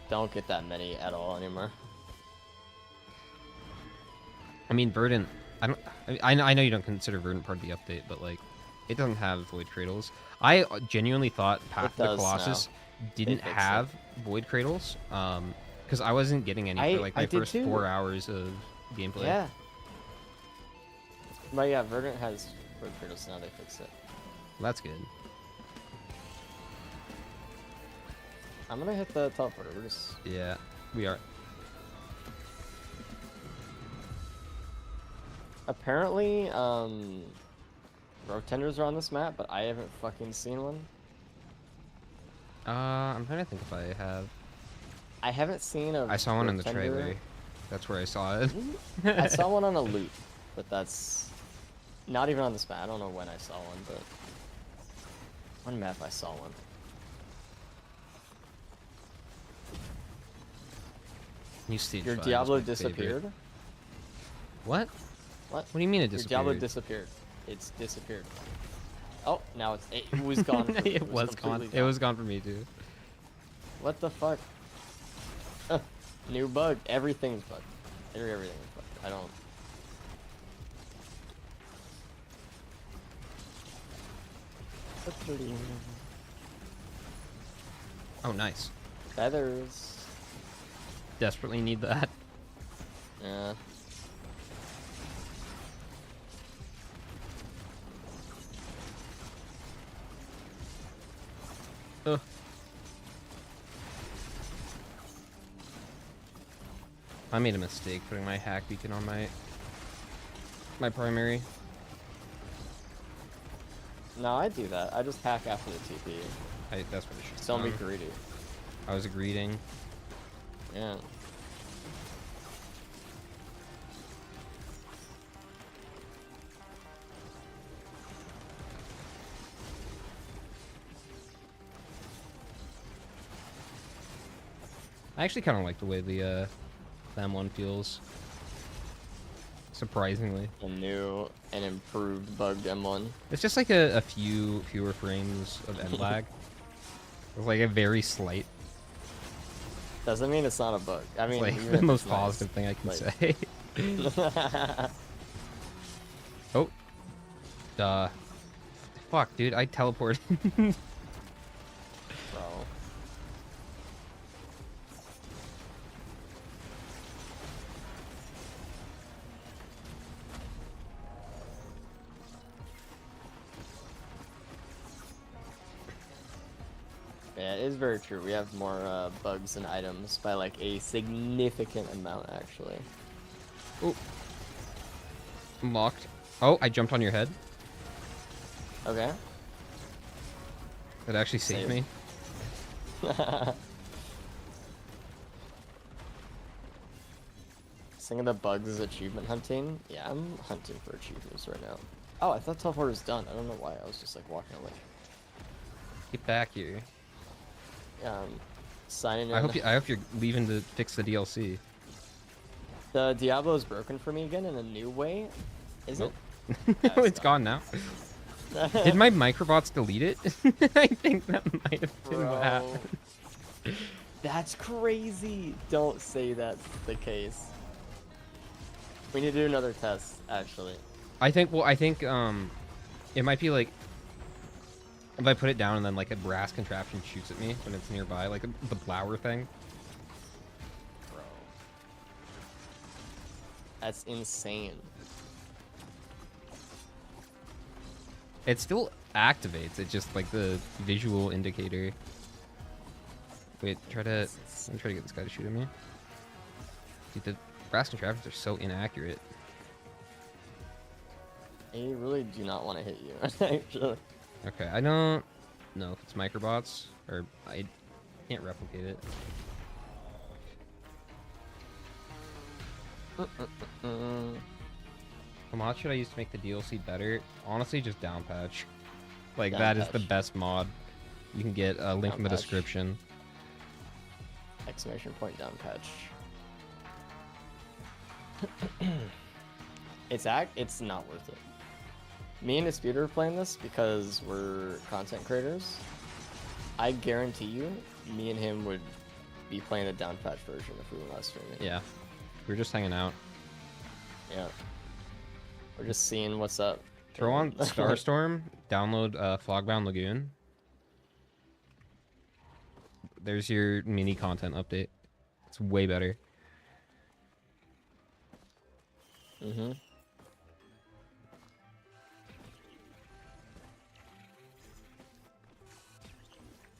don't get that many at all anymore. I mean, Verdant. I know you don't consider Verdant part of the update, but like, it doesn't have void cradles. I genuinely thought Path of the Colossus didn't have void cradles, because I wasn't getting any for like my first 4 hours of gameplay. Yeah. But yeah, Verdant has void cradles now. They fixed it. Well, that's good. I'm gonna hit the teleporter. We're just we are. Apparently, rotenders are on this map, but I haven't fucking seen one. I'm trying to think if I have. I haven't seen a I saw one in the rotender. trailer. That's where I saw it. I saw one on a loot, but that's not even on this map. I don't know when I saw one, but one map I saw one. New stage Your 5 is Diablo my favorite. disappeared? What? What? What do you mean it Your disappeared? Diablo disappeared. It's disappeared. Oh, now it was gone. For me. It was gone. completely It was gone for me too. What the fuck? New bug. Everything's bugged. Everything's bugged. I don't. Oh, nice. Feathers. Desperately need that. Yeah. Ugh. I made a mistake putting my hack beacon on my primary. No, I do that. I just hack after the TP. That's what it should. Don't be greedy. I was greeting. Yeah. I actually kind of like the way the M1 feels. Surprisingly, A new and improved bugged M1. it's just like a fewer frames of end lag. It's like a very slight. Doesn't mean it's not a bug. I mean, Like even the if most it's nice, positive thing I can like- say. Oh. Duh. Fuck, dude, I teleported. Bro. Yeah, it is very true. We have more bugs and items by like a significant amount, actually. Oh. I'm locked. Oh, I jumped on your head. Okay. That actually saved me. Singing the bugs is achievement hunting. Yeah, I'm hunting for achievements right now. Oh, I thought teleport was done. I don't know why. I was just like walking away. Get back here. Yeah, I'm signing in. I hope you're leaving to fix the DLC. The Diablo is broken for me again in a new way. Is Nope. it? Yeah, It's gone now. Did my microbots delete it? I think that might have been what Bro. happened. That's crazy. Don't say that's the case. We need to do another test, actually. I think it might be like if I put it down and then like a brass contraption shoots at me when it's nearby, like the blower thing. Bro. That's insane. It still activates. It's just like the visual indicator. Wait, let me try to get this guy to shoot at me. Dude, the brass contraptions are so inaccurate. I really do not want to hit you, actually. Okay, I don't know if it's microbots or I can't replicate it. What mod should I use to make the DLC better? Honestly, just down patch. Like Down that is the patch. best mod. You can get a link Down in the patch. description. Exclamation point down patch. It's not worth it. Me and Disputer are playing this because we're content creators. I guarantee you, me and him would be playing the down patch version if we were live streaming. Yeah, we were just hanging out. Yeah. We're just seeing what's up. Throw on Starstorm. Download Fogbound Lagoon. There's your mini content update. It's way better. Mm-hmm.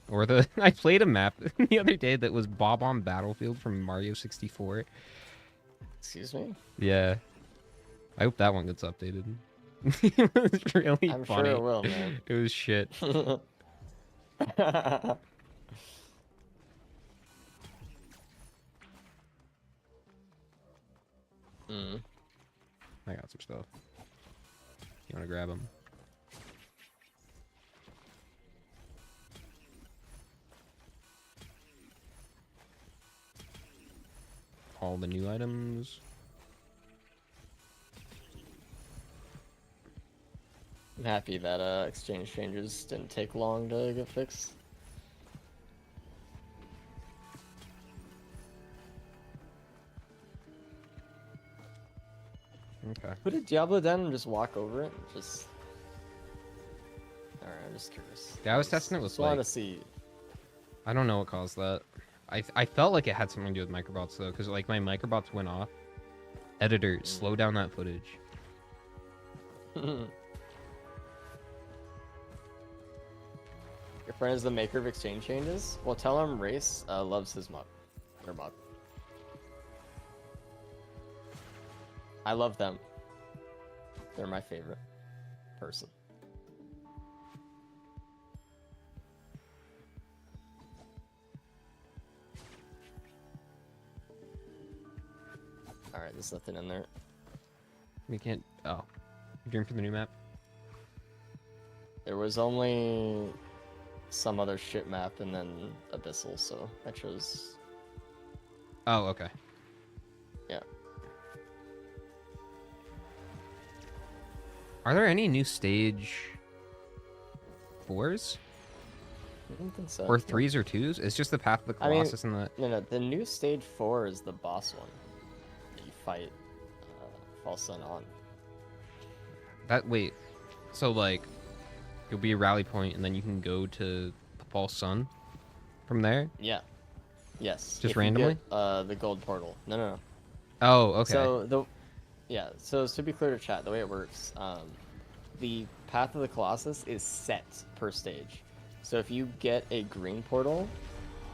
Or I played a map the other day that was Bob on Battlefield from Mario 64. Excuse me? Yeah. I hope that one gets updated. It was really I'm funny. sure it will, man. It was shit. Mm. I got some stuff. You want to grab them? All the new items. I'm happy that exchange changes didn't take long to get fixed. Okay. Put a Diablo down and just walk over it. Just. Alright, I'm just curious. Yeah, I was testing it with just wanted like. to see. I don't know what caused that. I felt like it had something to do with microbots though, because like my microbots went off. Editor, slow down that footage. Your friend is the maker of exchange changes? Well, tell him Race loves his mod. Their mod. I love them. They're my favorite person. Alright, there's nothing in there. We can't. Oh, you're doing for the new map. There was only some other shit map and then Abyssal, so I chose. Oh, okay. Yeah. Are there any new stage 4s? I don't think so. Or 3s or 2s? It's just the Path of the I mean, Colossus and the... No, the new stage 4 is the boss one. That you fight False Sun on. That, wait. So, like, you'll be a rally point and then you can go to the False Sun from there? Yeah. Yes. Just if you randomly? get, the gold portal. No. Oh, okay. So, so to be clear to chat, the way it works, the Path of the Colossus is set per stage. So if you get a green portal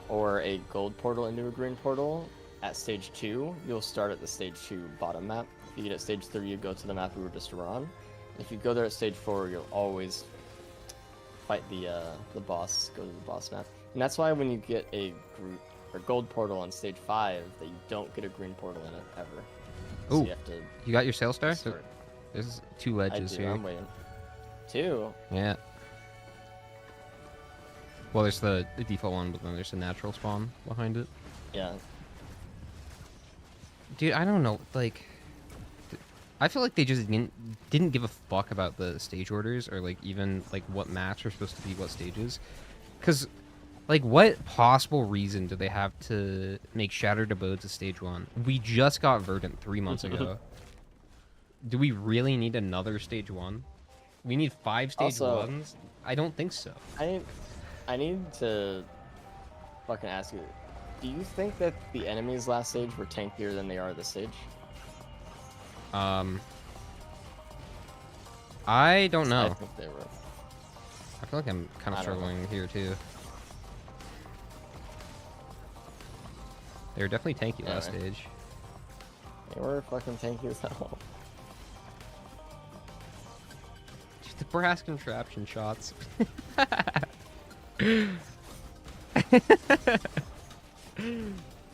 or a gold portal into a green portal at stage 2, you'll start at the stage 2 bottom map. If you get at stage 3, you go to the map we were just on. If you go there at stage 4, you'll always fight the boss, go to the boss map. And that's why when you get a gold portal on stage 5, that you don't get a green portal in it ever. So Ooh, you have to you got your sail star? start. There's 2 I ledges do, here. I'm waiting. 2? Yeah. Well, there's the default one, but then there's a natural spawn behind it. Yeah. Dude, I don't know. Like, I feel like they just didn't give a fuck about the stage orders or like even like what maps are supposed to be what stages. Because, like, what possible reason do they have to make Shattered Abodes a stage 1? We just got Verdant 3 months ago. Do we really need another stage 1? We need 5 stage Also, 1s? I don't think so. I need to fucking ask you, do you think that the enemies last stage were tankier than they are this stage? I don't know. I think they were. I feel like I'm kind of I don't know. struggling here too. They were definitely tanky last Anyway. stage. They were fucking tanky as hell. Dude, the brass contraption shots.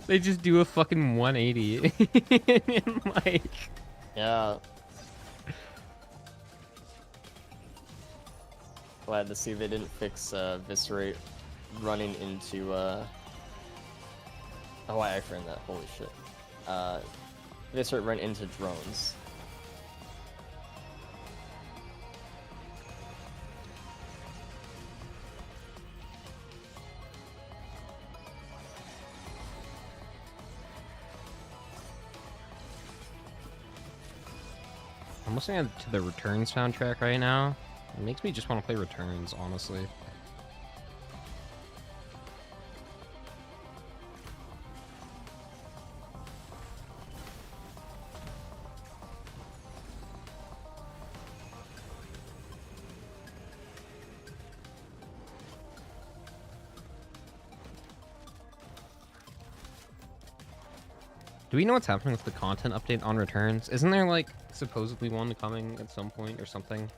They just do a fucking 180 and like Yeah. Glad to see they didn't fix Viscerate running into oh, I framed that. Holy shit. Viscerate run into drones. I'm listening to the Returns soundtrack right now. It makes me just want to play Returns, honestly. Do we know what's happening with the content update on returns? Isn't there like supposedly one coming at some point or something?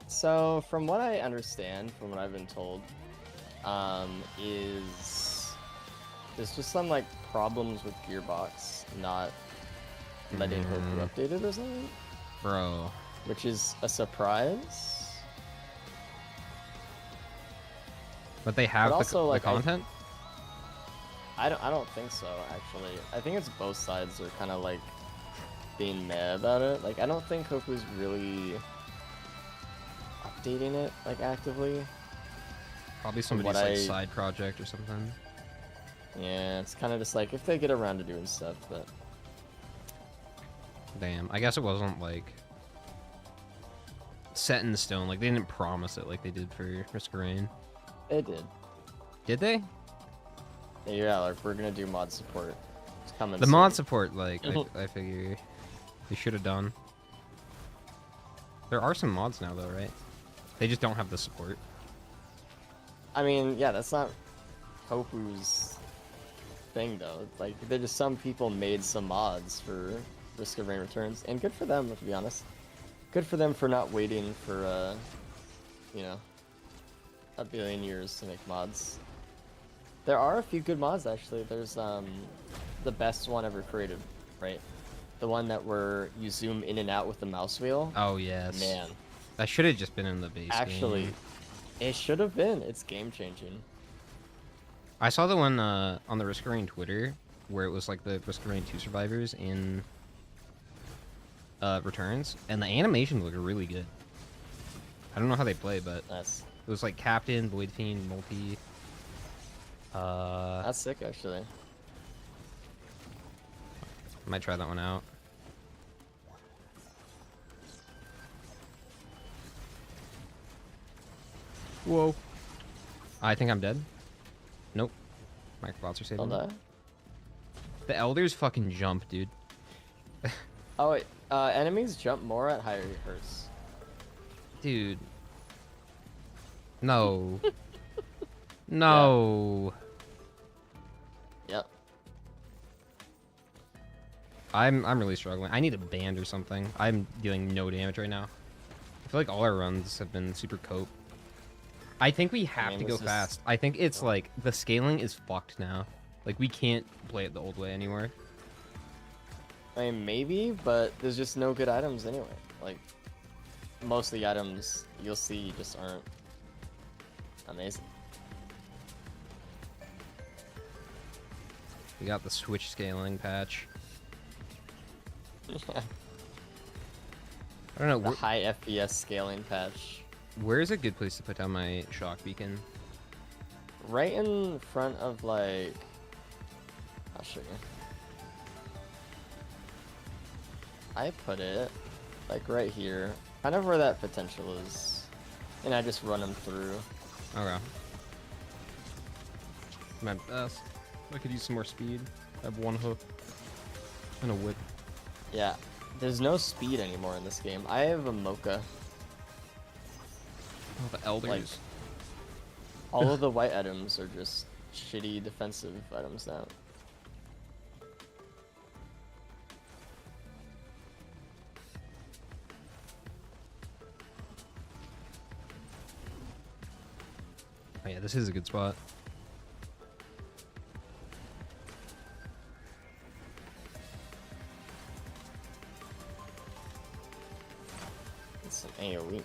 So from what I understand, from what I've been told, is there's just some like problems with Gearbox not letting Hoku update it or something, Bro. which is a surprise. But they have But the, also, the like, content? I don't think so, actually. I think it's both sides are kind of like being mad about it. Like, I don't think Hoku's really updating it like actively. Probably somebody's like side project or something. Yeah, it's kind of just like if they get around to doing stuff, but damn, I guess it wasn't like set in stone. Like they didn't promise it like they did for Risk of Rain. they did. Did they? Yeah, like we're gonna do mod support. It's coming. The soon. mod support, like I figure they should have done. There are some mods now though, right? They just don't have the support. I mean, yeah, that's not Hoku's thing though. Like, there just some people made some mods for Risk of Rain Returns, and good for them, to be honest. Good for them for not waiting for, you know, a billion years to make mods. There are a few good mods actually. There's the best one ever created, right? The one that where you zoom in and out with the mouse wheel. Oh yes. Man, that should have just been in the base actually, game. it should have been. It's game changing. I saw the one on the Risk of Rain Twitter where it was like the Risk of Rain 2 survivors in Returns, and the animations look really good. I don't know how they play, but That's it was like Captain, Void Fiend, Multi. that's sick actually. Might try that one out. Whoa. I think I'm dead. Nope. Microbots are saving me. Hold on. The elders fucking jump, dude. Oh wait, enemies jump more at higher hertz. Dude. No. No. Yep. I'm really struggling. I need a band or something. I'm dealing no damage right now. I feel like all our runs have been super cope. I think we have to go fast. I think it's like the scaling is fucked now. Like we can't play it the old way anymore. I mean, maybe, but there's just no good items anyway. Like, most of the items you'll see just aren't amazing. We got the Switch scaling patch. I don't know. The high FPS scaling patch. Where is a good place to put down my shock beacon? Right in front of, like... I'll show you. I put it, like, right here. Kind of where that potential is. And I just run them through. Okay. My best. I could use some more speed. I have one hook. And a whip. Yeah. There's no speed anymore in this game. I have a Mocha. Oh, the elders. Like, all of the white items are just shitty defensive items now. Oh yeah, this is a good spot. It's some AoE now.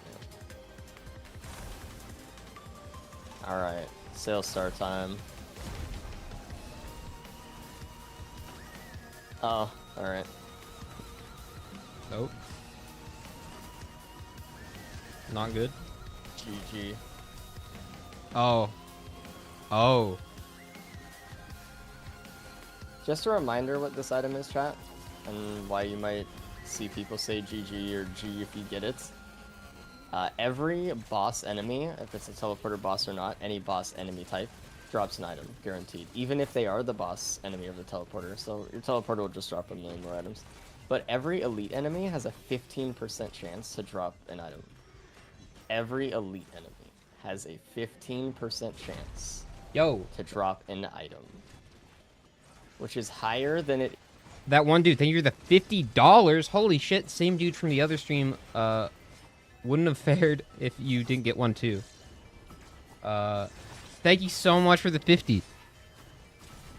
Alright, sales start time. Oh, alright. Nope. Not good. GG. Oh. Oh. Just a reminder what this item is, chat, and why you might see people say GG or G if you get it. Every boss enemy, if it's a teleporter boss or not, any boss enemy type, drops an item, guaranteed. Even if they are the boss enemy of the teleporter, so your teleporter will just drop a million more items. But every elite enemy has a 15% chance to drop an item. Every elite enemy has a 15% chance Yo. to drop an item, which is higher than it That one dude, thank you for the $50. Holy shit, same dude from the other stream wouldn't have fared if you didn't get one too. Thank you so much for the 50.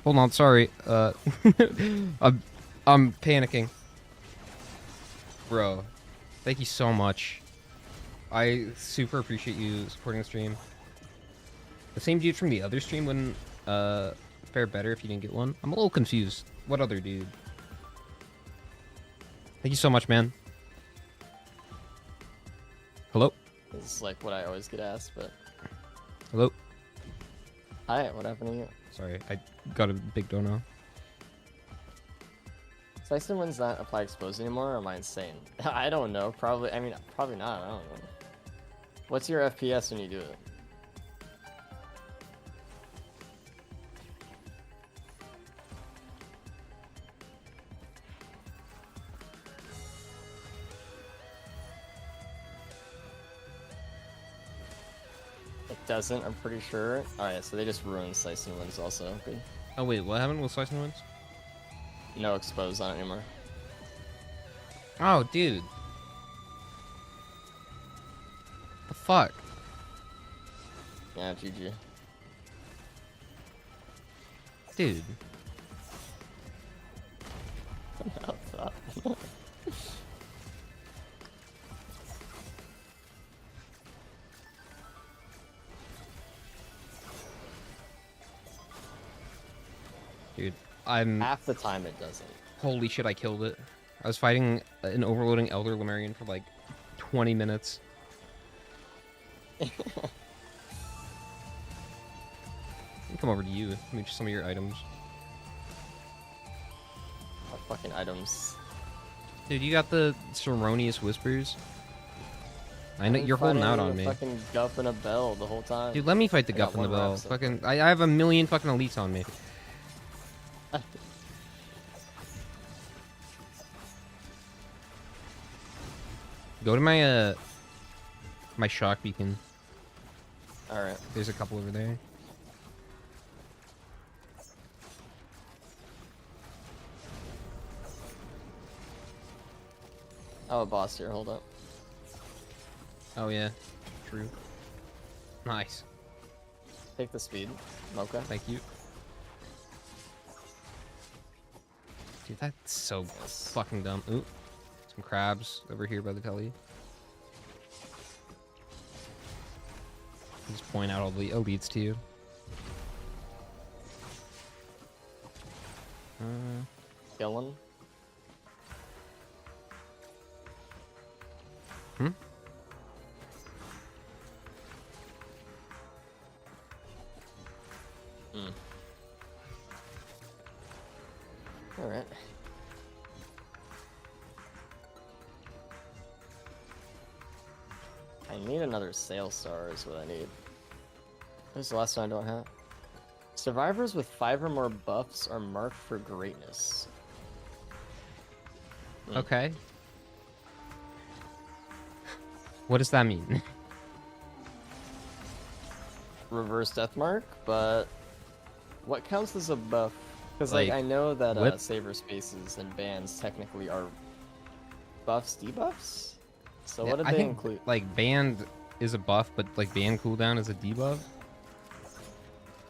Hold on, sorry. I'm panicking. Bro, thank you so much. I super appreciate you supporting the stream. The same dude from the other stream wouldn't fare better if you didn't get one. I'm a little confused. What other dude? Thank you so much, man. Hello? This is like what I always get asked, but... Hello? Hi, what happened to you? Sorry, I got a big dono. Slice and Win's not apply exposed anymore, or am I insane? I don't know, probably, I mean, probably not, I don't know. What's your FPS when you do it? It doesn't, I'm pretty sure. Alright, so they just ruined Slice and Wins also. Good. Oh wait, what happened with Slice and Wins? No expose on it anymore. Oh, dude. The fuck? Yeah, GG. Dude. Dude, I'm... Half the time it doesn't. Holy shit, I killed it. I was fighting an overloading Elder Lemurian for like 20 minutes. Let me come over to you. Let me just some of your items. What fucking items? Dude, you got the Ceremonious Whispers. I know I've been you're holding out fighting on me. a fucking Guff and a Bell the whole time. Dude, let me fight the I got Guff and the one Bell. rep, so- Fucking, I have a million fucking elites on me. Go to my my shock beacon. Alright. There's a couple over there. Oh, a boss here, hold up. Oh yeah, true. Nice. Take the speed, Mocha. Thank you. Dude, that's so Yes. fucking dumb. Ooh, some crabs over here by the telly. Just point out all the elites to you. Killing. Hmm? Hmm. Alright. I need another sale star is what I need. What's the last one I don't have? Survivors with 5 or more buffs are marked for greatness. Okay. What does that mean? Reverse death mark, but what counts as a buff? Because like, Like, I know that what? saver spaces and bans technically are buffs, debuffs. So Yeah, what did I they think include? like band is a buff, but like band cooldown is a debuff.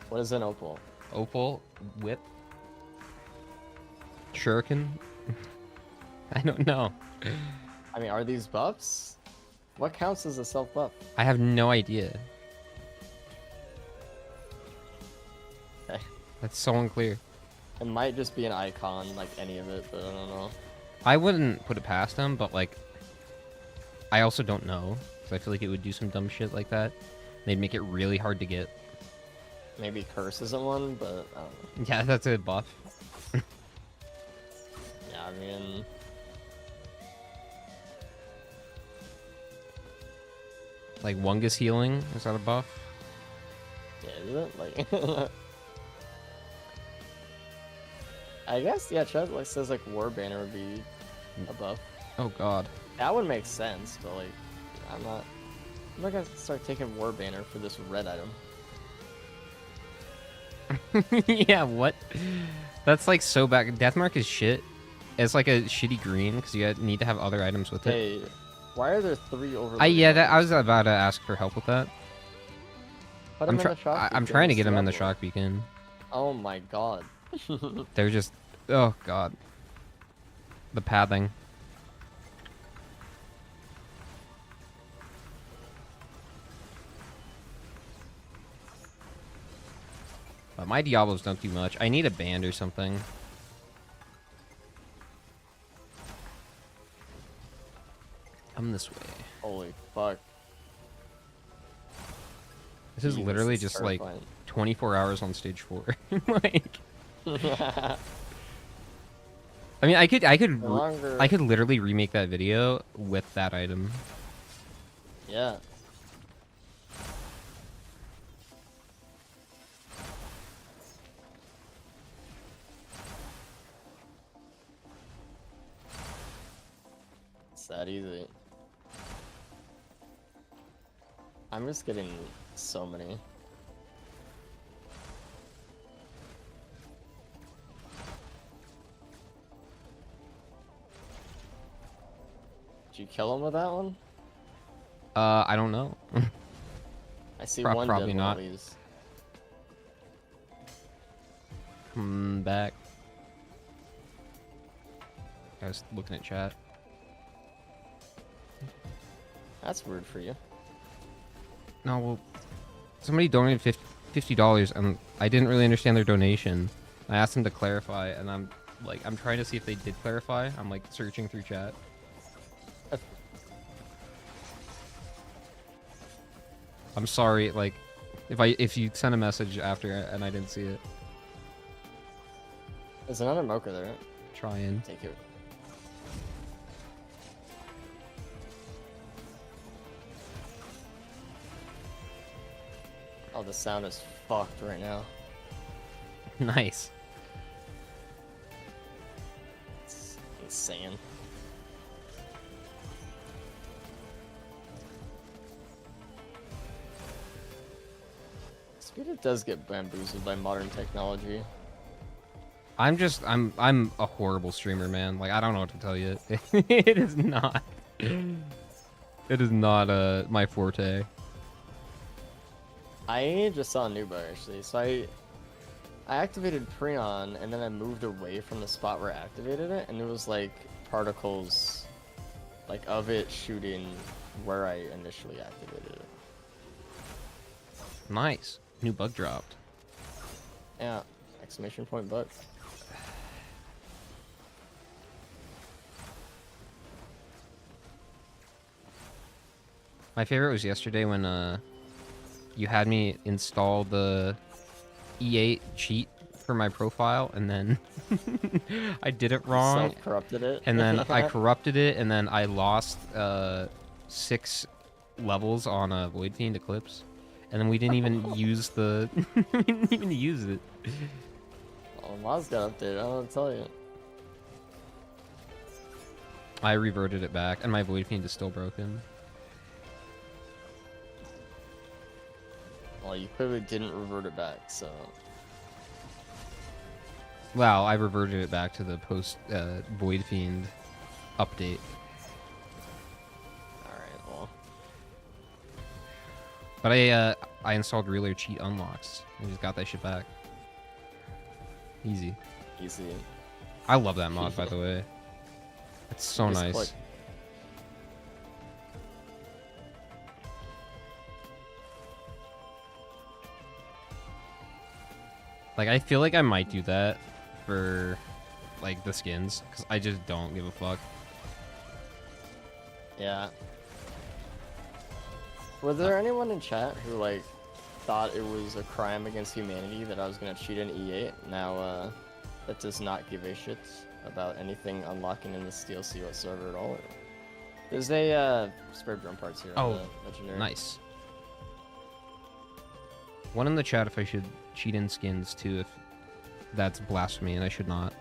What is an opal? Opal, whip, shuriken. I don't know. I mean, are these buffs? What counts as a self buff? I have no idea. Okay. That's so unclear. It might just be an icon, like any of it, but I don't know. I wouldn't put it past them, but like, I also don't know. Because I feel like it would do some dumb shit like that. They'd make it really hard to get. Maybe curse isn't one, but I don't know. Yeah, that's a buff. Yeah, I mean, Like Wungus healing, is that a buff? yeah, is it? Like, I guess, yeah, Chad like says like War Banner would be a buff. Oh god. That would make sense, but like, I'm not gonna start taking War Banner for this red item. Yeah, what? That's like so bad. Deathmark is shit. It's like a shitty green because you need to have other items with it. Hey, why are there 3 overloaded Yeah, I items? was about to ask for help with that. Put him in the shock I'm beacon, trying to use get the them in the level. shock beacon. Oh my god. They're just, oh god, the pathing. But my Diablos don't do much. I need a band or something. Come this way. Holy fuck. This is Jesus, literally it's just like terrifying. 24 hours on stage 4. Like, I mean, I could literally remake that video with that item. Yeah. It's that easy. I'm just getting so many. Did you kill him with that one? I don't know. I see one probably dead not. Wallies. Come back. I was looking at chat. That's weird for you. No, well, somebody donated $50 and I didn't really understand their donation. I asked them to clarify, and I'm trying to see if they did clarify. I'm like searching through chat. I'm sorry, like, if you sent a message after and I didn't see it. There's another Mocha there. Trying. Take it. Oh, the sound is fucked right now. Nice. It's insane. Speed does get bamboozled by modern technology. I'm a horrible streamer, man. Like, I don't know what to tell you. It is not. It is not my forte. I just saw a new bug actually. So I activated Preon and then I moved away from the spot where I activated it, and it was like particles like of it shooting where I initially activated it. Nice. New bug dropped. Yeah. Exclamation point bug. My favorite was yesterday when you had me install the E8 cheat for my profile, and then I did it wrong. Self-corrupted it. And then I corrupted it, and then I lost 6 levels on a Void Fiend Eclipse. And then we didn't even use the... we didn't even use it. Oh, mods got updated, I don't know what to tell you. I reverted it back, and my Void Fiend is still broken. Well, you clearly didn't revert it back, so... Wow, I reverted it back to the post Void Fiend update. Alright, well... But I installed Reeler cheat unlocks. I just got that shit back. Easy. Easy. I love that mod, by the way. It's so Just nice. click. Like, I feel like I might do that for, like, the skins, because I just don't give a fuck. Yeah. Was there anyone in chat who, like, thought it was a crime against humanity that I was gonna cheat in E8? Now, that does not give a shit about anything unlocking in this DLC whatsoever at all. There's a, spare drum parts here on the legendary. Nice. One in the chat if I should cheat in skins, too, if that's blasphemy, and I should not.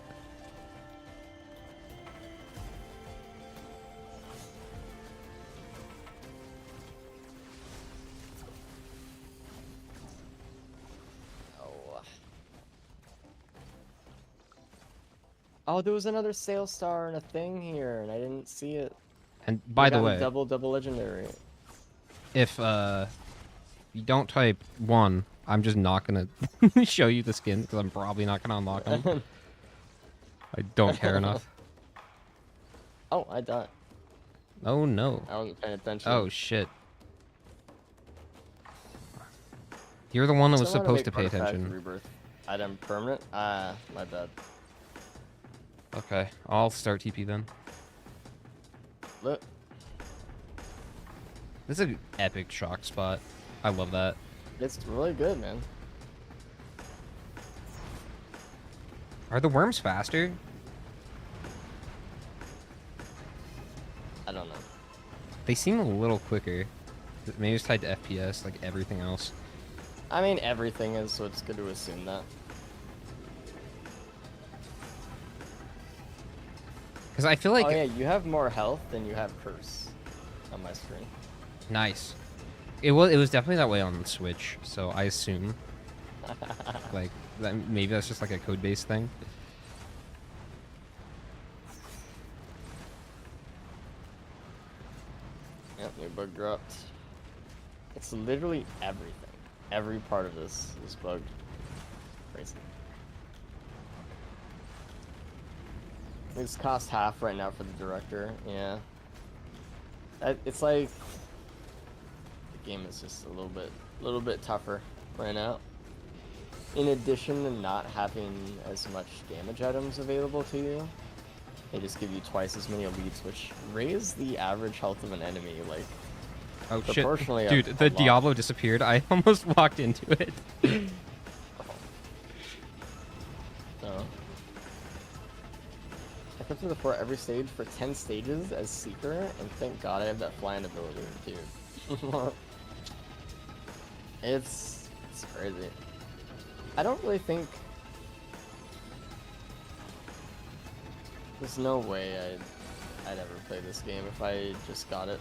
Oh, there was another sale star and a thing here, and I didn't see it. And by the way, double legendary. if you don't type 1, I'm just not gonna show you the skins because I'm probably not gonna unlock them. I don't care enough. Oh, I died. Oh no. I wasn't paying attention. Oh shit. You're the one that was Somehow supposed to make pay artifact attention. Rebirth item permanent. Ah, my bad. Okay, I'll start TP then. Look. This is an epic shock spot. I love that. It's really good, man. Are the worms faster? I don't know. They seem a little quicker. Maybe it's tied to FPS, like everything else. I mean, everything is, so it's good to assume that. Because I feel like... Oh yeah, you have more health than you have curse on my screen. Nice. It was definitely that way on the Switch, so I assume. Like, that, maybe that's just like a code-based thing. Yep, new bug dropped. It's literally everything. Every part of this is bugged. Crazy. It's cost half right now for the director. Yeah. It's like the game is just a little bit tougher right now. In addition to not having as much damage items available to you, they just give you twice as many elites, which raise the average health of an enemy like Oh shit. proportionally. Dude, the lot. Diablo disappeared. I almost walked into it. Oh. I come to the fort every stage for 10 stages as Seeker, and thank God I have that flying ability, dude. It's crazy. I don't really think... There's no way I'd ever play this game if I just got it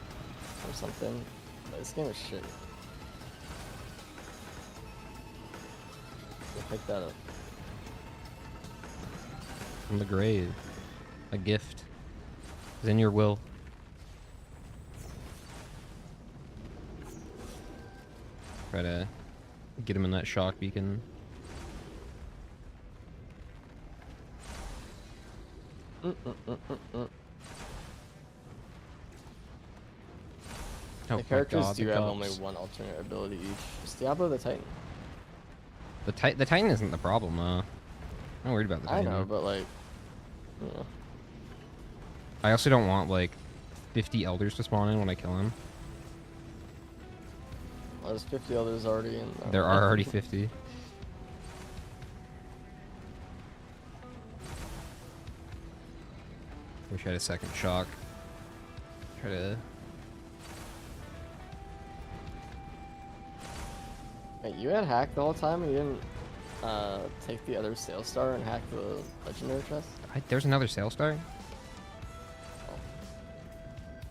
or something. But this game is shit. I'll pick that up. From the grave. A gift. It's in your will. Try to get him in that shock beacon. Oh The characters my God, do the have cops. only one alternate ability each. It's Diablo the Titan. The Titan isn't the problem, I'm not worried about the I Titan. know, but like, yeah. I also don't want, like, 50 elders to spawn in when I kill him. Well, there's 50 others already in. There are already 50. Wish I had a second shock. Try to... Wait, you had hacked the whole time and you didn't take the other sales star and hack the legendary chest? There's another sales star?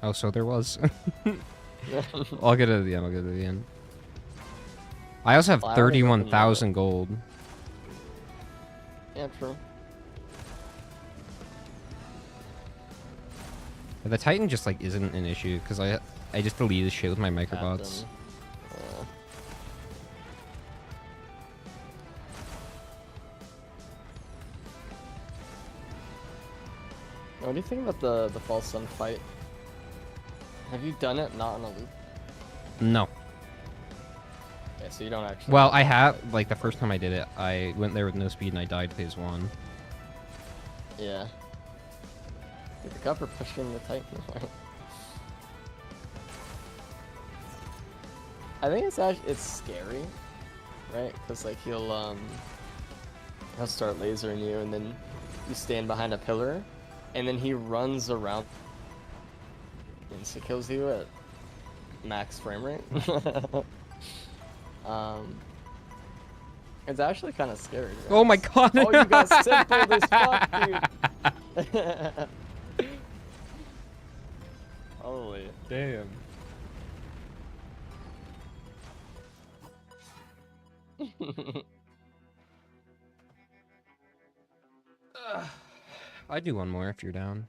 Oh, so there was. I'll get it at the end. I'll get it at the end. I also have Well, I already opened 31,000 gold. Yeah, true. But the Titan just like isn't an issue because I just delete the shit with my microbots. Captain. Yeah. What do you think about the false sun fight? Have you done it not on a loop? No. Yeah, so you don't actually. Well, I have like the first time I did it, I went there with no speed and I died phase 1. Yeah. Dude, the cover pushing the Titan away. I think it's scary, right? Because like he'll start lasering you, and then you stand behind a pillar, and then he runs around, insta kills you at max frame rate. It's actually kind of scary. Right? Oh my God! Oh, you got simpled as fuck, dude. Holy Damn. I'd do one more if you're down.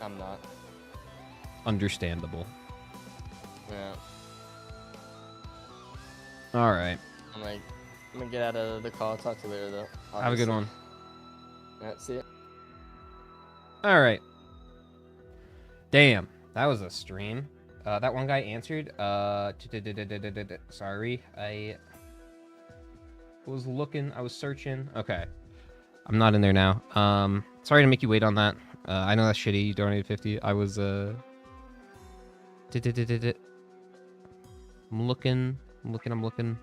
I'm not. Understandable. Yeah. All right. I'm gonna get out of the call. I'll talk to you later, though. Obviously. Have a good one. Yeah, see ya. All right. Damn, that was a stream. That one guy answered. Sorry, I was looking. I was searching. Okay, I'm not in there now. Sorry to make you wait on that. I know that's shitty. You donated 50. I was I'm looking. I'm looking.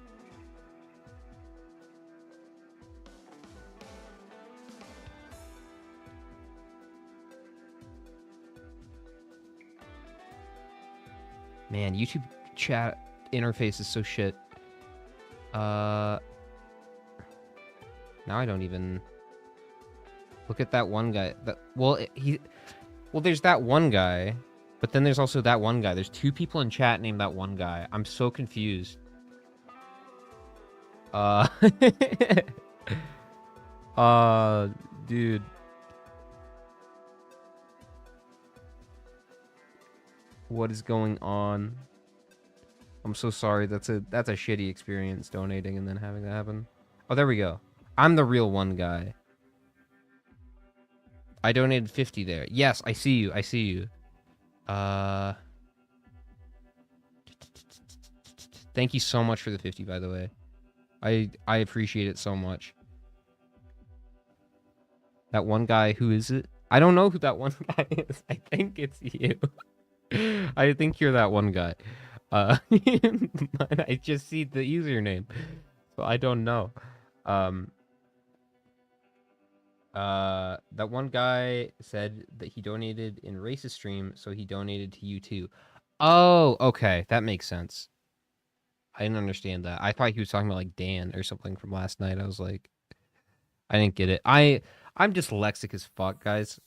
Man, YouTube chat interface is so shit. Now I don't even look at that one guy. Well, there's that one guy, but then there's also that one guy. There's two people in chat named that one guy. I'm so confused. Dude. What is going on? I'm so sorry. That's a shitty experience donating and then having that happen. Oh, there we go. I'm the real one guy. I donated 50 there. Yes, I see you. I see you. Thank you so much for the 50, by the way. I appreciate it so much. That one guy, who is it? I don't know who that one guy is. I think it's you. I think you're that one guy. But I just see the username. So I don't know. That one guy said that he donated in Race's stream, so he donated to you too. Oh, okay. That makes sense. I didn't understand that. I thought he was talking about like Dan or something from last night. I was like, I didn't get it. I'm dyslexic as fuck, guys.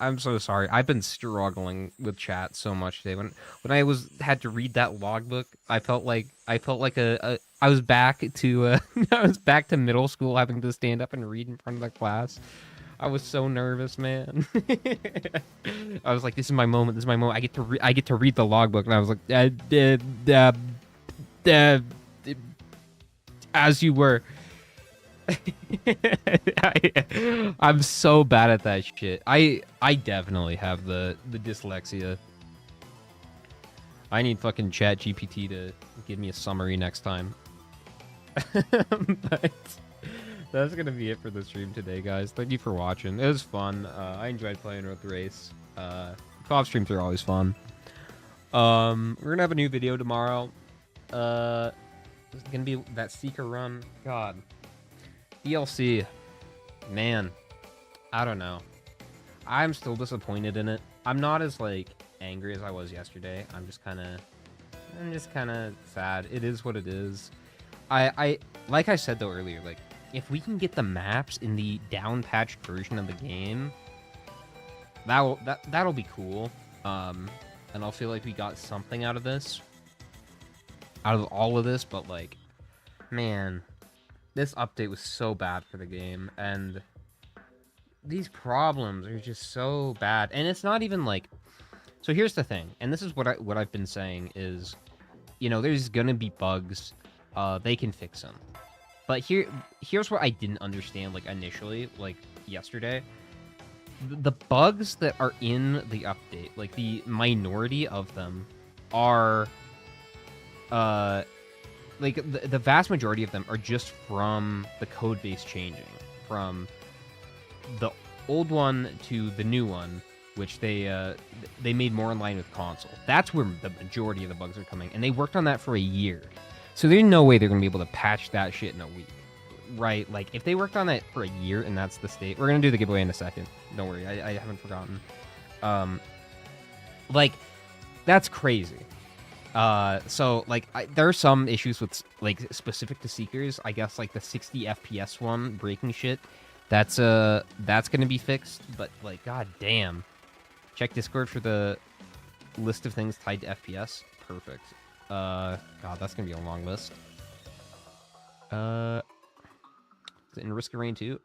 I'm so sorry. I've been struggling with chat so much today. When I had to read that logbook, I felt like I was back to I was back to middle school, having to stand up and read in front of the class. I was so nervous, man. I was like, "This is my moment. This is my moment. I get to read the logbook." And I was like, "As you were." I'm so bad at that shit. I definitely have the dyslexia. I need fucking Chat GPT to give me a summary next time. But that's gonna be it for the stream today, guys. Thank you for watching. It was fun. I enjoyed playing with Race. Co-op streams are always fun. We're gonna have a new video tomorrow. It's gonna be that Seeker run. God. DLC, man, I don't know. I'm still disappointed in it. I'm not as like angry as I was yesterday. I'm just kind of sad. It is what it is. I like I said though earlier, like if we can get the maps in the down patched version of the game, that'll be cool. And I'll feel like we got something out of this, out of all of this. But like, man. This update was so bad for the game, and these problems are just so bad. And it's not even like... So here's the thing, and this is what I've been saying is, you know, there's gonna be bugs. They can fix them. But here's what I didn't understand, like, initially, like, yesterday. The bugs that are in the update, like, the minority of them are... like, the vast majority of them are just from the code base changing. From the old one to the new one, which they made more in line with console. That's where the majority of the bugs are coming. And they worked on that for a year. So there's no way they're going to be able to patch that shit in a week. Right? Like, if they worked on that for a year and that's the state... We're going to do the giveaway in a second. Don't worry. I haven't forgotten. Like, that's crazy. So like there are some issues with like specific to Seekers. I guess like the 60 FPS one breaking shit. That's gonna be fixed. But like, god damn. Check Discord for the list of things tied to FPS. Perfect. God, that's gonna be a long list. Is it in Risk of Rain 2?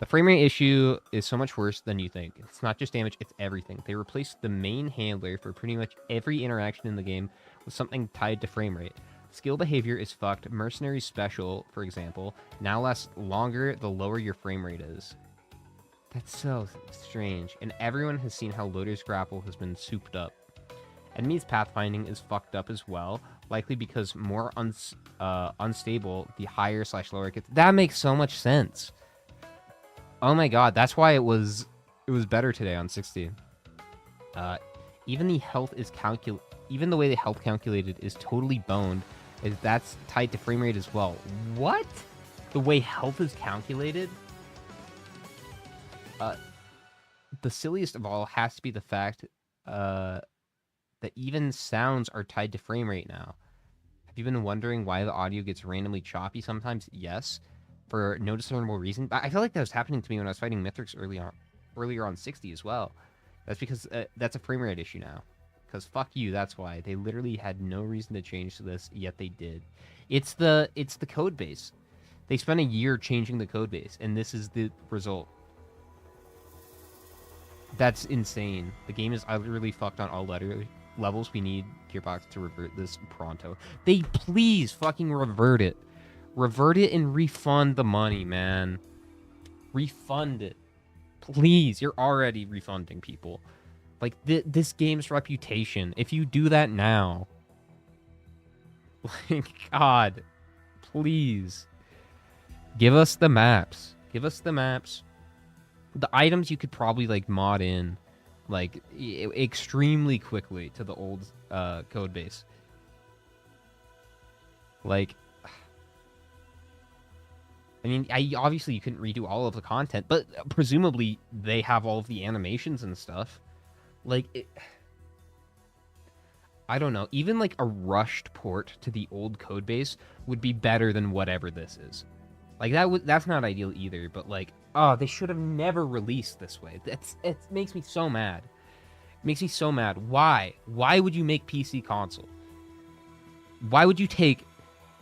The frame rate issue is so much worse than you think. It's not just damage, it's everything. They replaced the main handler for pretty much every interaction in the game with something tied to frame rate. Skill behavior is fucked. Mercenary special, for example, now lasts longer the lower your frame rate is. That's so strange. And everyone has seen how Loader's grapple has been souped up. Enemies pathfinding is fucked up as well, likely because more unstable the higher/lower it gets. That makes so much sense. Oh my god, that's why it was better today on 60. Even the health is even the way the health calculated is totally boned, is that's tied to frame rate as well. What? The way health is calculated? The silliest of all has to be the fact that even sounds are tied to frame rate now. Have you been wondering why the audio gets randomly choppy sometimes? Yes. For no discernible reason. I feel like that was happening to me when I was fighting Mithrix earlier on 60 as well. That's because that's a frame rate issue now. Because fuck you, that's why. They literally had no reason to change this, yet they did. It's the code base. They spent a year changing the code base, and this is the result. That's insane. The game is utterly fucked on all levels. We need Gearbox to revert this pronto. They please fucking revert it. Revert it and refund the money, man. Refund it. Please, you're already refunding people. Like, this game's reputation. If you do that now... Like, God. Please. Give us the maps. Give us the maps. The items you could probably, like, mod in, like, extremely quickly to the old code base. Like... I mean, obviously you couldn't redo all of the content, but presumably they have all of the animations and stuff. Like, I don't know. Even like a rushed port to the old code base would be better than whatever this is. Like that's not ideal either. But like, oh, they should have never released this way. It makes me so mad. It makes me so mad. Why? Why would you make PC console? Why would you take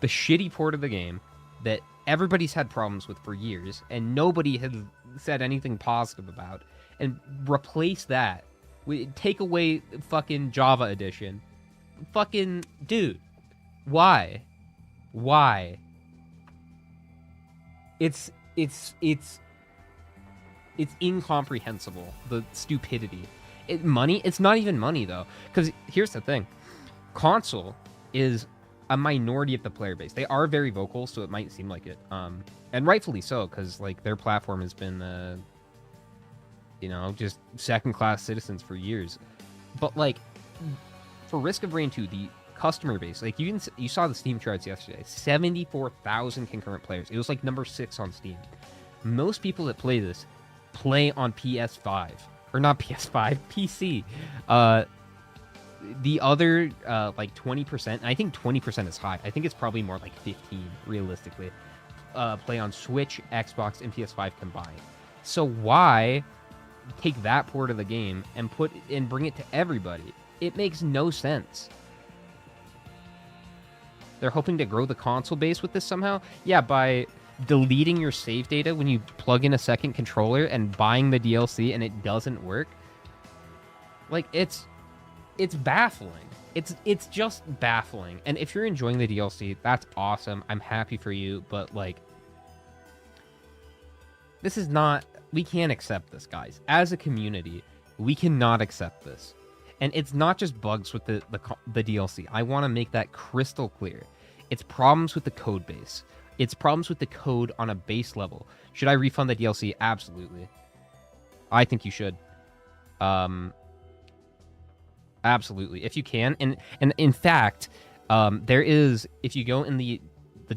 the shitty port of the game that everybody's had problems with for years, and nobody has said anything positive about, and replace that with, take away fucking Java edition. Fucking, dude, why? Why? It's incomprehensible, the stupidity. It's not even money, though, because here's the thing. Console is a minority of the player base. They are very vocal, so it might seem like it. And rightfully so, because like their platform has been, you know, just second-class citizens for years. But like, for Risk of Rain 2, the customer base, like you saw the Steam charts yesterday, 74,000 concurrent players. It was like number 6 on Steam. Most people that play this play on PS5 or not PS5, PC. The other, like 20%, I think 20% is high. I think it's probably more like 15, realistically. Play on Switch, Xbox, and PS5 combined. So why take that port of the game and bring it to everybody? It makes no sense. They're hoping to grow the console base with this somehow? Yeah, by deleting your save data when you plug in a second controller and buying the DLC and it doesn't work. Like, it's baffling. It's just baffling. And if you're enjoying the DLC, that's awesome. I'm happy for you, but like, this is not, we can't accept this, guys. As a community, we cannot accept this. And it's not just bugs with the DLC. I want to make that crystal clear. It's problems with the code base. It's problems with the code on a base level. Should I refund the DLC? Absolutely. I think you should. Absolutely, if you can. And in fact, there is, if you go in the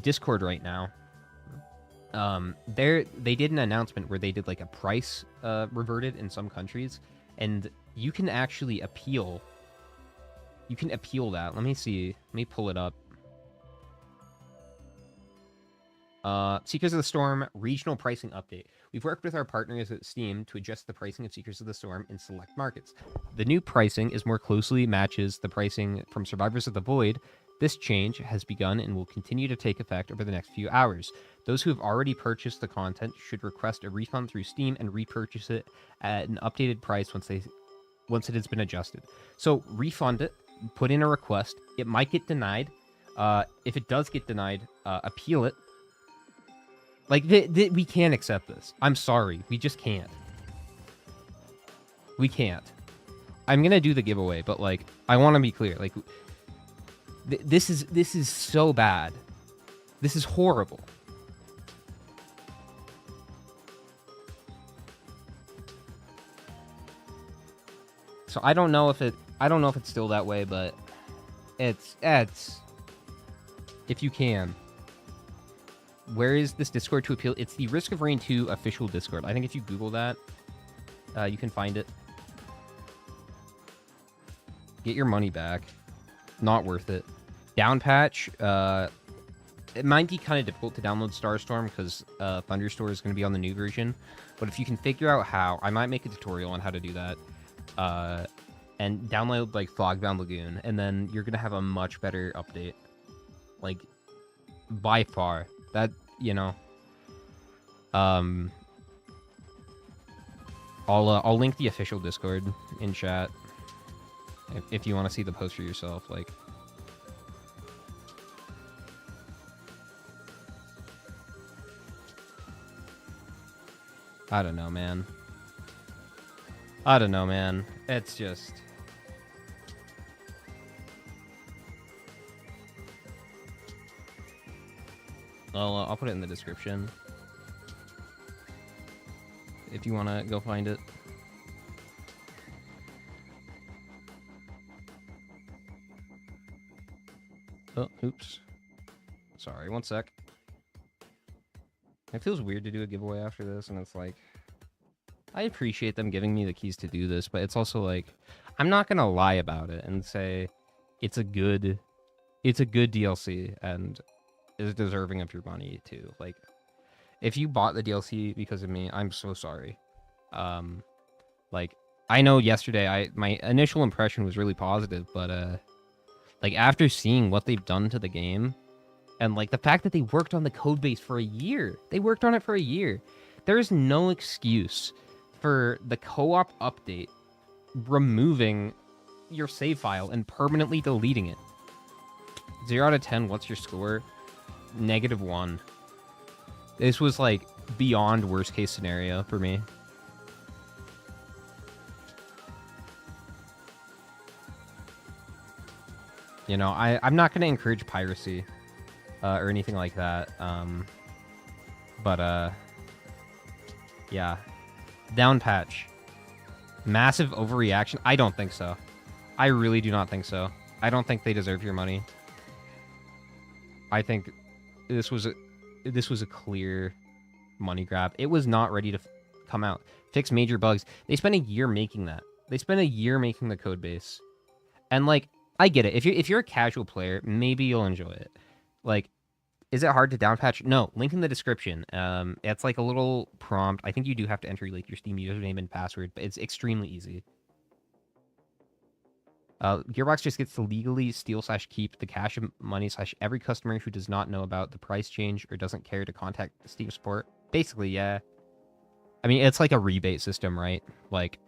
Discord right now, they did an announcement where they did like a price reverted in some countries, and you can actually appeal. You can appeal that. Let me see. Let me pull it up. Seekers of the Storm regional pricing update. We've worked with our partners at Steam to adjust the pricing of Seekers of the Storm in select markets. The new pricing is more closely matches the pricing from Survivors of the Void. This change has begun and will continue to take effect over the next few hours. Those who have already purchased the content should request a refund through Steam and repurchase it at an updated price once it has been adjusted. So refund it, put in a request. It might get denied. If it does get denied, appeal it. Like, we can't accept this. I'm sorry. We just can't. We can't. I'm gonna do the giveaway, but, like, I want to be clear. Like, this is so bad. This is horrible. So I don't know if it's still that way, but it's if you can. Where is this Discord to appeal? It's the Risk of Rain 2 official Discord. I think if you Google that, you can find it. Get your money back. Not worth it. Down patch. It might be kind of difficult to download Starstorm because Thunderstore is going to be on the new version. But if you can figure out how, I might make a tutorial on how to do that. And download like Fogbound Lagoon, and then you're going to have a much better update. Like, by far. That, you know, I'll link the official Discord in chat if you want to see the post for yourself. Like, I don't know, man. I don't know, man. It's just... I'll put it in the description if you want to go find it. Oh, oops. Sorry, one sec. It feels weird to do a giveaway after this, and it's like... I appreciate them giving me the keys to do this, but it's also like... I'm not gonna lie about it and say it's a good DLC, and... is deserving of your money too. Like, if you bought the DLC because of me, I'm so sorry. Like, I know yesterday my initial impression was really positive, but like, after seeing what they've done to the game, and like the fact that they worked on the code base for a year, there is no excuse for the co-op update removing your save file and permanently deleting it. 0 out of 10, what's your score? -1. This was like beyond worst case scenario for me. You know, I'm not going to encourage piracy or anything like that. But yeah. Down patch. Massive overreaction? I don't think so. I really do not think so. I don't think they deserve your money. I think this was a clear money grab. It was not ready to come out. Fix major bugs. They spent a year making that. They spent a year making the code base. And like, I get it. If you're a casual player, maybe you'll enjoy it. Like, is it hard to downpatch? No. Link in the description. It's like a little prompt. I think you do have to enter like your Steam username and password, but it's extremely easy. Gearbox just gets to legally steal/keep the cash money / every customer who does not know about the price change or doesn't care to contact Steam support. Basically, yeah. I mean, it's like a rebate system, right? Like,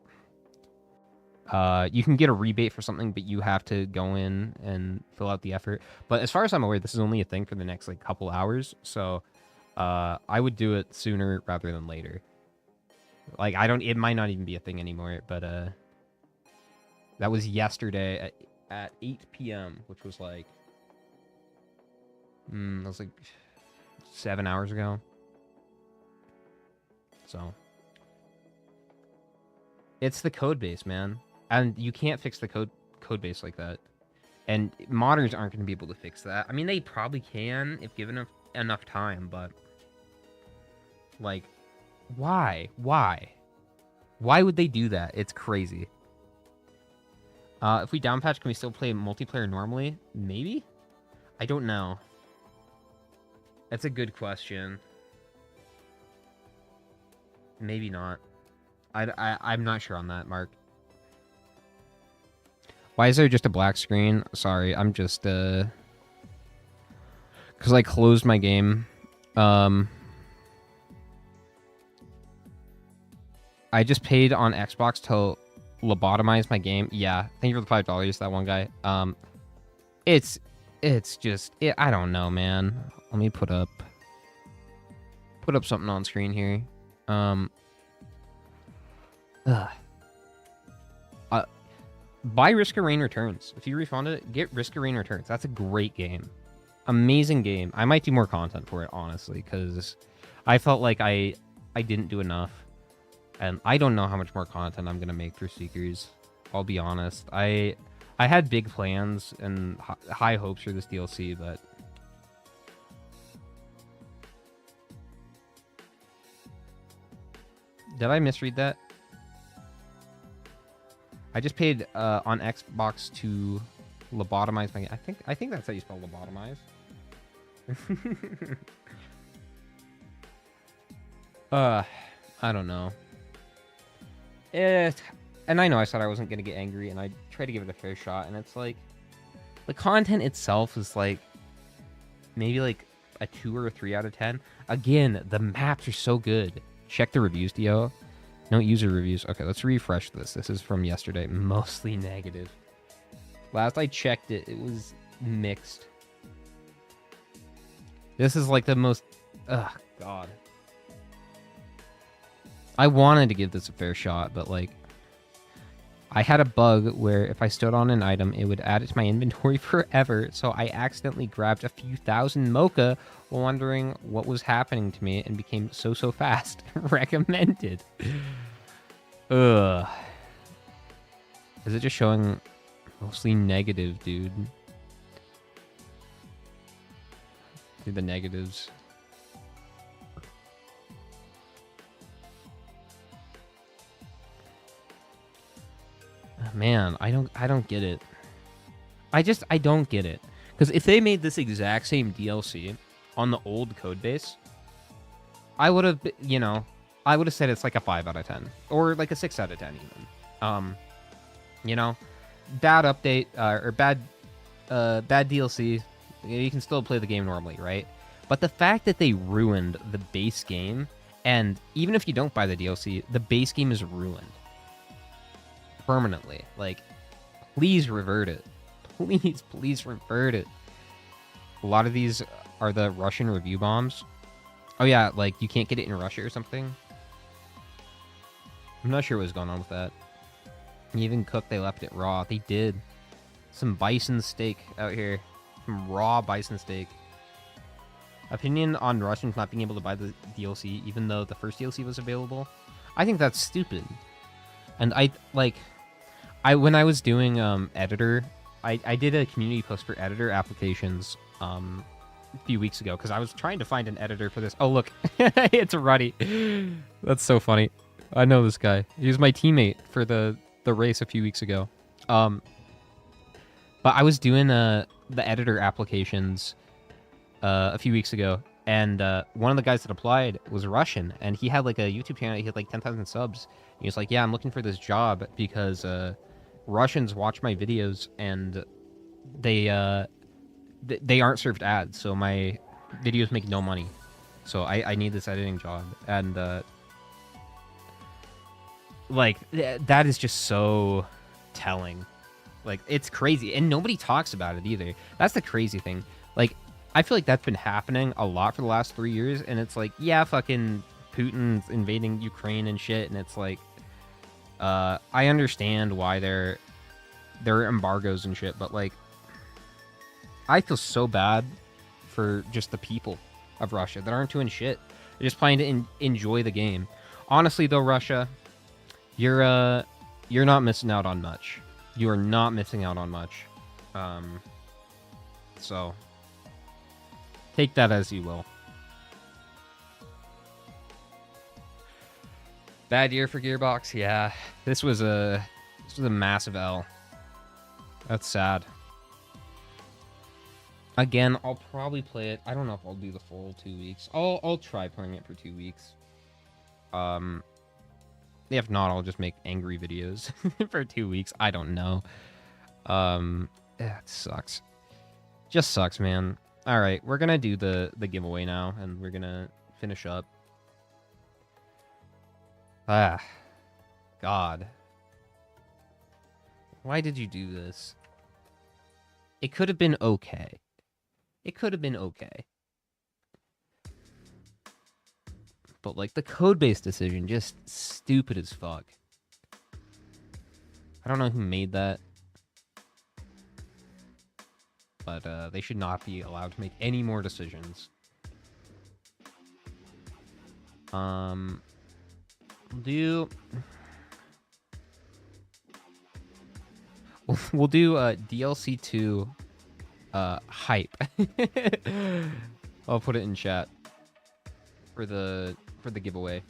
you can get a rebate for something, but you have to go in and fill out the effort. But as far as I'm aware, this is only a thing for the next like couple hours. So, I would do it sooner rather than later. Like, it might not even be a thing anymore, but, that was yesterday at 8 p.m., which was like... that was like 7 hours ago. So... it's the code base, man. And you can't fix the code base like that. And modders aren't going to be able to fix that. I mean, they probably can if given enough time, but... like, why? Why? Why would they do that? It's crazy. If we downpatch, can we still play multiplayer normally? Maybe? I don't know. That's a good question. Maybe not. I'm not sure on that, Mark. Why is there just a black screen? Sorry, I'm just because I closed my game. I just paid on Xbox to lobotomize my game. Yeah, thank you for the $5, that one guy. It's just I don't know, man. Let me put up something on screen here. Ugh. Buy Risk of Rain Returns. If you refund it, get Risk of Rain Returns. That's a great game. Amazing game. I might do more content for it, honestly, because I felt like I didn't do enough. And I don't know how much more content I'm going to make for Seekers. I'll be honest. I had big plans and high hopes for this DLC, but... Did I misread that? I just paid on Xbox to lobotomize my... I think that's how you spell lobotomize. I don't know. And I know I said I wasn't gonna get angry, and I tried to give it a fair shot, and it's like the content itself is like maybe like a 2 or a 3 out of 10. Again, the maps are so good. Check the reviews, Dio. No user reviews. Okay, let's refresh this. This is from yesterday. Mostly negative. Last I checked it, it was mixed. This is like the most... Ugh, God. I wanted to give this a fair shot, but like... I had a bug where if I stood on an item, it would add it to my inventory forever, so I accidentally grabbed a few thousand mocha while wondering what was happening to me and became so fast. Recommended. Ugh. Is it just showing mostly negative, dude? Do the negatives. Man, I don't get it. I don't get it. Because if they made this exact same DLC on the old code base, I would have, you know, I would have said it's like a 5 out of 10 or like a 6 out of 10 even. You know, bad update or bad DLC. You can still play the game normally, right? But the fact that they ruined the base game, and even if you don't buy the DLC, the base game is ruined permanently. Like, please revert it. Please revert it. A lot of these are the Russian review bombs. Oh yeah, like you can't get it in Russia or something. I'm not sure what's going on with that. Even cooked, they left it raw. They did. Some bison steak out here. Some raw bison steak. Opinion on Russians not being able to buy the DLC even though the first DLC was available? I think that's stupid. And when I was doing editor, I did a community post for editor applications a few weeks ago because I was trying to find an editor for this. Oh, look. It's Ruddy. That's so funny. I know this guy. He was my teammate for the race a few weeks ago. But I was doing the editor applications a few weeks ago, and one of the guys that applied was Russian, and he had like a YouTube channel. He had like 10,000 subs. He was like, yeah, I'm looking for this job because Russians watch my videos and they aren't served ads, so my videos make no money. So I need this editing job. And like that is just so telling. Like, it's crazy, and nobody talks about it either. That's the crazy thing. Like, I feel like that's been happening a lot for the last 3 years, and it's like, yeah, fucking Putin's invading Ukraine and shit, and it's like, I understand why there are embargoes and shit, but like, I feel so bad for just the people of Russia that aren't doing shit. They're just playing to enjoy the game. Honestly, though, Russia, you're not missing out on much. You are not missing out on much. So take that as you will. Bad year for Gearbox, yeah. This was a massive L. That's sad. Again, I'll probably play it. I don't know if I'll do the full 2 weeks. I'll try playing it for 2 weeks. If not, I'll just make angry videos for 2 weeks. I don't know. Yeah, it sucks. Just sucks, man. All right, we're gonna do the giveaway now, and we're gonna finish up. Ah, God. Why did you do this? It could have been okay. It could have been okay. But, like, the code-based decision, just stupid as fuck. I don't know who made that. But, they should not be allowed to make any more decisions. We'll do DLC 2 hype. I'll put it in chat for the giveaway.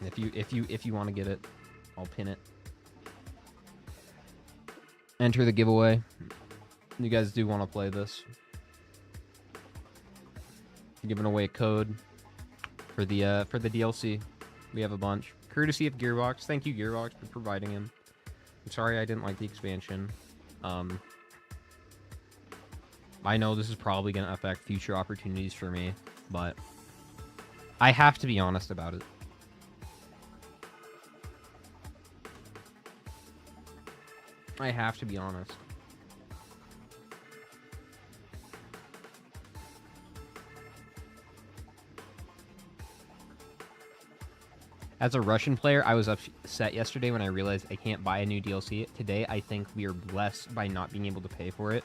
And if you want to get it, I'll pin it. Enter the giveaway. You guys do want to play this. Giving away a code for the DLC. We have a bunch. Courtesy of Gearbox. Thank you, Gearbox, for providing him. I'm sorry I didn't like the expansion. I know this is probably going to affect future opportunities for me, but I have to be honest about it. I have to be honest. As a Russian player, I was upset yesterday when I realized I can't buy a new DLC. Today, I think we are blessed by not being able to pay for it.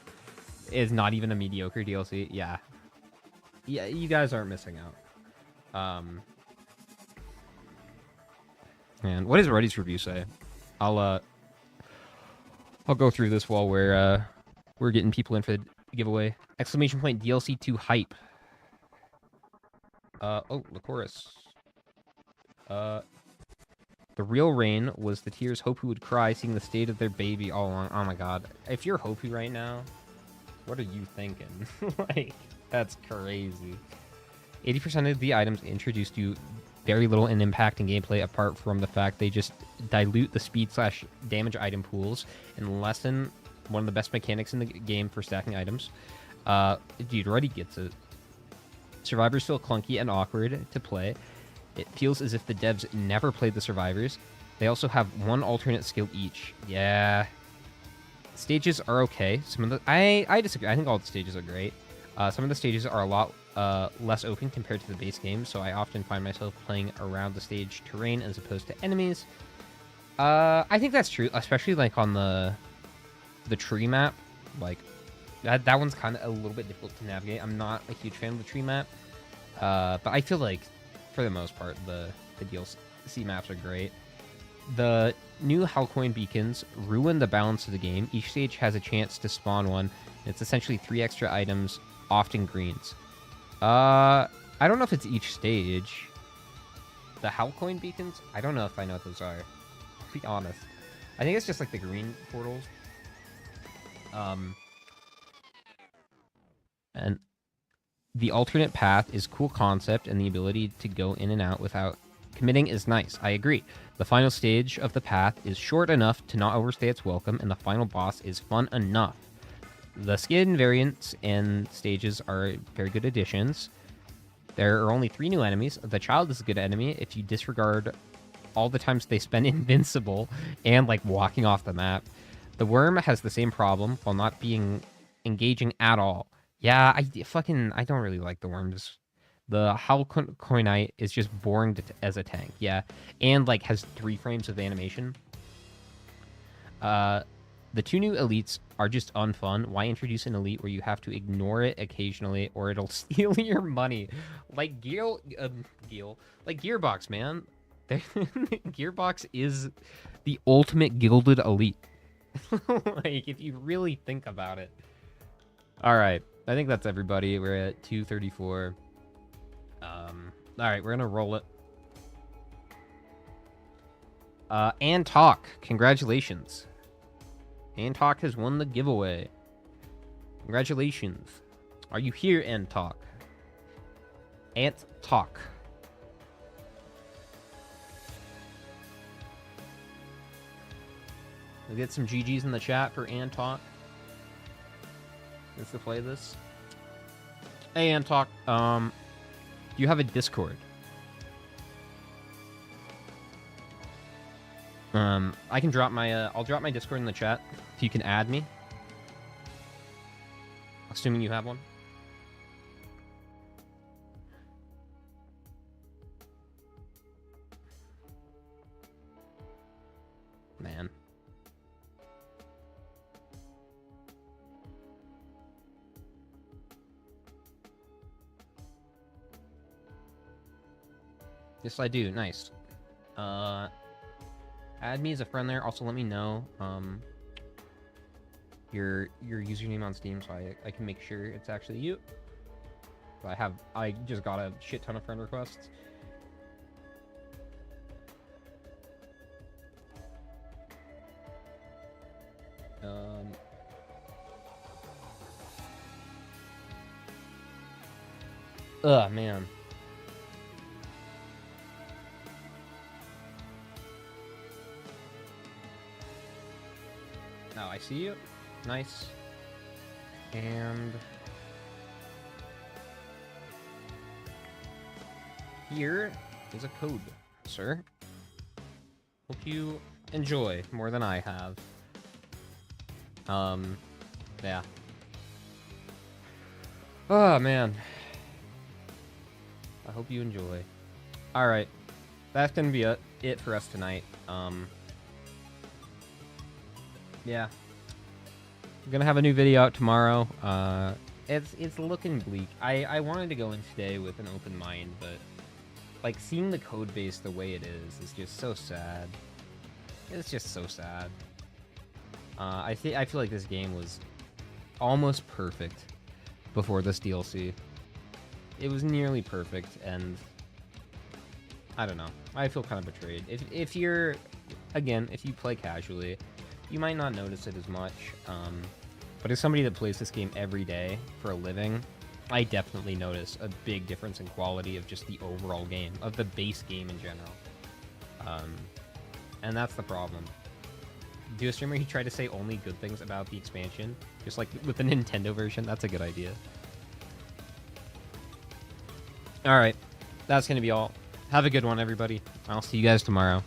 It's not even a mediocre DLC. Yeah. Yeah, you guys aren't missing out. And what does Reddy's review say? I'll go through this while we're getting people in for the giveaway. Exclamation point DLC 2 hype. Oh, the chorus. The real Rain was the tears Hopu would cry seeing the state of their baby all along. Oh my god. If you're Hopu right now, what are you thinking? Like, that's crazy. 80% of the items introduced you very little in impact in gameplay apart from the fact they just dilute the speed/damage item pools and lessen one of the best mechanics in the game for stacking items. Dude, already gets it. Survivors feel clunky and awkward to play. It feels as if the devs never played the Survivors. They also have one alternate skill each. Yeah. Stages are okay. Some of the I disagree. I think all the stages are great. Some of the stages are a lot less open compared to the base game, so I often find myself playing around the stage terrain as opposed to enemies. I think that's true, especially like on the tree map. Like that one's kind of a little bit difficult to navigate. I'm not a huge fan of the tree map, but I feel like for the most part the DLC maps are great. The new Hellcoin beacons ruin the balance of the game. Each stage has a chance to spawn one. It's essentially 3 extra items, often greens. I don't know if it's each stage. The Hellcoin beacons? I don't know if I know what those are. To be honest. I think it's just like the green portals. And the alternate path is cool concept, and the ability to go in and out without committing is nice. I agree. The final stage of the path is short enough to not overstay its welcome, and the final boss is fun enough. The skin variants and stages are very good additions. There are only 3 new enemies. The child is a good enemy if you disregard all the times they spend invincible and like walking off the map. The worm has the same problem while not being engaging at all. Yeah, I don't really like the worms. The Hellcoinite is just boring as a tank. Yeah, and like has 3 frames of animation. The 2 new elites are just unfun. Why introduce an elite where you have to ignore it occasionally or it'll steal your money? Like like Gearbox, man. Gearbox is the ultimate gilded elite. Like, if you really think about it. All right, I think that's everybody. We're at 2:34. All right, we're gonna roll it. And Talk, congratulations. And Talk has won the giveaway. Congratulations. Are you here, Ant Talk? Ant Talk. We'll get some GGs in the chat for Ant Talk. Let's to play this. Hey, Ant Talk. Do you have a Discord? I can drop my I'll drop my Discord in the chat if you can add me. Assuming you have one. Man. Yes, I do. Nice. Add me as a friend there. Also, let me know your username on Steam so I can make sure it's actually you. I just got a shit ton of friend requests. Man. Oh, I see you. Nice. And here is a code, sir. Hope you enjoy more than I have. Yeah. Oh, man. I hope you enjoy. Alright. That's gonna be it for us tonight. Yeah. I'm gonna have a new video out tomorrow. It's looking bleak. I wanted to go in today with an open mind, but like seeing the code base the way it is just so sad. It's just so sad. I feel like this game was almost perfect before this DLC. It was nearly perfect, and I don't know. I feel kind of betrayed. If you're, again, if you play casually, you might not notice it as much. But as somebody that plays this game every day for a living, I definitely notice a big difference in quality of just the overall game, of the base game in general. And that's the problem. Do a streamer who tried to say only good things about the expansion, just like with the Nintendo version. That's a good idea. Alright, that's going to be all. Have a good one, everybody. I'll see you guys tomorrow.